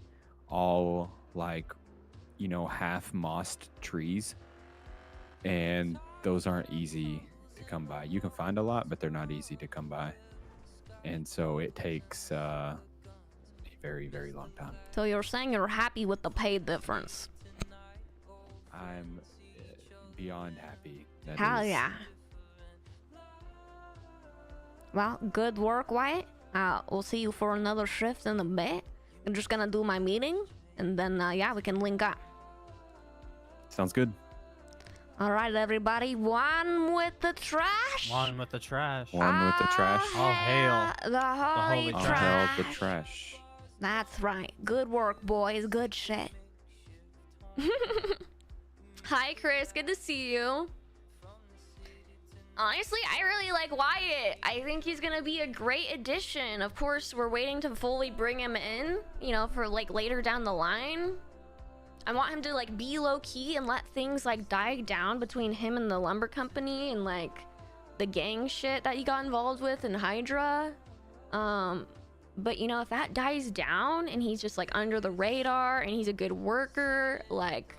all like, you know, half mossed trees. And those aren't easy to come by. You can find a lot, but they're not easy to come by. And so it takes a very, very long time. So you're saying you're happy with the pay difference? I'm beyond happy. That Hell is- yeah. Well, good work, Wyatt. We'll see you for another shift in a bit. I'm just gonna do my meeting, and then, yeah, we can link up. Sounds good. All right, everybody. One with the trash. One with the trash. One with the trash. All hail. The holy All trash. hail the trash. That's right. Good work, boys. Good shit. Hi, Chris. Good to see you. Honestly, I really like Wyatt. I think he's gonna be a great addition. Of course, we're waiting to fully bring him in, you know, for like later down the line. I want him to like be low key and let things like die down between him and the lumber company and like the gang shit that he got involved with in Hydra. But you know, if that dies down and he's just like under the radar and he's a good worker, like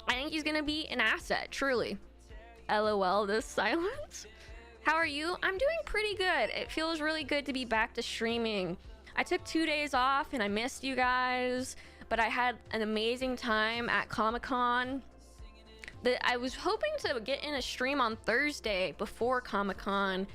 I think he's gonna be an asset, truly. LOL this silence. How are you? I'm doing pretty good. It feels really good to be back to streaming. I took 2 days off and I missed you guys, but I had an amazing time at Comic-Con. I was hoping to get in a stream on Thursday before Comic-Con,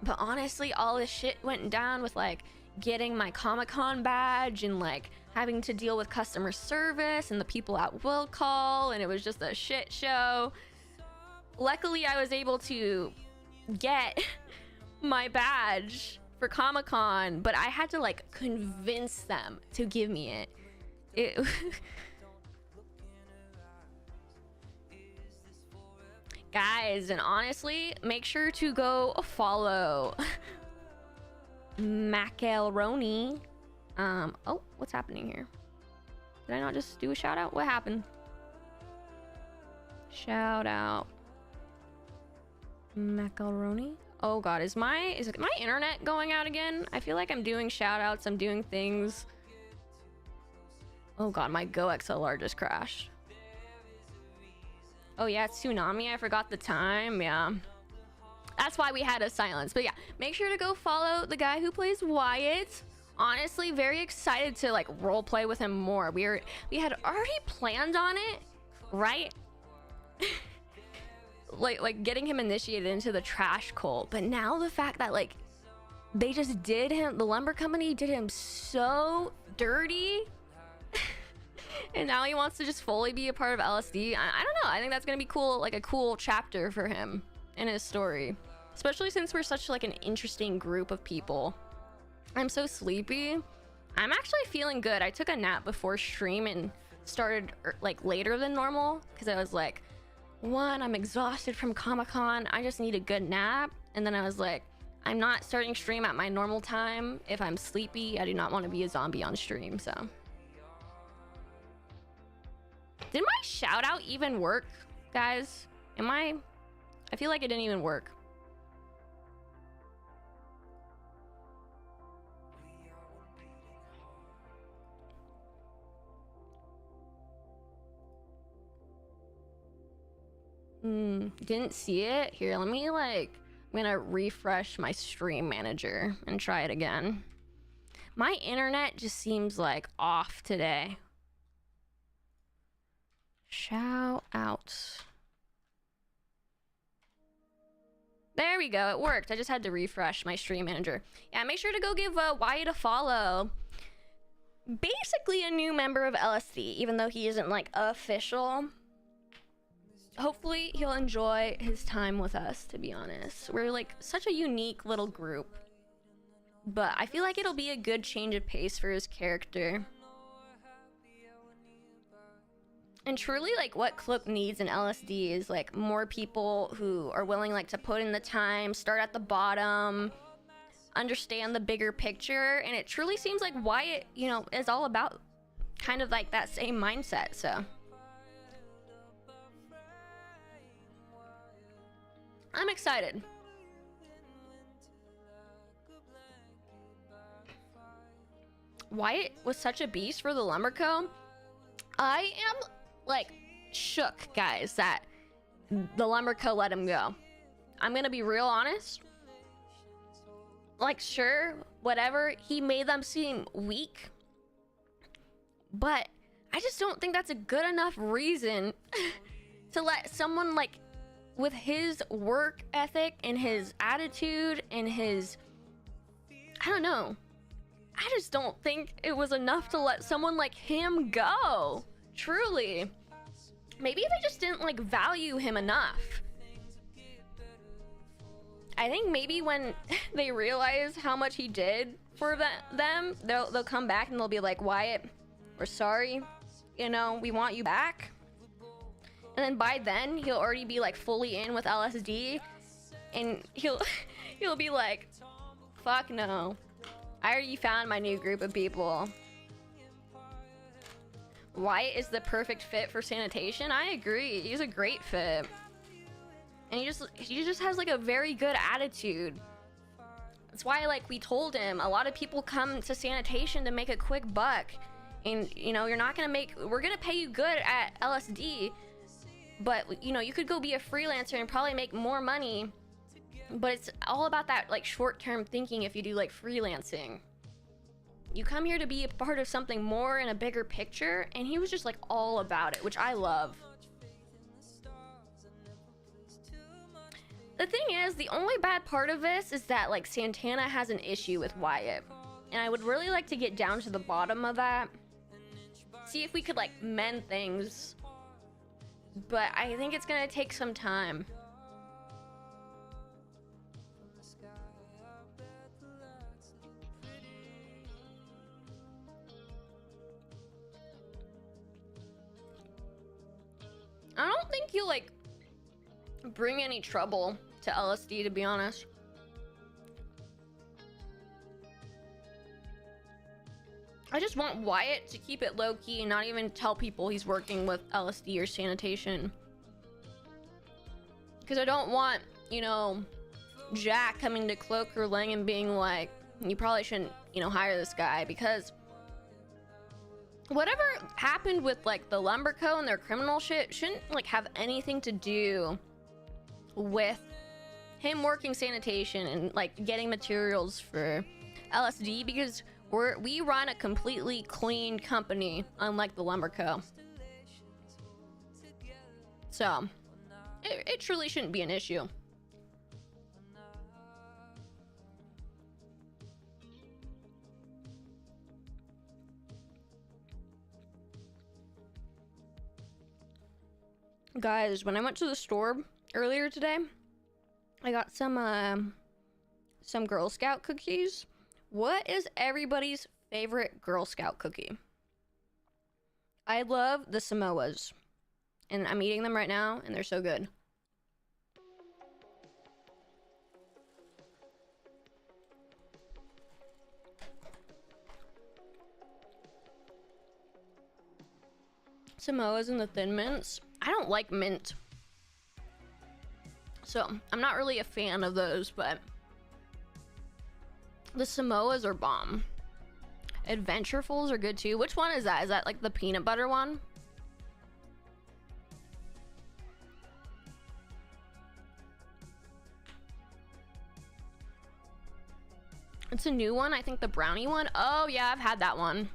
but honestly, all this shit went down with like getting my Comic-Con badge and like having to deal with customer service and the people at will call, and it was just a shit show. Luckily, I was able to get my badge for Comic-Con, but I had to like convince them to give me it. Guys, and honestly, make sure to go follow Macaroni. Oh, what's happening here? Did I not just do a shout out? What happened? Shout out Macaroni. Oh god, is my internet going out again? I feel like I'm doing shout outs, I'm doing things. Oh god, my Go XLR just crashed. Oh yeah, it's Tsunami. I forgot the time. Yeah, that's why we had a silence. But yeah, make sure to go follow the guy who plays Wyatt. Honestly, very excited to like role play with him more. We had already planned on it, right? like getting him initiated into the trash cult. But now the fact that like they just did him, the lumber company did him so dirty. And now he wants to just fully be a part of LSD. I don't know. I think that's gonna be cool, like a cool chapter for him in his story, especially since we're such like an interesting group of people. I'm so sleepy. I'm actually feeling good. I took a nap before stream and started like later than normal because I was like, one, I'm exhausted from Comic-Con. I just need a good nap. And then I was like, I'm not starting stream at my normal time. If I'm sleepy, I do not want to be a zombie on stream. So did my shout out even work, guys? I feel like it didn't even work. Didn't see it. Here, let me like, I'm gonna refresh my stream manager and try it again. My internet just seems like off today. Shout out. There we go, it worked. I just had to refresh my stream manager. Yeah, make sure to go give Wyatt a follow. Basically a new member of LSD, even though he isn't like official. Hopefully he'll enjoy his time with us, to be honest. We're like such a unique little group. But I feel like it'll be a good change of pace for his character. And truly, like, what Cloak needs in LSD is like more people who are willing like to put in the time, start at the bottom, understand the bigger picture. And it truly seems like Wyatt, you know, is all about kind of like that same mindset. So I'm excited. Wyatt was such a beast for the Lumber Co. I am like shook, guys, that the Lumber Co. let him go. I'm gonna be real honest. Like, sure, whatever, he made them seem weak, but I just don't think that's a good enough reason to let someone like with his work ethic and his attitude and his, I don't know, I just don't think it was enough to let someone like him go. Truly. Maybe they just didn't like value him enough. I think maybe when they realize how much he did for them, they'll come back and they'll be like, Wyatt, we're sorry, you know, we want you back. And then by then he'll already be like fully in with LSD, and he'll be like, fuck no, I already found my new group of people. Wyatt is the perfect fit for sanitation. I agree. He's a great fit. And he just has like a very good attitude. That's why, like, we told him a lot of people come to sanitation to make a quick buck. And, you know, we're gonna pay you good at LSD, but you know, you could go be a freelancer and probably make more money, but it's all about that like short-term thinking. If you do like freelancing, you come here to be a part of something more in a bigger picture, and he was just like all about it, which I love. The thing is, the only bad part of this is that like Santana has an issue with Wyatt, and I would really like to get down to the bottom of that, see if we could like mend things, but I think it's gonna take some time. I don't think you'll like bring any trouble to LSD, to be honest. I just want Wyatt to keep it low-key and not even tell people he's working with LSD or sanitation. Because I don't want, you know, Jack coming to Cloak or Lang and being like, you probably shouldn't, you know, hire this guy, because whatever happened with like the Lumber Co. and their criminal shit shouldn't like have anything to do with him working sanitation and like getting materials for LSD, because we run a completely clean company, unlike the Lumber Co. So it truly shouldn't be an issue. Guys, when I went to the store earlier today, I got some Girl Scout cookies. What is everybody's favorite Girl Scout cookie? I love the Samoas, and I'm eating them right now, and they're so good. Samoas and the Thin Mints. I don't like mint, so I'm not really a fan of those, but the Samoas are bomb. Adventurefuls are good too. Which one is that? Is that like the peanut butter one? It's a new one. I think the brownie one. Oh yeah, I've had that one.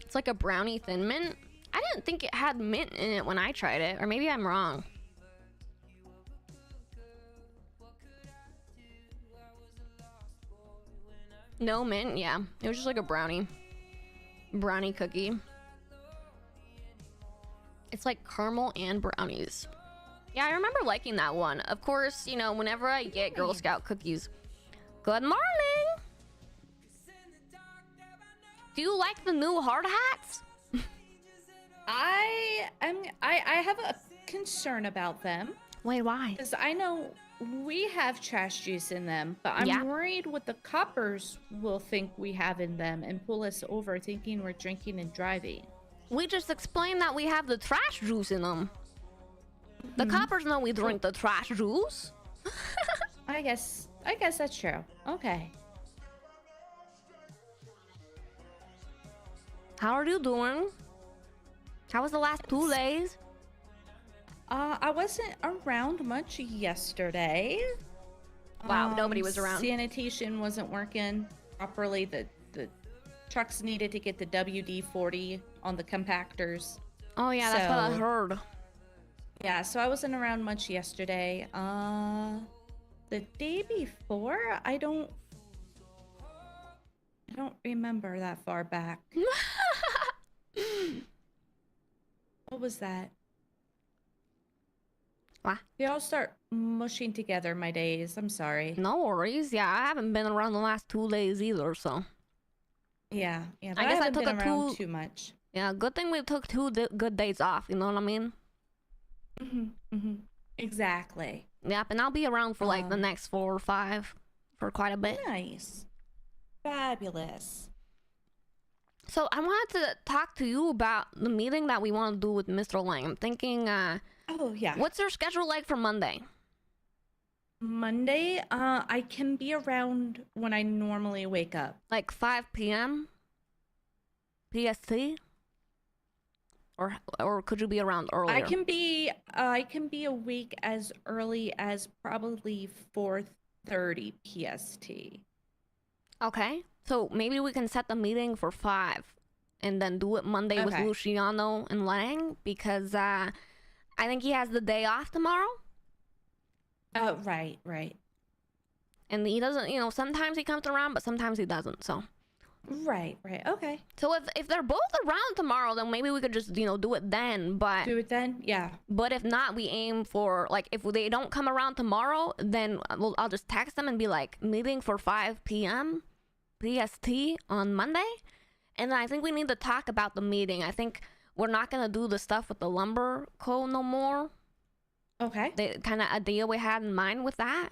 It's like a brownie Thin Mint. I didn't think it had mint in it when I tried it, or maybe I'm wrong. No mint, yeah. It was just like a brownie cookie. It's like caramel and brownies. Yeah, I remember liking that one. Of course, you know, whenever I get Girl Scout cookies. Good morning! Do you like the new hard hats? I have a concern about them. Wait, why? Because I know we have trash juice in them, but I'm worried what the coppers will think we have in them and pull us over thinking we're drinking and driving. We just explained that we have the trash juice in them. The coppers know we drink the trash juice. I guess that's true. Okay. How are you doing? How was the last 2 days? I wasn't around much yesterday. Wow, nobody was around. Sanitation wasn't working properly. The trucks needed to get the WD-40 on the compactors. Oh yeah, that's what I heard. Yeah, so I wasn't around much yesterday. The day before, I don't remember that far back. What was that? What? They all start mushing together my days. I'm sorry. No worries. Yeah, I haven't been around the last 2 days either, so. Yeah. But I guess I haven't took been a around too much. Yeah, good thing we took 2 good days off. You know what I mean? Exactly. Yep, and I'll be around for like the next 4 or 5 for quite a bit. Nice. Fabulous. So I wanted to talk to you about the meeting that we want to do with Mr. Lang. I'm thinking, oh yeah. What's your schedule like for Monday? Monday, I can be around when I normally wake up. Like 5 p.m.? PST? Or could you be around earlier? I can be awake as early as probably 4:30 PST. Okay, so maybe we can set the meeting for 5 and then do it Monday with Okay. Luciano and Lang, because I think he has the day off tomorrow. Oh, right. And he doesn't, sometimes he comes around, but sometimes he doesn't, so. Right. Okay. So if they're both around tomorrow, then maybe we could just, do it then, but. Do it then? Yeah. But if not, we aim for, like, if they don't come around tomorrow, then I'll just text them and be like, meeting for 5 p.m. PST on Monday. And I think we need to talk about the meeting. I think we're not going to do the stuff with the lumber co no more. Okay. The kind of idea we had in mind with that.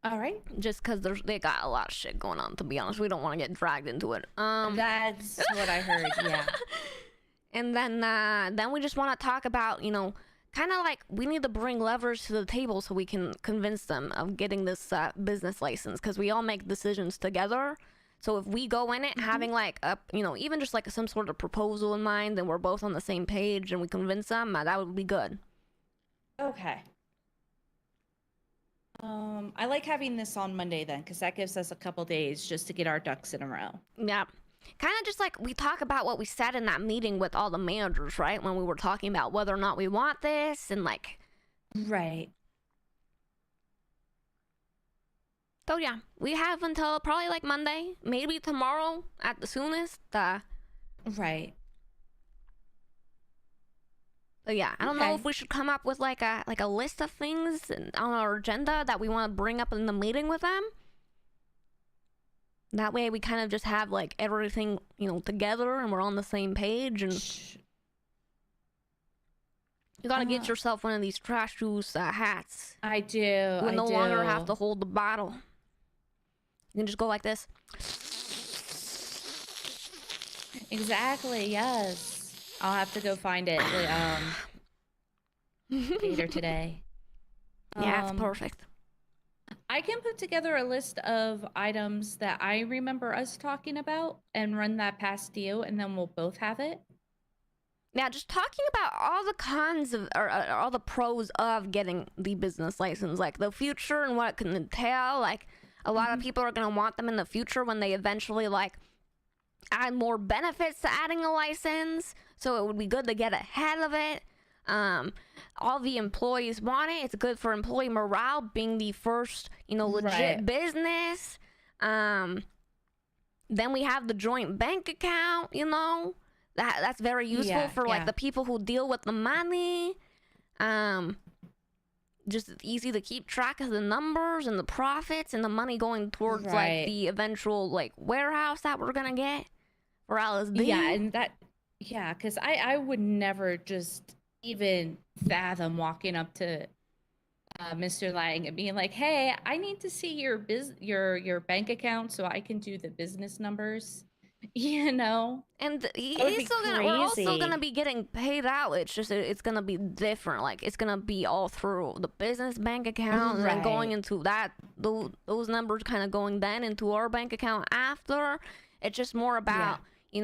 All right. Just because they got a lot of shit going on, to be honest. We don't want to get dragged into it. That's what I heard, yeah. And then we just want to talk about, kind of like we need to bring levers to the table so we can convince them of getting this business license, because we all make decisions together. So if we go in it having like a, even just like some sort of proposal in mind, and we're both on the same page and we convince them, that would be good. Okay. I like having this on Monday then, because that gives us a couple days just to get our ducks in a row. Yeah. Kind of just like we talk about what we said in that meeting with all the managers, right? When we were talking about whether or not we want this and like. Right. So yeah, we have until probably like Monday, maybe tomorrow at the soonest. Right. So yeah, I don't know if we should come up with like a list of things on our agenda that we want to bring up in the meeting with them. That way we kind of just have like everything, together and we're on the same page. And you gotta get yourself one of these trash juice hats. I do. You no longer have to hold the bottle. You can just go like this. Exactly, yes. I'll have to go find it later today. Yeah, it's perfect. I can put together a list of items that I remember us talking about and run that past you, and then we'll both have it. Yeah, just talking about all the cons of, or all the pros of getting the business license, like the future and what it can entail. Like, a lot of people are going to want them in the future when they eventually, like, add more benefits to adding a license. So it would be good to get ahead of it. All the employees want it. It's good for employee morale, being the first, legit business. Then we have the joint bank account, that's very useful for like the people who deal with the money. Just easy to keep track of the numbers and the profits and the money going towards like the eventual like warehouse that we're gonna get for LSD. Yeah, and because I would never just even fathom walking up to Mr. Lang and being like, "Hey, I need to see your bank account so I can do the business numbers." And we're also gonna be getting paid out. It's just it's gonna be different. Like it's gonna be all through the business bank account and then going into that those numbers kind of going then into our bank account after. It's just more about I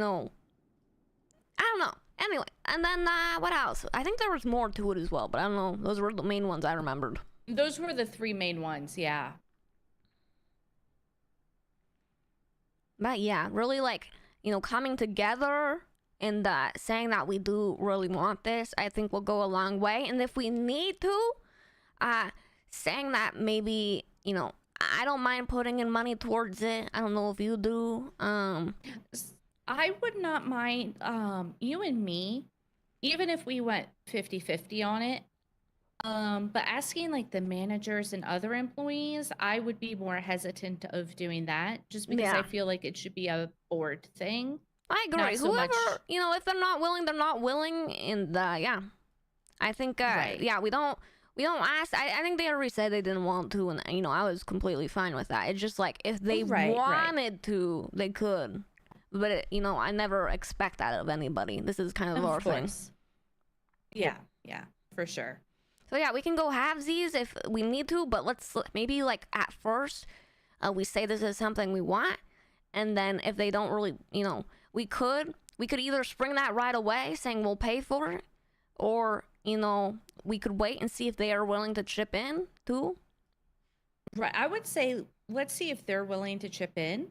don't know. Anyway, and then what else? I think there was more to it as well, but I don't know. Those were the main ones I remembered. Those were the 3 main ones, yeah. But yeah, really like, coming together and saying that we do really want this, I think will go a long way. And if we need to, saying that maybe, I don't mind putting in money towards it. I don't know if you do. I would not mind, you and me, even if we went 50-50 on it. But asking like the managers and other employees, I would be more hesitant of doing that just because I feel like it should be a board thing. I agree. Not so Whoever, much... if they're not willing, they're not willing. And I think, we don't ask. I think they already said they didn't want to. And, I was completely fine with that. It's just like if they wanted to, they could. But, I never expect that of anybody. This is kind of our thing. Yeah, for sure. So yeah, we can go halvesies if we need to, but let's maybe like at first, we say this is something we want, and then if they don't really, we could we could either spring that right away, saying we'll pay for it, or, you know, we could wait and see if they are willing to chip in too. Right. I would say let's see if they're willing to chip in.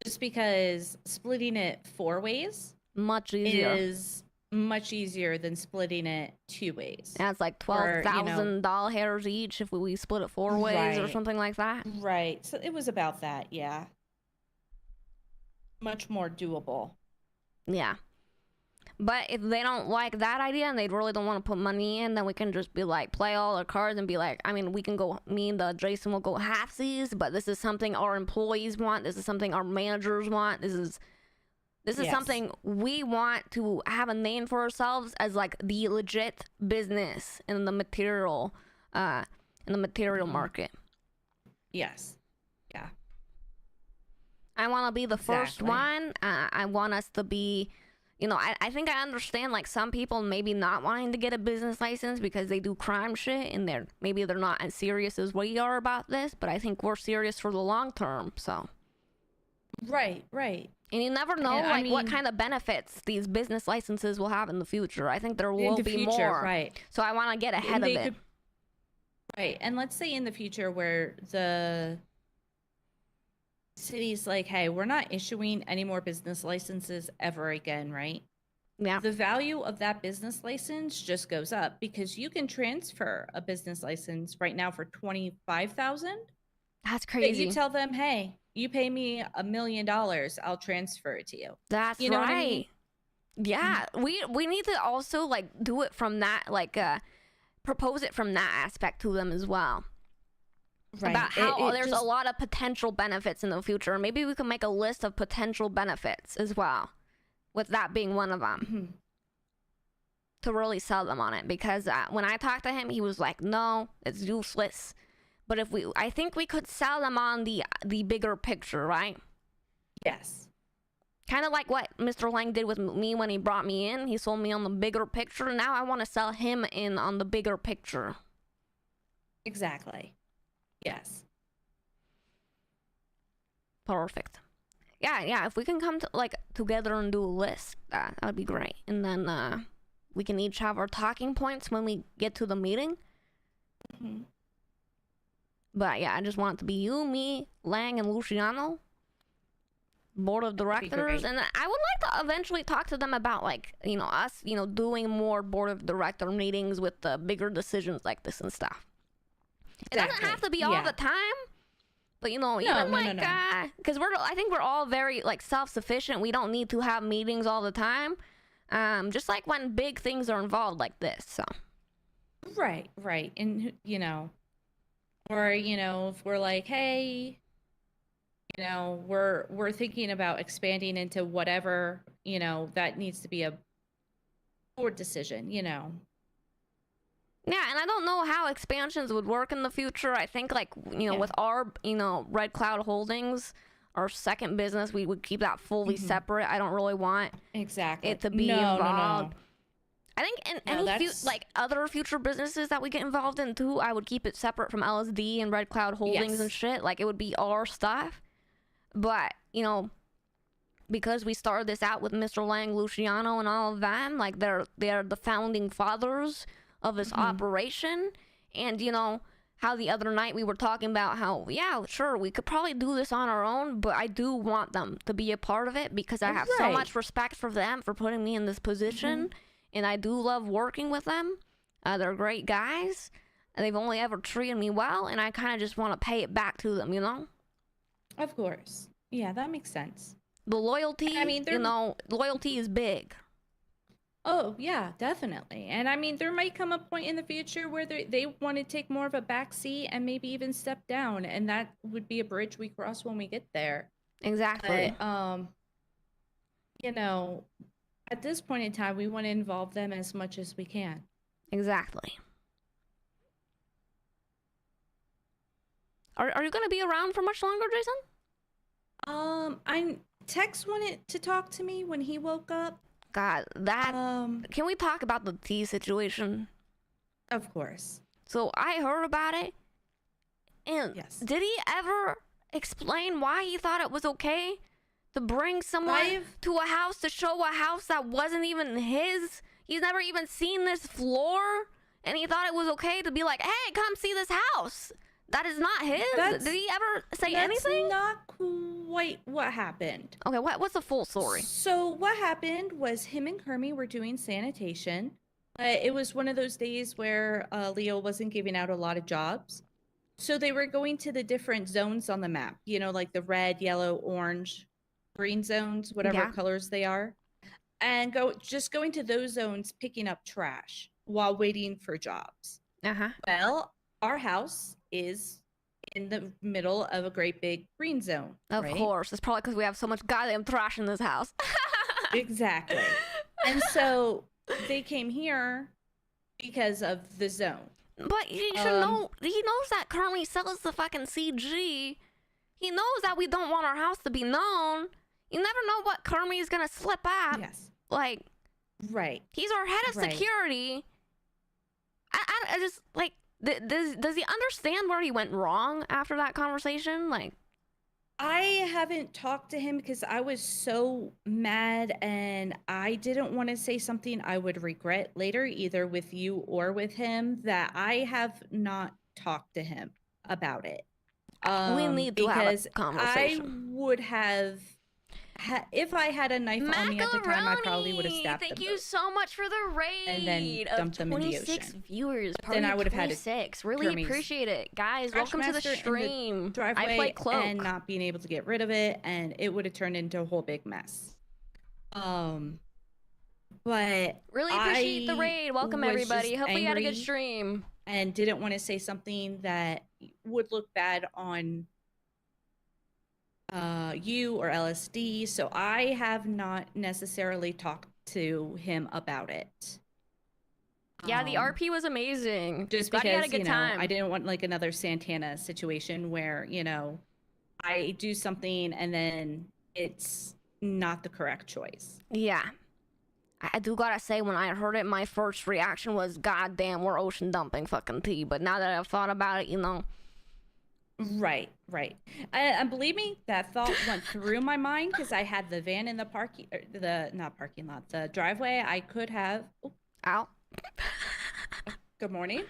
Just because splitting it 4 ways much easier is much easier than splitting it 2 ways. Yeah, it's like $12,000 each if we split it 4 ways or something like that. Right. So it was about that, yeah. Much more doable. Yeah. But if they don't like that idea and they really don't want to put money in, then we can just be like, play all our cards and be like, I mean, we can go, me and the Jason will go halfsies, but this is something our employees want. This is something our managers want. This is something we want to have a name for ourselves as like the legit business in the material, market. Yes. Yeah. I want to be the first one. I want us to be, you know, I think I understand like some people maybe not wanting to get a business license because they do crime shit and maybe they're not as serious as we are about this, but I think we're serious for the long term, so. Right, right. And you never know what kind of benefits these business licenses will have in the future. I think there will be more. Right. So I want to get ahead of it. Right. And let's say in the future where the city's like, hey, we're not issuing any more business licenses ever again, right? Yeah. The value of that business license just goes up because you can transfer a business license right now for $25,000. That's crazy. You tell them, hey, you pay me $1 million, I'll transfer it to you. That's you know right. What I mean? Yeah, we need to also like do it from that, like propose it from that aspect to them as well. Right. About how there's a lot of potential benefits in the future. Maybe we can make a list of potential benefits as well, with that being one of them. To really sell them on it, because when I talked to him, he was like, "No, it's useless." But I think we could sell them on the bigger picture, right? Yes. Kind of like what Mr. Lang did with me when he brought me in. He sold me on the bigger picture. Now I want to sell him in on the bigger picture. Exactly. Yes. Perfect. Yeah. If we can come together and do a list, that would be great. And then we can each have our talking points when we get to the meeting. But yeah, I just want it to be you, me, Lang, and Luciano, board of directors, and I would like to eventually talk to them about us, doing more board of director meetings with the bigger decisions like this and stuff. It doesn't have to be all the time, but because I think we're all very self-sufficient. We don't need to have meetings all the time. Just like when big things are involved like this. So. Right, and or if we're like, hey, we're thinking about expanding into whatever that needs to be a board decision. Yeah, and I don't know how expansions would work in the future. I think with our Red Cloud Holdings, our second business, we would keep that fully separate. I don't really want it to be involved. No. I think in any other future businesses that we get involved in too, I would keep it separate from LSD and Red Cloud Holdings and shit. Like it would be our stuff. But because we started this out with Mr. Lang, Luciano, and all of them, they're the founding fathers of this operation. And how the other night we were talking about how, yeah, sure, we could probably do this on our own, but I do want them to be a part of it because I have so much respect for them for putting me in this position. And I do love working with them. They're great guys. And they've only ever treated me well, and I kind of just want to pay it back to them, Of course. Yeah, that makes sense. The loyalty, loyalty is big. Oh, yeah, definitely. And there might come a point in the future where they want to take more of a back seat and maybe even step down, and that would be a bridge we cross when we get there. Exactly. But, at this point in time, we want to involve them as much as we can. Exactly. Are you going to be around for much longer, Jason? Tex wanted to talk to me when he woke up. God, that... can we talk about the tea situation? Of course. So I heard about it, and did he ever explain why he thought it was okay to bring someone to a house to show a house that wasn't even his. He's never even seen this floor, and he thought it was okay to be like, hey, come see this house that is not his. Did he ever say anything? That's not quite what happened. Okay, what's the full story? So what happened was him and Kermie were doing sanitation. It was one of those days where Leo wasn't giving out a lot of jobs. So they were going to the different zones on the map, you know, like the red, yellow, orange, green zones, whatever colors they are. And going to those zones, picking up trash while waiting for jobs. Well, our house is in the middle of a great big green zone. Of course. It's probably because we have so much goddamn trash in this house. Exactly. And so they came here because of the zone. But you should know, he knows that Kermie sells the fucking CG. He knows that we don't want our house to be known. You never know what Kermie is gonna slip at. Yes. Like, right. He's our head of security. I just, like, does he understand where he went wrong after that conversation? Like, I haven't talked to him because I was so mad and I didn't want to say something I would regret later, either with you or with him, that I have not talked to him about it. We need to have a conversation. I would have, if I had a knife on me at the time, I probably would have stabbed Thank them you both. so much for the raid. And then dumped them in the 26 ocean. viewers. Then I would have had 26. Really Kermie's appreciate it, guys. Welcome to the Trashmaster in stream. driveway I play Cloak. and not being able to get rid of it, and it would have turned into a whole big mess. But Really appreciate the raid. Welcome was everybody. just Hopefully you had a good angry stream. and didn't want to say something that would look bad on you or LSD, so I have not necessarily talked to him about it. Yeah, the RP was amazing. Just Glad because, you had a good you know, time. I didn't want like another Santana situation where, you know, I do something and then it's not the correct choice. Yeah. I do gotta say, when I heard it, my first reaction was, God damn, we're ocean dumping fucking tea. But now that I've thought about it, you know. Right. And believe me, that thought went through my mind because I had the van in the the driveway. I could have. Ow. Good morning. Good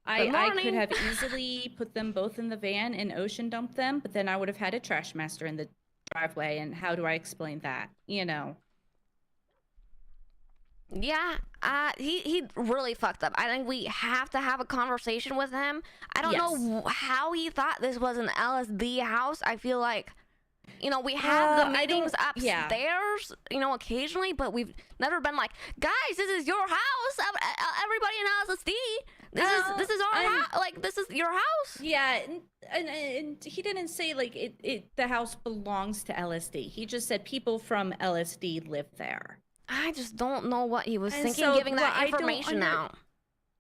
I morning. could have easily put them both in the van and ocean dumped them, but then I would have had a trash master in the driveway. And how do I explain that? You know. Yeah, he really fucked up. I think we have to have a conversation with him. I don't know how he thought this was an LSD house. I feel like, you know, we have the meetings upstairs, you know, occasionally, but we've never been like, guys, this is your house. Everybody in LSD. This is our house. Like, this is your house. Yeah, and he didn't say like the house belongs to LSD. He just said people from LSD live there. I just don't know what he was thinking, so giving that what I don't information out.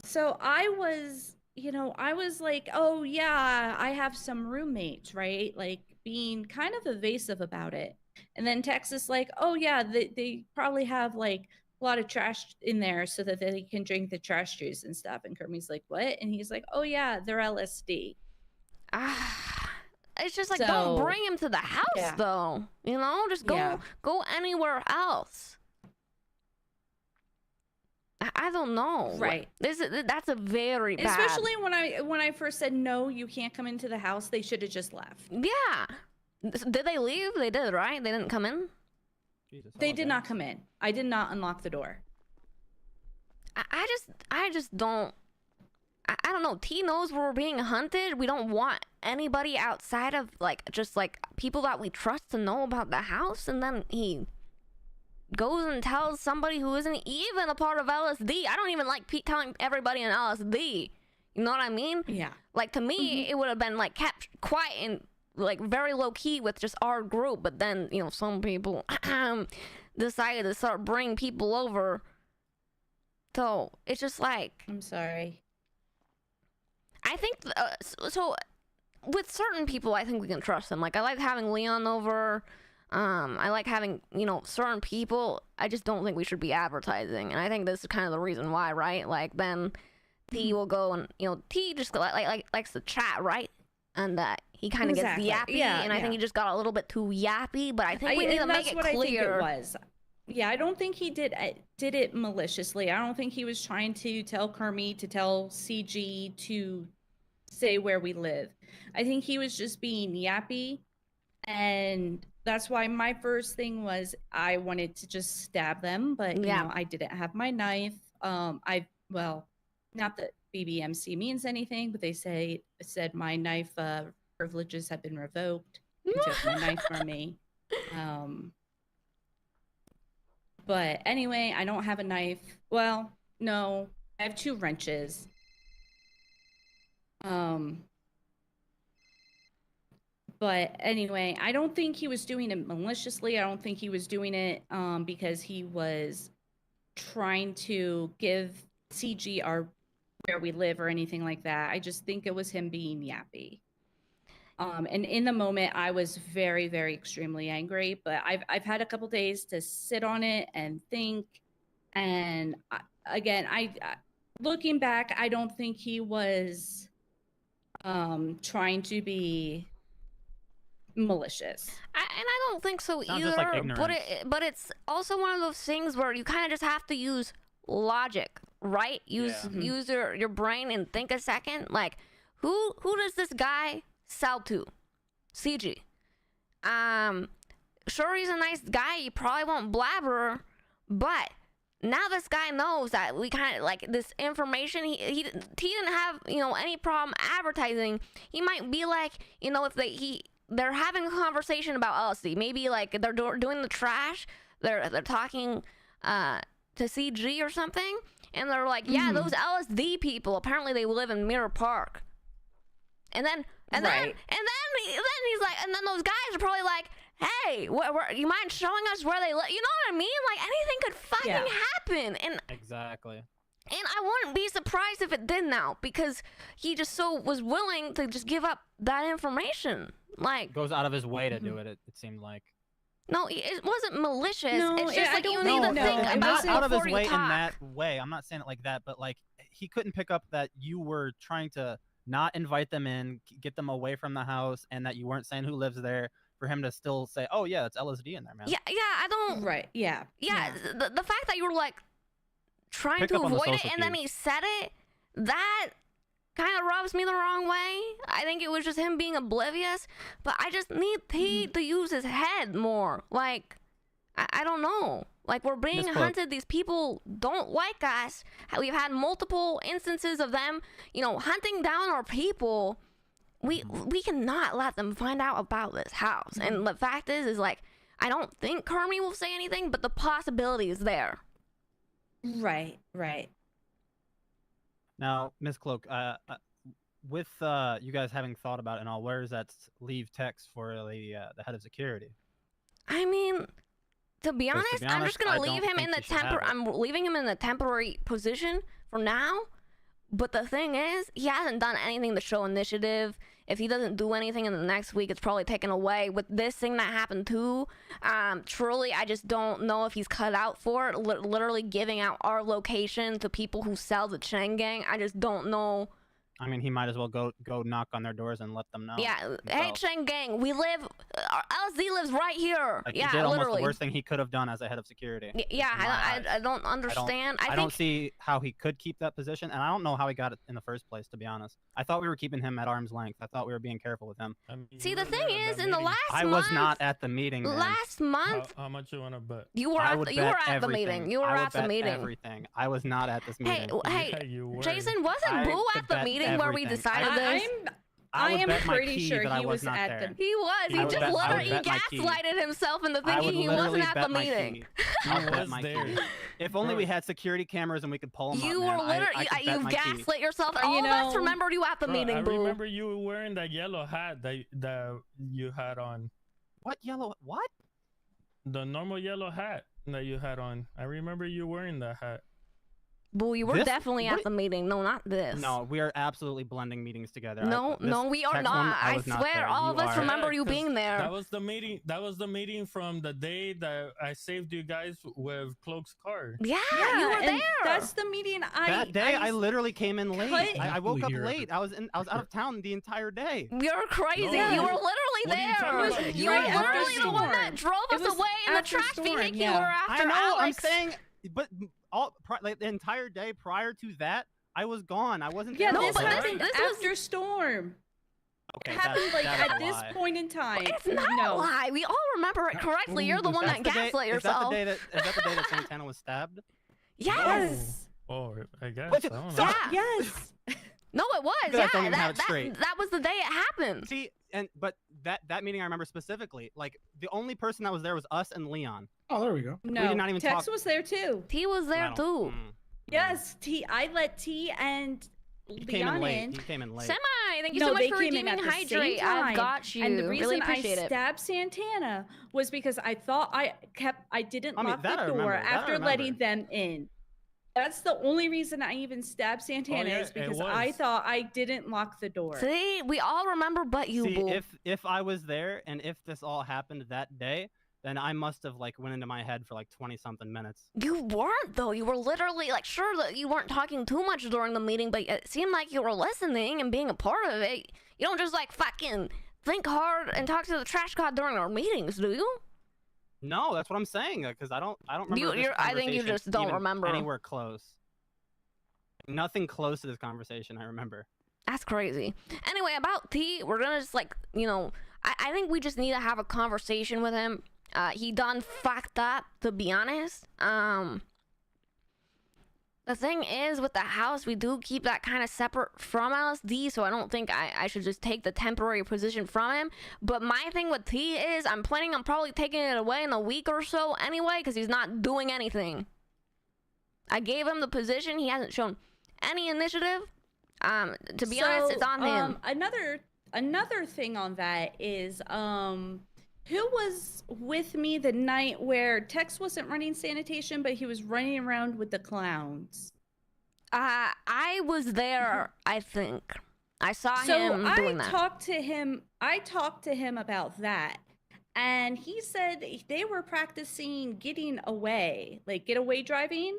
So I was, you know, I was like, oh yeah, I have some roommates, right? Like being kind of evasive about it. And then Texas like, oh yeah, they probably have like a lot of trash in there so that they can drink the trash juice and stuff. And Kermie's like, what? And he's like, oh yeah, they're LSD. It's just like, don't bring him to the house though. You know, just go anywhere else. I don't know. Right. That's a very bad. Especially when I first said no, you can't come into the house. They should have just left. Yeah. Did they leave? They did, right? They didn't come in. They did not come in. I did not unlock the door. I just don't. I don't know. T knows we're being hunted. We don't want anybody outside of like just like people that we trust to know about the house, and then he goes and tells somebody who isn't even a part of LSD. I don't even like telling everybody in LSD. You know what I mean? Yeah. Like, to me, it would have been, like, kept quiet and, like, very low-key with just our group. But then, you know, some people decided to start bringing people over. So, it's just like... I'm sorry. I think... so, with certain people, I think we can trust them. Like, I like having Leon over... I like having, you know, certain people. I just don't think we should be advertising. And I think this is kind of the reason why, right? Like, then T will go and, you know, T just likes to chat, right? and that he kind of Exactly. gets yappy, Yeah, and I think he just got a little bit too yappy. But I think we need to make it that's what clear. I think it was. Yeah, I don't think he did it maliciously. I don't think he was trying to tell Kermit to tell CG to say where we live. I think he was just being yappy, and that's why my first thing was I wanted to just stab them, but you know, I didn't have my knife. Well, not that BBMC means anything, but they said my knife privileges have been revoked. He took my knife from me. But anyway, I don't have a knife. Well, no, I have 2 wrenches. But anyway, I don't think he was doing it maliciously. I don't think he was doing it because he was trying to give CG where we live or anything like that. I just think it was him being yappy. And in the moment, I was very, very extremely angry. But I've had a couple days to sit on it and think. And I looking back, I don't think he was trying to be malicious. And I don't think so Sounds either. just like ignorance. But it's also one of those things where you kind of just have to use logic, right? Use your brain and think a second. Like, who does this guy sell to? CG. Sure, he's a nice guy. He probably won't blabber, but now this guy knows that we kind of like this information. He didn't have any problem advertising. He might be like if they're having a conversation about LSD. Maybe like they're doing the trash. They're talking to CG or something, and they're like, yeah, those LSD people. Apparently, they live in Mirror Park. And then he's like, and then those guys are probably like, hey, you mind showing us where they live? You know what I mean? Like anything could fucking happen. And exactly. And I wouldn't be surprised if it did now, because he just was willing to just give up that information. Like, goes out of his way to do it. It seemed like. No, it wasn't malicious. No, it's just like you need to think about not it out of his before you way in talk. that way. I'm not saying it like that, but like he couldn't pick up that you were trying to not invite them in, get them away from the house, and that you weren't saying who lives there. For him to still say, "Oh yeah, it's LSD in there, man." Yeah, I don't. Right. Yeah. The fact that you were like trying Pick to up on the avoid it, social and then he said it, that kind of rubs me the wrong way. I think it was just him being oblivious, but I just need he to use his head more. Like, I don't know. Like, we're being hunted. These people don't like us. We've had multiple instances of them, hunting down our people. We cannot let them find out about this house. And the fact is like, I don't think Kermit will say anything, but the possibility is there. Right. Now, Miss Cloak, with you guys having thought about it and all, where does that leave Tex for the head of security? I mean, to be honest, I'm just gonna leave him in the I'm leaving him in the temporary position for now. But the thing is, he hasn't done anything to show initiative. If he doesn't do anything in the next week, it's probably taken away. With this thing that happened too, truly, I just don't know if he's cut out for it. Literally giving out our location to people who sell the Chang Gang. I just don't know. I mean, he might as well go knock on their doors and let them know. Yeah, himself. hey Chang Gang, we live. LSD lives right here. Like, yeah, he did almost literally. The worst thing he could have done as a head of security. Yeah, I don't understand. I don't see how he could keep that position, and I don't know how he got it in the first place, to be honest. I thought we were keeping him at arm's length. I thought we were being careful with him. See, the thing is, in the last I was not at the meeting. Man. Last month. How much you want to bet? You were at the meeting. You were at the meeting. Everything. I was not at this meeting. Hey, Jason, wasn't Boo at the meeting where we decided this? I am pretty sure he was at the. He was. He just literally gaslighted himself into thinking he wasn't at the meeting. I was there. If only we had security cameras and we could pull them you up, were literally. You gaslit yourself. All of us remembered you at the meeting, Boo. I remember you were wearing that yellow hat that you had on. What yellow? What? The normal yellow hat that you had on. I remember you wearing that hat. Boo, you were This- definitely what at the meeting. No, not this. No, we are absolutely blending meetings together. No, no, we are not. I was not swear, there. all of You us are. remember you 'cause being there. That was the meeting. That was the meeting from the day that I saved you guys with Cloak's car. Yeah, you were and there. That's the meeting That day, I literally came in late. cut- I woke up Here. late. I was out of town the entire day. You're crazy. No. You were literally What are you talking there. about? You You were were after literally the one that storm. drove It us was away in the after trash storm, vehicular yeah. after I know. Alex. I'm saying, but like the entire day prior to that, I was gone. I wasn't. Yeah, there. No, this but happened this was- after storm. Okay, It happened like that's at a this lie. point in time. It's not no. a lie. We all remember it correctly. You're the one That's that the day- gaslit Is that the yourself. day that Santana was stabbed? Yes. Oh, I guess. What I the- don't so- know. Yeah. Yes. No, it was. You guys don't Yeah, even have that, it straight. that was the day it happened. See, but that meeting I remember specifically. Like the only person that was there was us and Leon. Oh, there we go. No. did not even Tex talk- was there too. T was there I too. don't- Yes, T. I let T and He came in Leon late. in. He came in late. Semi, thank you No, so much they for came in redeeming at the same Hydrate. I've time. got you. And the reason really I appreciate it. stabbed Santana was because I thought I didn't I mean, lock that I the door remember, that I after letting remember. them in. That's the only reason I even stabbed Santana yeah, is it because I was. thought I didn't lock the door. See, we all remember but you, See, boo. if I was there and if this all happened that day, then I must have like went into my head for like 20 something minutes. You weren't though. You were literally like, sure that you weren't talking too much during the meeting, but it seemed like you were listening and being a part of it. You don't just like fucking think hard and talk to the trash god during our meetings, do you? No, that's what I'm saying. Because I don't remember. this I think you conversation just don't even remember. anywhere close. Nothing close to this conversation. I remember. That's crazy. Anyway, about T, we're gonna just like, I think we just need to have a conversation with him. He done fucked up, to be honest. The thing is, with the house, we do keep that kind of separate from LSD, so I don't think I should just take the temporary position from him. But my thing with T is, I'm planning on probably taking it away in a week or so anyway, because he's not doing anything. I gave him the position. He hasn't shown any initiative. To be honest, it's on him. Another thing on that is who was with me the night where Tex wasn't running sanitation, but he was running around with the clowns? I was there, I think. I saw So him doing that. I talked to him about that. And he said they were practicing getting away, like getaway driving.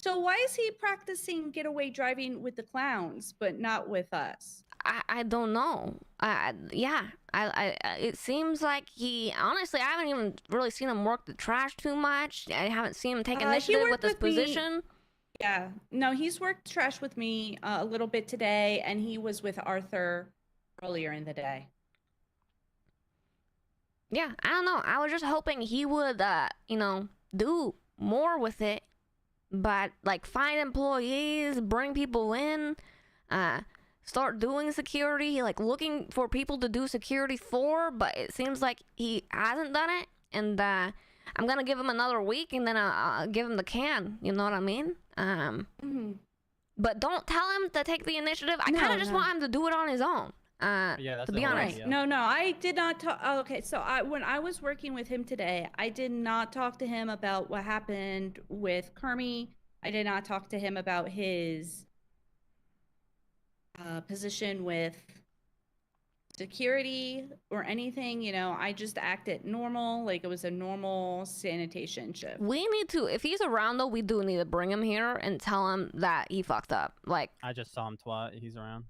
So why is he practicing getaway driving with the clowns, but not with us? I don't know. It seems like he, honestly, I haven't even really seen him work the trash too much. I haven't seen him take He initiative worked with his with me- position. Yeah, no, he's worked trash with me a little bit today, and he was with Arthur earlier in the day. Yeah, I don't know. I was just hoping he would, do more with it. But, like, find employees, bring people in, start doing security, like, looking for people to do security for. But it seems like he hasn't done it. And I'm going to give him another week, and then I'll give him the can. You know what I mean? But don't tell him to take the initiative. I kind of just want him to do it on his own. Yeah, that's to be the whole honest. idea. No, I did not talk. Oh, okay, so when I was working with him today, I did not talk to him about what happened with Kermie. I did not talk to him about his position with security or anything. I just acted normal, like it was a normal sanitation shift. We need to, if he's around though, we do need to bring him here and tell him that he fucked up. Like, I just saw him twat. He's around.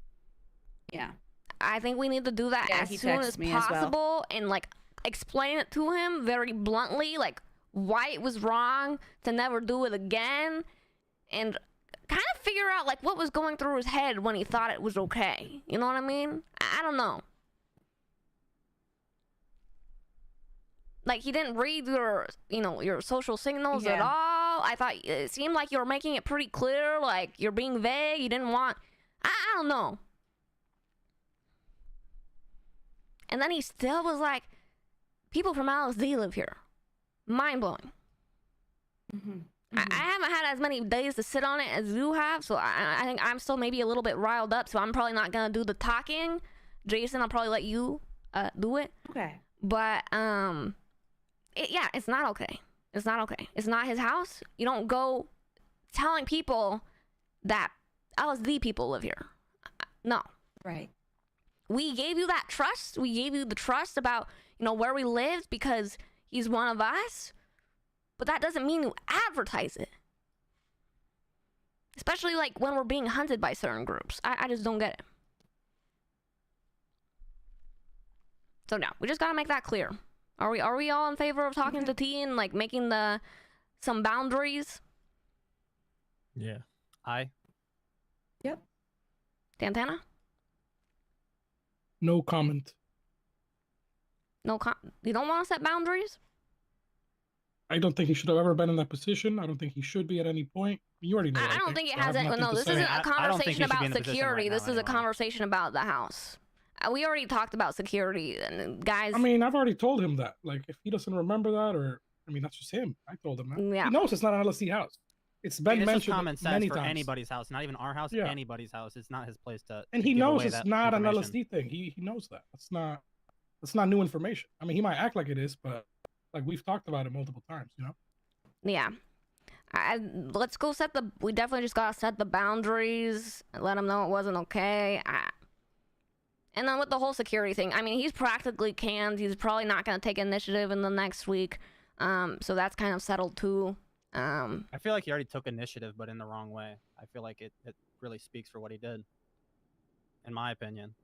Yeah. I think we need to do that Yeah, as he soon texted as me as well. possible and like explain it to him very bluntly, like why it was wrong to never do it again, and kind of figure out like what was going through his head when he thought it was okay. You know what I mean? I don't know. Like, he didn't read your social signals at Yeah. all. I thought it seemed like you were making it pretty clear, like you're being vague. You didn't want, I don't know. And then he still was like, people from LSD live here. Mind blowing. I haven't had as many days to sit on it as you have, so I think I'm still maybe a little bit riled up, so I'm probably not going to do the talking. Jason, I'll probably let you do it. Okay. But, it's not okay. It's not okay. It's not his house. You don't go telling people that LSD people live here. No. Right. We gave you that trust. We gave you the trust about, where we lived because he's one of us. But that doesn't mean you advertise it. Especially like when we're being hunted by certain groups. I just don't get it. So no, we just gotta make that clear. Are we all in favor of talking to T and like making some boundaries? Yeah. Aye. Yep. Santana? No comment. You don't want to set boundaries? I don't think he should have ever been in that position. I don't think he should be at any point. You already know. I don't think it so I have has. nothing No, to this say. isn't a conversation about be in the position security. right now This is a anyway. conversation about the house. We already talked about security, and guys. I mean, I've already told him that. Like, if he doesn't remember that, or that's just him. I told him that. Yeah. He knows it's not an LSD house. It's been It's just mentioned common sense many for times. anybody's house, not even our house. Yeah. Anybody's house. It's not his place to. And he give knows away it's that not an information. LSD thing. He knows that. That's not new information. I mean, he might act like it is, but like we've talked about it multiple times. Yeah. Let's go we definitely just gotta set the boundaries, let him know it wasn't okay. And then with the whole security thing, I mean, he's practically canned. He's probably not gonna take initiative in the next week. So that's kind of settled too. I feel like he already took initiative, but in the wrong way. I feel like it really speaks for what he did, in my opinion.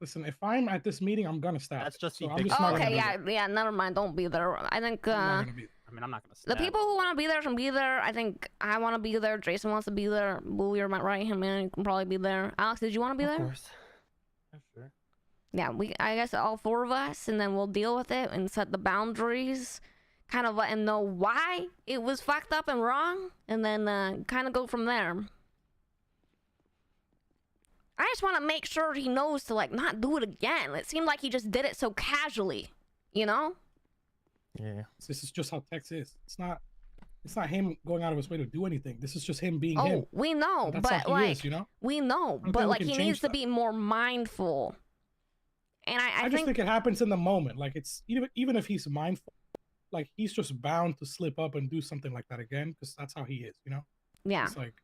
Listen, if I'm at this meeting, I'm gonna stop. That's just so the I'm big. just not gonna Okay, be yeah, never mind. Don't be there. I think. I mean, I'm not gonna. The people who want to be there can be there. I think I want to be there. Jason wants to be there. Bowie or right hand man, you can probably be there. Alex, did you want to be there? Of course. Yeah, sure. Yeah, I guess all four of us, and then we'll deal with it and set the boundaries. Kind of let him know why it was fucked up and wrong, and then kind of go from there. I just want to make sure he knows to like not do it again. It seemed like he just did it so casually, Yeah. This is just how Tex is. It's not him going out of his way to do anything. This is just him being Oh, him. we know, That's but how he like is, we know, think but we like can he change needs to that. be more mindful. And I just think it happens in the moment. Like it's even if he's mindful, like he's just bound to slip up and do something like that again because that's how he is. Yeah. It's like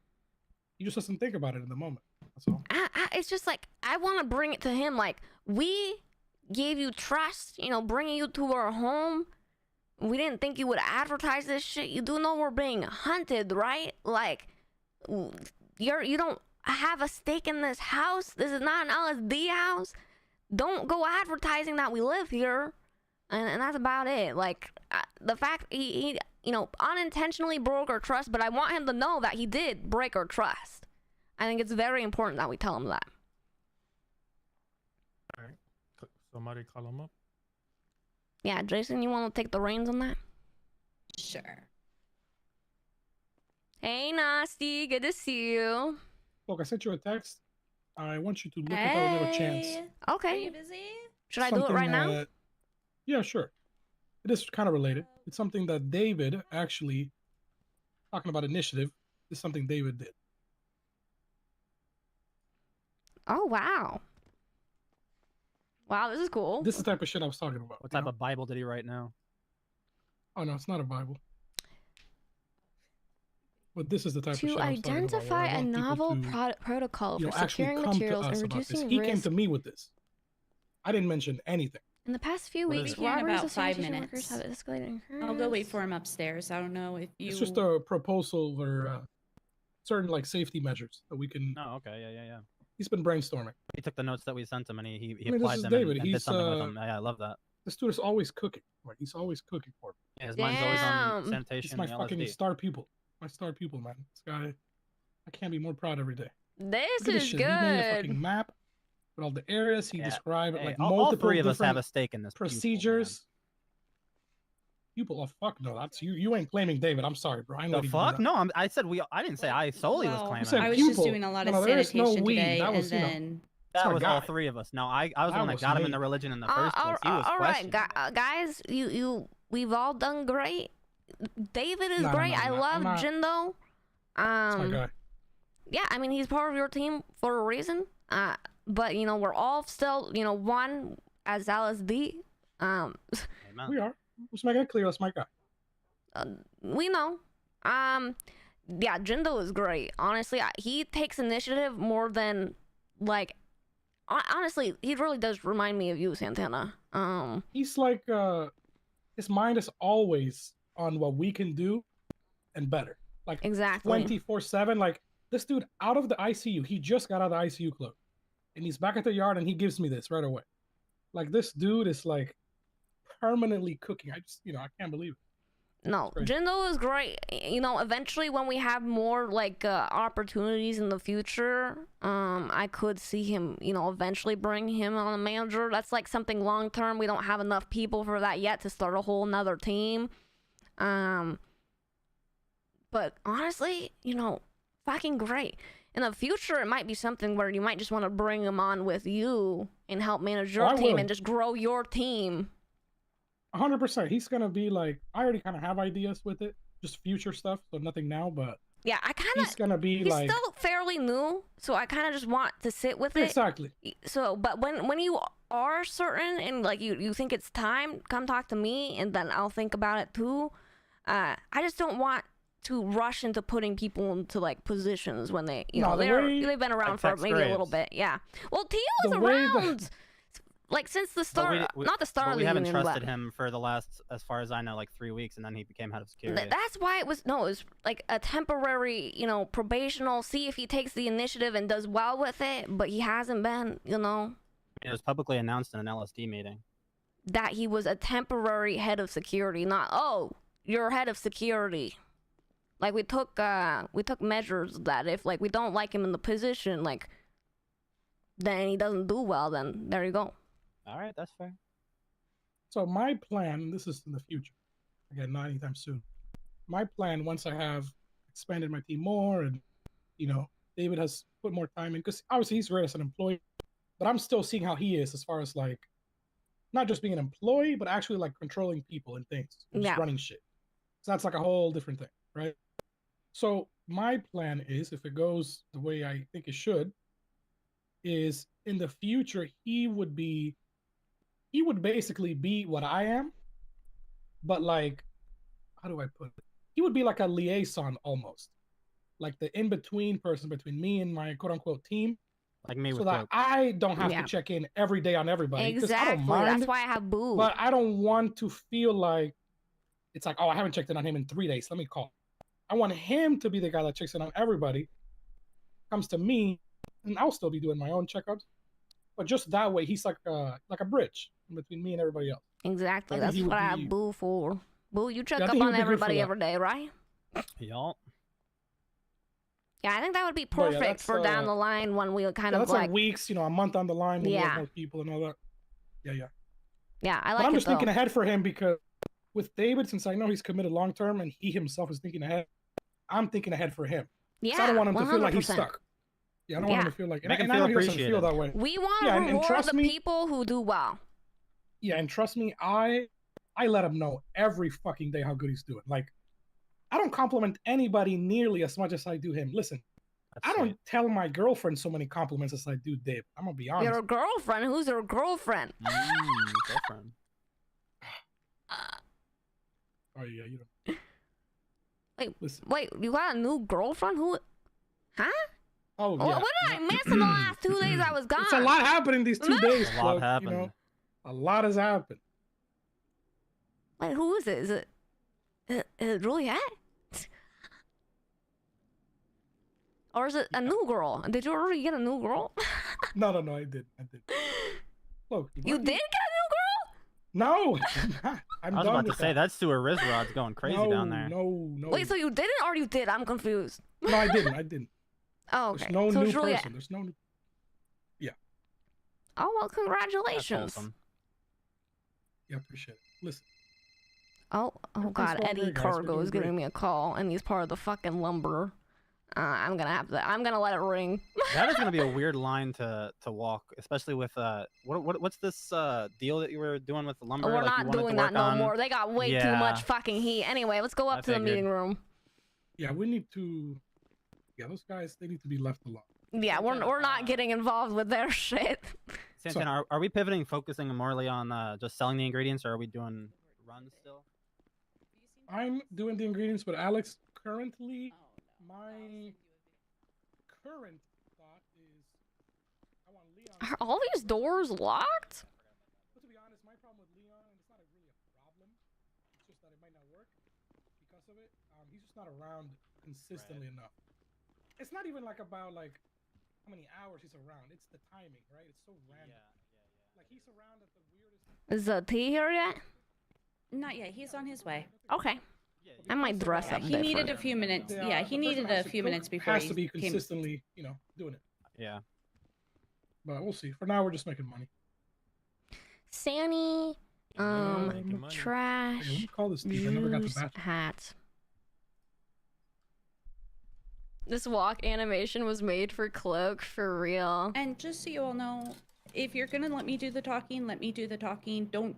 he just doesn't think about it in the moment. That's all. It's just like I want to bring it to him. Like we gave you trust, bringing you to our home. We didn't think you would advertise this shit. You do know we're being hunted, right? Like you don't have a stake in this house. This is not an LSD house. Don't go advertising that we live here. And that's about it. Like the fact he unintentionally broke our trust, but I want him to know that he did break our trust. I think it's very important that we tell him that. All right. Somebody call him up. Yeah, Jason, you want to take the reins on that? Sure. Hey, Nasty, good to see you. Look, I sent you a text. I want you to look at that little chance. Okay. Are you busy? Should I do it right now? Something yeah, sure. It is kind of related. It's something that David actually, talking about initiative, is something David did. Oh, wow. Wow, this is cool. This is the type of shit I was talking about. What type of Bible did he write now? Oh, no, it's not a Bible. But this is the type of shit To I was talking about, where identify I a want people novel to, protocol for actually securing come to materials and us about this. reducing He risk. came to me with this. I didn't mention anything. In the past few What weeks, is it? Here in robberies about of 5 sanitation workers minutes. have escalated. I'll go wait for him upstairs. I don't know if you. It's just a proposal for certain like safety measures that we can. Oh, okay, yeah. He's been brainstorming. He took the notes that we sent him and he I mean, this applied is them David. and did He's, something with them. Yeah, I love that. This dude is always cooking. Right? He's always cooking for me. Yeah, his mind's always on Damn. sanitation. He's my and fucking LSD. star pupil. My star pupil, man. This guy, I can't be more proud every day. This Look at this is shit. He made a fucking good. map with all the areas. He Yeah. described Hey, like all multiple 3 of us have different a stake in this. procedures. Pupil, oh fuck no, that's you. You ain't claiming David. I'm sorry, bro. I ain't The letting you do fuck? that. No, I said we. I didn't say I solely was Well, claiming. said I was it. just pupil. doing a lot of No, there is no sanitation we. today, That was, and you know, then That my was all guy. 3 of us. No, I was the one that was got him in me. the religion in the first place. He was all right, questioning. guys, we've all done great. David is No, no, great. no, I no, love I'm not- Jindo. That's my guy. Yeah, I mean he's part of your team for a reason. But we're all still one as LSD. Amen. We are. Let's make it clear. That's my guy. We know. Yeah, Jindo is great. Honestly, he takes initiative more than like. Honestly, he really does remind me of you, Santana. He's like his mind is always on what we can do and better. Like exactly 24/7. Like this dude out of the ICU, he just got out of the ICU, Cloak, and he's back at the yard, and he gives me this right away. Like this dude is like permanently cooking. I just, I can't believe it. No, Jindo is great. You know, eventually when we have more like opportunities in the future, I could see him, eventually bring him on a manager. That's like something long term. We don't have enough people for that yet to start a whole nother team. But honestly, fucking great. In the future, it might be something where you might just want to bring him on with you and help manage your team and just grow your team. 100%. He's gonna be like, I already kind of have ideas with it, just future stuff, so nothing now. But yeah, he's gonna be he's like, still fairly new, so I kind of just want to sit with it. Exactly. So, but when you are certain and like you think it's time, come talk to me, and then I'll think about it too. I just don't want to rush into putting people into like positions when they, they've been around for maybe a little bit. Yeah. Well, Tio's around. Like since the start, not the start of the we haven't union, trusted him for the last, as far as I know, like 3 weeks, and then he became head of security. That's why it was like a temporary, probational. See if he takes the initiative and does well with it, but he hasn't been, It was publicly announced in an LSD meeting that he was a temporary head of security, not you're head of security. Like we took measures that if like we don't like him in the position, like then he doesn't do well, then there you go. All right, that's fair. So my plan, this is in the future, again, not anytime soon. My plan, once I have expanded my team more and, David has put more time in, because obviously he's great as an employee, but I'm still seeing how he is as far as like, not just being an employee, but actually like controlling people and things, and just running shit. So that's like a whole different thing, right? So my plan is, if it goes the way I think it should, is in the future, he would basically be what I am, but like, how do I put it? He would be like a liaison almost, like the in-between person between me and my quote-unquote team. Like me, so that I don't have to check in every day on everybody. Exactly. I don't mind, that's why I have Boo. But I don't want to feel like it's like, oh, I haven't checked in on him in 3 days. Let me call. I want him to be the guy that checks in on everybody, comes to me, and I'll still be doing my own checkups. But just that way, he's like a bridge between me and everybody else. Exactly. That's what I have Boo for. Boo, you check up on everybody every day, right? Yup. Yeah, I think that would be perfect for down the line when we kind of that's like weeks, a month on the line when we have more people and all that. Yeah. Yeah, I like but I'm it just thinking ahead for him, because with David, since I know he's committed long term and he himself is thinking ahead, I'm thinking ahead for him. Yeah, I don't want him 100%. to feel like he's stuck. Yeah, I don't want him to feel like, Make him I feel know he doesn't appreciated. feel that way. We want to reward the people who do well. Yeah, and trust me, I let him know every fucking day how good he's doing. Like, I don't compliment anybody nearly as much as I do him. Listen, I don't tell my girlfriend so many compliments as I do Dave. I'm gonna be honest. Your girlfriend? Who's your girlfriend? Girlfriend. Oh yeah, you don't. Wait, you got a new girlfriend? Who? Huh? Oh yeah. What did I miss in the last 2 days I was gone? It's a lot happening these 2 days. A lot happened. A lot has happened. Wait, who is it? Is it Juliet? Or is it a new girl? Did you already get a new girl? No, I did. Look, you did get a new girl? No, I was about to say that sewer Rizrod's going crazy down there. No. Wait, so you didn't or you did? I'm confused. No, I didn't. Oh, okay. There's no so new Juliet. person. There's no new. Yeah. Oh well, congratulations. Yeah, appreciate it. Listen. Oh God, Eddie Cargo is giving me a call, and he's part of the fucking lumber. I'm gonna let it ring. That is gonna be a weird line to walk, especially with what's this deal that you were doing with the lumber? We're like not doing that no more. They got way too much fucking heat. Anyway, let's go up to the meeting room. Yeah, we need to. Yeah, those guys, they need to be left alone. Yeah, we're not getting involved with their shit. Santana, are we pivoting, focusing morely on just selling the ingredients, or are we doing runs still? I'm doing the ingredients, but Alex currently My current thought is I want Leon. Are all these doors locked? But to be honest, my problem with Leon, and it's not really a problem. It's just that it might not work because of it. He's just not around consistently enough. It's not even like about like how many hours he's around. It's the timing, right? It's so random. Like he's around at the weirdest. Is the tea here yet? Not yet. He's on his way. Okay. I might dress up He needed a different. few minutes. Yeah, he the person needed has a to few cook, minutes before has he to be came. consistently, doing it. Yeah. But we'll see. For now, we're just making money. Sanny, making money. trash, Hey, let me call this Steve. I never got the juice, batch. hat. This walk animation was made for Cloak, for real. And just so you all know, if you're gonna let me do the talking, let me do the talking. Don't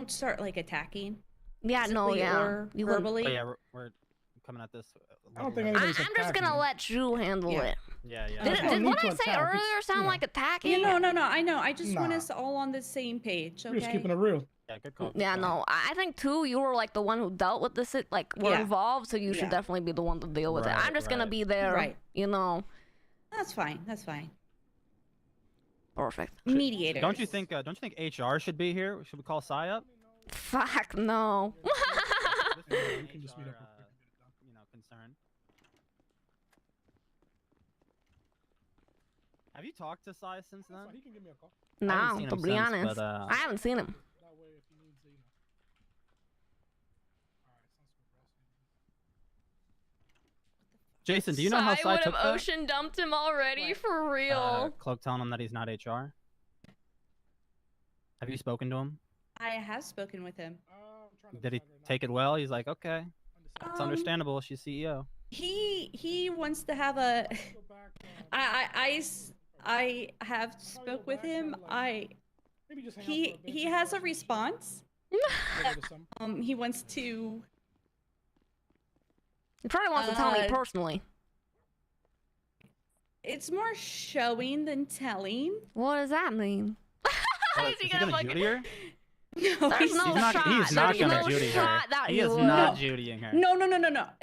start like attacking. Yeah, no, physically yeah. or You wouldn't- verbally. Oh, yeah, we're coming at this. I don't think I'm anybody's just attacking gonna him. let you handle Yeah. it. Yeah, yeah. Did, There's no did need what to I say attack. earlier It's, sound like attacking? Yeah, no. I know. I just want Nah. us all on the same page. We're just Okay. keeping it real. Yeah, good call. Yeah, no. I think too. You were like the one who dealt with this, like were Yeah. involved, so you should Yeah. definitely be the one to deal with it. Right, I'm just gonna right. be there. Right. You know. That's fine. That's fine. Perfect. Mediators. Don't you think HR should be here? Should we call Sai up? Fuck no. We can just meet up. Concern. Have you talked to Sai since then? He can give me a call. I haven't No, seen to him be since, honest, but, I haven't seen him. That way, if he needs it, Alright, sounds good, Jason, do you know how Sai Sai would took have that? ocean dumped him already, for real. Cloak telling him that he's not HR. Have you spoken to him? I have spoken with him. Did he take it well? He's like, okay, it's understandable. She's CEO. He wants to have a. I have spoke with him. He has a response. He wants to. He probably wants to tell me personally. It's more showing than telling. What does that mean? Is he gonna Judy her? No, There's no shot. He's not There's gonna no Judy her. shot that He he is would. not Judying her.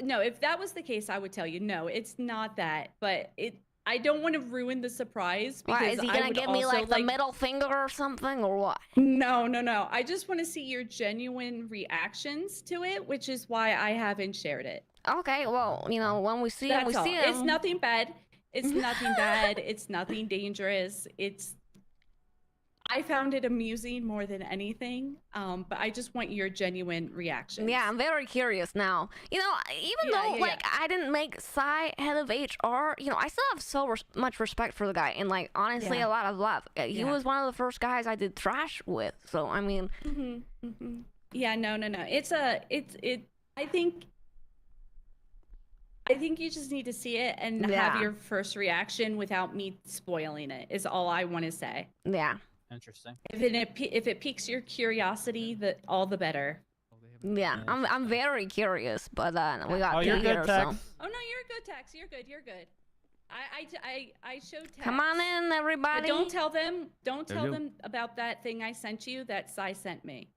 No. If that was the case, I would tell you. No, it's not that. But I don't want to ruin the surprise. Because Why, is he I gonna would give me also, like the middle finger or something, or what? No. I just want to see your genuine reactions to it, which is why I haven't shared it. Okay, well, when we see him, we That's all. see him. It's nothing bad. It's nothing bad. It's nothing dangerous. I found it amusing more than anything. But I just want your genuine reactions. Yeah, I'm very curious now. Even though I didn't make Sai head of HR, I still have so much respect for the guy, and like honestly, Yeah. a lot of love. He was one of the first guys I did trash with, so I mean. Yeah, no. I think you just need to see it and have Yeah. your first reaction without me spoiling it. Is all I want to say. Yeah. Interesting. If it piques your curiosity, all the better. Yeah, I'm very curious, but we got Oh, you're tea good, here, Tex. so. Oh no, you're good, Tex. You're good. I showed Tex. Come on in, everybody. But don't tell them. Don't There tell you go. them about that thing I sent you. That Sai sent me.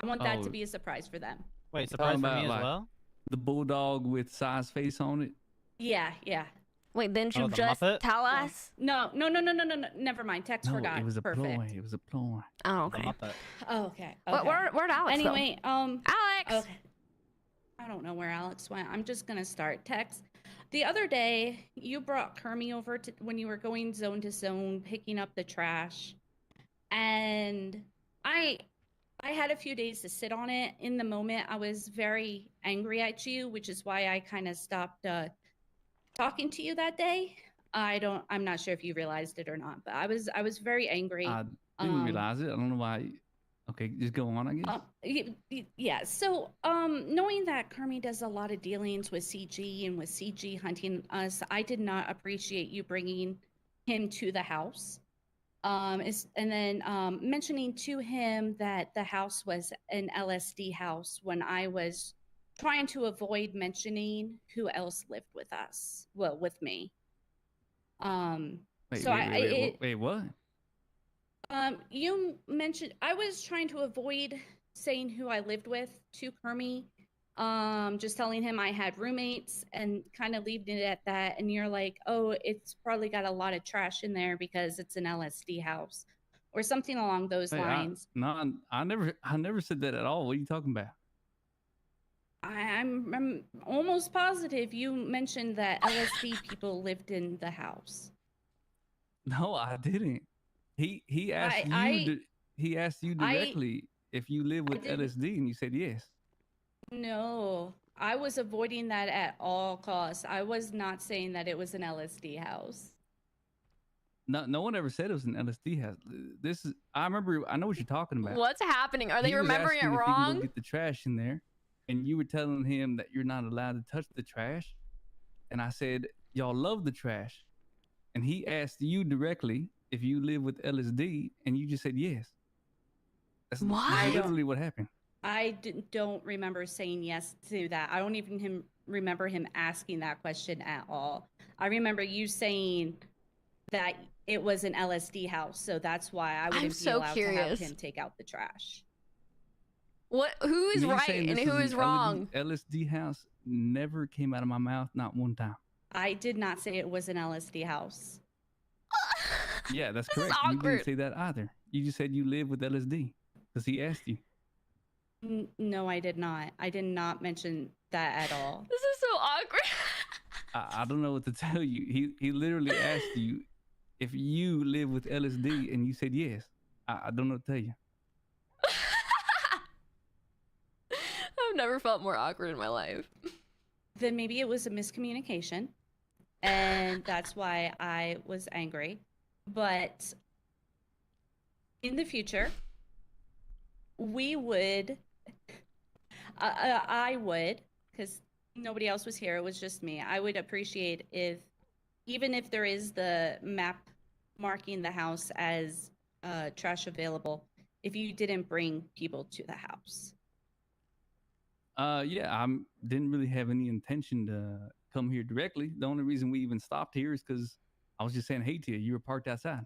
I want that to Oh. be a surprise for them. Wait, Talking surprise for about, me as like, well? The bulldog with Sai's face on it. Yeah. Wait, didn't you Oh, the just Muppet? tell us? No. Never mind. Tex No, forgot. it was a Perfect. ploy. It was a ploy. Oh, The okay. Muppet. Oh, okay. Where'd Alex go? Anyway, Alex! Okay. I don't know where Alex went. I'm just gonna start. Tex. The other day, you brought Kermie over when you were going zone to zone, picking up the trash, and I had a few days to sit on it. In the moment, I was very angry at you, which is why I kind of stopped talking to you that day. I'm not sure if you realized it or not, but I was very angry. I didn't realize it. I don't know why. Okay, just go on, I guess. Yeah. So, knowing that Kermie does a lot of dealings with CG and with CG hunting us, I did not appreciate you bringing him to the house. And then mentioning to him that the house was an LSD house when I was trying to avoid mentioning who else lived with us. Well, with me. Wait, what? You mentioned I was trying to avoid saying who I lived with to Kermie just telling him I had roommates and kind of leaving it at that. And you're like, oh, it's probably got a lot of trash in there because it's an LSD house or something along those lines. I never said that at all. What are you talking about? I'm almost positive you mentioned that LSD people lived in the house. No, I didn't. He asked he asked you directly if you live with LSD, and you said yes. No, I was avoiding that at all costs. I was not saying that it was an LSD house. No one ever said it was an LSD house. This is I know what you're talking about. What's happening? Are they He was remembering it asking if he could wrong? go get the trash in there, and you were telling him that you're not allowed to touch the trash. And I said, y'all love the trash. And he asked you directly if you live with LSD, and you just said yes. That's literally what happened. I don't remember saying yes to that. I don't even remember him asking that question at all. I remember you saying that it was an LSD house, so that's why I wouldn't be allowed to have him take out the trash. What? Who is Me right saying and this who an is wrong? LSD house never came out of my mouth, not one time. I did not say it was an LSD house. Yeah, that's correct. You didn't say that either. You just said you live with LSD because he asked you. No, I did not. I did not mention that at all. This is so awkward. I don't know what to tell you. He literally asked you if you live with LSD, and you said yes. I don't know what to tell you. I've never felt more awkward in my life. Then maybe it was a miscommunication, and that's why I was angry. But in the future, we would, I would, because nobody else was here, it was just me. I would appreciate if, even if there is the map marking the house as trash available, if you didn't bring people to the house. Yeah, I didn't really have any intention to come here directly. The only reason we even stopped here is because I was just saying hey to you. You were parked outside.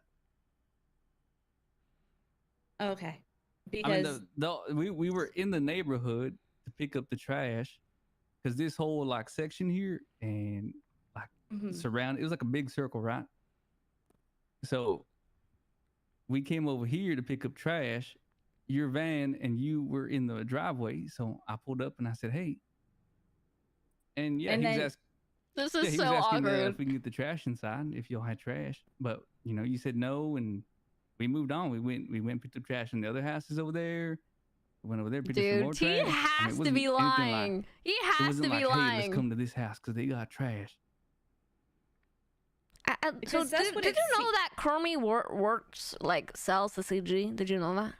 Okay. Because we were in the neighborhood to pick up the trash, because this whole like section here and like surround, it was like a big circle, right? So we came over here to pick up trash, your van, and you were in the driveway. So I pulled up and I said, hey. And yeah, he was asking. This is he so was asking, awkward. if we can get the trash inside, if y'all had trash. But you said no, and we moved on. We went picked up trash in the other houses over there. We went over there, picked up some more Dude, he trash. has to be lying. He has to be Hey, lying. let's come to this house because they got trash. So did you know that Kermie works, like, sells the CG? Did you know that?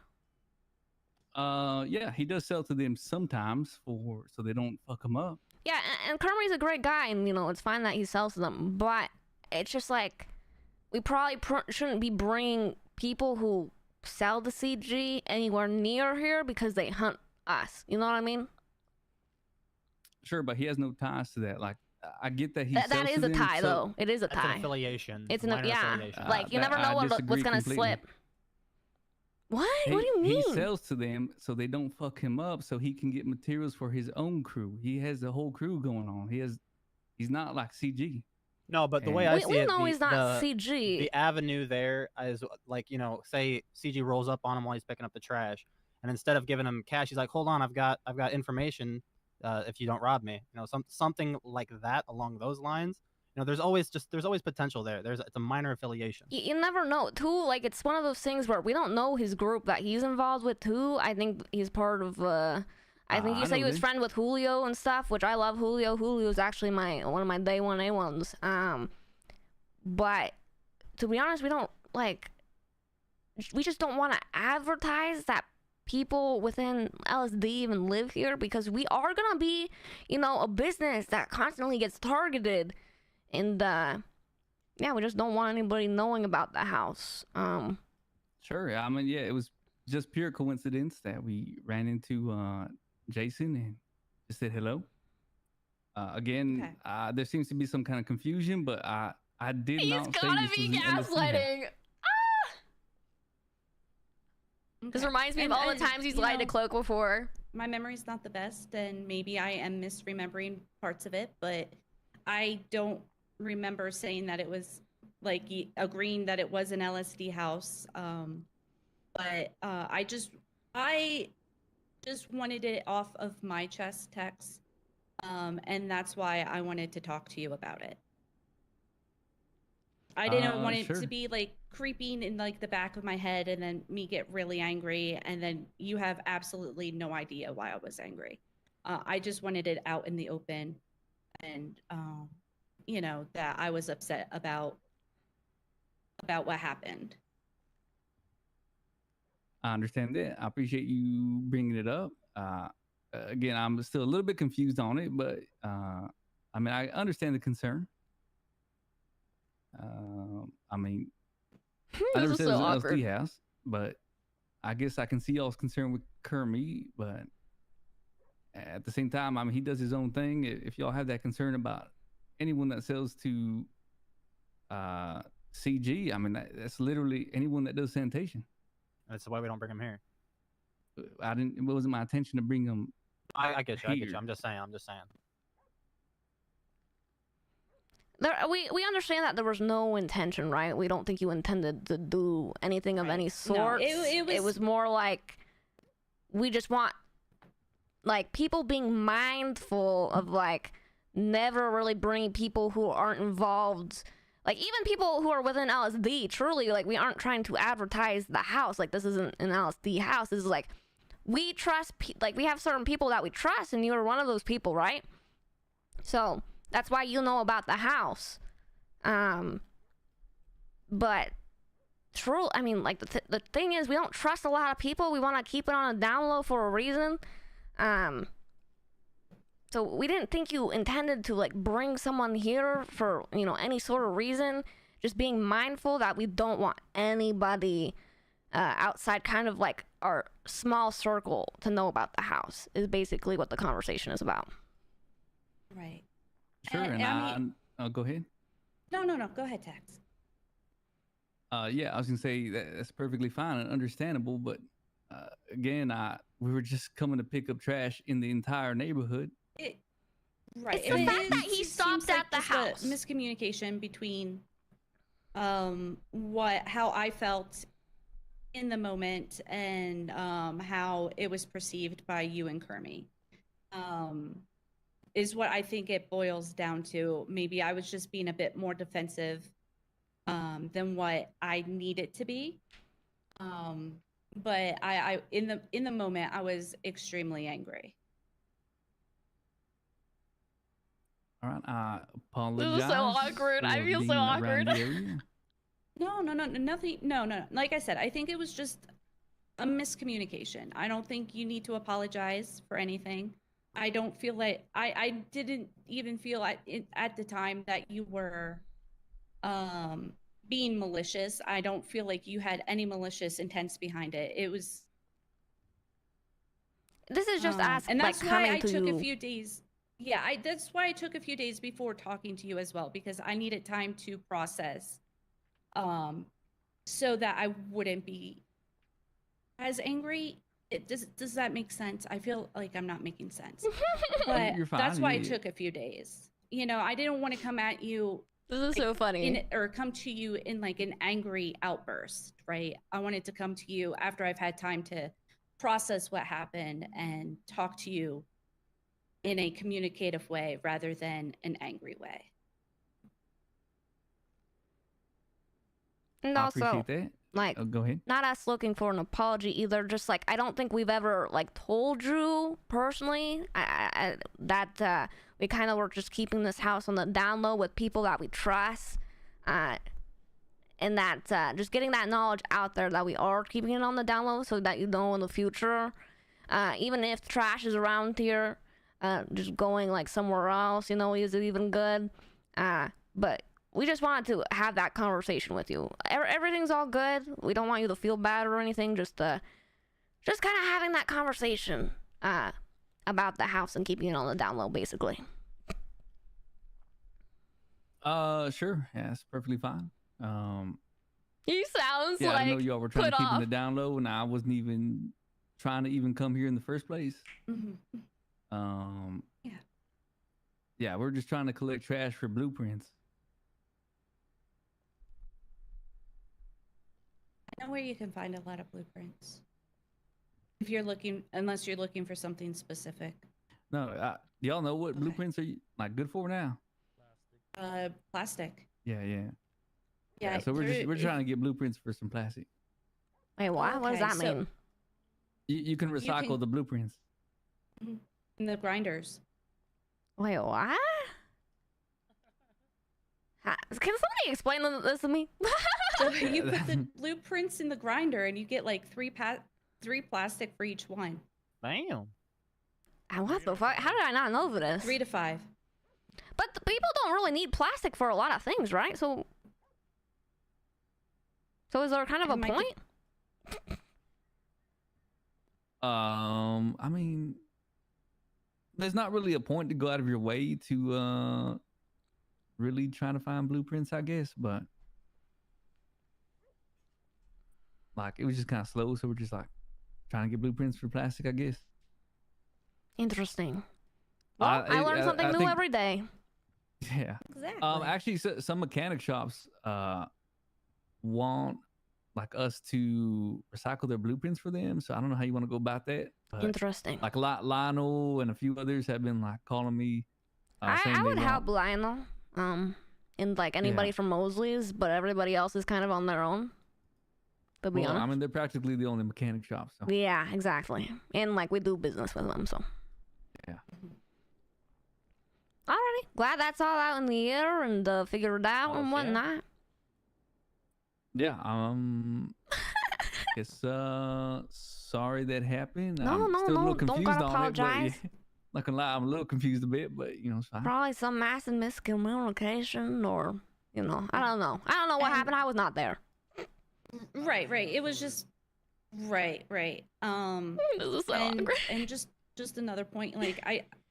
Yeah, he does sell to them sometimes so they don't fuck him up. Yeah, and Kermie's a great guy, and it's fine that he sells to them, but it's just like we probably shouldn't be bringing people who sell the CG anywhere near here because they hunt us. You know what I mean? Sure, but he has no ties to that. Like, I get that he. That is a tie, though. It is a tie. That's an affiliation. It's minor yeah. affiliation. Like you never know what's gonna slip. What? What do you mean? He sells to them so they don't fuck him up, so he can get materials for his own crew. He has the whole crew going on. He's not like CG. No, but the way I see it, he's not CG. The avenue there is like, say CG rolls up on him while he's picking up the trash, and instead of giving him cash, he's like, "Hold on, I've got information. If you don't rob me," something like that along those lines. There's always potential there. It's a minor affiliation. You never know, too. Like, it's one of those things where we don't know his group that he's involved with, too. I think he's part of, I think you said he was friend with Julio and stuff, which I love Julio. Julio's actually one of my day one A1s. But to be honest, we just don't want to advertise that people within LSD even live here, because we are going to be, a business that constantly gets targeted. And yeah, we just don't want anybody knowing about the house. Sure. I mean, yeah, it was just pure coincidence that we ran into Jason and just said hello. Again, there seems to be some kind of confusion, but I did not say this was an LSD house. Gaslighting. This Okay. reminds me of all the times he's you lied to know, Cloak before. My memory's not the best, and maybe I am misremembering parts of it, but I don't remember saying that it was like agreeing that it was an LSD house. But I just wanted it off of my chest, Tex, and that's why I wanted to talk to you about it. I didn't want it to be like creeping in like the back of my head and then me get really angry and then you have absolutely no idea why I was angry. I just wanted it out in the open and you know, that I was upset about what happened. I understand that. I appreciate you bringing it up. Again, I'm still a little bit confused on it, but I mean, I understand the concern. I mean, I never said it was an LSD house, but I guess I can see y'all's concern with Kermit, but at the same time, I mean, he does his own thing. If y'all have that concern about anyone that sells to CG, I mean, that's literally anyone that does sanitation. That's why we don't bring him here. It wasn't my intention to bring him. I get you. I get you. here. I'm just saying. We understand that there was no intention, right? We don't think you intended to do anything of any sort. It was more like we just want like people being mindful of like never really bringing people who aren't involved. Like even people who are within LSD, truly, like we aren't trying to advertise the house. Like this isn't an LSD house. This is like we trust, like we have certain people that we trust, and you're one of those people, right? So that's why you know about the house. But true, I mean, like the thing is, we don't trust a lot of people. We want to keep it on a down low for a reason. So we didn't think you intended to like bring someone here for, you know, any sort of reason. Just being mindful that we don't want anybody outside kind of like our small circle to know about the house is basically what the conversation is about. Right. Sure, and I mean, go ahead. No. Go ahead, Tex. Yeah, I was gonna say that's perfectly fine and understandable, but again, we were just coming to pick up trash in the entire neighborhood. Right. It's the fact that he stopped at the house. A miscommunication between how I felt in the moment and how it was perceived by you and Kermit. Is what I think it boils down to. Maybe I was just being a bit more defensive than what I needed to be. But I in the moment I was extremely angry. All right, I apologize. This is so awkward. I for feel so being around awkward. the area. No, nothing. No. Like I said, I think it was just a miscommunication. I don't think you need to apologize for anything. I don't feel like I didn't even feel at the time that you were being malicious. I don't feel like you had any malicious intents behind it. It was. This is just us, and that's like, why coming I to took you. a few days. Yeah, that's why I took a few days before talking to you as well, because I needed time to process, so that I wouldn't be as angry. Does that make sense? I feel like I'm not making sense, but You're fine. that's why it took a few days. You know, I didn't want to come at you. This is so funny. Or come to you in like an angry outburst, right? I wanted to come to you after I've had time to process what happened and talk to you in a communicative way rather than an angry way. And I also, appreciate that. like, Go ahead. not us looking for an apology either. Just like, I don't think we've ever like told you personally that we kind of were just keeping this house on the down low with people that we trust, and that just getting that knowledge out there that we are keeping it on the down low so that you know in the future, even if trash is around here, just going like somewhere else, you know, is it even good? But we just wanted to have that conversation with you. Everything's all good. We don't want you to feel bad or anything. Just kind of having that conversation about the house and keeping it on the down low, basically. Sure. Yeah, it's perfectly fine. He sounds Yeah, I like know y'all were trying put to keep off. it down low, and I wasn't even trying to even come here in the first place. Yeah. Yeah, we're just trying to collect trash for blueprints. I know where you can find a lot of blueprints. If you're looking, unless you're looking for something specific. No, do y'all know what blueprints are like good for now? Plastic. Yeah. Yeah. So we're trying to get blueprints for some plastic. Wait, what? What does Okay, that so- mean? You can recycle the blueprints. In the grinders. Wait, what? Can somebody explain this to me? So you put the blueprints in the grinder, and you get like three plastic for each one. Damn. What the fuck? How did I not know this? 3 to 5. But the people don't really need plastic for a lot of things, right? So is there kind of a point? I mean, there's not really a point to go out of your way to really try to find blueprints, I guess, but like it was just kind of slow, so we're just like trying to get blueprints for plastic, I guess. Interesting. Well, I learn something new every day. Yeah. Exactly. Actually, some mechanic shops want like us to recycle their blueprints for them. So I don't know how you want to go about that. But Interesting. Like Lionel and a few others have been like calling me. I would help Lionel, and like anybody from Mosley's, but everybody else is kind of on their own. To be honest. I mean, they're practically the only mechanic shops. So. Yeah, exactly. And like we do business with them, so. Yeah. Alrighty. Glad that's all out in the air and figured it out and whatnot. Yeah. Guess sorry that happened. No, I'm no, still a no, little don't confused gotta on apologize. it, but not gonna lie, I'm a little confused a bit, but you know, it's fine. Probably some massive miscommunication or, you know, I don't know. I don't know what happened. I was not there. Right. It was just right. This is so awkward. And just another point, like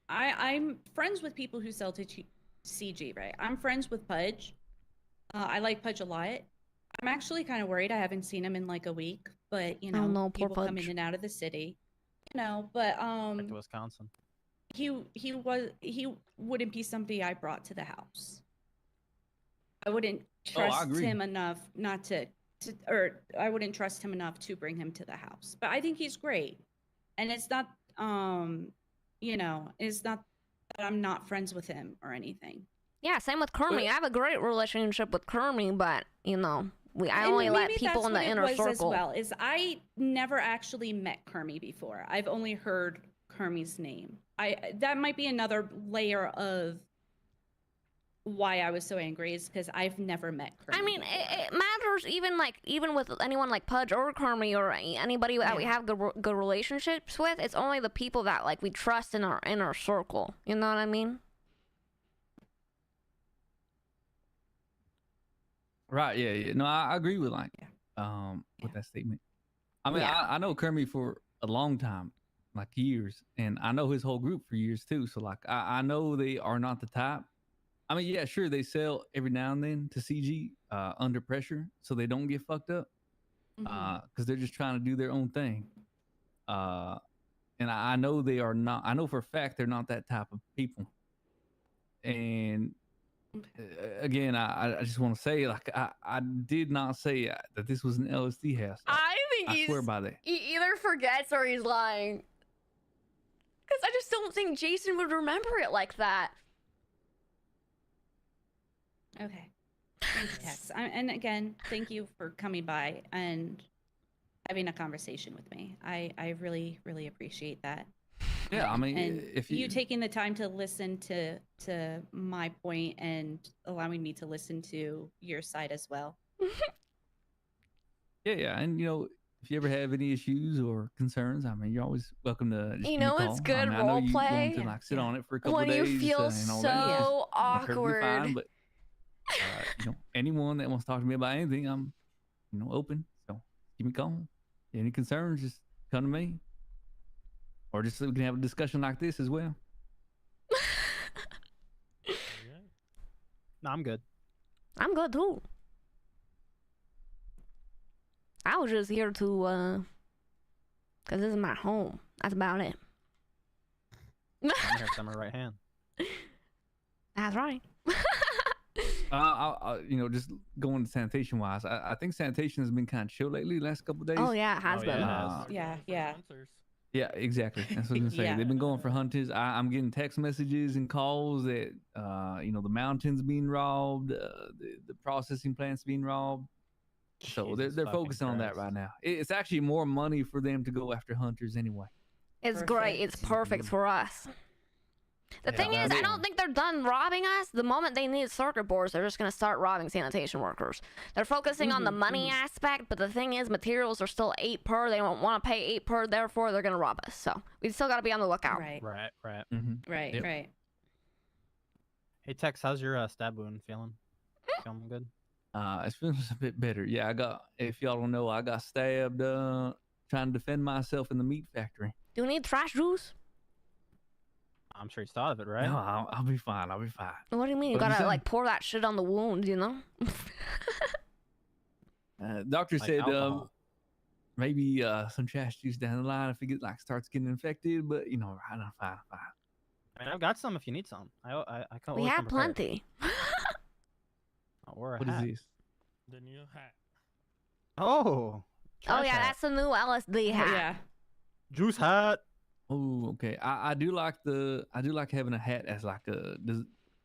I'm friends with people who sell to CG, right? I'm friends with Pudge. I like Pudge a lot. I'm actually kind of worried. I haven't seen him in like a week, but you know, no, poor people come Pudge. in and out of the city, you know. But Back to Wisconsin. he wouldn't be somebody I brought to the house. I wouldn't trust agree. him enough not to, or I wouldn't trust him enough to bring him to the house. But I think he's great, and it's not, you know, it's not that I'm not friends with him or anything. Yeah, same with Kermie. I have a great relationship with Kermie, but you know, I only let people in the inner circle. As well, is I never actually met Kermie before. I've only heard Kermie's name. That might be another layer of why I was so angry, is because I've never met Kermie. I mean, it matters even with anyone like Pudge or Kermie or anybody that we have good relationships with. It's only the people that like we trust in our inner circle. You know what I mean? Right. Yeah. No, I agree with with that statement. I mean, I know Kermie for a long time, like years, and I know his whole group for years too. So like, I know they are not the type. I mean, yeah, sure, they sell every now and then to CG under pressure, so they don't get fucked up, because they're just trying to do their own thing. And I know they are not. I know for a fact they're not that type of people. And again, I just want to say, like, I did not say that this was an LSD house. I think I swear by that. He either forgets or he's lying. Because I just don't think Jason would remember it like that. Okay. Thanks, Tex. And again, thank you for coming by and having a conversation with me. I really, really appreciate that. Yeah, I mean, And if you taking the time to listen to my point and allowing me to listen to your side as well. Yeah, and you know, if you ever have any issues or concerns, I mean, you're always welcome to. Just You give me a know, call. it's good I mean, I know you roleplay. want to like sit on it for a couple When of days. you feel and all so that. Perfectly awkward. fine, but you know, anyone that wants to talk to me about anything, I'm, you know, open. So give me a call. Any concerns, just come to me. Or just so we can have a discussion like this as well. No, I'm good. I'm good too. I was just here to cause this is my home. That's about it. I'm here, I'm her right hand. That's right. Just going to sanitation wise, I think sanitation has been kind of chill lately the last couple of days. Oh yeah, it has been. Yeah. Yeah, exactly. That's what I was gonna say. Yeah. They've been going for hunters. I'm getting text messages and calls that the mountain's being robbed, the processing plant's being robbed. So they're Jesus focusing on that fucking right now. It's actually more money for them to go after hunters anyway. It's great. It's perfect for us. The Yeah, thing is, I that's- don't think they're done robbing us. The moment they need circuit boards, they're just going to start robbing sanitation workers. They're focusing on the money aspect, but the thing is, materials are still 8 per. They don't want to pay 8 per, therefore they're going to rob us. So we still got to be on the lookout. Right. Right. Right. Yep. Right. Hey Tex, how's your stab wound feeling? Feeling good? It's feeling a bit better. Yeah, if y'all don't know, I got stabbed trying to defend myself in the meat factory. Do you need trash juice? I'm sure he's thought of it, right? No, I'll be fine. I'll be fine. What do you mean? You What you got to say? like pour that shit on the wound, you know? Doctor Like said alcohol. maybe some trash juice down the line if it starts getting infected, but I'm fine. I mean, I've got some if you need some. I can We always have come prepared. plenty. Or a What is hat. this? The new hat. Oh. Oh trash yeah, hat. that's the new LSD hat. Yeah. Juice hat. Oh, okay. I do like having a hat as like a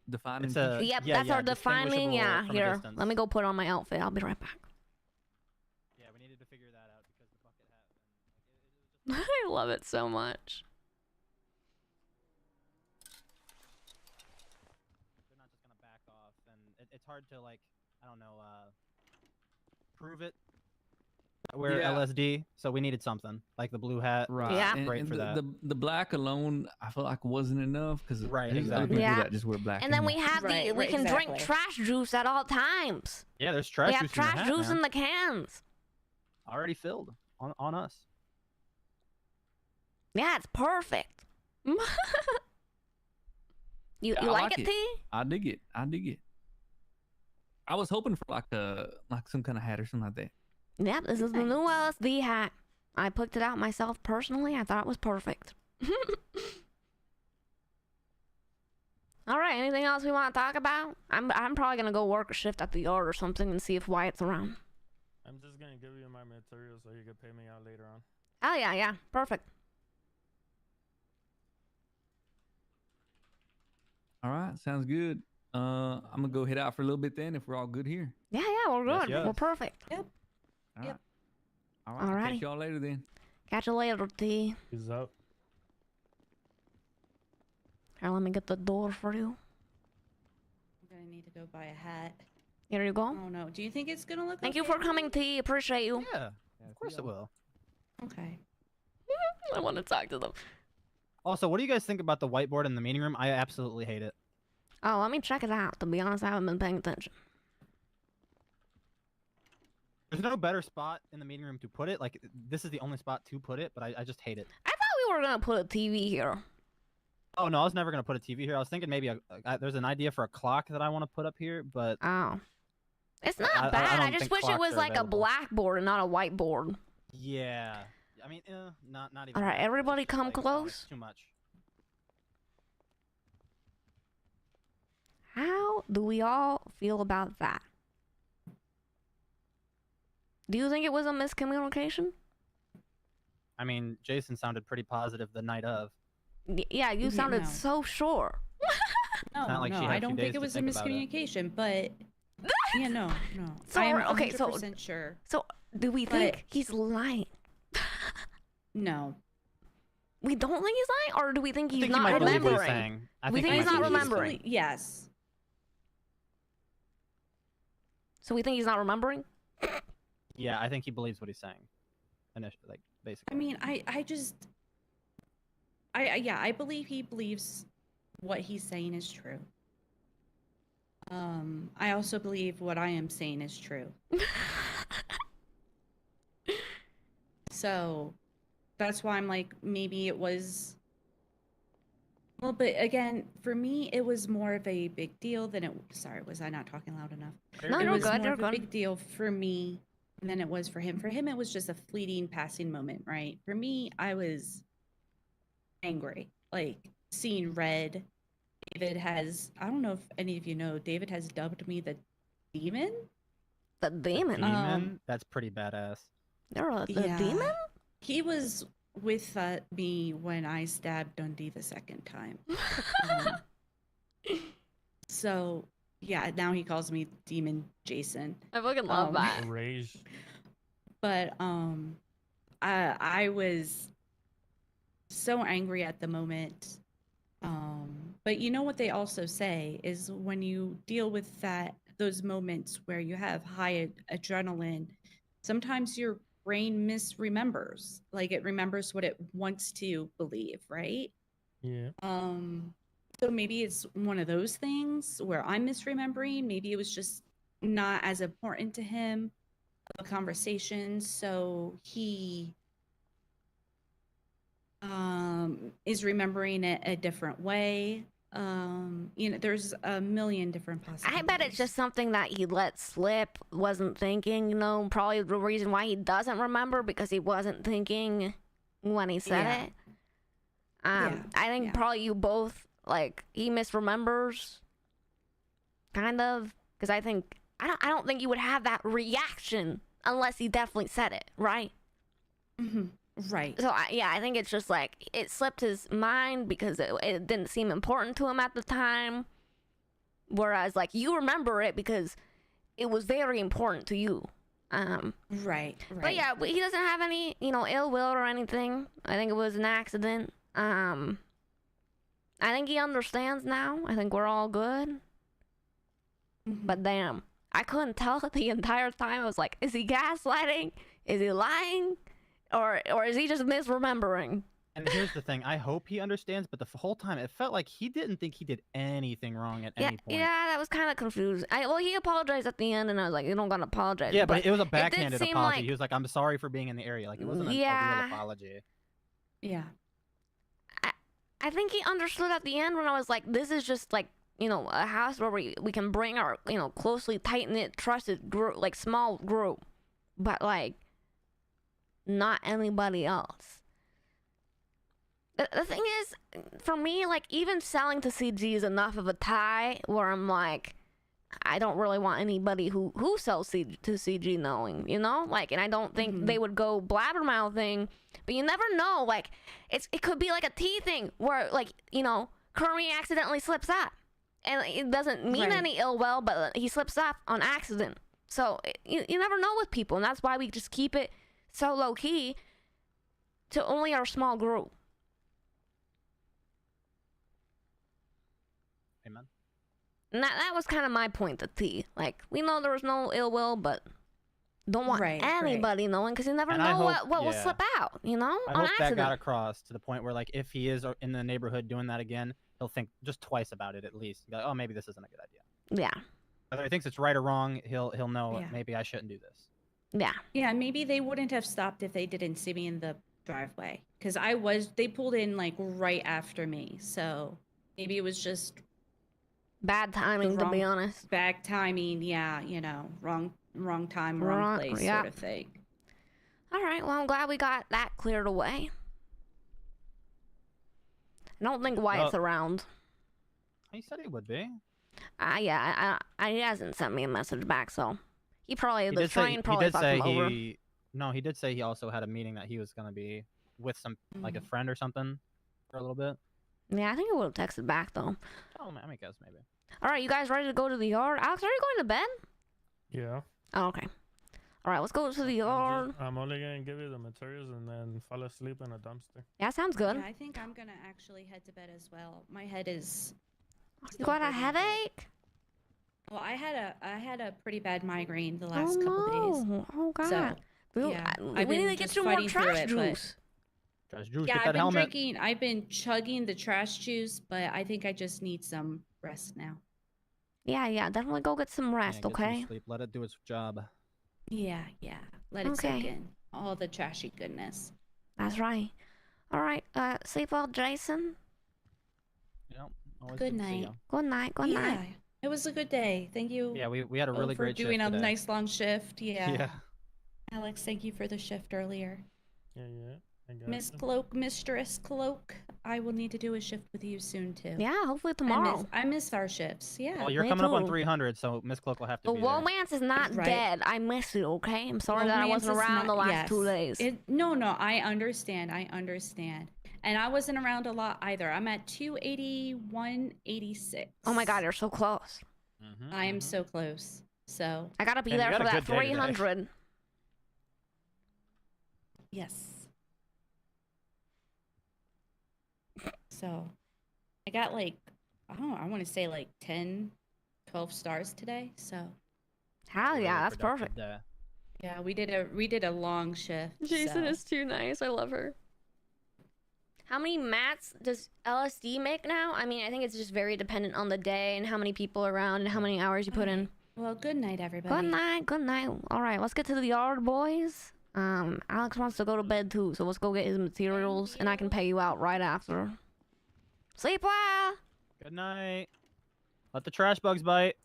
defining. It's a- feature. Yep, Yeah, that's yeah, our defining. Yeah, distinguishable from a here. distance. Let me go put on my outfit. I'll be right back. Yeah, we needed to figure that out because the bucket hat. I love it so much. They're not just gonna back off, and it's hard to like, I don't know, prove it. We're Yeah. LSD, so we needed something like the blue hat. Right. Yeah. Great for that. The black alone, I felt like wasn't enough because Right, there's other exactly. people Yeah. that just wear black. And then we anyway. have Right, we right, can drink exactly. trash juice at all times. Yeah, there's trash we have juice in the trash hat, juice man. in the cans. Already filled on us. Yeah, it's perfect. you Yeah, you I like it, T? I dig it. I was hoping for like some kind of hat or something like that. Yep, this is the new LSD hat. I picked it out myself personally. I thought it was perfect. All right, anything else we want to talk about? I'm probably gonna go work a shift at the yard or something and see if Wyatt's around. I'm just gonna give you my materials so you can pay me out later on. Oh yeah, perfect. All right, sounds good. I'm gonna go head out for a little bit then if we're all good here. Yeah, we're Yes, good. yes. We're perfect. All right. Yep. All right. I'll Alrighty. catch y'all later then. Catch you later, T. He's up. Here, let me get the door for you. I'm gonna need to go buy a hat. Here you go. Oh no. Do you think it's gonna look? Thank you okay for on coming, me? T. Appreciate you. Yeah, of course it will. Okay. I want to talk to them. Also, what do you guys think about the whiteboard in the meeting room? I absolutely hate it. Oh, let me check it out. To be honest, I haven't been paying attention. There's no better spot in the meeting room to put it. Like, this is the only spot to put it, but I just hate it. I thought we were gonna put a TV here. Oh, no, I was never going to put a TV here. I was thinking maybe there's an idea for a clock that I want to put up here, but... Oh. It's not I bad. I don't just think wish it clocks was are like a available. blackboard and not a whiteboard. Yeah. I mean, not even... All right, that, but everybody it's just come like, oh, close. it's too much. How do we all feel about that? Do you think it was a miscommunication? I mean, Jason sounded pretty positive the night of. Yeah, you sounded no. so sure. No, not like she no, had a I few don't days think it to was a think about it. miscommunication, but yeah, no. So, I'm okay, so- 100% sure. So, do we But- think he's lying? No. We don't think he's lying, or do we think I he's think he not might believe what he's remembering? saying. I We think he he's might not believe what remembering. Yes. So we think he's not remembering? Yeah, I think he believes what he's saying. Like, basically. I mean, I just, I believe he believes what he's saying is true. I also believe what I am saying is true. So, that's why I'm like, maybe it was. Well, but again, for me, it was more of a big deal than it. Sorry, was I not talking loud enough? No, it you're was good, more you're of a good. big deal for me than it was for him. For him, it was just a fleeting passing moment, right? For me, I was angry, like seeing red. David has, I don't know if any of you know, David has dubbed me the demon. The demon? Demon? That's pretty badass. You're a demon? He was with me when I stabbed Dundee the second time. So, yeah, now he calls me Demon Jason. I fucking love that. Rage. But I was so angry at the moment. But you know what they also say is when you deal with those moments where you have high adrenaline, sometimes your brain misremembers. Like it remembers what it wants to believe, right? Yeah. So maybe it's one of those things where I'm misremembering. Maybe it was just not as important to him, a conversation. So he is remembering it a different way. You know, there's a million different possibilities. I bet it's just something that he let slip, wasn't thinking, you know, probably the reason why he doesn't remember because he wasn't thinking when he said it. I think probably you both, like, he misremembers, kind of, because I don't think you would have that reaction unless he definitely said it, right? Mm-hmm. Right. So, I think it's just like, it slipped his mind because it didn't seem important to him at the time. Whereas, like, you remember it because it was very important to you. Right. But yeah, he doesn't have any, you know, ill will or anything. I think it was an accident. I think he understands now. I think we're all good. But damn, I couldn't tell the entire time. I was like, is he gaslighting? Is he lying? Or is he just misremembering? And here's the thing. I hope he understands, but the whole time it felt like he didn't think he did anything wrong at any point. Yeah, that was kind of confused. Well, he apologized at the end, and I was like, you don't gotta apologize. Yeah, but it was a did backhanded seem apology. like- He was like, I'm sorry for being in the area. Like, it wasn't a real apology. Yeah. I think he understood at the end when I was like, this is just like, you know, a house where we can bring our, you know, closely tight-knit, trusted group, like small group, but like, not anybody else. The thing is, for me, like, even selling to CG is enough of a tie where I'm like, I don't really want anybody who sells to CG knowing, you know? Like, and I don't think they would go blabbermouthing, but you never know. Like, it could be like a T thing where, like, you know, Curry accidentally slips up. And it doesn't mean any ill will, but he slips up on accident. So, you never know with people, and that's why we just keep it so low-key to only our small group. Amen. And that was kind of my point to T. Like, we know there was no ill will, but don't want anybody knowing because you never And know I hope- what will slip out, you know? I on hope that got accident. across to the point where, like, if he is in the neighborhood doing that again, he'll think just twice about it at least. Be like, oh, maybe this isn't a good idea. Yeah. Whether he thinks it's right or wrong, he'll know Yeah. maybe I shouldn't do this. Yeah. Yeah, maybe they wouldn't have stopped if they didn't see me in the driveway. Because they pulled in like right after me. So maybe it was just bad timing, to be honest. Bad timing, yeah, you know, wrong time, wrong place yeah. sort of thing. All right, well, I'm glad we got that cleared away. I don't think Wyatt's around. He said he would be. Yeah, he hasn't sent me a message back, so he probably, He the did say- train probably he did fucked say him over. No, he did say he also had a meeting that he was going to be with some, like a friend or something for a little bit. Yeah, I think he would have texted back, though. Oh, I guess maybe. All right, you guys ready to go to the yard? Alex, are you going to bed? Yeah. Oh, okay. All right, let's go to the yard. I'm only gonna give you the materials and then fall asleep in a dumpster. Yeah, sounds good. Yeah, I think I'm gonna actually head to bed as well. My head is. You got a headache? Well, I had a pretty bad migraine the last couple days. Oh God. So, We- yeah, we I've need been to get just you more fighting through trash it, but- juice. Trash juice, Yeah, get I've that been helmet. drinking. I've been chugging the trash juice, but I think I just need some rest now. Yeah, definitely go get some rest, Yeah, get some okay? sleep. Let it do its job. Yeah. Let it soak Okay. in all the trashy goodness. That's right. All right, sleep well, Jason. Yep. Always Good to see night. ya. Good night. Good Yeah, night. it was a good day. Thank you. Yeah, we had a both really for great shift doing a today. nice long shift. Yeah. Yeah. Alex, thank you for the shift earlier. Yeah. I got Miss you. Cloak, Mistress Cloak, I will need to do a shift with you soon too. Yeah, hopefully tomorrow. I miss our shifts. Yeah. Well, you're Me coming up on too. 300, so Miss Cloak will have to The be there. romance is not Right. dead. I miss you, okay? I'm sorry that I Romance wasn't is around the not- last 2 yes. days. No, I understand. And I wasn't around a lot either. I'm at 281.86. Oh my god, you're so close. I am so close. So I gotta be And you there got for a that good day today. 300. yes. So I got like, I want to say like 10, 12 stars today. So Hell Really yeah, that's productive perfect. day. yeah, we did a long shift. Jason so. is too nice. I love her. How many mats does LSD make now? I mean, I think it's just very dependent on the day and how many people are around and how many hours you put in. Well, good night, everybody. Good night, good night. All right, let's get to the yard, boys. Alex wants to go to bed too, so let's go get his materials, and I can pay you out right after. Sleep well. Good night. Let the trash bugs bite.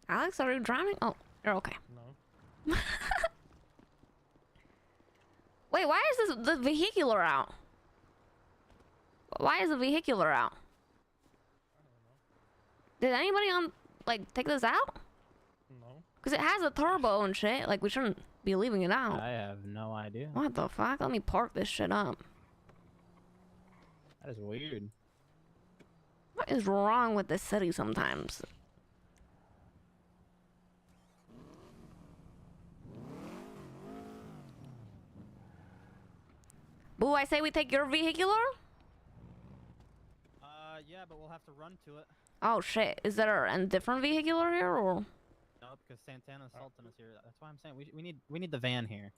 Alex, are you drowning? Oh, you're okay. No. Wait, why is the vehicular out? Why is the vehicular out? Did anybody take this out? No. Because it has a turbo and shit. Like, we shouldn't be leaving it out. I have no idea. What the fuck? Let me park this shit up. That is weird. What is wrong with this city sometimes? Boo, I say we take your vehicular? Yeah, but we'll have to run to it. Oh shit, is there a different vehicular here or? No, because Santana Sultan is here. That's why I'm saying we need the van here.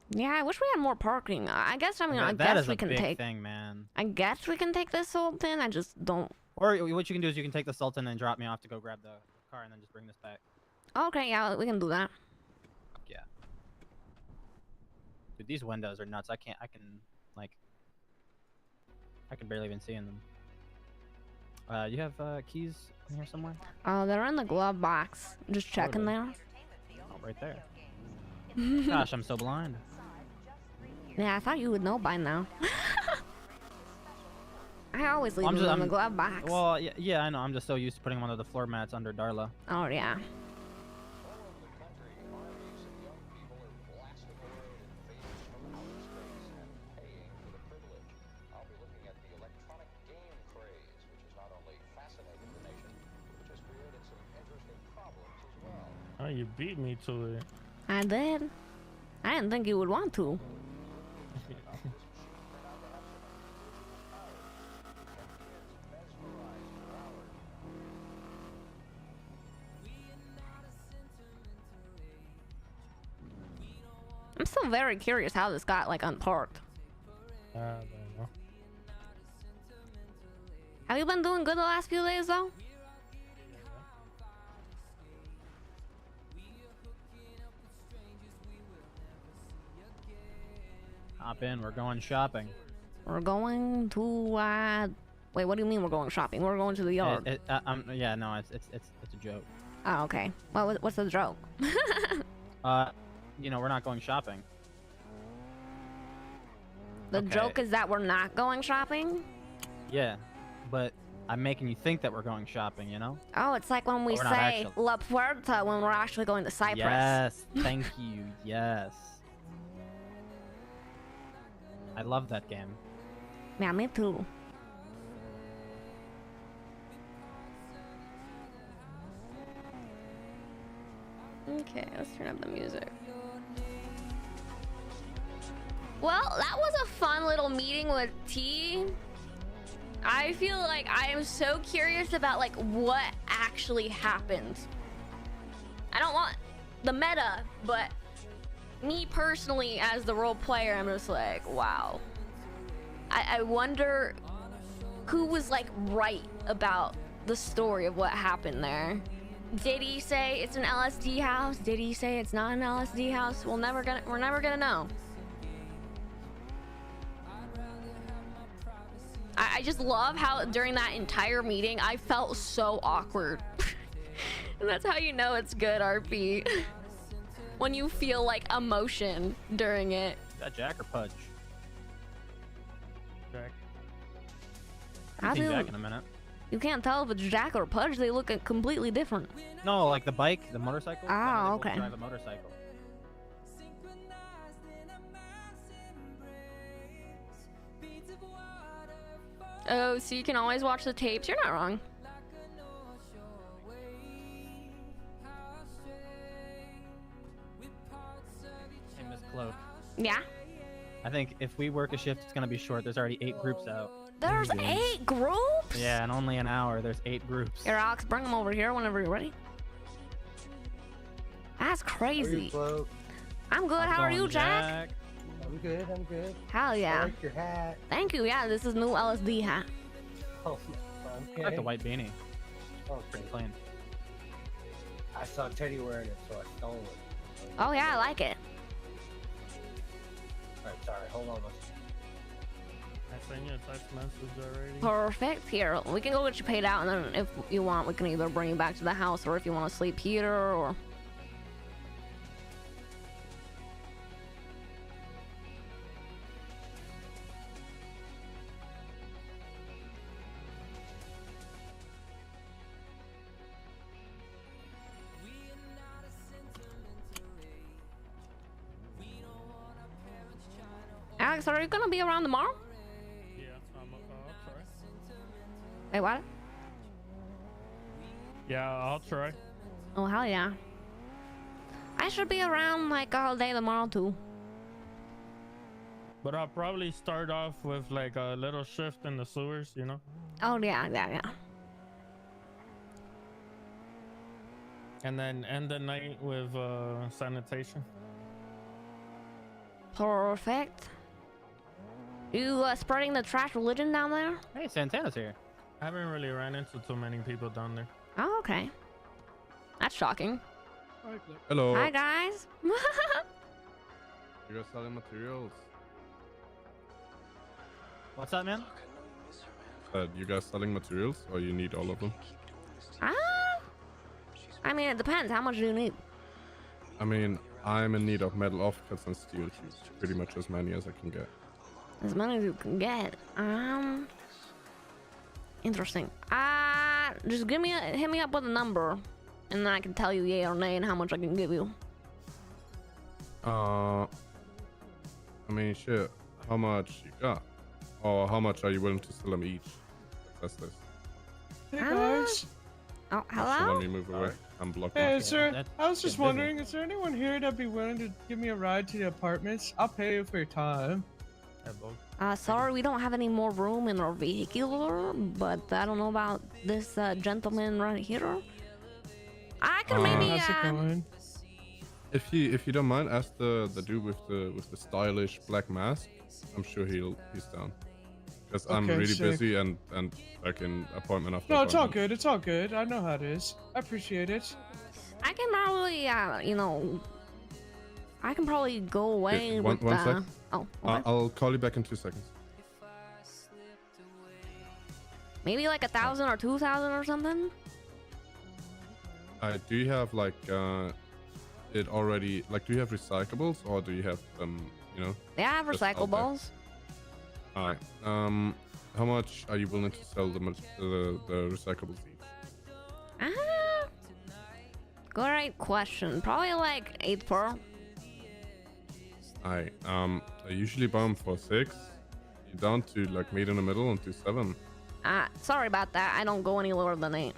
Yeah, I wish we had more parking. I guess, I mean, I That guess is we a can big take. thing, man. I guess we can take this Sultan. I just don't. Or what you can do is you can take the Sultan and drop me off to go grab the car and then just bring this back. Okay, yeah, we can do that. Yeah. Dude, these windows are nuts. I can barely even see in them. You have keys in here somewhere? They're in the glove box. Just checking there. Oh, right there. Gosh, I'm so blind. Yeah, I thought you would know by now. I always leave them in the glove box. Well, yeah, I know. I'm just so used to putting them under the floor mats under Darla. Oh, yeah. Oh, you beat me to it. I did. I didn't think you would want to. I'm still very curious how this got unparked. I don't know. Have you been doing good the last few days though? Hop in. We're going shopping. We're going to wait, what do you mean we're going shopping? We're going to the yard. Yeah, no, it's a joke. Oh, okay. Well, what's the joke? We're not going shopping. The Okay. joke is that we're not going shopping? Yeah, but I'm making you think that we're going shopping, you know? Oh, it's like when we But we're not say actually. La Puerta when we're actually going to Cyprus. Yes, thank you. Yes. I love that game. Yeah, me too. Okay, let's turn up the music. Well, that was a fun little meeting with T. I feel like I am so curious about what actually happened. I don't want the meta, but me personally as the role player, I'm just like, wow. I wonder who was right about the story of what happened there. Did he say it's an LSD house? Did he say it's not an LSD house? We're never gonna know. I just love how during that entire meeting I felt so awkward. And that's how you know it's good RP. When you feel like emotion during it. Is that Jack or Pudge? Jack. I've seen Jack in a minute. You can't tell if it's Jack or Pudge. They look completely different. No, like the bike, the motorcycle. Ah, they okay. both drive a motorcycle. Oh, so you can always watch the tapes. You're not wrong. Hey, Miss Cloak. Yeah? I think if we work a shift, it's gonna be short. There's already 8 groups out. There's 8 groups? Yeah, in only an hour, there's 8 groups. Here, Alex, bring them over here whenever you're ready. That's crazy. I'm good. How are you, Jack? I'm good. I'm good. Hell yeah. I like your hat. Thank you. Yeah, this is new LSD hat. Oh, I like the white beanie. Oh, Pretty clean. I saw Teddy wearing it, so I stole it. Oh yeah, I like it. Alright, sorry. Hold on. I sent you a text message already. Perfect. Here, we can go get you paid out, and then if you want, we can either bring you back to the house, or if you want to sleep here, or... Alex, are you gonna be around tomorrow? Yeah, I'll try. Wait, what? Yeah, I'll try. Oh, hell yeah. I should be around like all day tomorrow too. But I'll probably start off with like a little shift in the sewers, you know? Oh, yeah. And then end the night with sanitation. Perfect. You spreading the trash religion down there? Hey, Santana's here. I haven't really ran into too many people down there. Oh, okay. That's shocking. Hello. Hi, guys. You guys selling materials? What's that, man? You guys selling materials, or you need all of them? I mean, it depends. How much do you need? I mean, I'm in need of metal offcuts and steel tubes. Pretty much as many as I can get. As many as you can get. Interesting. Just hit me up with a number, and then I can tell you yay or nay and how much I can give you. I mean, shit. How much you got? Or how much are you willing to sell them each? That's this. Hey guys. Oh, So hello? let me move away. I'm blocking. Hey, it. sir. I was just wondering, is there anyone here that'd be willing to give me a ride to the apartments? I'll pay you for your time. Sorry, we don't have any more room in our vehicular, but I don't know about this gentleman right here. I can maybe. How's it going? If you don't mind, ask the dude with the stylish black mask. I'm sure he's down. Because I'm Okay, really sick. busy and like in appointment after No, it's all appointment. good. It's all good. I know how it is. I appreciate it. I can probably, I can probably go away Yeah, with one sec. Oh, okay. I'll call you back in 2 seconds. Maybe like 1,000 or 2,000 or something. Do you have like it already? Like, do you have recyclables or do you have They have just out there? recyclables. All right. How much are you willing to sell the recyclables each? Great question. Probably like 8 per. I usually buy them for 6. You down to like meet in the middle and do 7. Sorry about that. I don't go any lower than 8.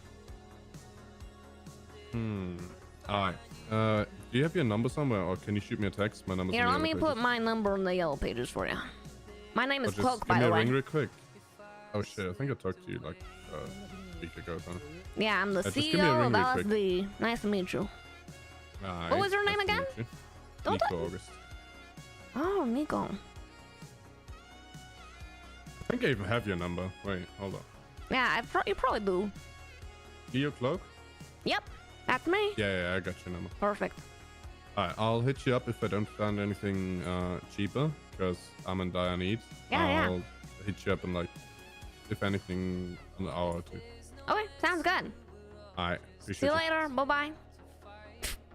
All right. Do you have your number somewhere, or can you shoot me a text? My number's Here, in the let me yellow put pages. my number in the yellow pages for you. My name Or is just Cloak, give by me the a way. ring real quick. Oh shit! I think I talked to you like a week ago. Huh? Yeah, I'm the Just give me a CEO ring of real quick. LSD. Nice to meet you. Alright, What was your name nice to again? meet you. Don't Nico August. Oh, Nico. I think I even have your number. Wait, hold on. Yeah, you probably do. Leo Cloak? Yep, that's me. Yeah, I got your number. Perfect. Alright, I'll hit you up if I don't find anything cheaper, because I'm in dire need. Yeah, yeah. I'll hit you up in like if anything, an hour or two. Okay, sounds good. All right. See Appreciate you it. later. Bye bye.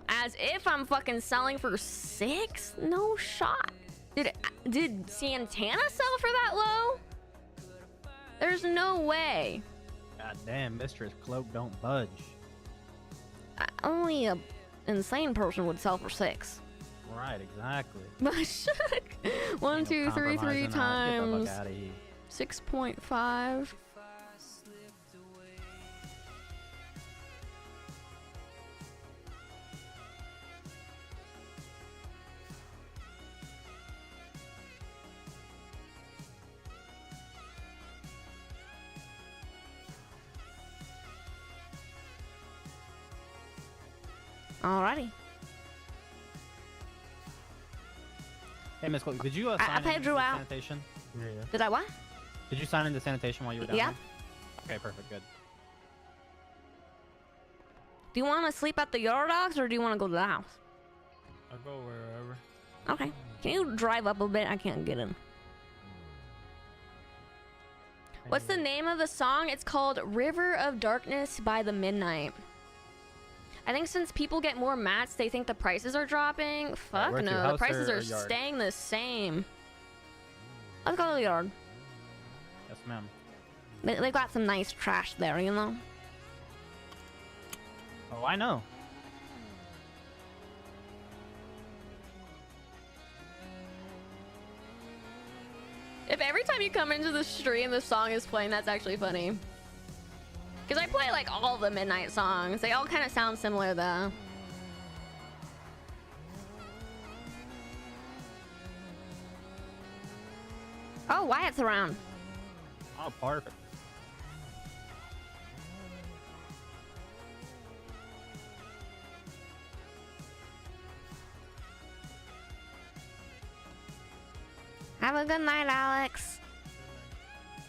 As if I'm fucking selling for 6? No shot. Did Santana sell for that low? There's no way. God damn, Mistress Cloak don't budge. Only a insane person would sell for 6. Right, exactly. 1, 2, 3, 3 compromising that. Get the fuck times outta here. 6.5. Alrighty. Hey, Miss Cloak, did you I sign paid into Drew out. sanitation? Yeah. Did I what? Did you sign into sanitation while you were down Yeah. there? Okay, perfect, good. Do you want to sleep at the Yard Dogs or do you want to go to the house? I'll go wherever. Okay. Can you drive up a bit? I can't get in. What's the name of the song? It's called River of Darkness by the Midnight. I think since people get more mats, they think the prices are dropping. Fuck where to, no, the house prices or are yard? staying the same. Let's go to the yard. Yes, ma'am. They got some nice trash there, you know? Oh, I know. If every time you come into the stream the song is playing, that's actually funny. Because I play like all the Midnight songs. They all kind of sound similar though. Oh, Wyatt's around. Oh, perfect. Have a good night, Alex.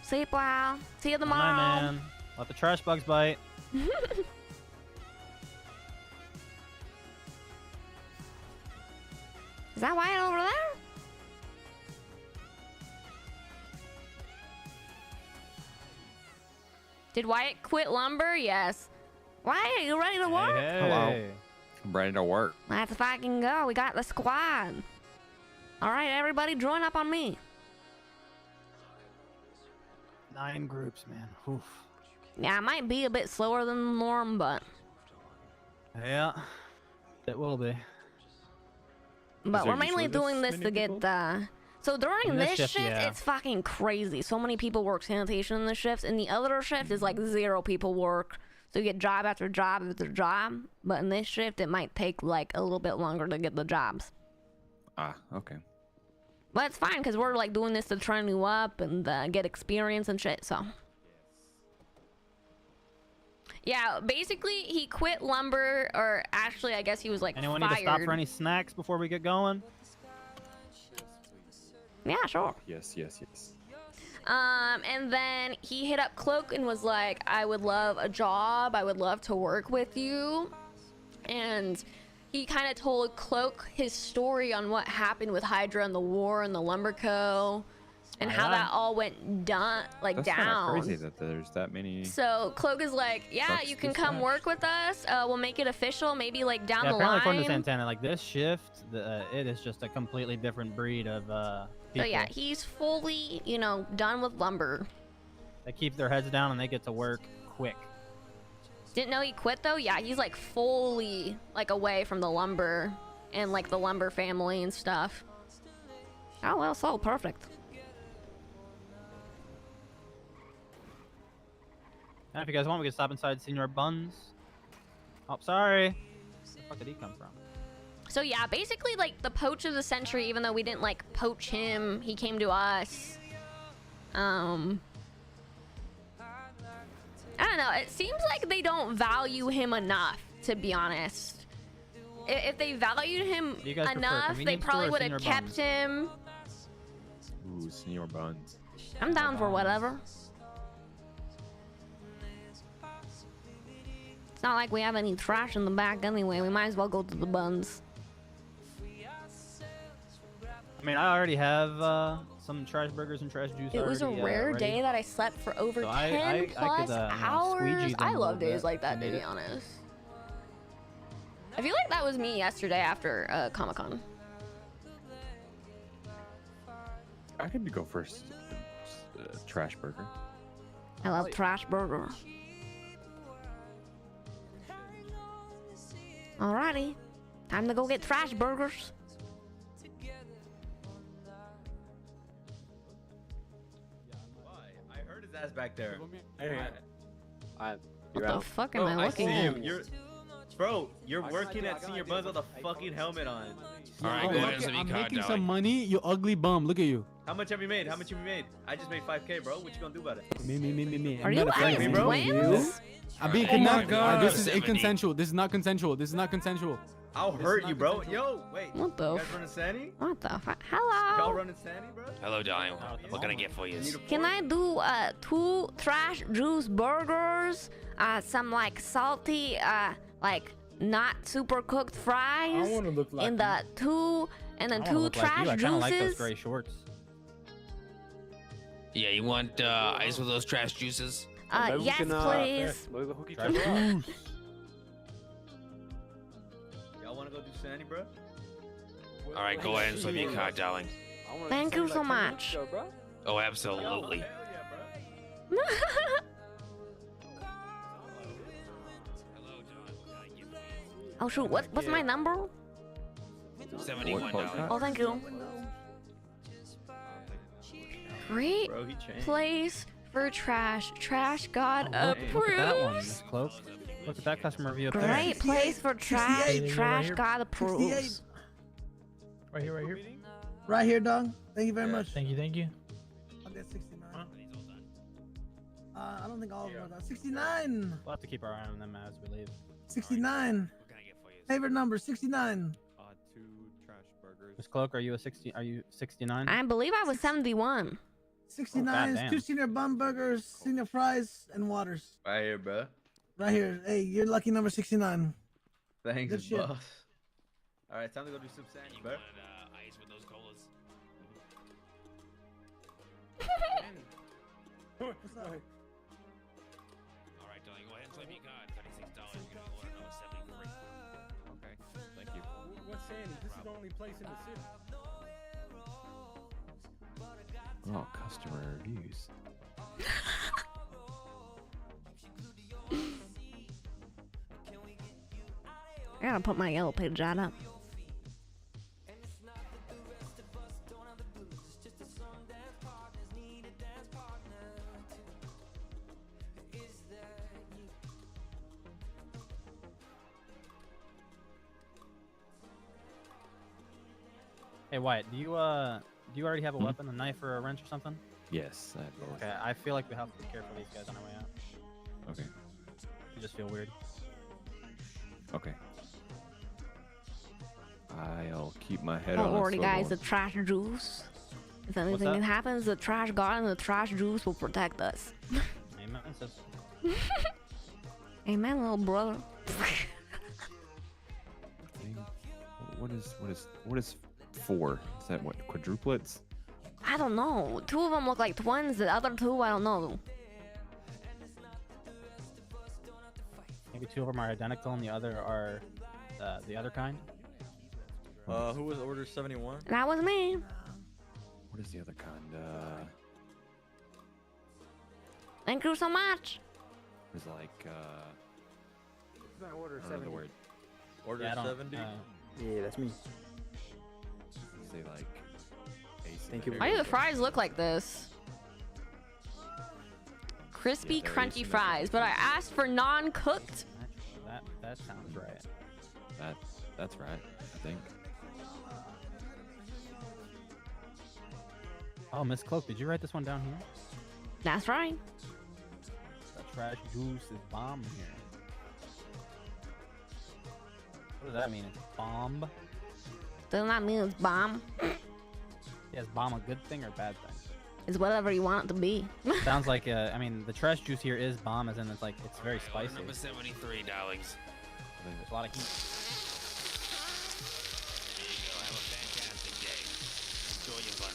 Sleep well. See you Good tomorrow. night, man. Let the trash bugs bite. Is that Wyatt over there? Did Wyatt quit lumber? Yes. Wyatt, you ready to work? Hello. I'm ready to work. Let's fucking go. We got the squad. All right, everybody, join up on me. 9 groups, man. Oof. Yeah, it might be a bit slower than the norm, but Yeah, it will be. we're mainly doing this to get so during In this this shift, shift, yeah. it's fucking crazy. So many people work sanitation in the shifts. In the other shift, is like 0 people work. So you get job after job after job. But in this shift, it might take like a little bit longer to get the jobs. Ah, okay. But it's fine because we're like doing this to train you up and get experience and shit. So yeah, basically he quit lumber, or actually I guess he was like Anyone fired. need to stop for any snacks before we get going? Yeah, sure. Yes, yes, yes. And then he hit up Cloak and was like, I would love a job. I would love to work with you. And he kind of told Cloak his story on what happened with Hydra and the war and the Lumber Co. and how that all went down. That's down. kind of crazy that there's that many. So Cloak is like, yeah, Trucks you can come dispatched. work with us. We'll make it official, maybe like down Yeah, the apparently line. according to Santana, like this shift, it is just a completely different breed of So people. yeah, he's fully, done with lumber. They keep their heads down and they get to work quick. Didn't know he quit though. Yeah, he's like fully like away from the lumber and like the lumber family and stuff. Oh well, so perfect. And if you guys want, we can stop inside Senior Buns. Oh, sorry. Where the fuck did he come from? So yeah, basically like the poach of the century. Even though we didn't like poach him, he came to us. I don't know. It seems like they don't value him enough, to be honest. If they valued him Do you guys prefer enough, they convenience probably store or would have Senior kept Buns? him. Ooh, Senior Buns. I'm down for whatever. It's not like we have any trash in the back anyway. We might as well go to the buns. I mean, I already have some trash burgers and trash juice. It was a already, rare ready. day that I slept for over So 10 plus could, hours. squeegee them I a love little days bit like that, if to you be need it. honest. I feel like that was me yesterday after Comic-Con. I could go for a trash burger. I love trash burger. Alrighty, time to go get trash burgers. I heard his ass back there. What the fuck am I Bro, looking see at? you. Bro, you're working at Senior Buzz with a fucking helmet on. Alright, go ahead and send me card, making some money, you ugly bum. Look at you. How much have you made? How much have you made? I just made 5K, bro. What you gonna do about it? Me. Are you me, bro? twins? I'm being Oh my kidnapped. God. This is inconsensual. This is not consensual. This is not consensual. I'll hurt you, bro. Yo, wait. What the? You guys running Sandy? What the fuck? Y'all Hello. running Sandy, bro? Hello, darling. What can I get for you? Can I do 2 trash juice burgers? Some like salty, like not super cooked fries. I wanna look like in the 2 and then I wanna 2 look like trash you. I kinda like those juices. gray shorts. Yeah, you want ice with those trash juices? Yes, please. Trash juice. Y'all wanna go do Sandy, bro? All right, go ahead and slip me a card, darling. Thank you so much. Oh, absolutely. Oh shoot, what's my number? $71. Oh, thank you. Great Bro, he changed. place for trash. Trash God Look at that one, approves. Miss Cloak. Look at that customer review up there. Great place for trash. 68. Trash God approves. 68. Right here. Right here, dog. Thank you very much. Thank you. I'll get 69. I don't think all of them are 69. We'll have to keep our eye on them as we leave. 69. Favorite number 69. 2 trash burgers. Miss Cloak, are you 69? I believe I was 71. 69 is goddamn. 2 senior bun burgers, senior fries, and waters. Right here, bro. Right here. Hey, you're lucky number 69. Thanks, Good shit. boss. All right, time to go do some Sandy, bro. Ice with those colas. What's up? All right, darling, go ahead and slip me a card. $36. You're gonna order another 73. Okay, thank you. What's Sandy? This is the only place in the city. Oh, customer reviews. I gotta put my yellow page out up. Hey Wyatt, do you already have a weapon, a knife or a wrench or something? Yes, I have both. Okay, I feel like we have to be careful of these guys on our way out. Okay. You just feel weird. Okay. I'll keep my head Don't on a worry, guys. The swivel. trash juice. If anything that? happens, the trash god and the trash juice will protect us. Amen, sis. Amen, little brother. What is 4? Is that what, quadruplets? I don't know. 2 of them look like twins. The other 2, I don't know. Maybe 2 of them are identical and the other are the other kind. Who was order 71? That was me. What is the other kind? Thank you so much. It's like order I don't know the word. Order Yeah, I don't- 70? Yeah, that's me. Say like ace. Thank you. Why do the fries look like this? Crispy, they're crunchy asymmetrical. fries, but I asked for non-cooked. That sounds right. That's right, I think. Oh, Miss Cloak, did you write this one down here? That's right. The trash juice is bomb here. What does that mean? It's bomb? Does not mean it's bomb. Yeah, is bomb a good thing or a bad thing? It's whatever you want it to be. Sounds like I mean, the trash juice here is bomb, as in it's like it's very spicy. Number 73, darlings. There's a lot of heat. There you go. Have a fantastic day. Enjoy your fun.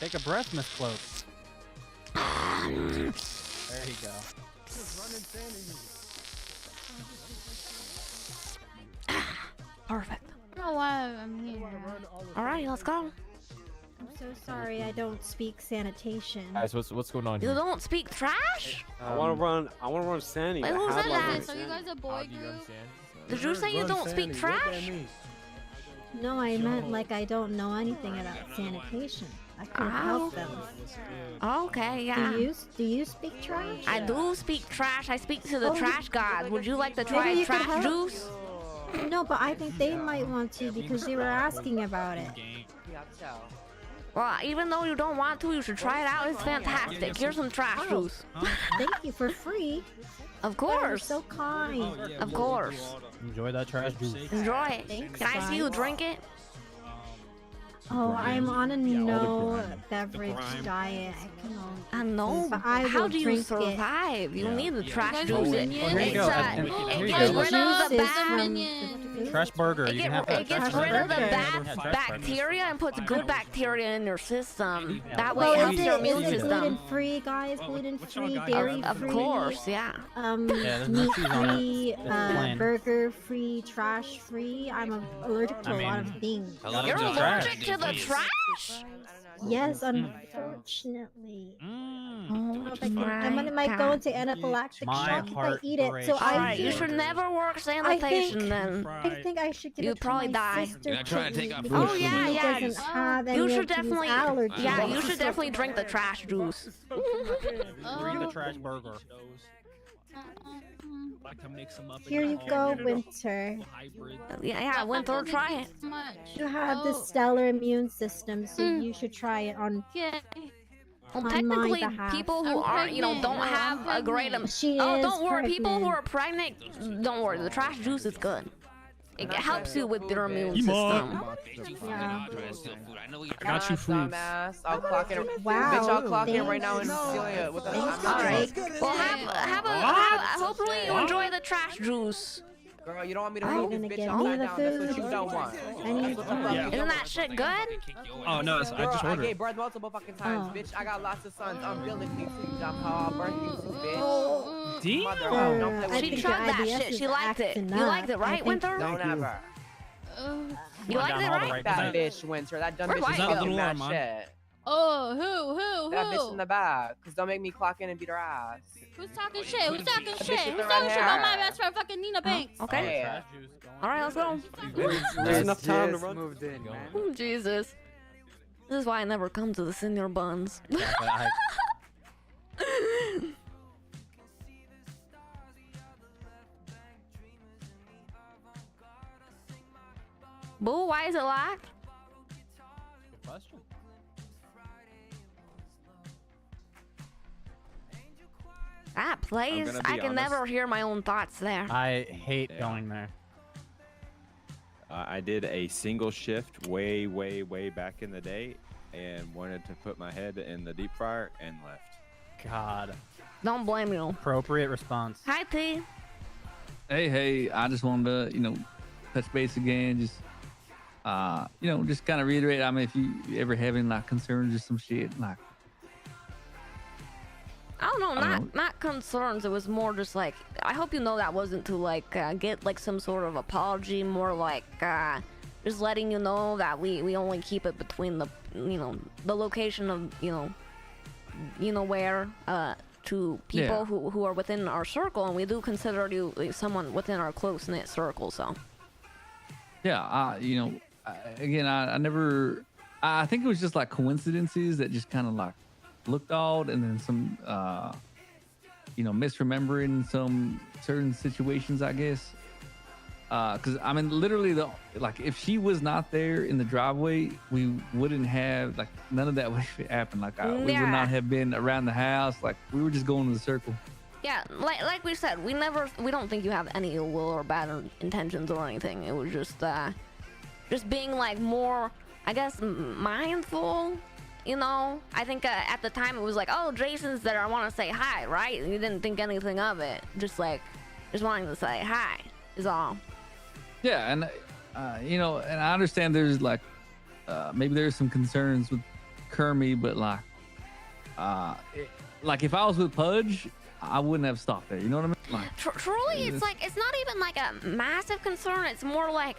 Take a breath, Miss Cloak. There you go. Perfect. I don't know why I'm here. Alrighty, let's go. I'm so sorry I don't speak sanitation. Guys, what's going on You here? don't speak trash? I want to run Sandy. Wait, who said that? So you guys a boy group? Did you say you don't speak trash? No, I meant like I don't know anything about sanitation. I could help them. Okay, yeah. Do you speak trash? I do speak trash. I speak to the Oh, trash god. Would you like to maybe try you could trash help. juice? No, but I think they might want to because they were asking about it. Well, even though you don't want to, you should try it out. It's fantastic. Here's some trash Oh, juice. Thank you for free. Of You're course. so kind. Of course. Enjoy that trash juice. Enjoy it. Thanks, Can I see you guys. drink it? Oh, I'm on a no beverage diet. I know. But I How will do you drink it. survive? You need the trash juice. Here you go. Here you Gets go. rid of the bad. Trash burger. You can have that. It gets trash rid of the burger. bad Yeah, trash burger. bacteria and puts good bacteria in your system. That way Well, it helps your is immune it system. gluten-free, guys? Gluten-free, dairy-free. Of course, yeah. Yeah, there's no cheese on it. Meat-free, It's plain. burger-free, trash-free. I'm allergic to a lot of things. You're allergic to the trash? Yes, unfortunately. Am I might go into anaphylactic shock if I eat it. So Alright, you should never work sanitation then. I think I should give You'd it to probably my die. sister You're not trying to to take eat out because food. she doesn't have any You of should these definitely, allergies. yeah, you should definitely drink the trash juice. Bring the trash burger. Here you go, Winter. Yeah, Winter, try it. You have the stellar immune system, so you should try it on. Well, on technically, my behalf. people who aren't, don't have a great. She Oh, is don't worry. People who pregnant. are pregnant, don't worry. The trash juice is good. It helps you with your immune Emo. system. Yeah. I got you food. Dumbass. I'll clock in. Wow, Bitch, I'll clock in thanks. right now and steal it. What the Thanks, All right. Well, hopefully you enjoy the trash juice. Girl, you don't want me to Are you move this gonna bitch give upside me the down. That's what food? you don't want. I need Isn't that shit good? Oh no, I Girl, just I ordered. gave birth multiple fucking times, Oh. bitch. I got lots of sons. I'm building things too. I'm how I birth things too, bitch. Damn. Mother, Sir, don't play I with She me. think tried your that IBS shit. is She liked it. acting You liked up. it, I right, think- Winter? Don't ever. You liked it, right? That bitch, Winter. That dumb Where'd bitch is White go? talking mad Little shit. Oh, That bitch in who? the back. Cause don't make me clock in and beat her ass. Who's talking shit? Who's talking That bitch shit? with Who's the talking red shit about my hair. best friend, fucking Nina Banks? Okay. Yeah. All right, let's go. There's enough time to run. Moved in, man. Oh, Jesus. This is why I never come to the senior buns. Boo, why is it locked? Good question. That place, gonna I be can honest. never hear my own thoughts there. I hate going there. I did a single shift way back in the day and wanted to put my head in the deep fryer and left. God. Don't blame you. Appropriate response. Hi, T. Hey, I just wanted to, touch base again. Just, just kind of reiterate. I mean, if you ever having like concerns or some shit, like, I don't know, I don't not concerns. It was more just like, I hope you know that wasn't to like get like some sort of apology. More like just letting you know that we only keep it between the the location of where to people Yeah. who are within our circle, and we do consider you someone within our close knit circle. So yeah, again, I never. I think it was just like coincidences that just kind of like looked odd, and then some misremembering some certain situations, I guess. Because I mean, literally, if she was not there in the driveway, we wouldn't have none of that would have happened. We would Yeah. not have been around the house. We were just going to the circle. yeah, like we said, we don't think you have any ill will or bad intentions or anything. It was just being like more, I guess, mindful. I think at the time it was like, oh, Jason's there, I want to say hi, right? And you didn't think anything of it. Just wanting to say hi is all. Yeah, and and I understand there's maybe there's some concerns with Kermie, but like if I was with Pudge, I wouldn't have stopped there. You know what I mean? Like, Truly, it's not even like a massive concern. It's more like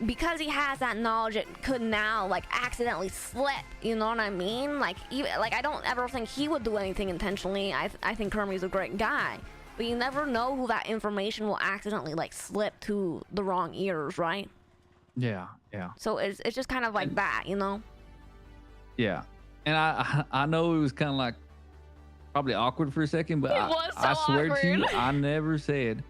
because he has that knowledge, it could now like accidentally slip. You know what I mean? Like I don't ever think he would do anything intentionally. I think Kermie's a great guy, but you never know who that information will accidentally like slip to the wrong ears, right? yeah. So it's just kind of like that, you know? Yeah, and I know it was kind of like probably awkward for a second, but I swear to you, I never said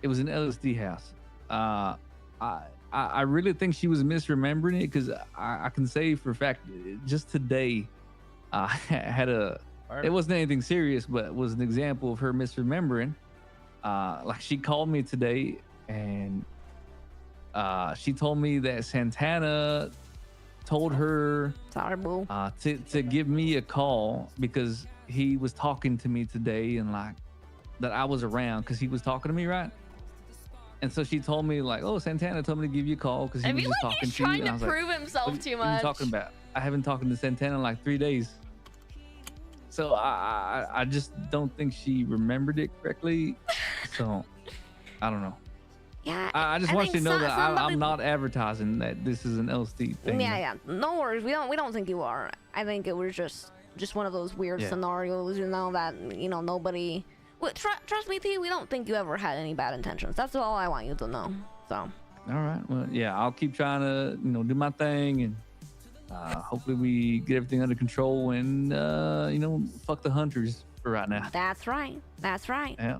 it was an LSD house. I really think she was misremembering it because I can say for a fact, just today, I had it wasn't anything serious, but it was an example of her misremembering. Like she called me today and she told me that Santana told her to give me a call because he was talking to me today and like that I was around because he was talking to me, right? And so she told me like, oh, Santana told me to give you a call because he was just talking to you. Trying to prove himself too much. What are you talking about? I haven't talked to Santana in like 3 days. So I just don't think she remembered it correctly. So I don't know. Yeah, I just want you to know that I'm not advertising that this is an LSD thing. Yeah. No worries. We don't think you are. I think it was just one of those weird scenarios, you know, that nobody. Well, trust me, T. We don't think you ever had any bad intentions. That's all I want you to know. So. All right. Well, yeah, I'll keep trying to do my thing and hopefully we get everything under control and fuck the hunters for right now. That's right. Yeah.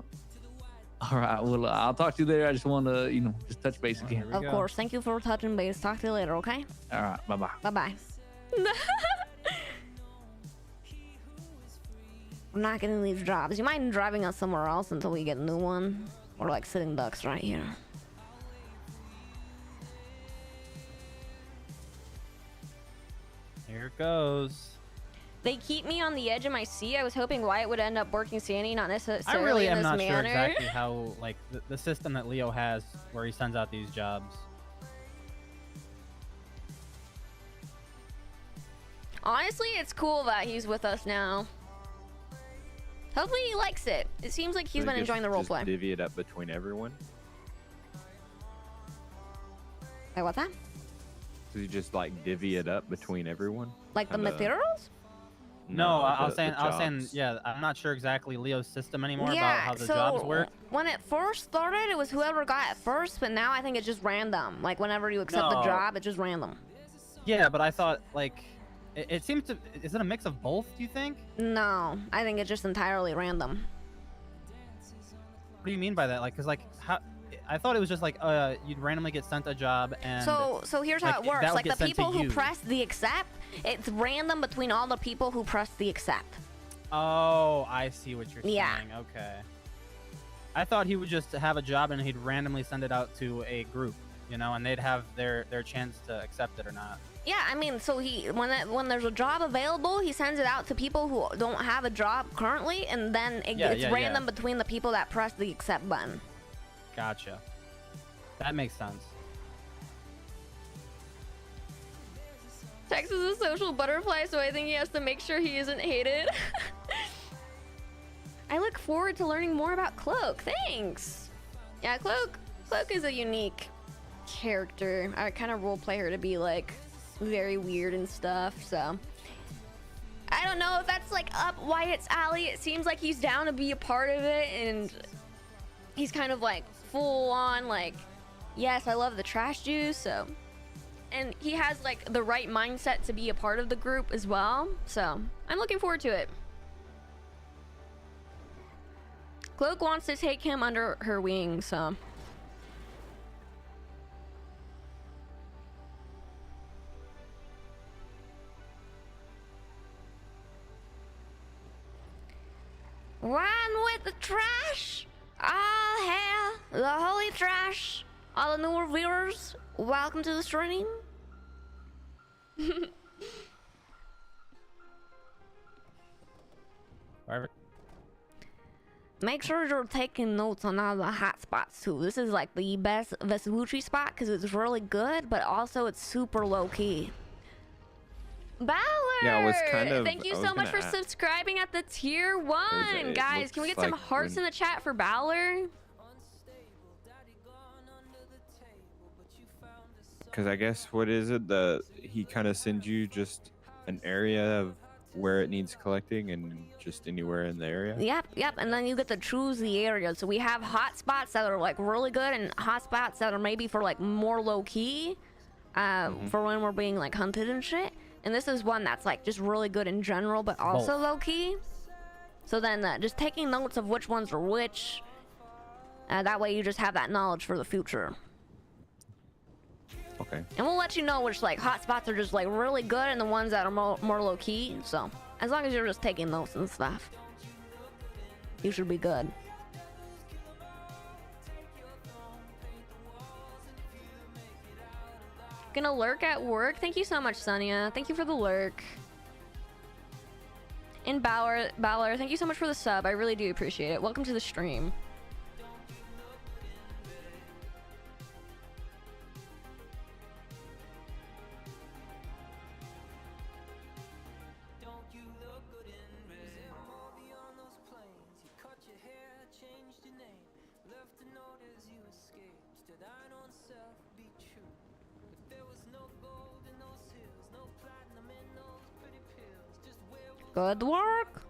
All right. Well, I'll talk to you later. I just want to, just touch base again. Of course. Thank you for touching base. Talk to you later, okay? All right. Bye-bye. Bye-bye. I'm not getting these jobs. You mind driving us somewhere else until we get a new one? Or like sitting ducks right here. Here it goes. They keep me on the edge of my seat. I was hoping Wyatt would end up working Sandy, not necessarily I really in am this not manner. sure exactly how, like, the system that Leo has where he sends out these jobs. Honestly, it's cool that he's with us now. Hopefully he likes it. It seems like he's been enjoying the Just roleplay. divvy it up between everyone. Wait, what's that? So you just like divvy it up between everyone? Like the Kinda- materials? No, I was the saying, jobs. yeah, I'm not sure exactly Leo's system anymore about Yeah, how the so jobs work. when it first started, it was whoever got it first, but now I think it's just random. Like whenever you accept the No. job, it's just random. Yeah, but I thought, like, it seems to, is it a mix of both, do you think? No, I think it's just entirely random. What do you mean by that? Like, cause like, how, I thought it was just like, you'd randomly get sent a job and. So here's how it that works. would Like get the sent to people who you. press the accept, it's random between all the people who press the accept. Oh, I see what you're Yeah. saying. Okay. I thought he would just have a job and he'd randomly send it out to a group, and they'd have their chance to accept it or not. Yeah, I mean, so when there's a job available, he sends it out to people who don't have a job currently, and then it's random between the people that press the accept button. Gotcha. That makes sense. Tex is a social butterfly, so I think he has to make sure he isn't hated. I look forward to learning more about Cloak. Thanks. Yeah, Cloak is a unique character. I kind of roleplay her to be like very weird and stuff, so I don't know if that's like up Wyatt's alley. It seems like he's down to be a part of it, and he's kind of like full on like, yes, I love the trash juice, so, and he has like the right mindset to be a part of the group as well, so I'm looking forward to it. Cloak wants to take him under her wing, so run with the trash. All hail the holy trash. All the newer viewers, welcome to the stream. Perfect. Make sure you're taking notes on all the hot spots too. This is like the best Vespucci spot because it's really good, but also it's super low key. Ballard! Yeah, I was kind of- Thank you I was so much gonna for ask. subscribing at the tier 1. it Guys, can we looks get some like hearts when- in the chat for Ballard? Because I guess what is it? He kind of sends you just an area of where it needs collecting and just anywhere in the area. Yep, and then you get to choose the area. So we have hot spots that are like really good and hot spots that are maybe for like more low key, for when we're being like hunted and shit. And this is one that's like just really good in general, but also low key. So then just taking notes of which ones are which. That way you just have that knowledge for the future. Okay. And we'll let you know which like hot spots are just like really good and the ones that are more low key. So as long as you're just taking notes and stuff, you should be good. Gonna lurk at work. Thank you so much, Sonia. Thank you for the lurk. And Bauer, thank you so much for the sub. I really do appreciate it. Welcome to the stream. Good work.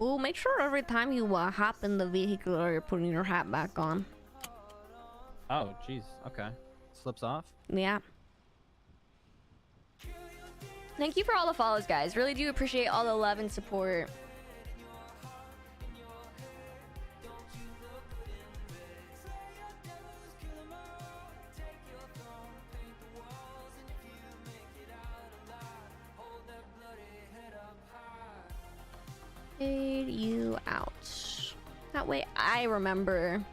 Ooh, make sure every time you hop in the vehicle you're putting your hat back on. Oh, jeez. Okay. Slips off. Yeah. Thank you for all the follows, guys. Really do appreciate all the love and support. Fade you out. That way I remember.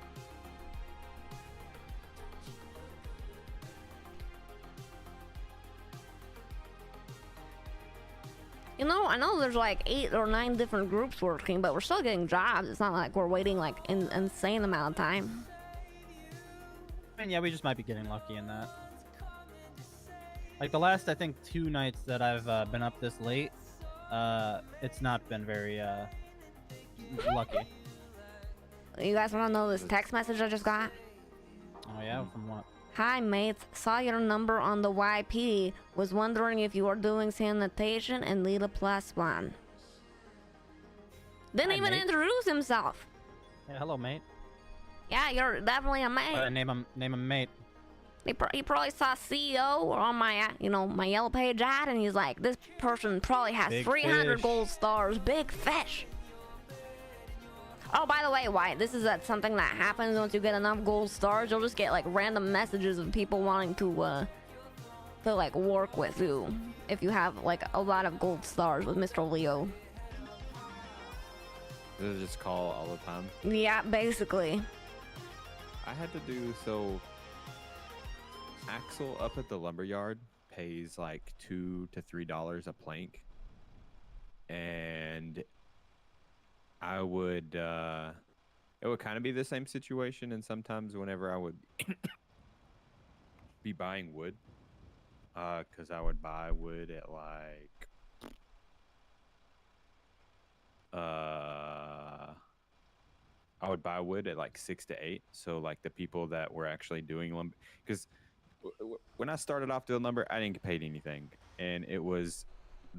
You know, I know there's like 8 or 9 different groups working, but we're still getting jobs. It's not like we're waiting like an insane amount of time. And yeah, we just might be getting lucky in that. Like the last, I think, 2 nights that I've been up this late, it's not been very lucky. You guys want to know this text message I just got? Oh yeah, from what? Hi mates, saw your number on the YP. Was wondering if you are doing sanitation and need a +1. Didn't Hi, even mate. introduce himself. Hey, hello, mate. Yeah, you're definitely a mate. Name him mate. He probably saw CEO on my, my Yellow Page ad, and he's like, this person probably has Big 300 fish. gold stars. Big fish. Oh, by the way, Wyatt, this is something that happens once you get enough gold stars. You'll just get like random messages of people wanting to like work with you if you have like a lot of gold stars with Mr. Leo. They just call all the time. Yeah, basically. I had to do so. Axel up at the lumberyard pays like $2 to $3 a plank, and I would it would kind of be the same situation. And sometimes whenever I would be buying wood, because I would buy wood at like I would buy wood at like 6 to 8. So like the people that were actually doing lumber, because when I started off doing lumber, I didn't get paid anything, and it was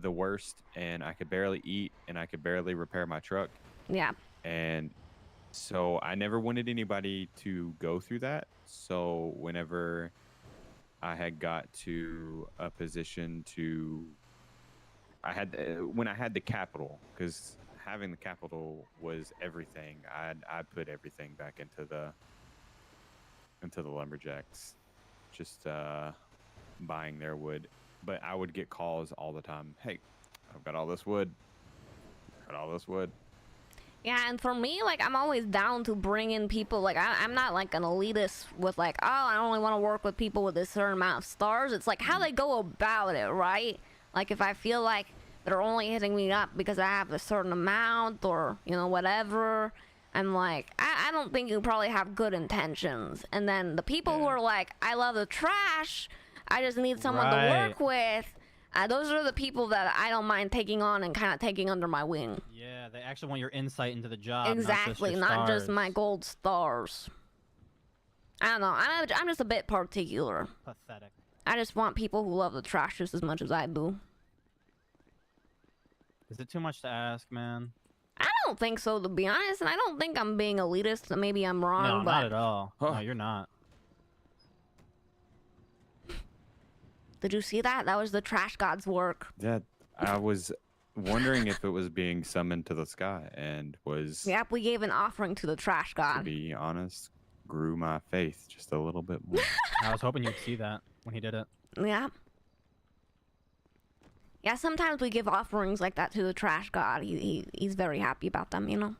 the worst. And I could barely eat, and I could barely repair my truck. Yeah. And so I never wanted anybody to go through that. So whenever I had got to a position when I had the capital, because having the capital was everything. I put everything back into the lumberjacks, just buying their wood. But I would get calls all the time. Hey, I've got all this wood. Yeah, and for me, like, I'm always down to bring in people. Like, I'm not like an elitist with like, oh, I only want to work with people with a certain amount of stars. It's like how they go about it, right? Like, if I feel like they're only hitting me up because I have a certain amount or, you know, whatever. I'm like, I don't think you probably have good intentions. And then the people who are like, I love the trash, I just need someone to work with, those are the people that I don't mind taking on and kind of taking under my wing. Yeah, they actually want your insight into the job. Exactly, not just my gold stars. I don't know, I'm just a bit particular. Pathetic. I just want people who love the trash just as much as I do. Is it too much to ask, man? I don't think so, to be honest, and I don't think I'm being elitist, so maybe I'm wrong, No, but... not at all. No, you're not. Did you see that? That was the trash god's work. That I was wondering if it was being summoned to the sky and was. Yep, we gave an offering to the trash To god. be honest, grew my faith just a little bit more. I was hoping you'd see that when he did it. Yeah. Yeah, sometimes we give offerings like that to the trash god. He's very happy about them, you know?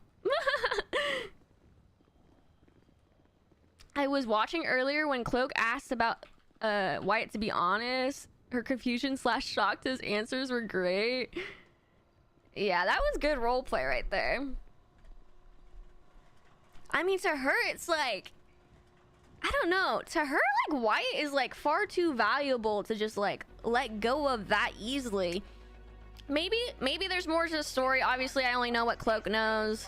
I was watching earlier when Cloak asked about Wyatt, to be honest. Her confusion / shocked his answers were great. Yeah, that was good roleplay right there. I mean, to her, it's like, I don't know. To her, like, Wyatt is, like, far too valuable to just, like, let go of that easily. Maybe there's more to the story. Obviously, I only know what Cloak knows.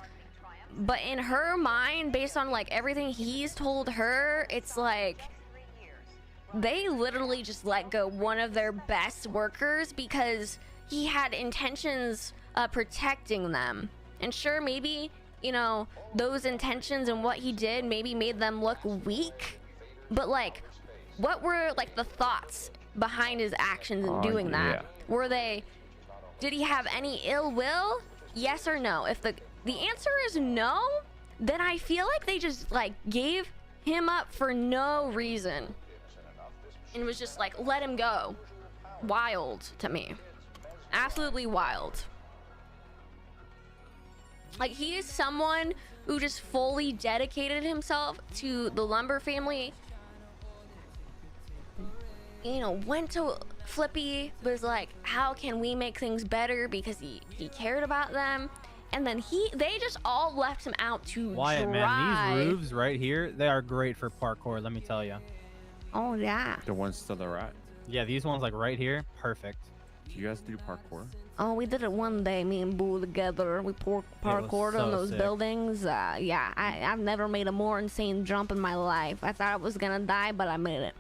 But in her mind, based on, like, everything he's told her, it's like, they literally just let go one of their best workers because he had intentions of protecting them. And sure, maybe, you know, those intentions and what he did maybe made them look weak, but like, what were like the thoughts behind his actions in doing that? Were they, did he have any ill will? Yes or no? If the answer is no, then I feel like they just like gave him up for no reason and was just like, let him go. Wild to me. Absolutely wild. Like, he is someone who just fully dedicated himself to the Lumber family. You know, went to Flippy, was like, how can we make things better, because he cared about them. And then they just all left him out to Wyatt, dry. man, these roofs right here, they are great for parkour, let me tell you. Oh, yeah. The ones to the right. Yeah, these ones like right here, perfect. Do you guys do parkour? Oh, we did it one day, me and Boo together. We parkoured on those buildings. Yeah, I've never made a more insane jump in my life. I thought I was gonna die, but I made it.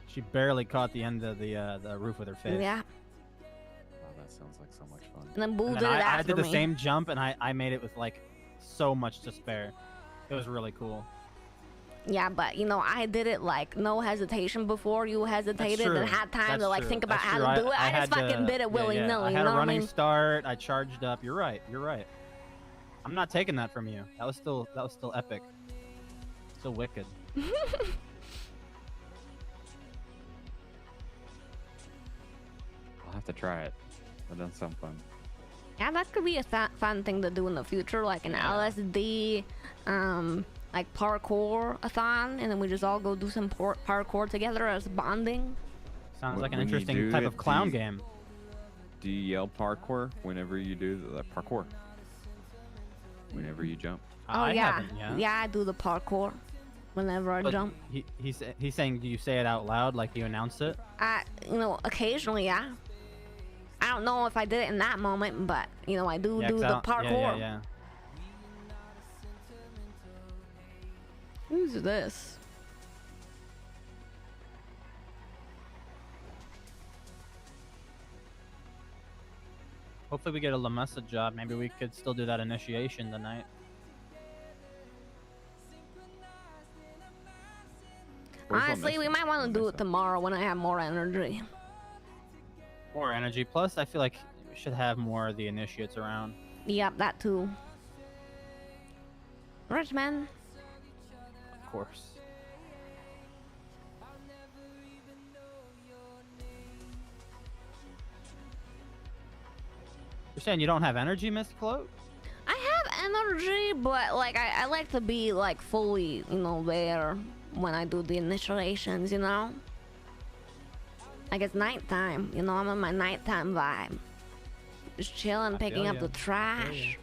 She barely caught the end of the roof with her face. Yeah. Oh, that sounds like so much fun. And then Boo And did then it I after did the me. same jump, and I made it with like so much to spare. It was really cool. Yeah, but you know, I did it like no hesitation before you hesitated and had time to like think about how to do it. I just fucking did it willy nilly. I You had know a what I running mean? start. I charged up. You're right. You're right. I'm not taking that from you. That was still epic. Still wicked. I'll have to try it. That does sound fun. Yeah, that could be a fun thing to do in the future, like an LSD, like parkour-a-thon, and then we just all go do some parkour together as bonding. Sounds When like an you interesting do type it, of clown do you- game. Do you yell parkour whenever you do the parkour? Whenever you jump? Oh yeah, I do the parkour whenever I But jump. He's saying, do you say it out loud like you announced it? You know, occasionally, yeah. I don't know if I did it in that moment, but you know, I do Yeah, do 'cause I the don't- parkour. Yeah. Who's this? Hopefully we get a La Mesa job. Maybe we could still do that initiation tonight. Honestly, we might want to do it tomorrow when I have more energy. More energy. Plus, I feel like we should have more of the initiates around. Yep, that too. Rich man. Of course. You're saying you don't have energy, Miss Cloak? I have energy, but like I like to be like fully, you know, there when I do the initiations, you know? Like it's nighttime, you know, I'm on my nighttime vibe. Just chilling, picking up the trash.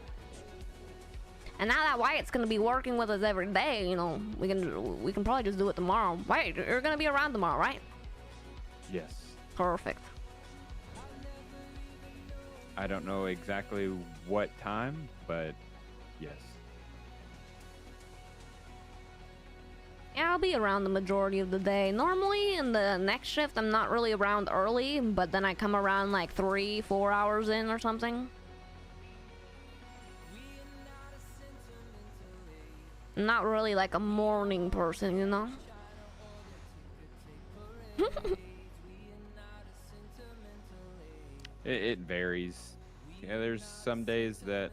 And now that Wyatt's gonna be working with us every day, you know, we can probably just do it tomorrow. Wyatt, you're gonna be around tomorrow, right? Yes. Perfect. I don't know exactly what time, but yes. Yeah, I'll be around the majority of the day. Normally in the next shift, I'm not really around early, but then I come around like 3-4 hours in or something. I'm not really like a morning person, you know? It varies. Yeah, there's some days that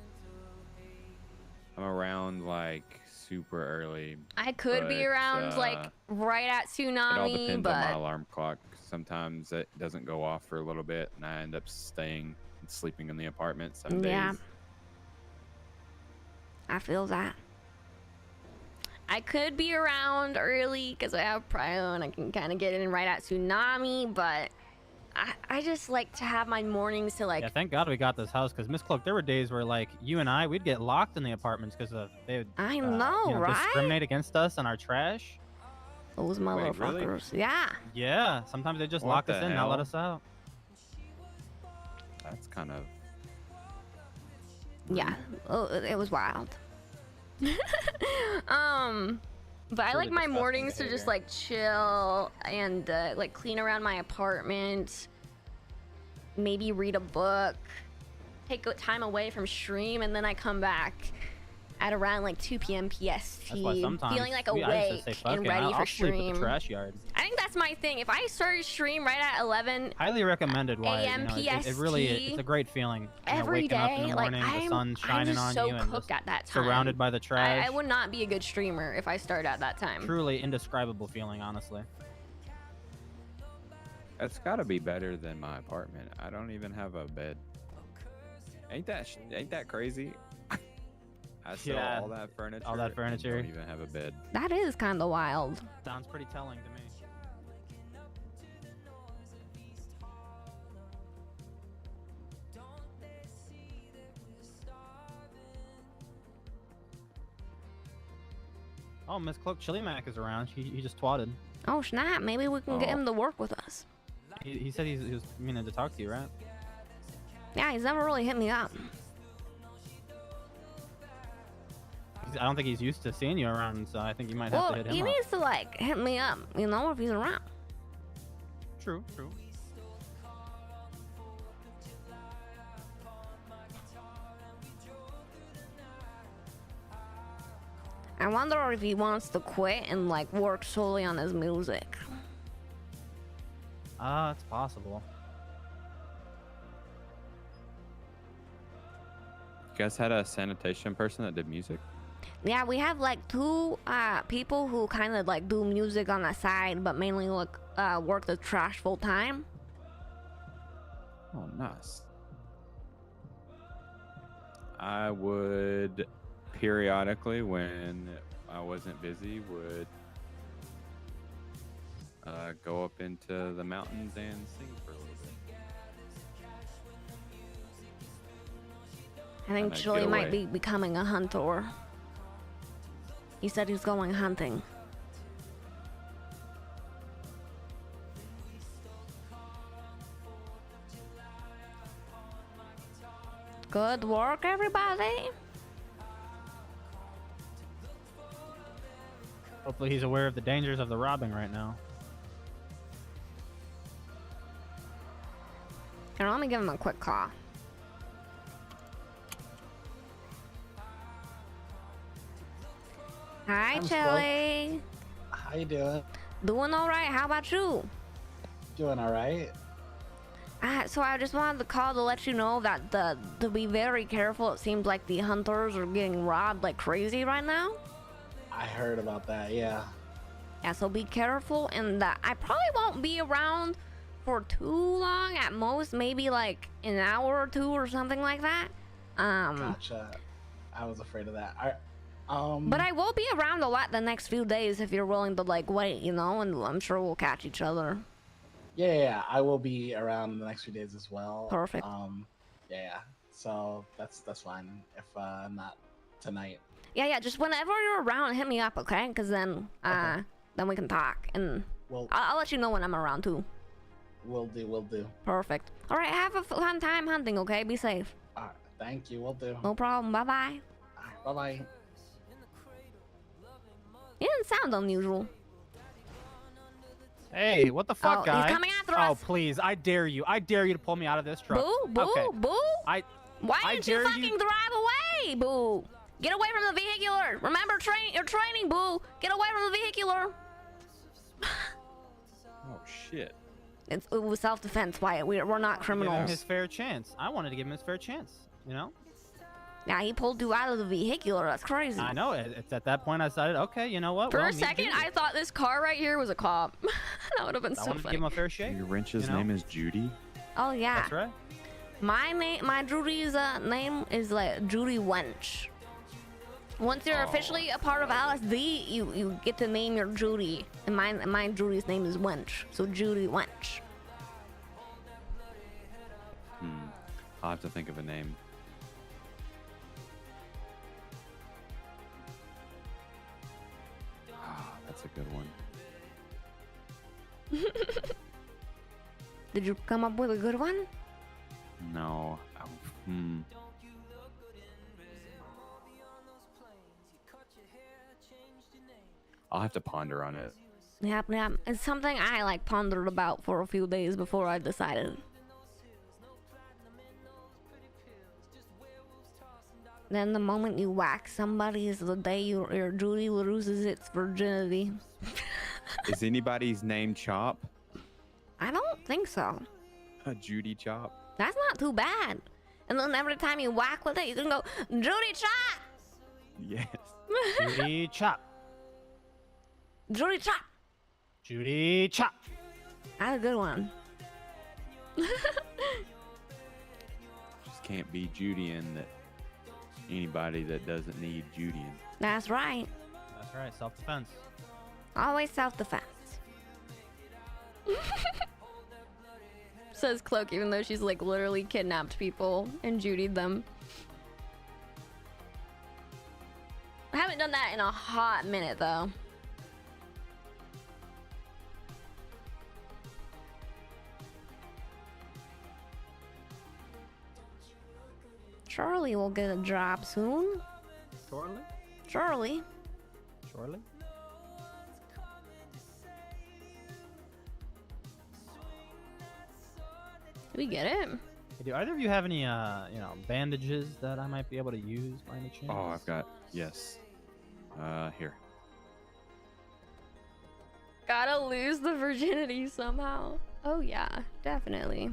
I'm around like super early. I could be but, around like right at it all tsunami, depends on my but alarm clock. Sometimes it doesn't go off for a little bit, and I end up staying and sleeping in the apartment some yeah, days. I feel that. I could be around early because I have prio and I can kind of get in right at tsunami, but I just like to have my mornings to like. Yeah, thank God we got this house, because Miss Cloak, there were days where like you and we'd get locked in the apartments because they would I know, right? discriminate against us and our trash. Those motherfuckers. Really? Yeah. Yeah, sometimes they just What lock us the in, not let hell? us out. That's kind of. Yeah. Oh, it was wild. But I like my mornings to just like chill and like clean around my apartment, maybe read a book, take time away from stream, and then I come back at around like 2 p.m. PST, That's why sometimes feeling like I used to awake say, "Fuck and it, ready I'll for sleep at stream. the trash yard. I think that's my thing. If I started stream right at 11 Highly recommended. Why? AM It really PST it's a great feeling. You know, every waking up in day, the like morning, the sun's I'm shining just on so you, and cooked just at that time. surrounded by the trash. I would not be a good streamer if I started at that time. Truly indescribable feeling, honestly. It's got to be better than my apartment. I don't even have a bed. Ain't that crazy? I sell Yeah, all that furniture. all that and furniture. don't even have a bed. That is kind of wild. Sounds pretty telling to me. Oh, Miss Cloak Chili Mac is around. He just twatted. Oh snap! Maybe we can get Oh. him to work with us. He said he was meaning to talk to you, right? Yeah, he's never really hit me up. I don't think he's used to seeing you around, so I think you might have Well, to hit him he up. needs to like hit me up, you know, if he's around. True. I wonder if he wants to quit and like work solely on his music. It's possible. You guys had a sanitation person that did music? Yeah, we have like 2 people who kind of like do music on the side, but mainly like work the trash full time. Oh, nice. I would periodically, when I wasn't busy, would go up into the mountains and sing for a little bit. I think Kinda Chili get might away. be becoming a hunter. He said he's going hunting. Good work, everybody. Hopefully he's aware of the dangers of the robbing right now. Here, let me give him a quick call. Hi, I'm Chili. How you doing? Doing all right. How about you? Doing all right. So I just wanted to call to let you know that to be very careful. It seems like the hunters are getting robbed like crazy right now. I heard about that. Yeah. Yeah, so be careful. And I probably won't be around for too long. At most, maybe like an hour or 2 or something like that. Gotcha. I was afraid of that. But I will be around a lot the next few days if you're willing to like wait, you know, and I'm sure we'll catch each other. Yeah, I will be around the next few days as well. Perfect. Yeah. So that's fine if not tonight. Yeah. Just whenever you're around, hit me up, okay? Because then we can talk, and I'll let you know when I'm around too. Will do. Perfect. All right, have a fun time hunting, okay? Be safe. All right, thank you. Will do. No problem. Bye bye. Bye bye. You didn't sound unusual. Hey, what the fuck, Oh, guy? he's coming after Oh, us. please, I dare you to pull me out of this truck. Boo. I Why didn't you fucking drive away, Boo? Get away from the vehicular. Remember, you're training, Boo. Get away from the vehicular. Oh shit. It was self-defense, Wyatt. We're not Give him criminals. his fair chance. I wanted to give him his fair chance. You know. Yeah, he pulled you out of the vehicular. That's crazy. I know it. It's at that point I decided, okay, you know what? For well, a second, I thought this car right here was a cop. That would have been I so wanted to funny. give him a fair shake. Your wrench's You know? name is Judy. Oh yeah. That's right. My Judy's name is like Judy Wench. Once you're officially a part of LSD, you get to name your Judy, and my Judy's name is Wench, so Judy Wench. I'll have to think of a name. That's a good one. Did you come up with a good one? No. I'll have to ponder on it. Yeah. It's something I like pondered about for a few days before I decided. Then the moment you whack somebody is the day your Judy loses its virginity. Is anybody's name Chop? I don't think so. Judy Chop? That's not too bad. And then every time you whack with it, you can go, Judy Chop! Yes. Judy Chop. Judy Chop! Judy Chop. That's a good one. Just can't be Judian that anybody that doesn't need Judian. That's right. That's right. Self-defense. Always self-defense. Says Cloak, even though she's like literally kidnapped people and Judied them. I haven't done that in a hot minute though. Charlie will get a job soon. Shortly. Charlie. Shortly. Did we get it? Do either of you have any, bandages that I might be able to use by any chance? Oh, I've got, yes. Here. Gotta lose the virginity somehow. Oh yeah, definitely.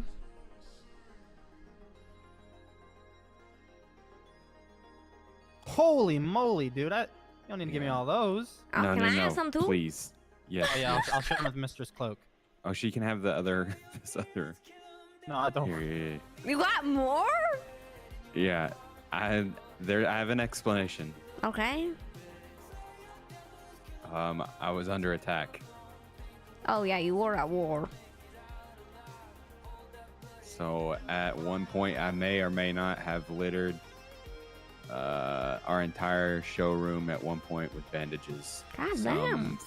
Holy moly, dude! You don't need to give me all those. Oh, no, can no, I no. have some too? Please. Yes. Oh, yeah, I'll share them with Mistress Cloak. Oh, she can have the other, this other. No, I don't. Here. You got more? Yeah, I have an explanation. Okay. I was under attack. Oh yeah, you were at war. So at one point, I may or may not have littered our entire showroom at one point with bandages. God Some damn.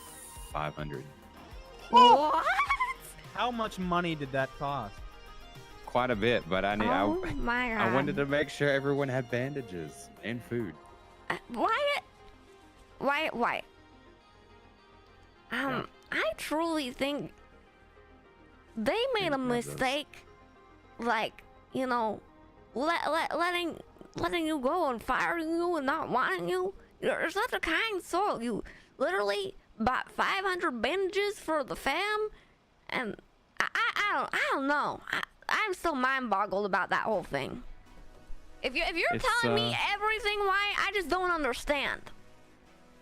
500. What? How much money did that cost? Quite a bit, but I my God. I wanted to make sure everyone had bandages and food. Why? I truly think they made a mistake, like, you know, letting you go and firing you and not wanting you. You're such a kind soul. You literally bought 500 bandages for the fam, and I don't know. I'm still mind boggled about that whole thing. If you're telling me everything, why I just don't understand.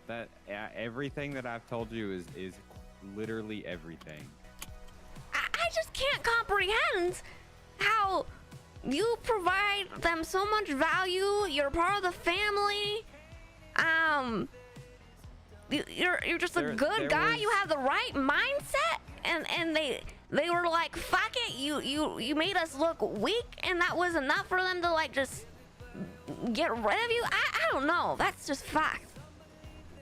That everything that I've told you is literally everything. I just can't comprehend how you provide them so much value. You're part of the family. You're just a good guy. You have the right mindset, and they they were like, fuck it, you made us look weak, and that was enough for them to like just get rid of you. I don't know. That's just fact.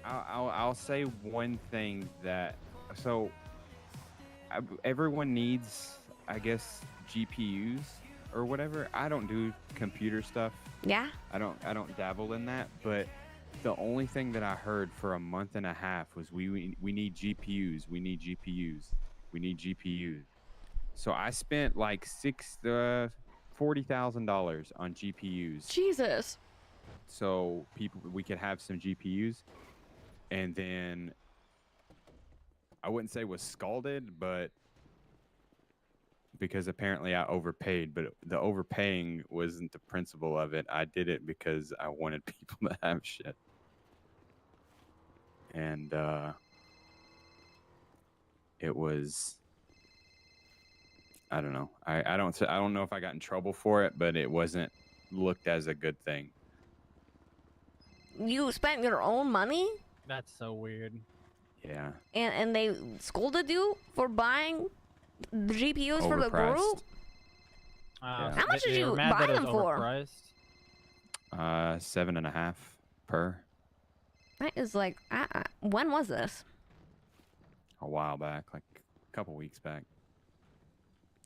I'll say one thing that everyone needs, I guess, GPUs or whatever. I don't do computer stuff. Yeah. I don't dabble in that, but the only thing that I heard for a month and a half was we need GPUs. We need GPUs. We need GPUs. So I spent like $40,000 on GPUs. Jesus. So we could have some GPUs, and then I wouldn't say was scalded, but because apparently I overpaid, but the overpaying wasn't the principle of it. I did it because I wanted people to have shit. And it was, I don't know. I don't know if I got in trouble for it, but it wasn't looked as a good thing. You spent your own money? That's so weird. Yeah. And they scolded you for buying the GPUs for the Overpriced. group? Yeah. How much did They you were mad buy that it them was for? overpriced. 7.5 per. That is like, when was this? A while back, like a couple weeks back.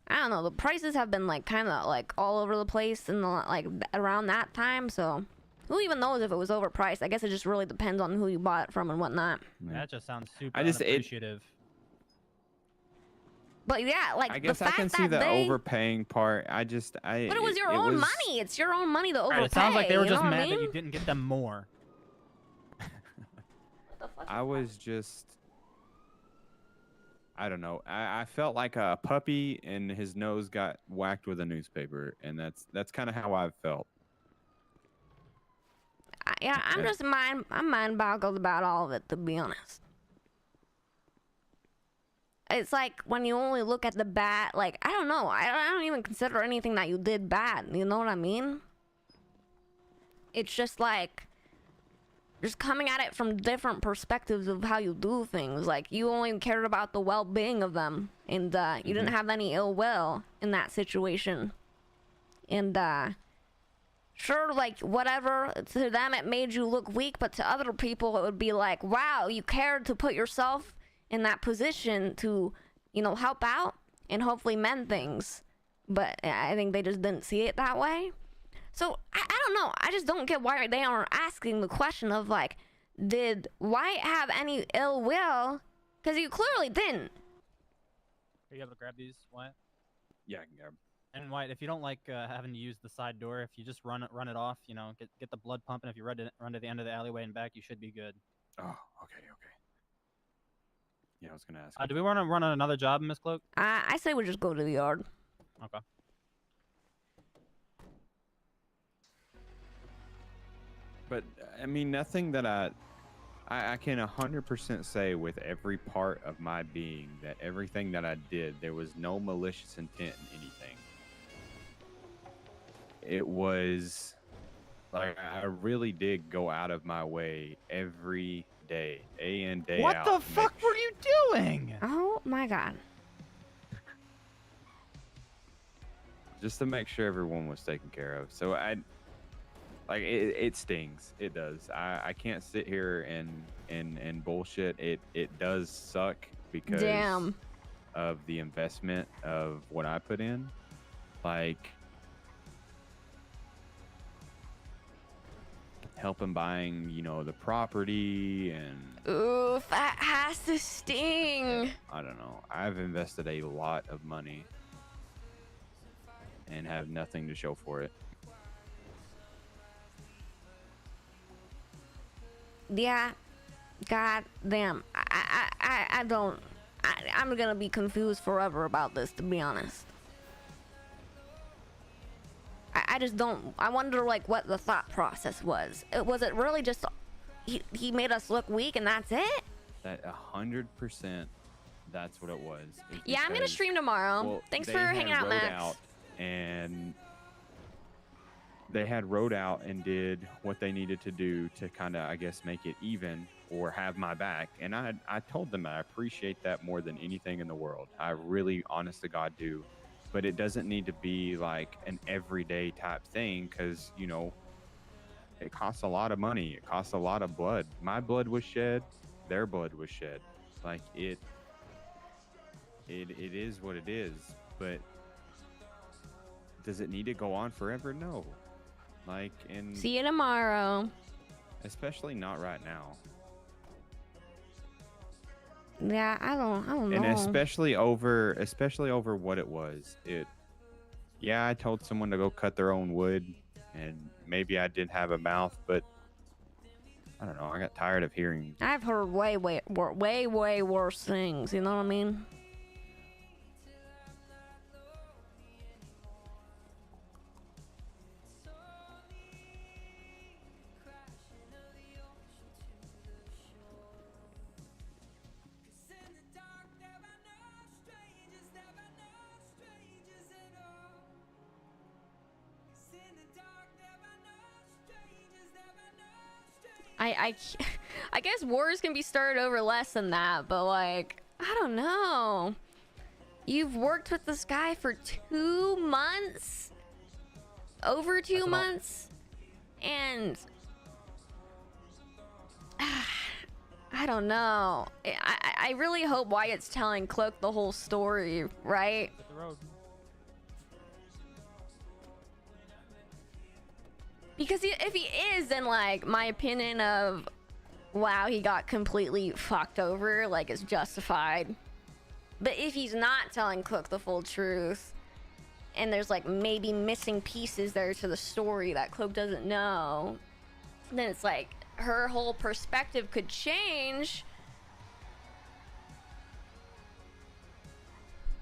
I don't know. The prices have been like kind of like all over the place in the like around that time. So who even knows if it was overpriced? I guess it just really depends on who you bought it from and whatnot. That just sounds super I just- it- unappreciative. But yeah, like I guess the I fact can see that the they. overpaying part. But it was your own money. It's your own money to overpay. It sounds like they were you know just what I mad that mean? you didn't get them more. I was just, I don't know. I felt like a puppy and his nose got whacked with a newspaper, and that's kind of how I felt. Yeah, I'm mind boggled about all of it, to be honest. It's like when you only look at the bad, like, I don't know. I don't even consider anything that you did bad. You know what I mean? It's just like, just coming at it from different perspectives of how you do things. Like, you only cared about the well-being of them, and you didn't have any ill will in that situation. And, sure, like, whatever, to them it made you look weak, but to other people it would be like, wow, you cared to put yourself in that position to, you know, help out and hopefully mend things. But I think they just didn't see it that way. So, I don't know. I just don't get why they aren't asking the question of, like, did White have any ill will? Because you clearly didn't. Are you able to grab these, Wyatt? Yeah, I can grab. And White, if you don't like having to use the side door, if you just run it off, you know, get the blood pumping. If you run to the end of the alleyway and back, you should be good. Oh, okay. Yeah, I was gonna ask. Do we want to run on another job, Miss Cloak? I say we just go to the yard. Okay. But I mean, nothing that I can 100% say with every part of my being that everything that I did, there was no malicious intent in anything. It was like I really did go out of my way every day in, day What out. the fuck were you doing? Oh my god. Just to make sure everyone was taken care of. So it stings. It does. I can't sit here and bullshit. It does suck because Damn. of the investment of what I put in. Like helping buying, you know, the property and Oof, that has to sting. I don't know. I've invested a lot of money and have nothing to show for it. Yeah, god damn. I'm gonna be confused forever about this, to be honest. I just don't. I wonder, like, what the thought process was. Was it really just he made us look weak and that's it? That 100%. That's what it was. It's Yeah, I'm gonna because, stream tomorrow. well, Thanks they for had hanging out, rode Max. out and they had rode out and did what they needed to do to kind of, I guess, make it even or have my back. And I told them I appreciate that more than anything in the world. I really, honest to God, do. But it doesn't need to be like an everyday type thing because, you know, it costs a lot of money. It costs a lot of blood. My blood was shed. Their blood was shed. Like it is what it is. But does it need to go on forever? No. Like, and See you tomorrow. especially not right now. Yeah, I don't know. And especially over what it was. Yeah, I told someone to go cut their own wood, and maybe I did have a mouth, but I don't know. I got tired of hearing. I've heard way worse things. You know what I mean? I guess wars can be started over less than that, but like, I don't know. You've worked with this guy for 2 months? Over 2 months? And I don't know. I really hope Wyatt's telling Cloak the whole story, right? Because if he is, then like my opinion of wow, he got completely fucked over, like, is justified. But if he's not telling Cloak the full truth, and there's like maybe missing pieces there to the story that Cloak doesn't know, then it's like her whole perspective could change.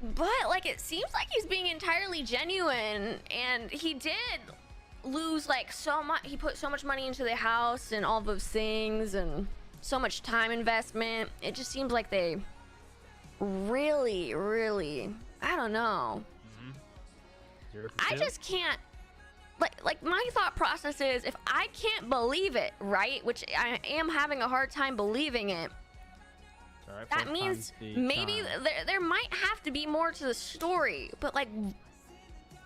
But like it seems like he's being entirely genuine, and he did lose like so much. He put so much money into the house and all those things and so much time investment. It just seems like they really I don't know. I just can't like my thought process is, if I can't believe it, right, which I am having a hard time believing it, that means maybe there might have to be more to the story. But like,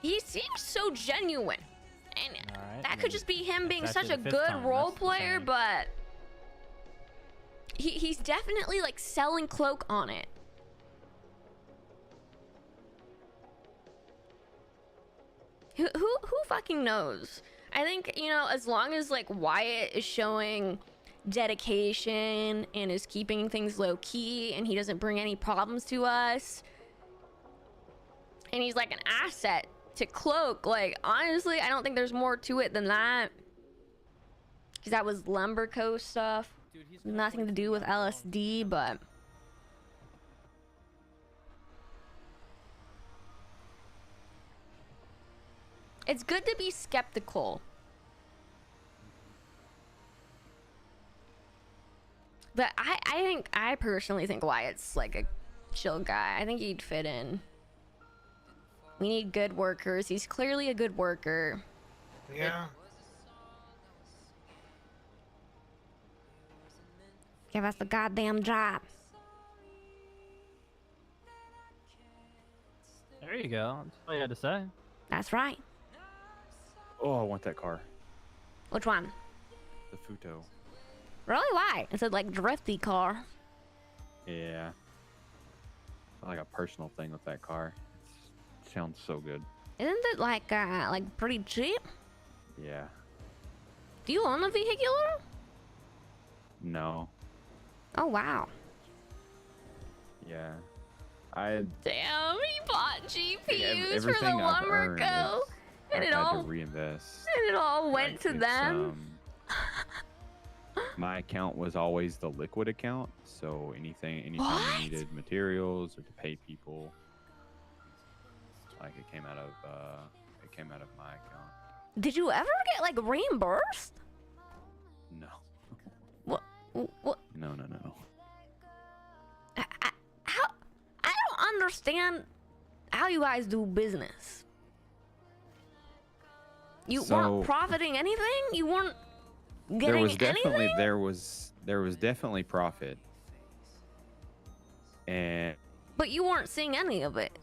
he seems so genuine, and that could just be him being such a good role player, but he's definitely like selling Cloak on it. Who fucking knows? I think, you know, as long as like Wyatt is showing dedication and is keeping things low key and he doesn't bring any problems to us, and he's like an asset to Cloak, like honestly I don't think there's more to it than that, because that was Lumberco stuff. Nothing to do with LSD, but it's good to be skeptical. But I personally think Wyatt's like a chill guy. I think he'd fit in. We need good workers. He's clearly a good worker. Yeah. Give us the goddamn job. There you go. That's all you had to say. That's right. Oh, I want that car. Which one? The Futo. Really? Why? It's a like drifty car. Yeah. I like a personal thing with that car. It sounds so good. Isn't it like pretty cheap? Yeah. Do you own a vehicular? No. Oh wow. Yeah. I Damn, he bought GPUs for the everything I've earned Lumberco, and I've it had all to reinvest. and it all went Like, to it's, them. My account was always the liquid account, so anytime we needed materials or to pay people, like it came out of my account. Did you ever get like reimbursed? No. What? No. I don't understand how you guys do business. You So- weren't profiting anything. You weren't getting There was definitely anything. there was definitely profit, and But you weren't seeing any of it.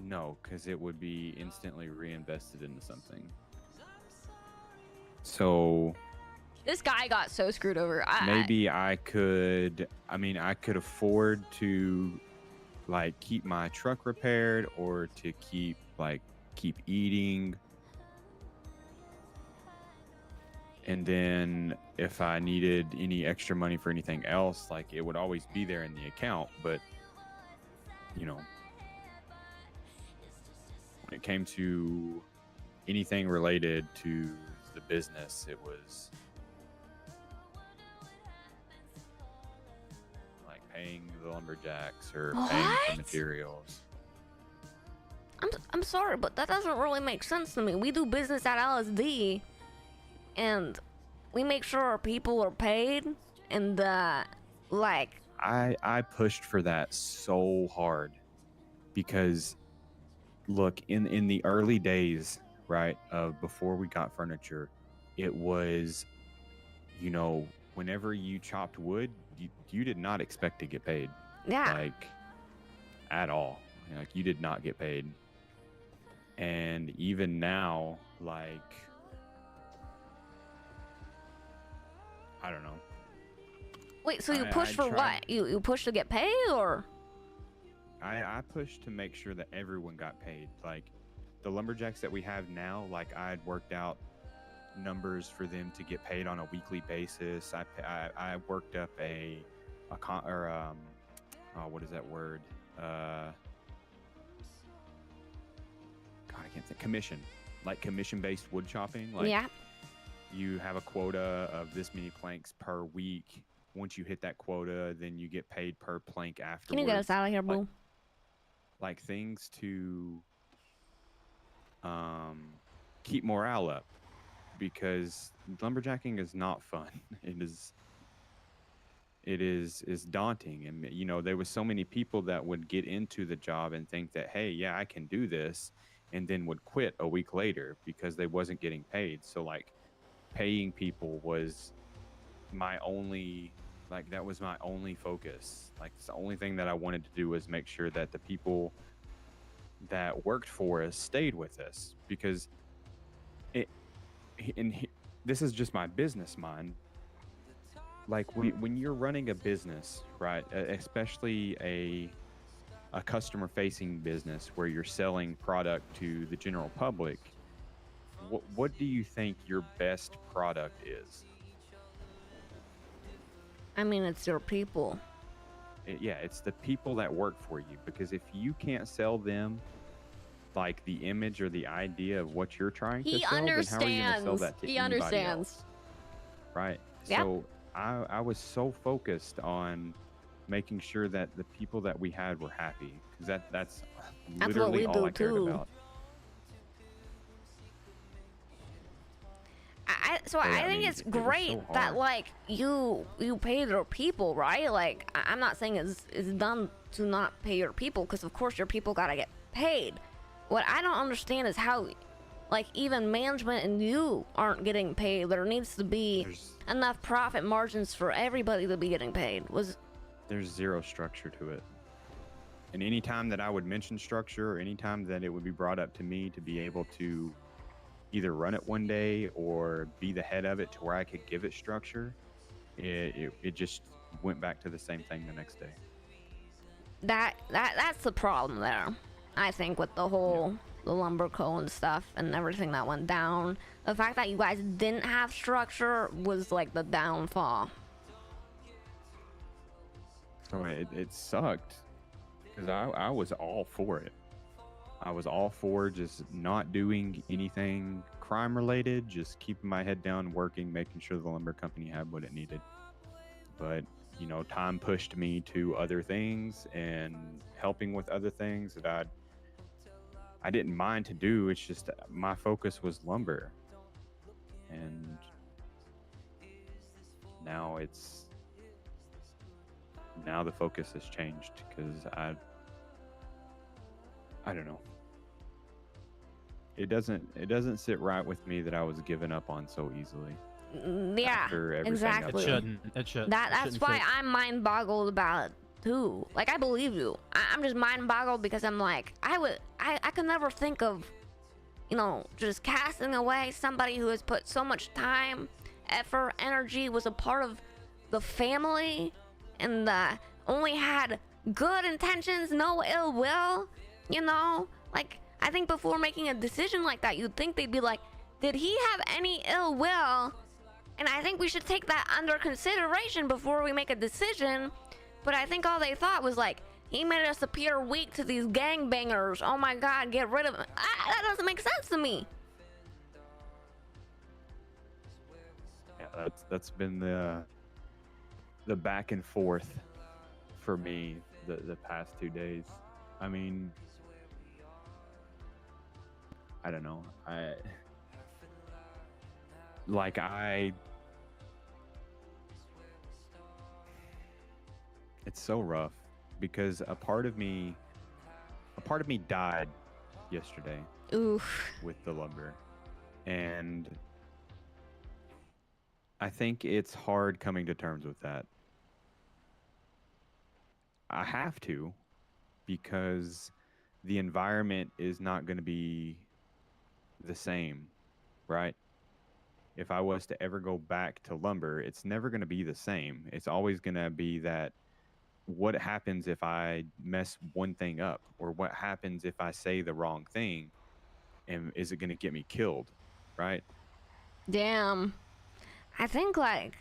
no, because it would be instantly reinvested into something. So This guy got so screwed over. maybe I could afford to like keep my truck repaired or to keep eating. And then if I needed any extra money for anything else, like it would always be there in the account. But you know, when it came to anything related to the business, it was like paying the lumberjacks or paying for What? materials. I'm sorry, but that doesn't really make sense to me. We do business at LSD, and we make sure our people are paid, and like I pushed for that so hard because look, in the early days, right, of before we got furniture, it was, you know, whenever you chopped wood, you did not expect to get paid. Yeah. Like at all. Like you did not get paid. And even now, like I don't know. wait. So you I push for tried- what? You push to get paid, or? I pushed to make sure that everyone got paid. Like the lumberjacks that we have now, like I had worked out numbers for them to get paid on a weekly basis. I worked up what is that word? God, I can't think. Commission, like commission-based wood chopping. Like Yeah. you have a quota of this many planks per week. Once you hit that quota, then you get paid per plank afterwards. Can you get us out of here, Like- boo? like things to keep morale up, because lumberjacking is not fun. It is daunting, and you know there was so many people that would get into the job and think that, hey, yeah, I can do this, and then would quit a week later because they wasn't getting paid. So like paying people was my only focus. Like it's the only thing that I wanted to do was make sure that the people that worked for us stayed with us, because this is just my business mind. Like when you're running a business, right, especially a customer facing business where you're selling product to the general public, what do you think your best product is? I mean, it's your people. It's the people that work for you, because if you can't sell them like the image or the idea of what you're trying to He sell, then how are you going to sell understands. that to He anybody understands. else? Right. Yep. So I was so focused on making sure that the people that we had were happy, because that's That's literally what we all do I cared too. about. I think it's it was so great that hard. like you pay their people, right? Like I'm not saying it's done to not pay your people, because of course your people gotta get paid. What I don't understand is how, like, even management and you aren't getting paid. There needs to be enough profit margins for everybody to be getting paid. There's zero structure to it. And any time that I would mention structure, or any time that it would be brought up to me to be able to either run it one day or be the head of it to where I could give it structure, it just went back to the same thing the next day. That's the problem there. I think with the whole the lumber co and stuff and everything that went down, the fact that you guys didn't have structure was like the downfall. So it sucked, because I was all for it. I was all for just not doing anything crime related, just keeping my head down, working, making sure the lumber company had what it needed. But you know, time pushed me to other things and helping with other things that I didn't mind to do. It's just my focus was lumber, and now the focus has changed, because I don't know. it doesn't sit right with me that I was given up on so easily. Yeah, after everything exactly. It should. That's why I'm mind boggled about it too. Like, I believe you. I'm just mind boggled because I'm like, I could never think of, you know, just casting away somebody who has put so much time, effort, energy, was a part of the family, and only had good intentions, no ill will, you know? Like, I think before making a decision like that, you'd think they'd be like, did he have any ill will? And I think we should take that under consideration before we make a decision. But I think all they thought was like, he made us appear weak to these gangbangers. Oh my God, get rid of him. That doesn't make sense to me. Yeah, that's been the back and forth for me the past 2 days. I mean, I don't know. It's so rough because a part of me died yesterday. Oof. With the lumber. And I think it's hard coming to terms with that. I have to, because the environment is not going to be the same, right? If I was to ever go back to lumber, it's never going to be the same. It's always going to be that, what happens if I mess one thing up? Or what happens if I say the wrong thing? And is it going to get me killed, right? Damn. I think, like,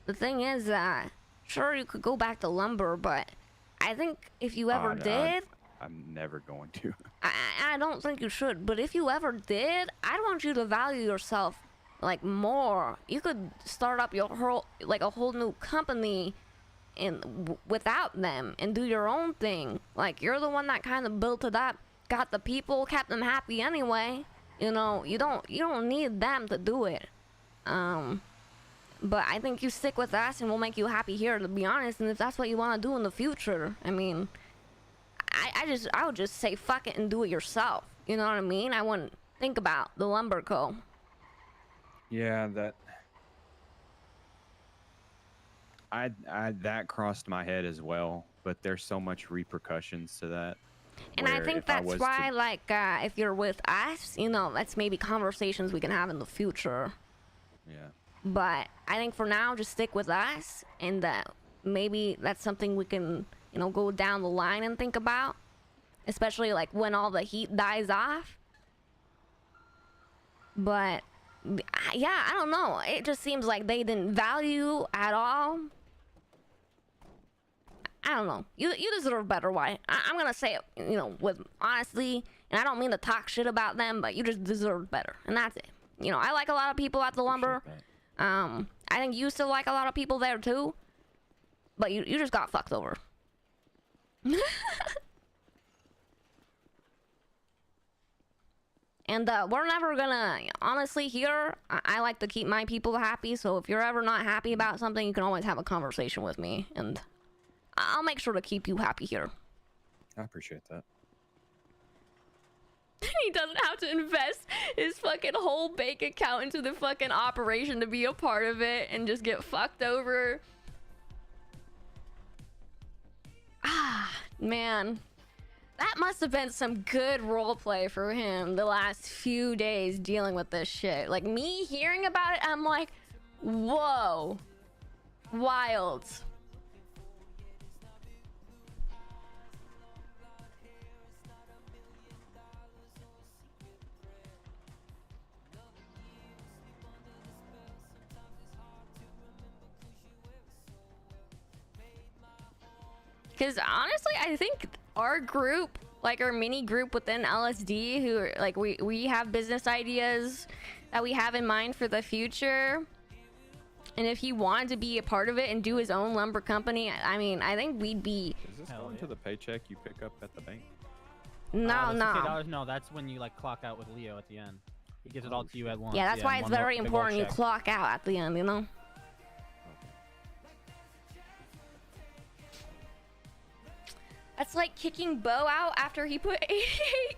the thing is that, sure, you could go back to lumber, but I think if you ever did... I'm never going to. I don't think you should, but if you ever did, I'd want you to value yourself, like, more. You could start up your whole, like, a whole new company without them and do your own thing. Like, you're the one that kind of built it up, got the people, kept them happy anyway. You know, you don't need them to do it. But I think you stick with us and we'll make you happy here, to be honest. And if that's what you want to do in the future, I mean, I would just say fuck it and do it yourself. You know what I mean? I wouldn't think about the lumber co. Yeah, that crossed my head as well, but there's so much repercussions to that. And I think that's why, like, if you're with us, you know, that's maybe conversations we can have in the future. Yeah. But I think for now, just stick with us, and maybe that's something we can, you know, go down the line and think about, especially like when all the heat dies off. But yeah, I don't know. It just seems like they didn't value at all. I don't know. You deserve better, Why? I'm gonna say it, you know, with honestly, and I don't mean to talk shit about them, but you just deserve better, and that's it. You know, I like a lot of people at the lumber. I think you still like a lot of people there too, but you just got fucked over. And we're never gonna, honestly, here, I like to keep my people happy, so if you're ever not happy about something, you can always have a conversation with me, and I'll make sure to keep you happy here. I appreciate that. He doesn't have to invest his fucking whole bank account into the fucking operation to be a part of it and just get fucked over. Ah, man. That must have been some good roleplay for him the last few days dealing with this shit. Like, me hearing about it, I'm like, whoa. Wild. Because honestly, I think our group, like our mini group within LSD, who are, like, we have business ideas that we have in mind for the future. And if he wanted to be a part of it and do his own lumber company, I mean, I think we'd be... Is this going to the paycheck you pick up at the bank? No, no. $60, no, that's when you like clock out with Leo at the end. He gives it all to you at once. Yeah, that's why it's very important you clock out at the end, you know? That's like kicking Bo out after he put 88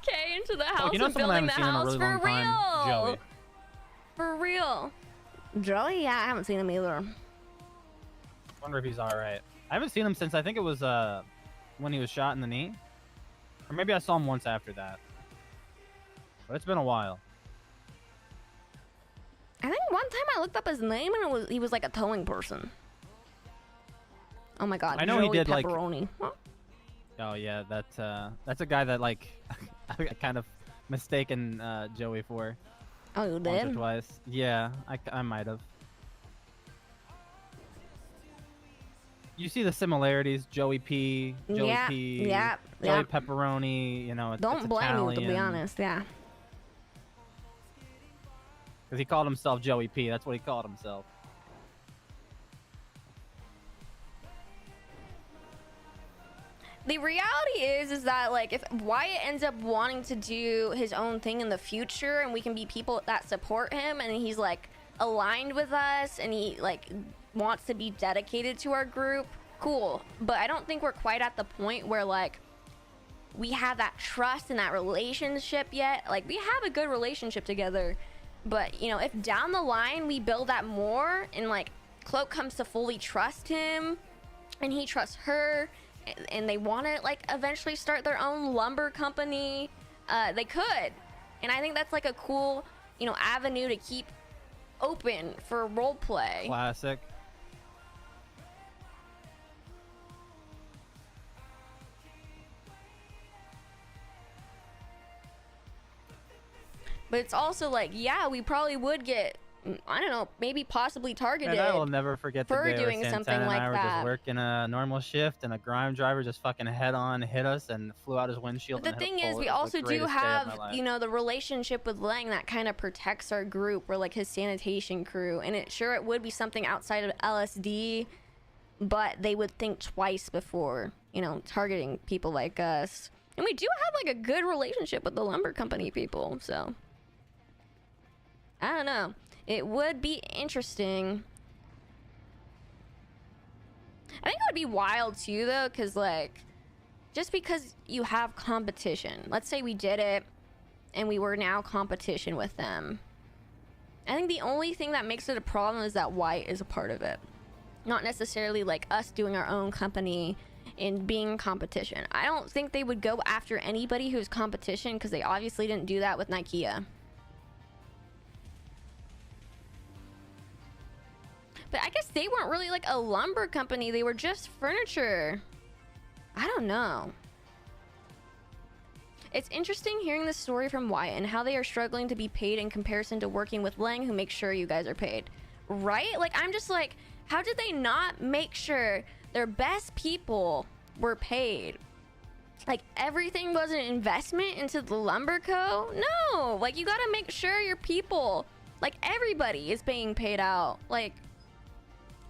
K into the house you know and someone I building the haven't seen in a house really for long time? real. Joey. For real. Joey? Yeah, I haven't seen him either. Wonder if he's all right. I haven't seen him since I think it was when he was shot in the knee, or maybe I saw him once after that. But it's been a while. I think one time I looked up his name and he was like a towing person. Oh my god. I know he Joey did like. Pepperoni. Huh? Oh yeah, that's a guy that like I kind of mistaken Joey for. Oh, you Once or did? twice. Yeah, I might have. You see the similarities, Joey P, Joey Yeah, P, yeah, Joey yeah. Pepperoni. You know, it's Don't blame you, to be Italian. honest. Yeah. Because he called himself Joey P. That's what he called himself. The reality is that like if Wyatt ends up wanting to do his own thing in the future and we can be people that support him and he's like aligned with us and he like wants to be dedicated to our group, cool. But I don't think we're quite at the point where like we have that trust and that relationship yet. Like we have a good relationship together, but you know, if down the line we build that more and like Cloak comes to fully trust him and he trusts her and they want to like eventually start their own lumber company, they could. And I think that's like a cool, you know, avenue to keep open for role play. Classic. But it's also like, yeah, we probably would get, I don't know, maybe possibly targeted. And I will never forget the for day where doing Santana something and like I were that. just working a normal shift, and a grime driver just fucking head on hit us and flew out his windshield. But the and hit a thing is, pole. we It was also the do greatest day of have, my life. you know, the relationship with Lang that kind of protects our group. We're like his sanitation crew. And it would be something outside of LSD, but they would think twice before, you know, targeting people like us. And we do have like a good relationship with the lumber company people, so I don't know. It would be interesting. I think it would be wild too, though, because like, just because you have competition, let's say we did it and we were now competition with them. I think the only thing that makes it a problem is that White is a part of it. Not necessarily like us doing our own company and being in competition. I don't think they would go after anybody who's competition because they obviously didn't do that with Nikea. But I guess they weren't really like a lumber company. They were just furniture. I don't know. It's interesting hearing the story from Wyatt and how they are struggling to be paid in comparison to working with Lang, who makes sure you guys are paid. Right? Like, I'm just like, how did they not make sure their best people were paid? Like, everything was an investment into the lumber co? No! Like, you gotta make sure your people, like, everybody is being paid out. Like,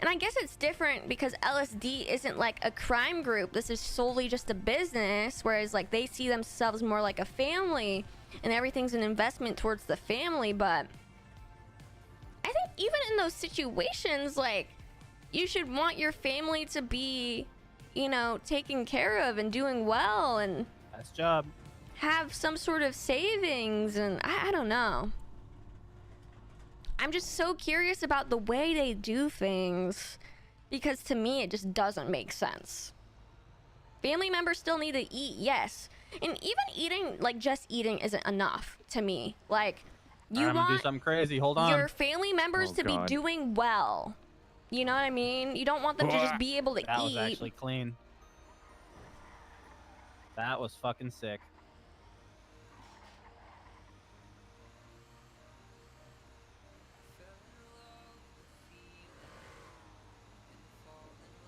and I guess it's different because LSD isn't like a crime group. This is solely just a business, whereas like they see themselves more like a family and everything's an investment towards the family. But I think even in those situations, like, you should want your family to be, you know, taken care of and doing well and Nice job. have some sort of savings. And I don't know. I'm just so curious about the way they do things because to me it just doesn't make sense. Family members still need to eat, yes. And even eating, like just eating isn't enough to me. Like, you I'm gonna do want something crazy. Hold on. your family members to be doing well. You know what I mean? You don't want them to just be able to That eat. was actually clean. That was fucking sick.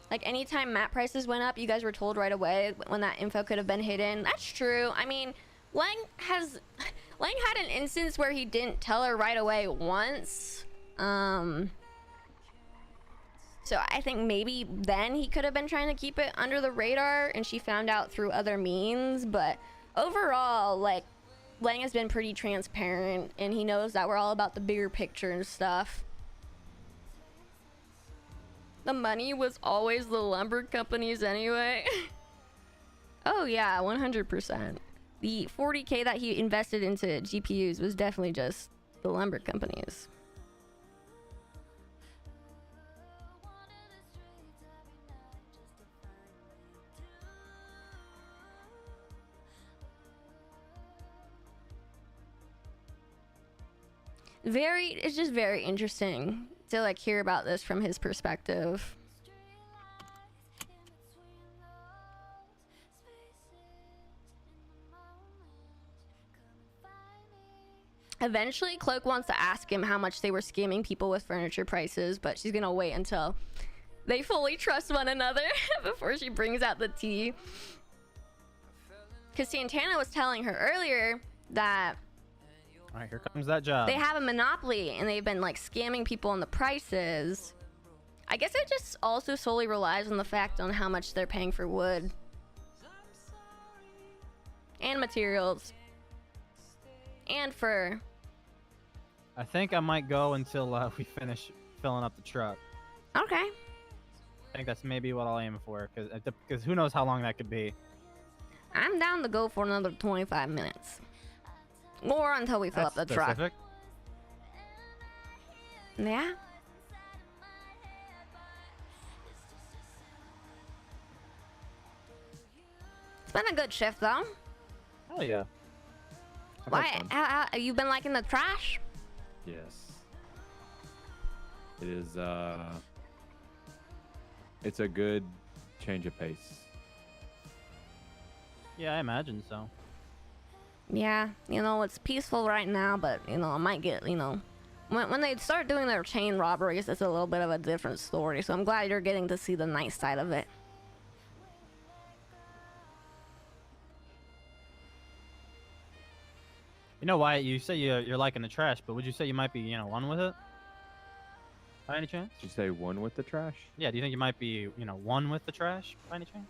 Like, anytime map prices went up, you guys were told right away when that info could have been hidden. That's true. I mean, Lang had an instance where he didn't tell her right away once. So I think maybe then he could have been trying to keep it under the radar and she found out through other means. But overall, like, Lang has been pretty transparent and he knows that we're all about the bigger picture and stuff. The money was always the lumber companies anyway. Oh yeah, 100%. The 40K that he invested into GPUs was definitely just the lumber companies. It's just very interesting to like hear about this from his perspective. Eventually, Cloak wants to ask him how much they were scamming people with furniture prices, but she's gonna wait until they fully trust one another before she brings out the tea. Because Santana was telling her earlier that All right, here comes that job. they have a monopoly and they've been like scamming people on the prices. I guess it just also solely relies on the fact on how much they're paying for wood and materials and fur. I think I might go until we finish filling up the truck. Okay. I think that's maybe what I'll aim for, because who knows how long that could be. I'm down to go for another 25 minutes. Or until we fill up the truck. Yeah. It's been a good shift though. Hell yeah. Why? How you been liking the trash? Yes. It is it's a good change of pace. Yeah, I imagine so. Yeah, you know, it's peaceful right now, but, you know, I might get, you know, when they start doing their chain robberies, it's a little bit of a different story. So I'm glad you're getting to see the nice side of it. You know, Wyatt, you say you're liking the trash, but would you say you might be, you know, one with it? By any chance? Did you say one with the trash? Yeah, do you think you might be, you know, one with the trash by any chance?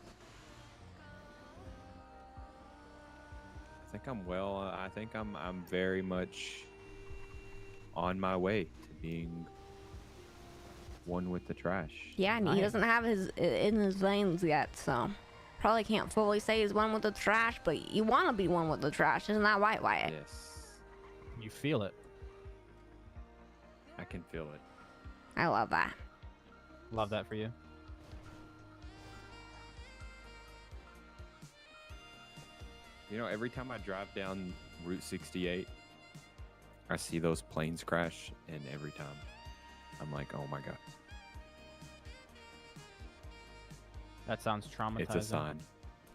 I think I'm well. I think I'm very much on my way to being one with the trash. Yeah, and he doesn't have his in his veins yet, so probably can't fully say he's one with the trash, but you want to be one with the trash, isn't that right, Wyatt? Yes. You feel it. I can feel it. I love that. Love that for you. You know, every time I drive down Route 68, I see those planes crash, and every time I'm like, oh my God. That sounds traumatizing. It's a sign.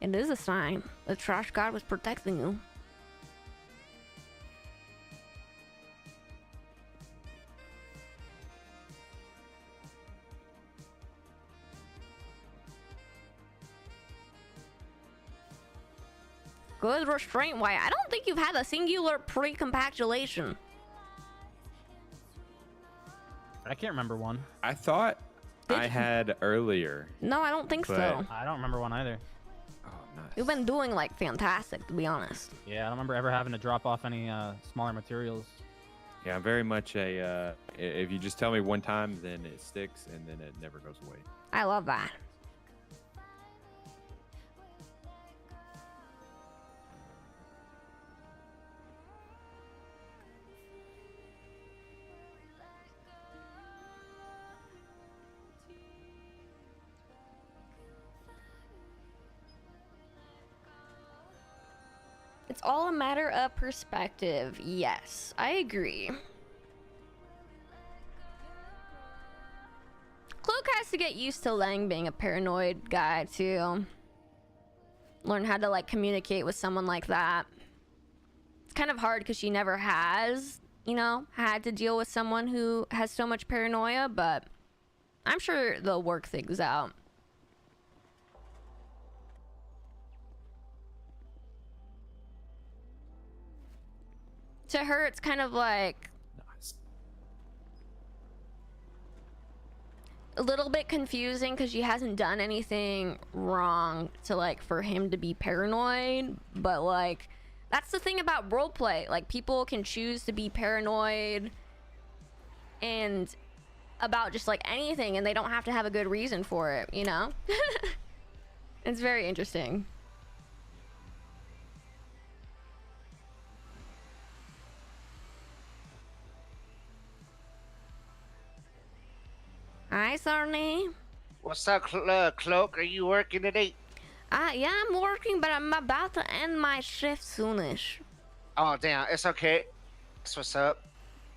It is a sign. The trash god was protecting you. Good restraint, Wyatt. I don't think you've had a singular pre-compactulation. I can't remember one. I thought I had earlier. No, I don't think so. I don't remember one either. Oh, nice. You've been doing like fantastic, to be honest. Yeah, I don't remember ever having to drop off any smaller materials. Yeah, I'm very much a, if you just tell me one time, then it sticks, and then it never goes away. I love that. It's all a matter of perspective. Yes, I agree. Cloak has to get used to Lang being a paranoid guy too. Learn how to like communicate with someone like that. It's kind of hard because she never has, you know, had to deal with someone who has so much paranoia, but I'm sure they'll work things out. To her, it's kind of like a little bit confusing because she hasn't done anything wrong to like for him to be paranoid, but like that's the thing about roleplay. Like people can choose to be paranoid and about just like anything, and they don't have to have a good reason for it, you know? It's very interesting. Hi, Sarney. What's up, Cloak? Are you working today? Yeah, I'm working, but I'm about to end my shift soonish. Oh, damn. It's okay. That's what's up.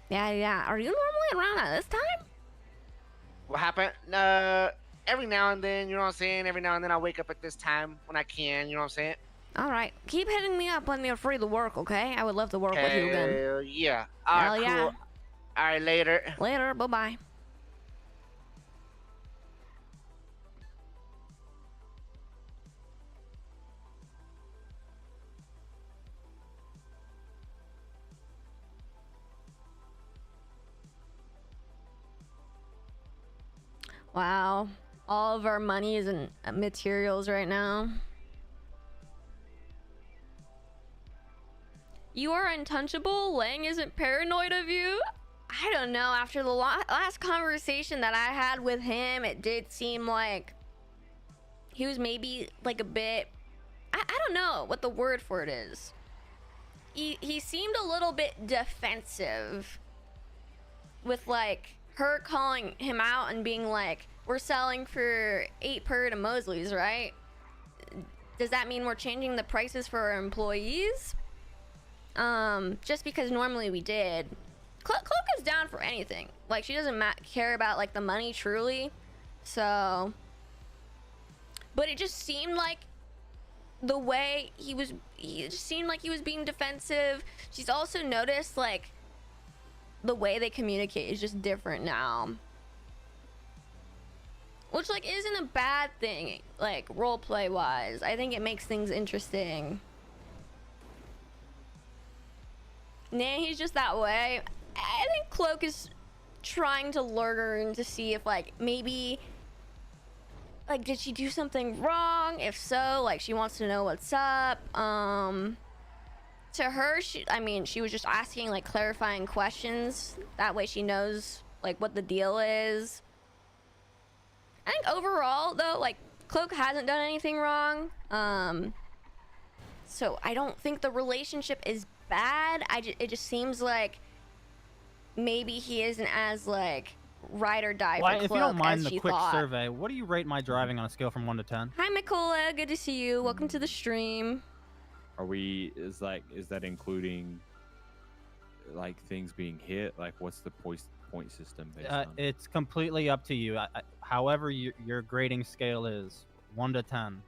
Yeah. Are you normally around at this time? What happened? Every now and then, you know what I'm saying? Every now and then I wake up at this time when I can, you know what I'm saying? All right. Keep hitting me up when you're free to work, okay? I would love to work with you again. Hell yeah. Hell Alright, yeah. cool. Alright, later. Later. Bye-bye. Wow. All of our money is in materials right now. You are untouchable? Lang isn't paranoid of you? I don't know. After the last conversation that I had with him, it did seem like he was maybe like a bit... I don't know what the word for it is. He seemed a little bit defensive with like her calling him out and being like, we're selling for 8 per to Mosley's, right? Does that mean we're changing the prices for our employees? Just because normally we did. Cloak is down for anything. Like, she doesn't care about like the money truly. So, but it just seemed like the way he just seemed like he was being defensive. She's also noticed like the way they communicate is just different now, which like isn't a bad thing, like roleplay wise. I think it makes things interesting. Nah, he's just that way. I think Cloak is trying to learn to see if like maybe like did she do something wrong? If so, like she wants to know what's up. To her, she was just asking like clarifying questions. That way she knows like what the deal is. I think overall though, like Cloak hasn't done anything wrong. So I don't think the relationship is bad. it just seems like maybe he isn't as like ride or die for Cloak if you don't mind as the she quick thought. survey, what do you rate my driving on a scale from 1 to 10? Hi Mikola, good to see you. Welcome to the stream. Is that including like things being hit? Like what's the point system based on? It's completely up to you. However your grading scale is 1 to 10.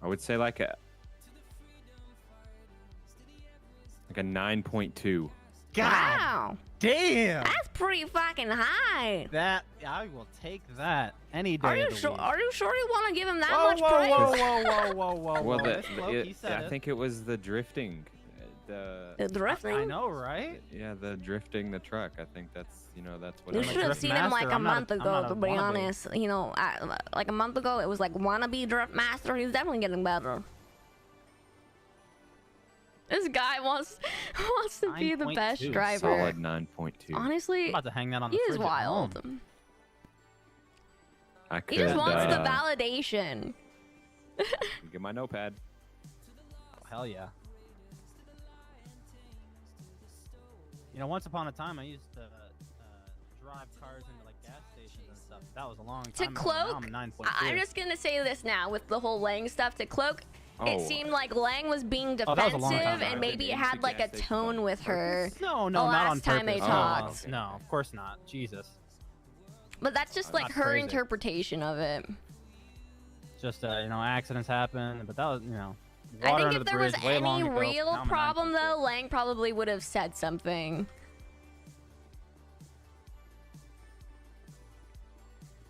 I would say like a 9.2. Wow. Damn. That's pretty fucking high. That I will take that any day. Are you of the sure? week. Are you sure you want to give him that Whoa, much whoa, praise? Whoa. Well, That's Cloak, he said I it. think it was the drifting. The drifting? I know, right? Yeah, the drifting the truck. I think that's what. You it should was. have seen him like a month ago, to be honest. You know, like a month ago, it was like wannabe drift master. He's definitely getting better. This guy wants to be the best 9.2. driver. Solid 9.2. Honestly, I'm about to hang that on he the is fridge at wild. home. I could, He just wants the validation. get my notepad. Oh, hell yeah. You know, once upon a time, I used to drive cars into like gas stations and stuff. That was a long time To ago. Now Cloak, I'm 9.2. I'm just gonna say this now with the whole Lang stuff. To Cloak, it Oh. seemed like Lang was being Oh, that was a long defensive, time ago. and maybe it had like a tone with her. No, the not on last purpose. time they talked. No, of course not. Jesus. But that's just Not like her crazy. interpretation of it. Just accidents happen, but that was water I think under if the there was bridge way any long ago. real Now I'm a problem though, Lang probably would have said something.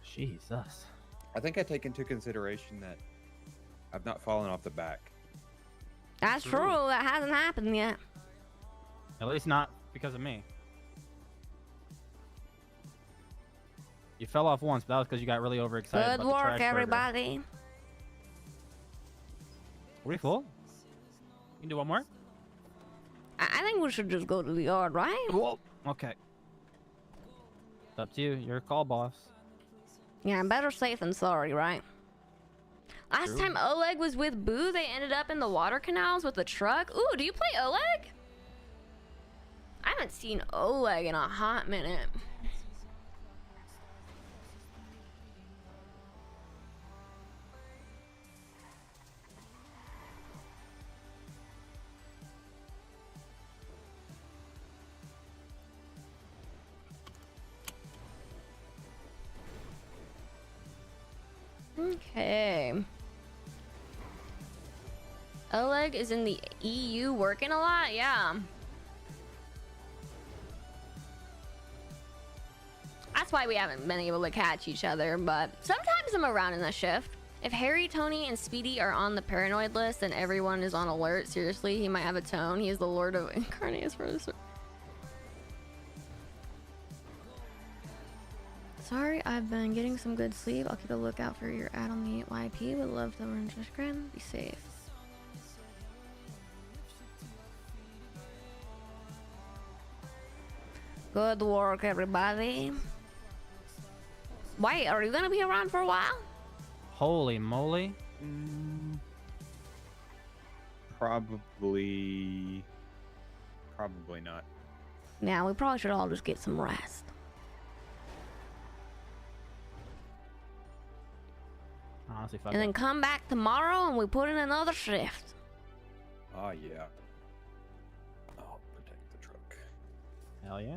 Jesus. I think I take into consideration that I've not fallen off the back. That's true. That hasn't happened yet. At least not because of me. You fell off once, but that was because you got really overexcited. Good about the work, trash burger. everybody. Are we full? You can do one more? I think we should just go to the yard, right? Whoa. Okay. It's up to you. You're a call, boss. Yeah, better safe than sorry, right? Last True. time Oleg was with Boo, they ended up in the water canals with a truck. Ooh, do you play Oleg? I haven't seen Oleg in a hot minute. Okay. Oleg is in the EU working a lot? Yeah. That's why we haven't been able to catch each other, but sometimes I'm around in the shift. If Harry, Tony, and Speedy are on the paranoid list, then everyone is on alert. Seriously, he might have a tone. He is the Lord of Incarnates for this. Sorry, I've been getting some good sleep. I'll keep a lookout for your ad on the YP. Would love to learn just grim. Be safe. Good work, everybody. Wait, are you gonna be around for a while? Holy moly. Probably not. Yeah, we probably should all just get some rest. Honestly, fuck And it. then come back tomorrow and we put in another shift. Oh, yeah. I'll protect the truck. Hell yeah.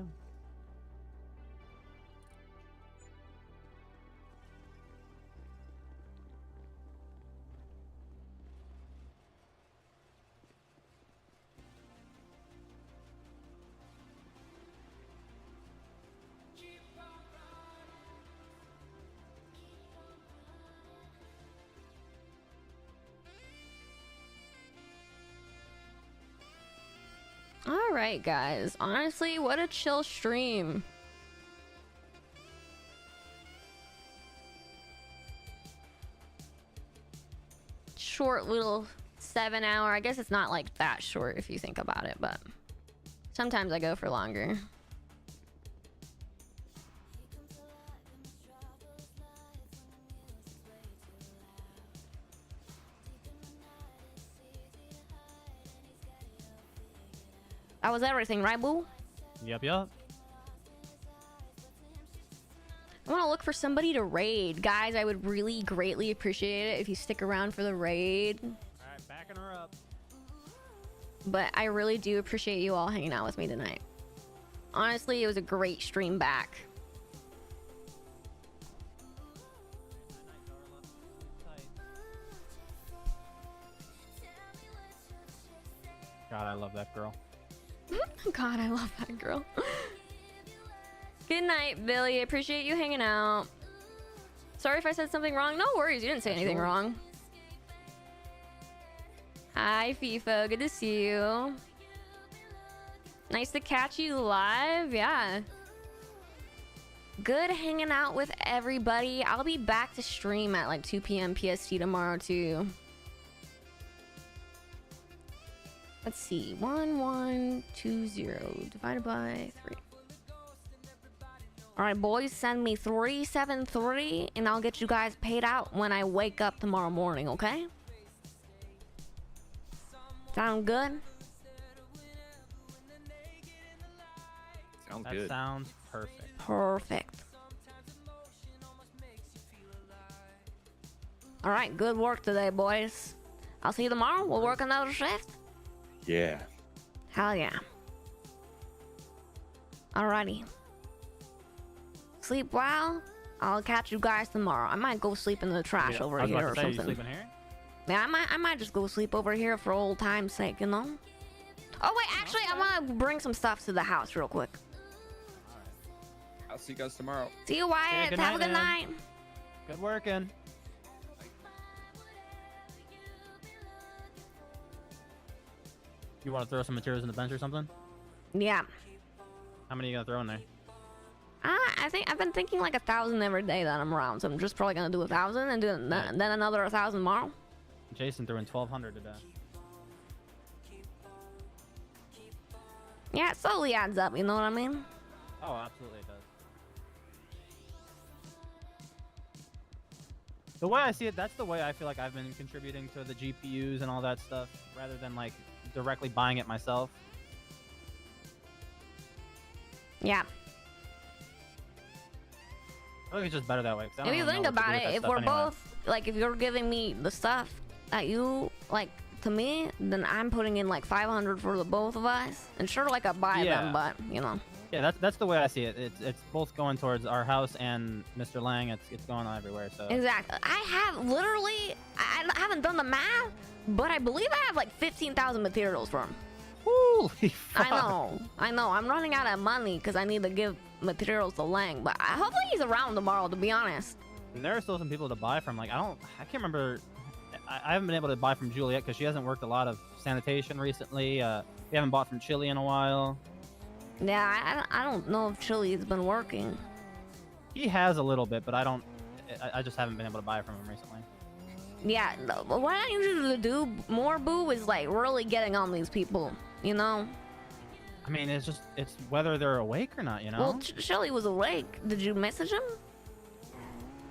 All right, guys. Honestly, what a chill stream. Short little 7-hour. I guess it's not like that short if you think about it, but sometimes I go for longer. That was everything, right, boo? Yup. I want to look for somebody to raid. Guys, I would really greatly appreciate it if you stick around for the raid. Alright, backing her up. But I really do appreciate you all hanging out with me tonight. Honestly, it was a great stream back. God, I love that girl. God, I love that girl. Good night, Billy. I appreciate you hanging out. Sorry if I said something wrong. No worries, you didn't say anything wrong. Hi, FIFO. Good to see you. Nice to catch you live. Yeah. Good hanging out with everybody. I'll be back to stream at like 2 p.m. PST tomorrow, too. Let's see. 1120 divided by 3. All right, boys, send me 373 and I'll get you guys paid out when I wake up tomorrow morning, okay? Sound good? Sounds That good. sounds perfect. Perfect. All right, good work today, boys. I'll see you tomorrow. We'll work another shift. Yeah. Hell yeah. Alrighty. Sleep well. I'll catch you guys tomorrow. I might go sleep in the trash over I was here about or to say, you something. sleeping here? Yeah, I might just go sleep over here for old time's sake, you know? Oh wait, actually, I want to bring some stuff to the house real quick. I'll see you guys tomorrow. See you, Wyatt. good Have a night, good man. night. Good working. You want to throw some materials in the bench or something? Yeah. How many are you gonna throw in there? I think I've been thinking like 1,000 every day that I'm around, so I'm just probably gonna do 1,000 and do then another 1,000 tomorrow. Jason threw in 1,200 today. Yeah, it slowly adds up. You know what I mean? Oh, absolutely it does. The way I see it, that's the way I feel like I've been contributing to the GPUs and all that stuff, rather than like directly buying it myself. Yeah. I think it's just better that way. 'Cause I don't If you really know think what to do about with it, that if stuff we're anyway. both like, if you're giving me the stuff that you like to me, then I'm putting in like 500 for the both of us. And sure, like I buy them, Yeah. but you know. Yeah, that's the way I see it. It's both going towards our house and Mr. Lang. It's going on everywhere. So Exactly. I have literally, I haven't done the math, but I believe I have like 15,000 materials for him. Holy fuck. I know. I'm running out of money because I need to give materials to Lang, but hopefully he's around tomorrow, to be honest. And there are still some people to buy from. Like I can't remember. I haven't been able to buy from Juliet because she hasn't worked a lot of sanitation recently. We haven't bought from Chili in a while. Yeah, I don't know if Chili's been working. He has a little bit, but I just haven't been able to buy from him recently. Yeah, what I usually do more, Boo, is like really getting on these people, you know? I mean, it's whether they're awake or not, you know? Well, Shelly was awake. Did you message him?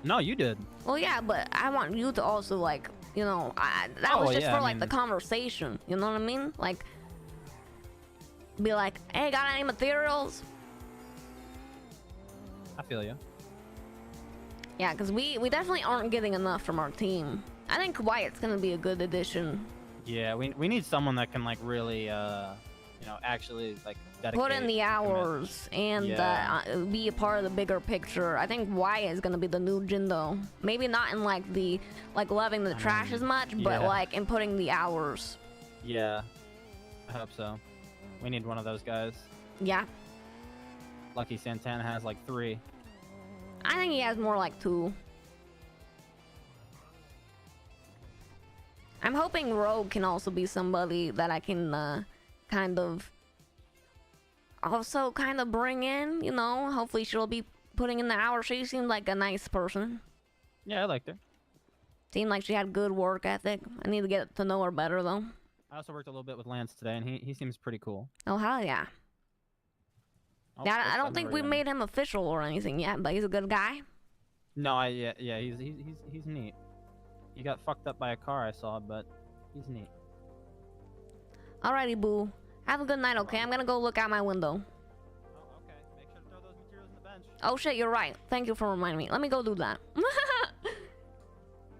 No, you did. Well, yeah, but I want you to also, like, you know, that was just for, like, the conversation. You know what I mean? Like, be like, hey, got any materials? I feel you. Yeah, because we definitely aren't getting enough from our team. I think Wyatt's going to be a good addition. Yeah, we need someone that can, like, really, actually, like, dedicate. Put in the hours and be a part of the bigger picture. I think Wyatt is gonna be the new Jindo. Maybe not in like the loving the trash as much, but like in putting the hours. Yeah, I hope so. We need one of those guys. Yeah, Lucky Santana has like 3. I think he has more like 2. I'm hoping Rogue can also be somebody that I can kind of bring in, you know. Hopefully she'll be putting in the hours. She seemed like a nice person. Yeah, I liked her. Seemed like she had good work ethic. I need to get to know her better though. I also worked a little bit with Lance today, and he seems pretty cool. Oh hell yeah. Yeah, I don't think we made him official or anything yet, but he's a good guy. No, he's neat. He got fucked up by a car I saw, but he's neat. Alrighty, Boo. Have a good night, okay? I'm gonna go look out my window. Oh, okay. Make sure to throw those materials in the bench. Oh shit, you're right. Thank you for reminding me. Let me go do that.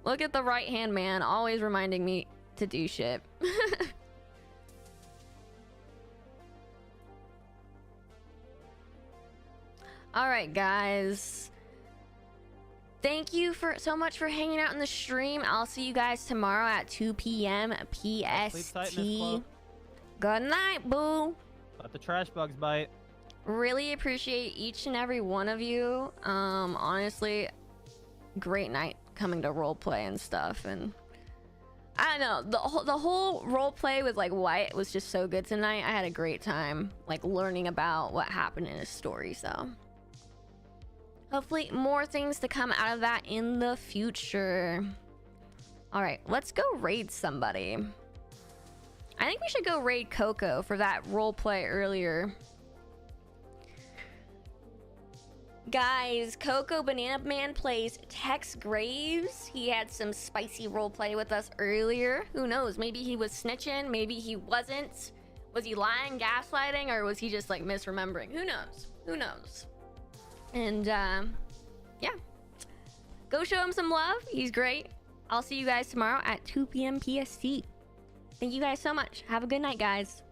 Look at the right hand man, always reminding me to do shit. Alright, guys. Thank you so much for hanging out in the stream. I'll see you guys tomorrow at 2 p.m. PST. Good night, Boo. Let the trash bugs bite. Really appreciate each and every one of you. Honestly, great night coming to roleplay and stuff. And I don't know, the whole roleplay with like Wyatt was just so good tonight. I had a great time like learning about what happened in his story. So hopefully more things to come out of that in the future. All right, let's go raid somebody. I think we should go raid Coco for that roleplay earlier. Guys, Coco Banana Man plays Tex Graves. He had some spicy roleplay with us earlier. Who knows? Maybe he was snitching. Maybe he wasn't. Was he lying, gaslighting, or was he just like misremembering? Who knows? Who knows? And yeah. Go show him some love. He's great. I'll see you guys tomorrow at 2 p.m. PST. Thank you guys so much. Have a good night, guys.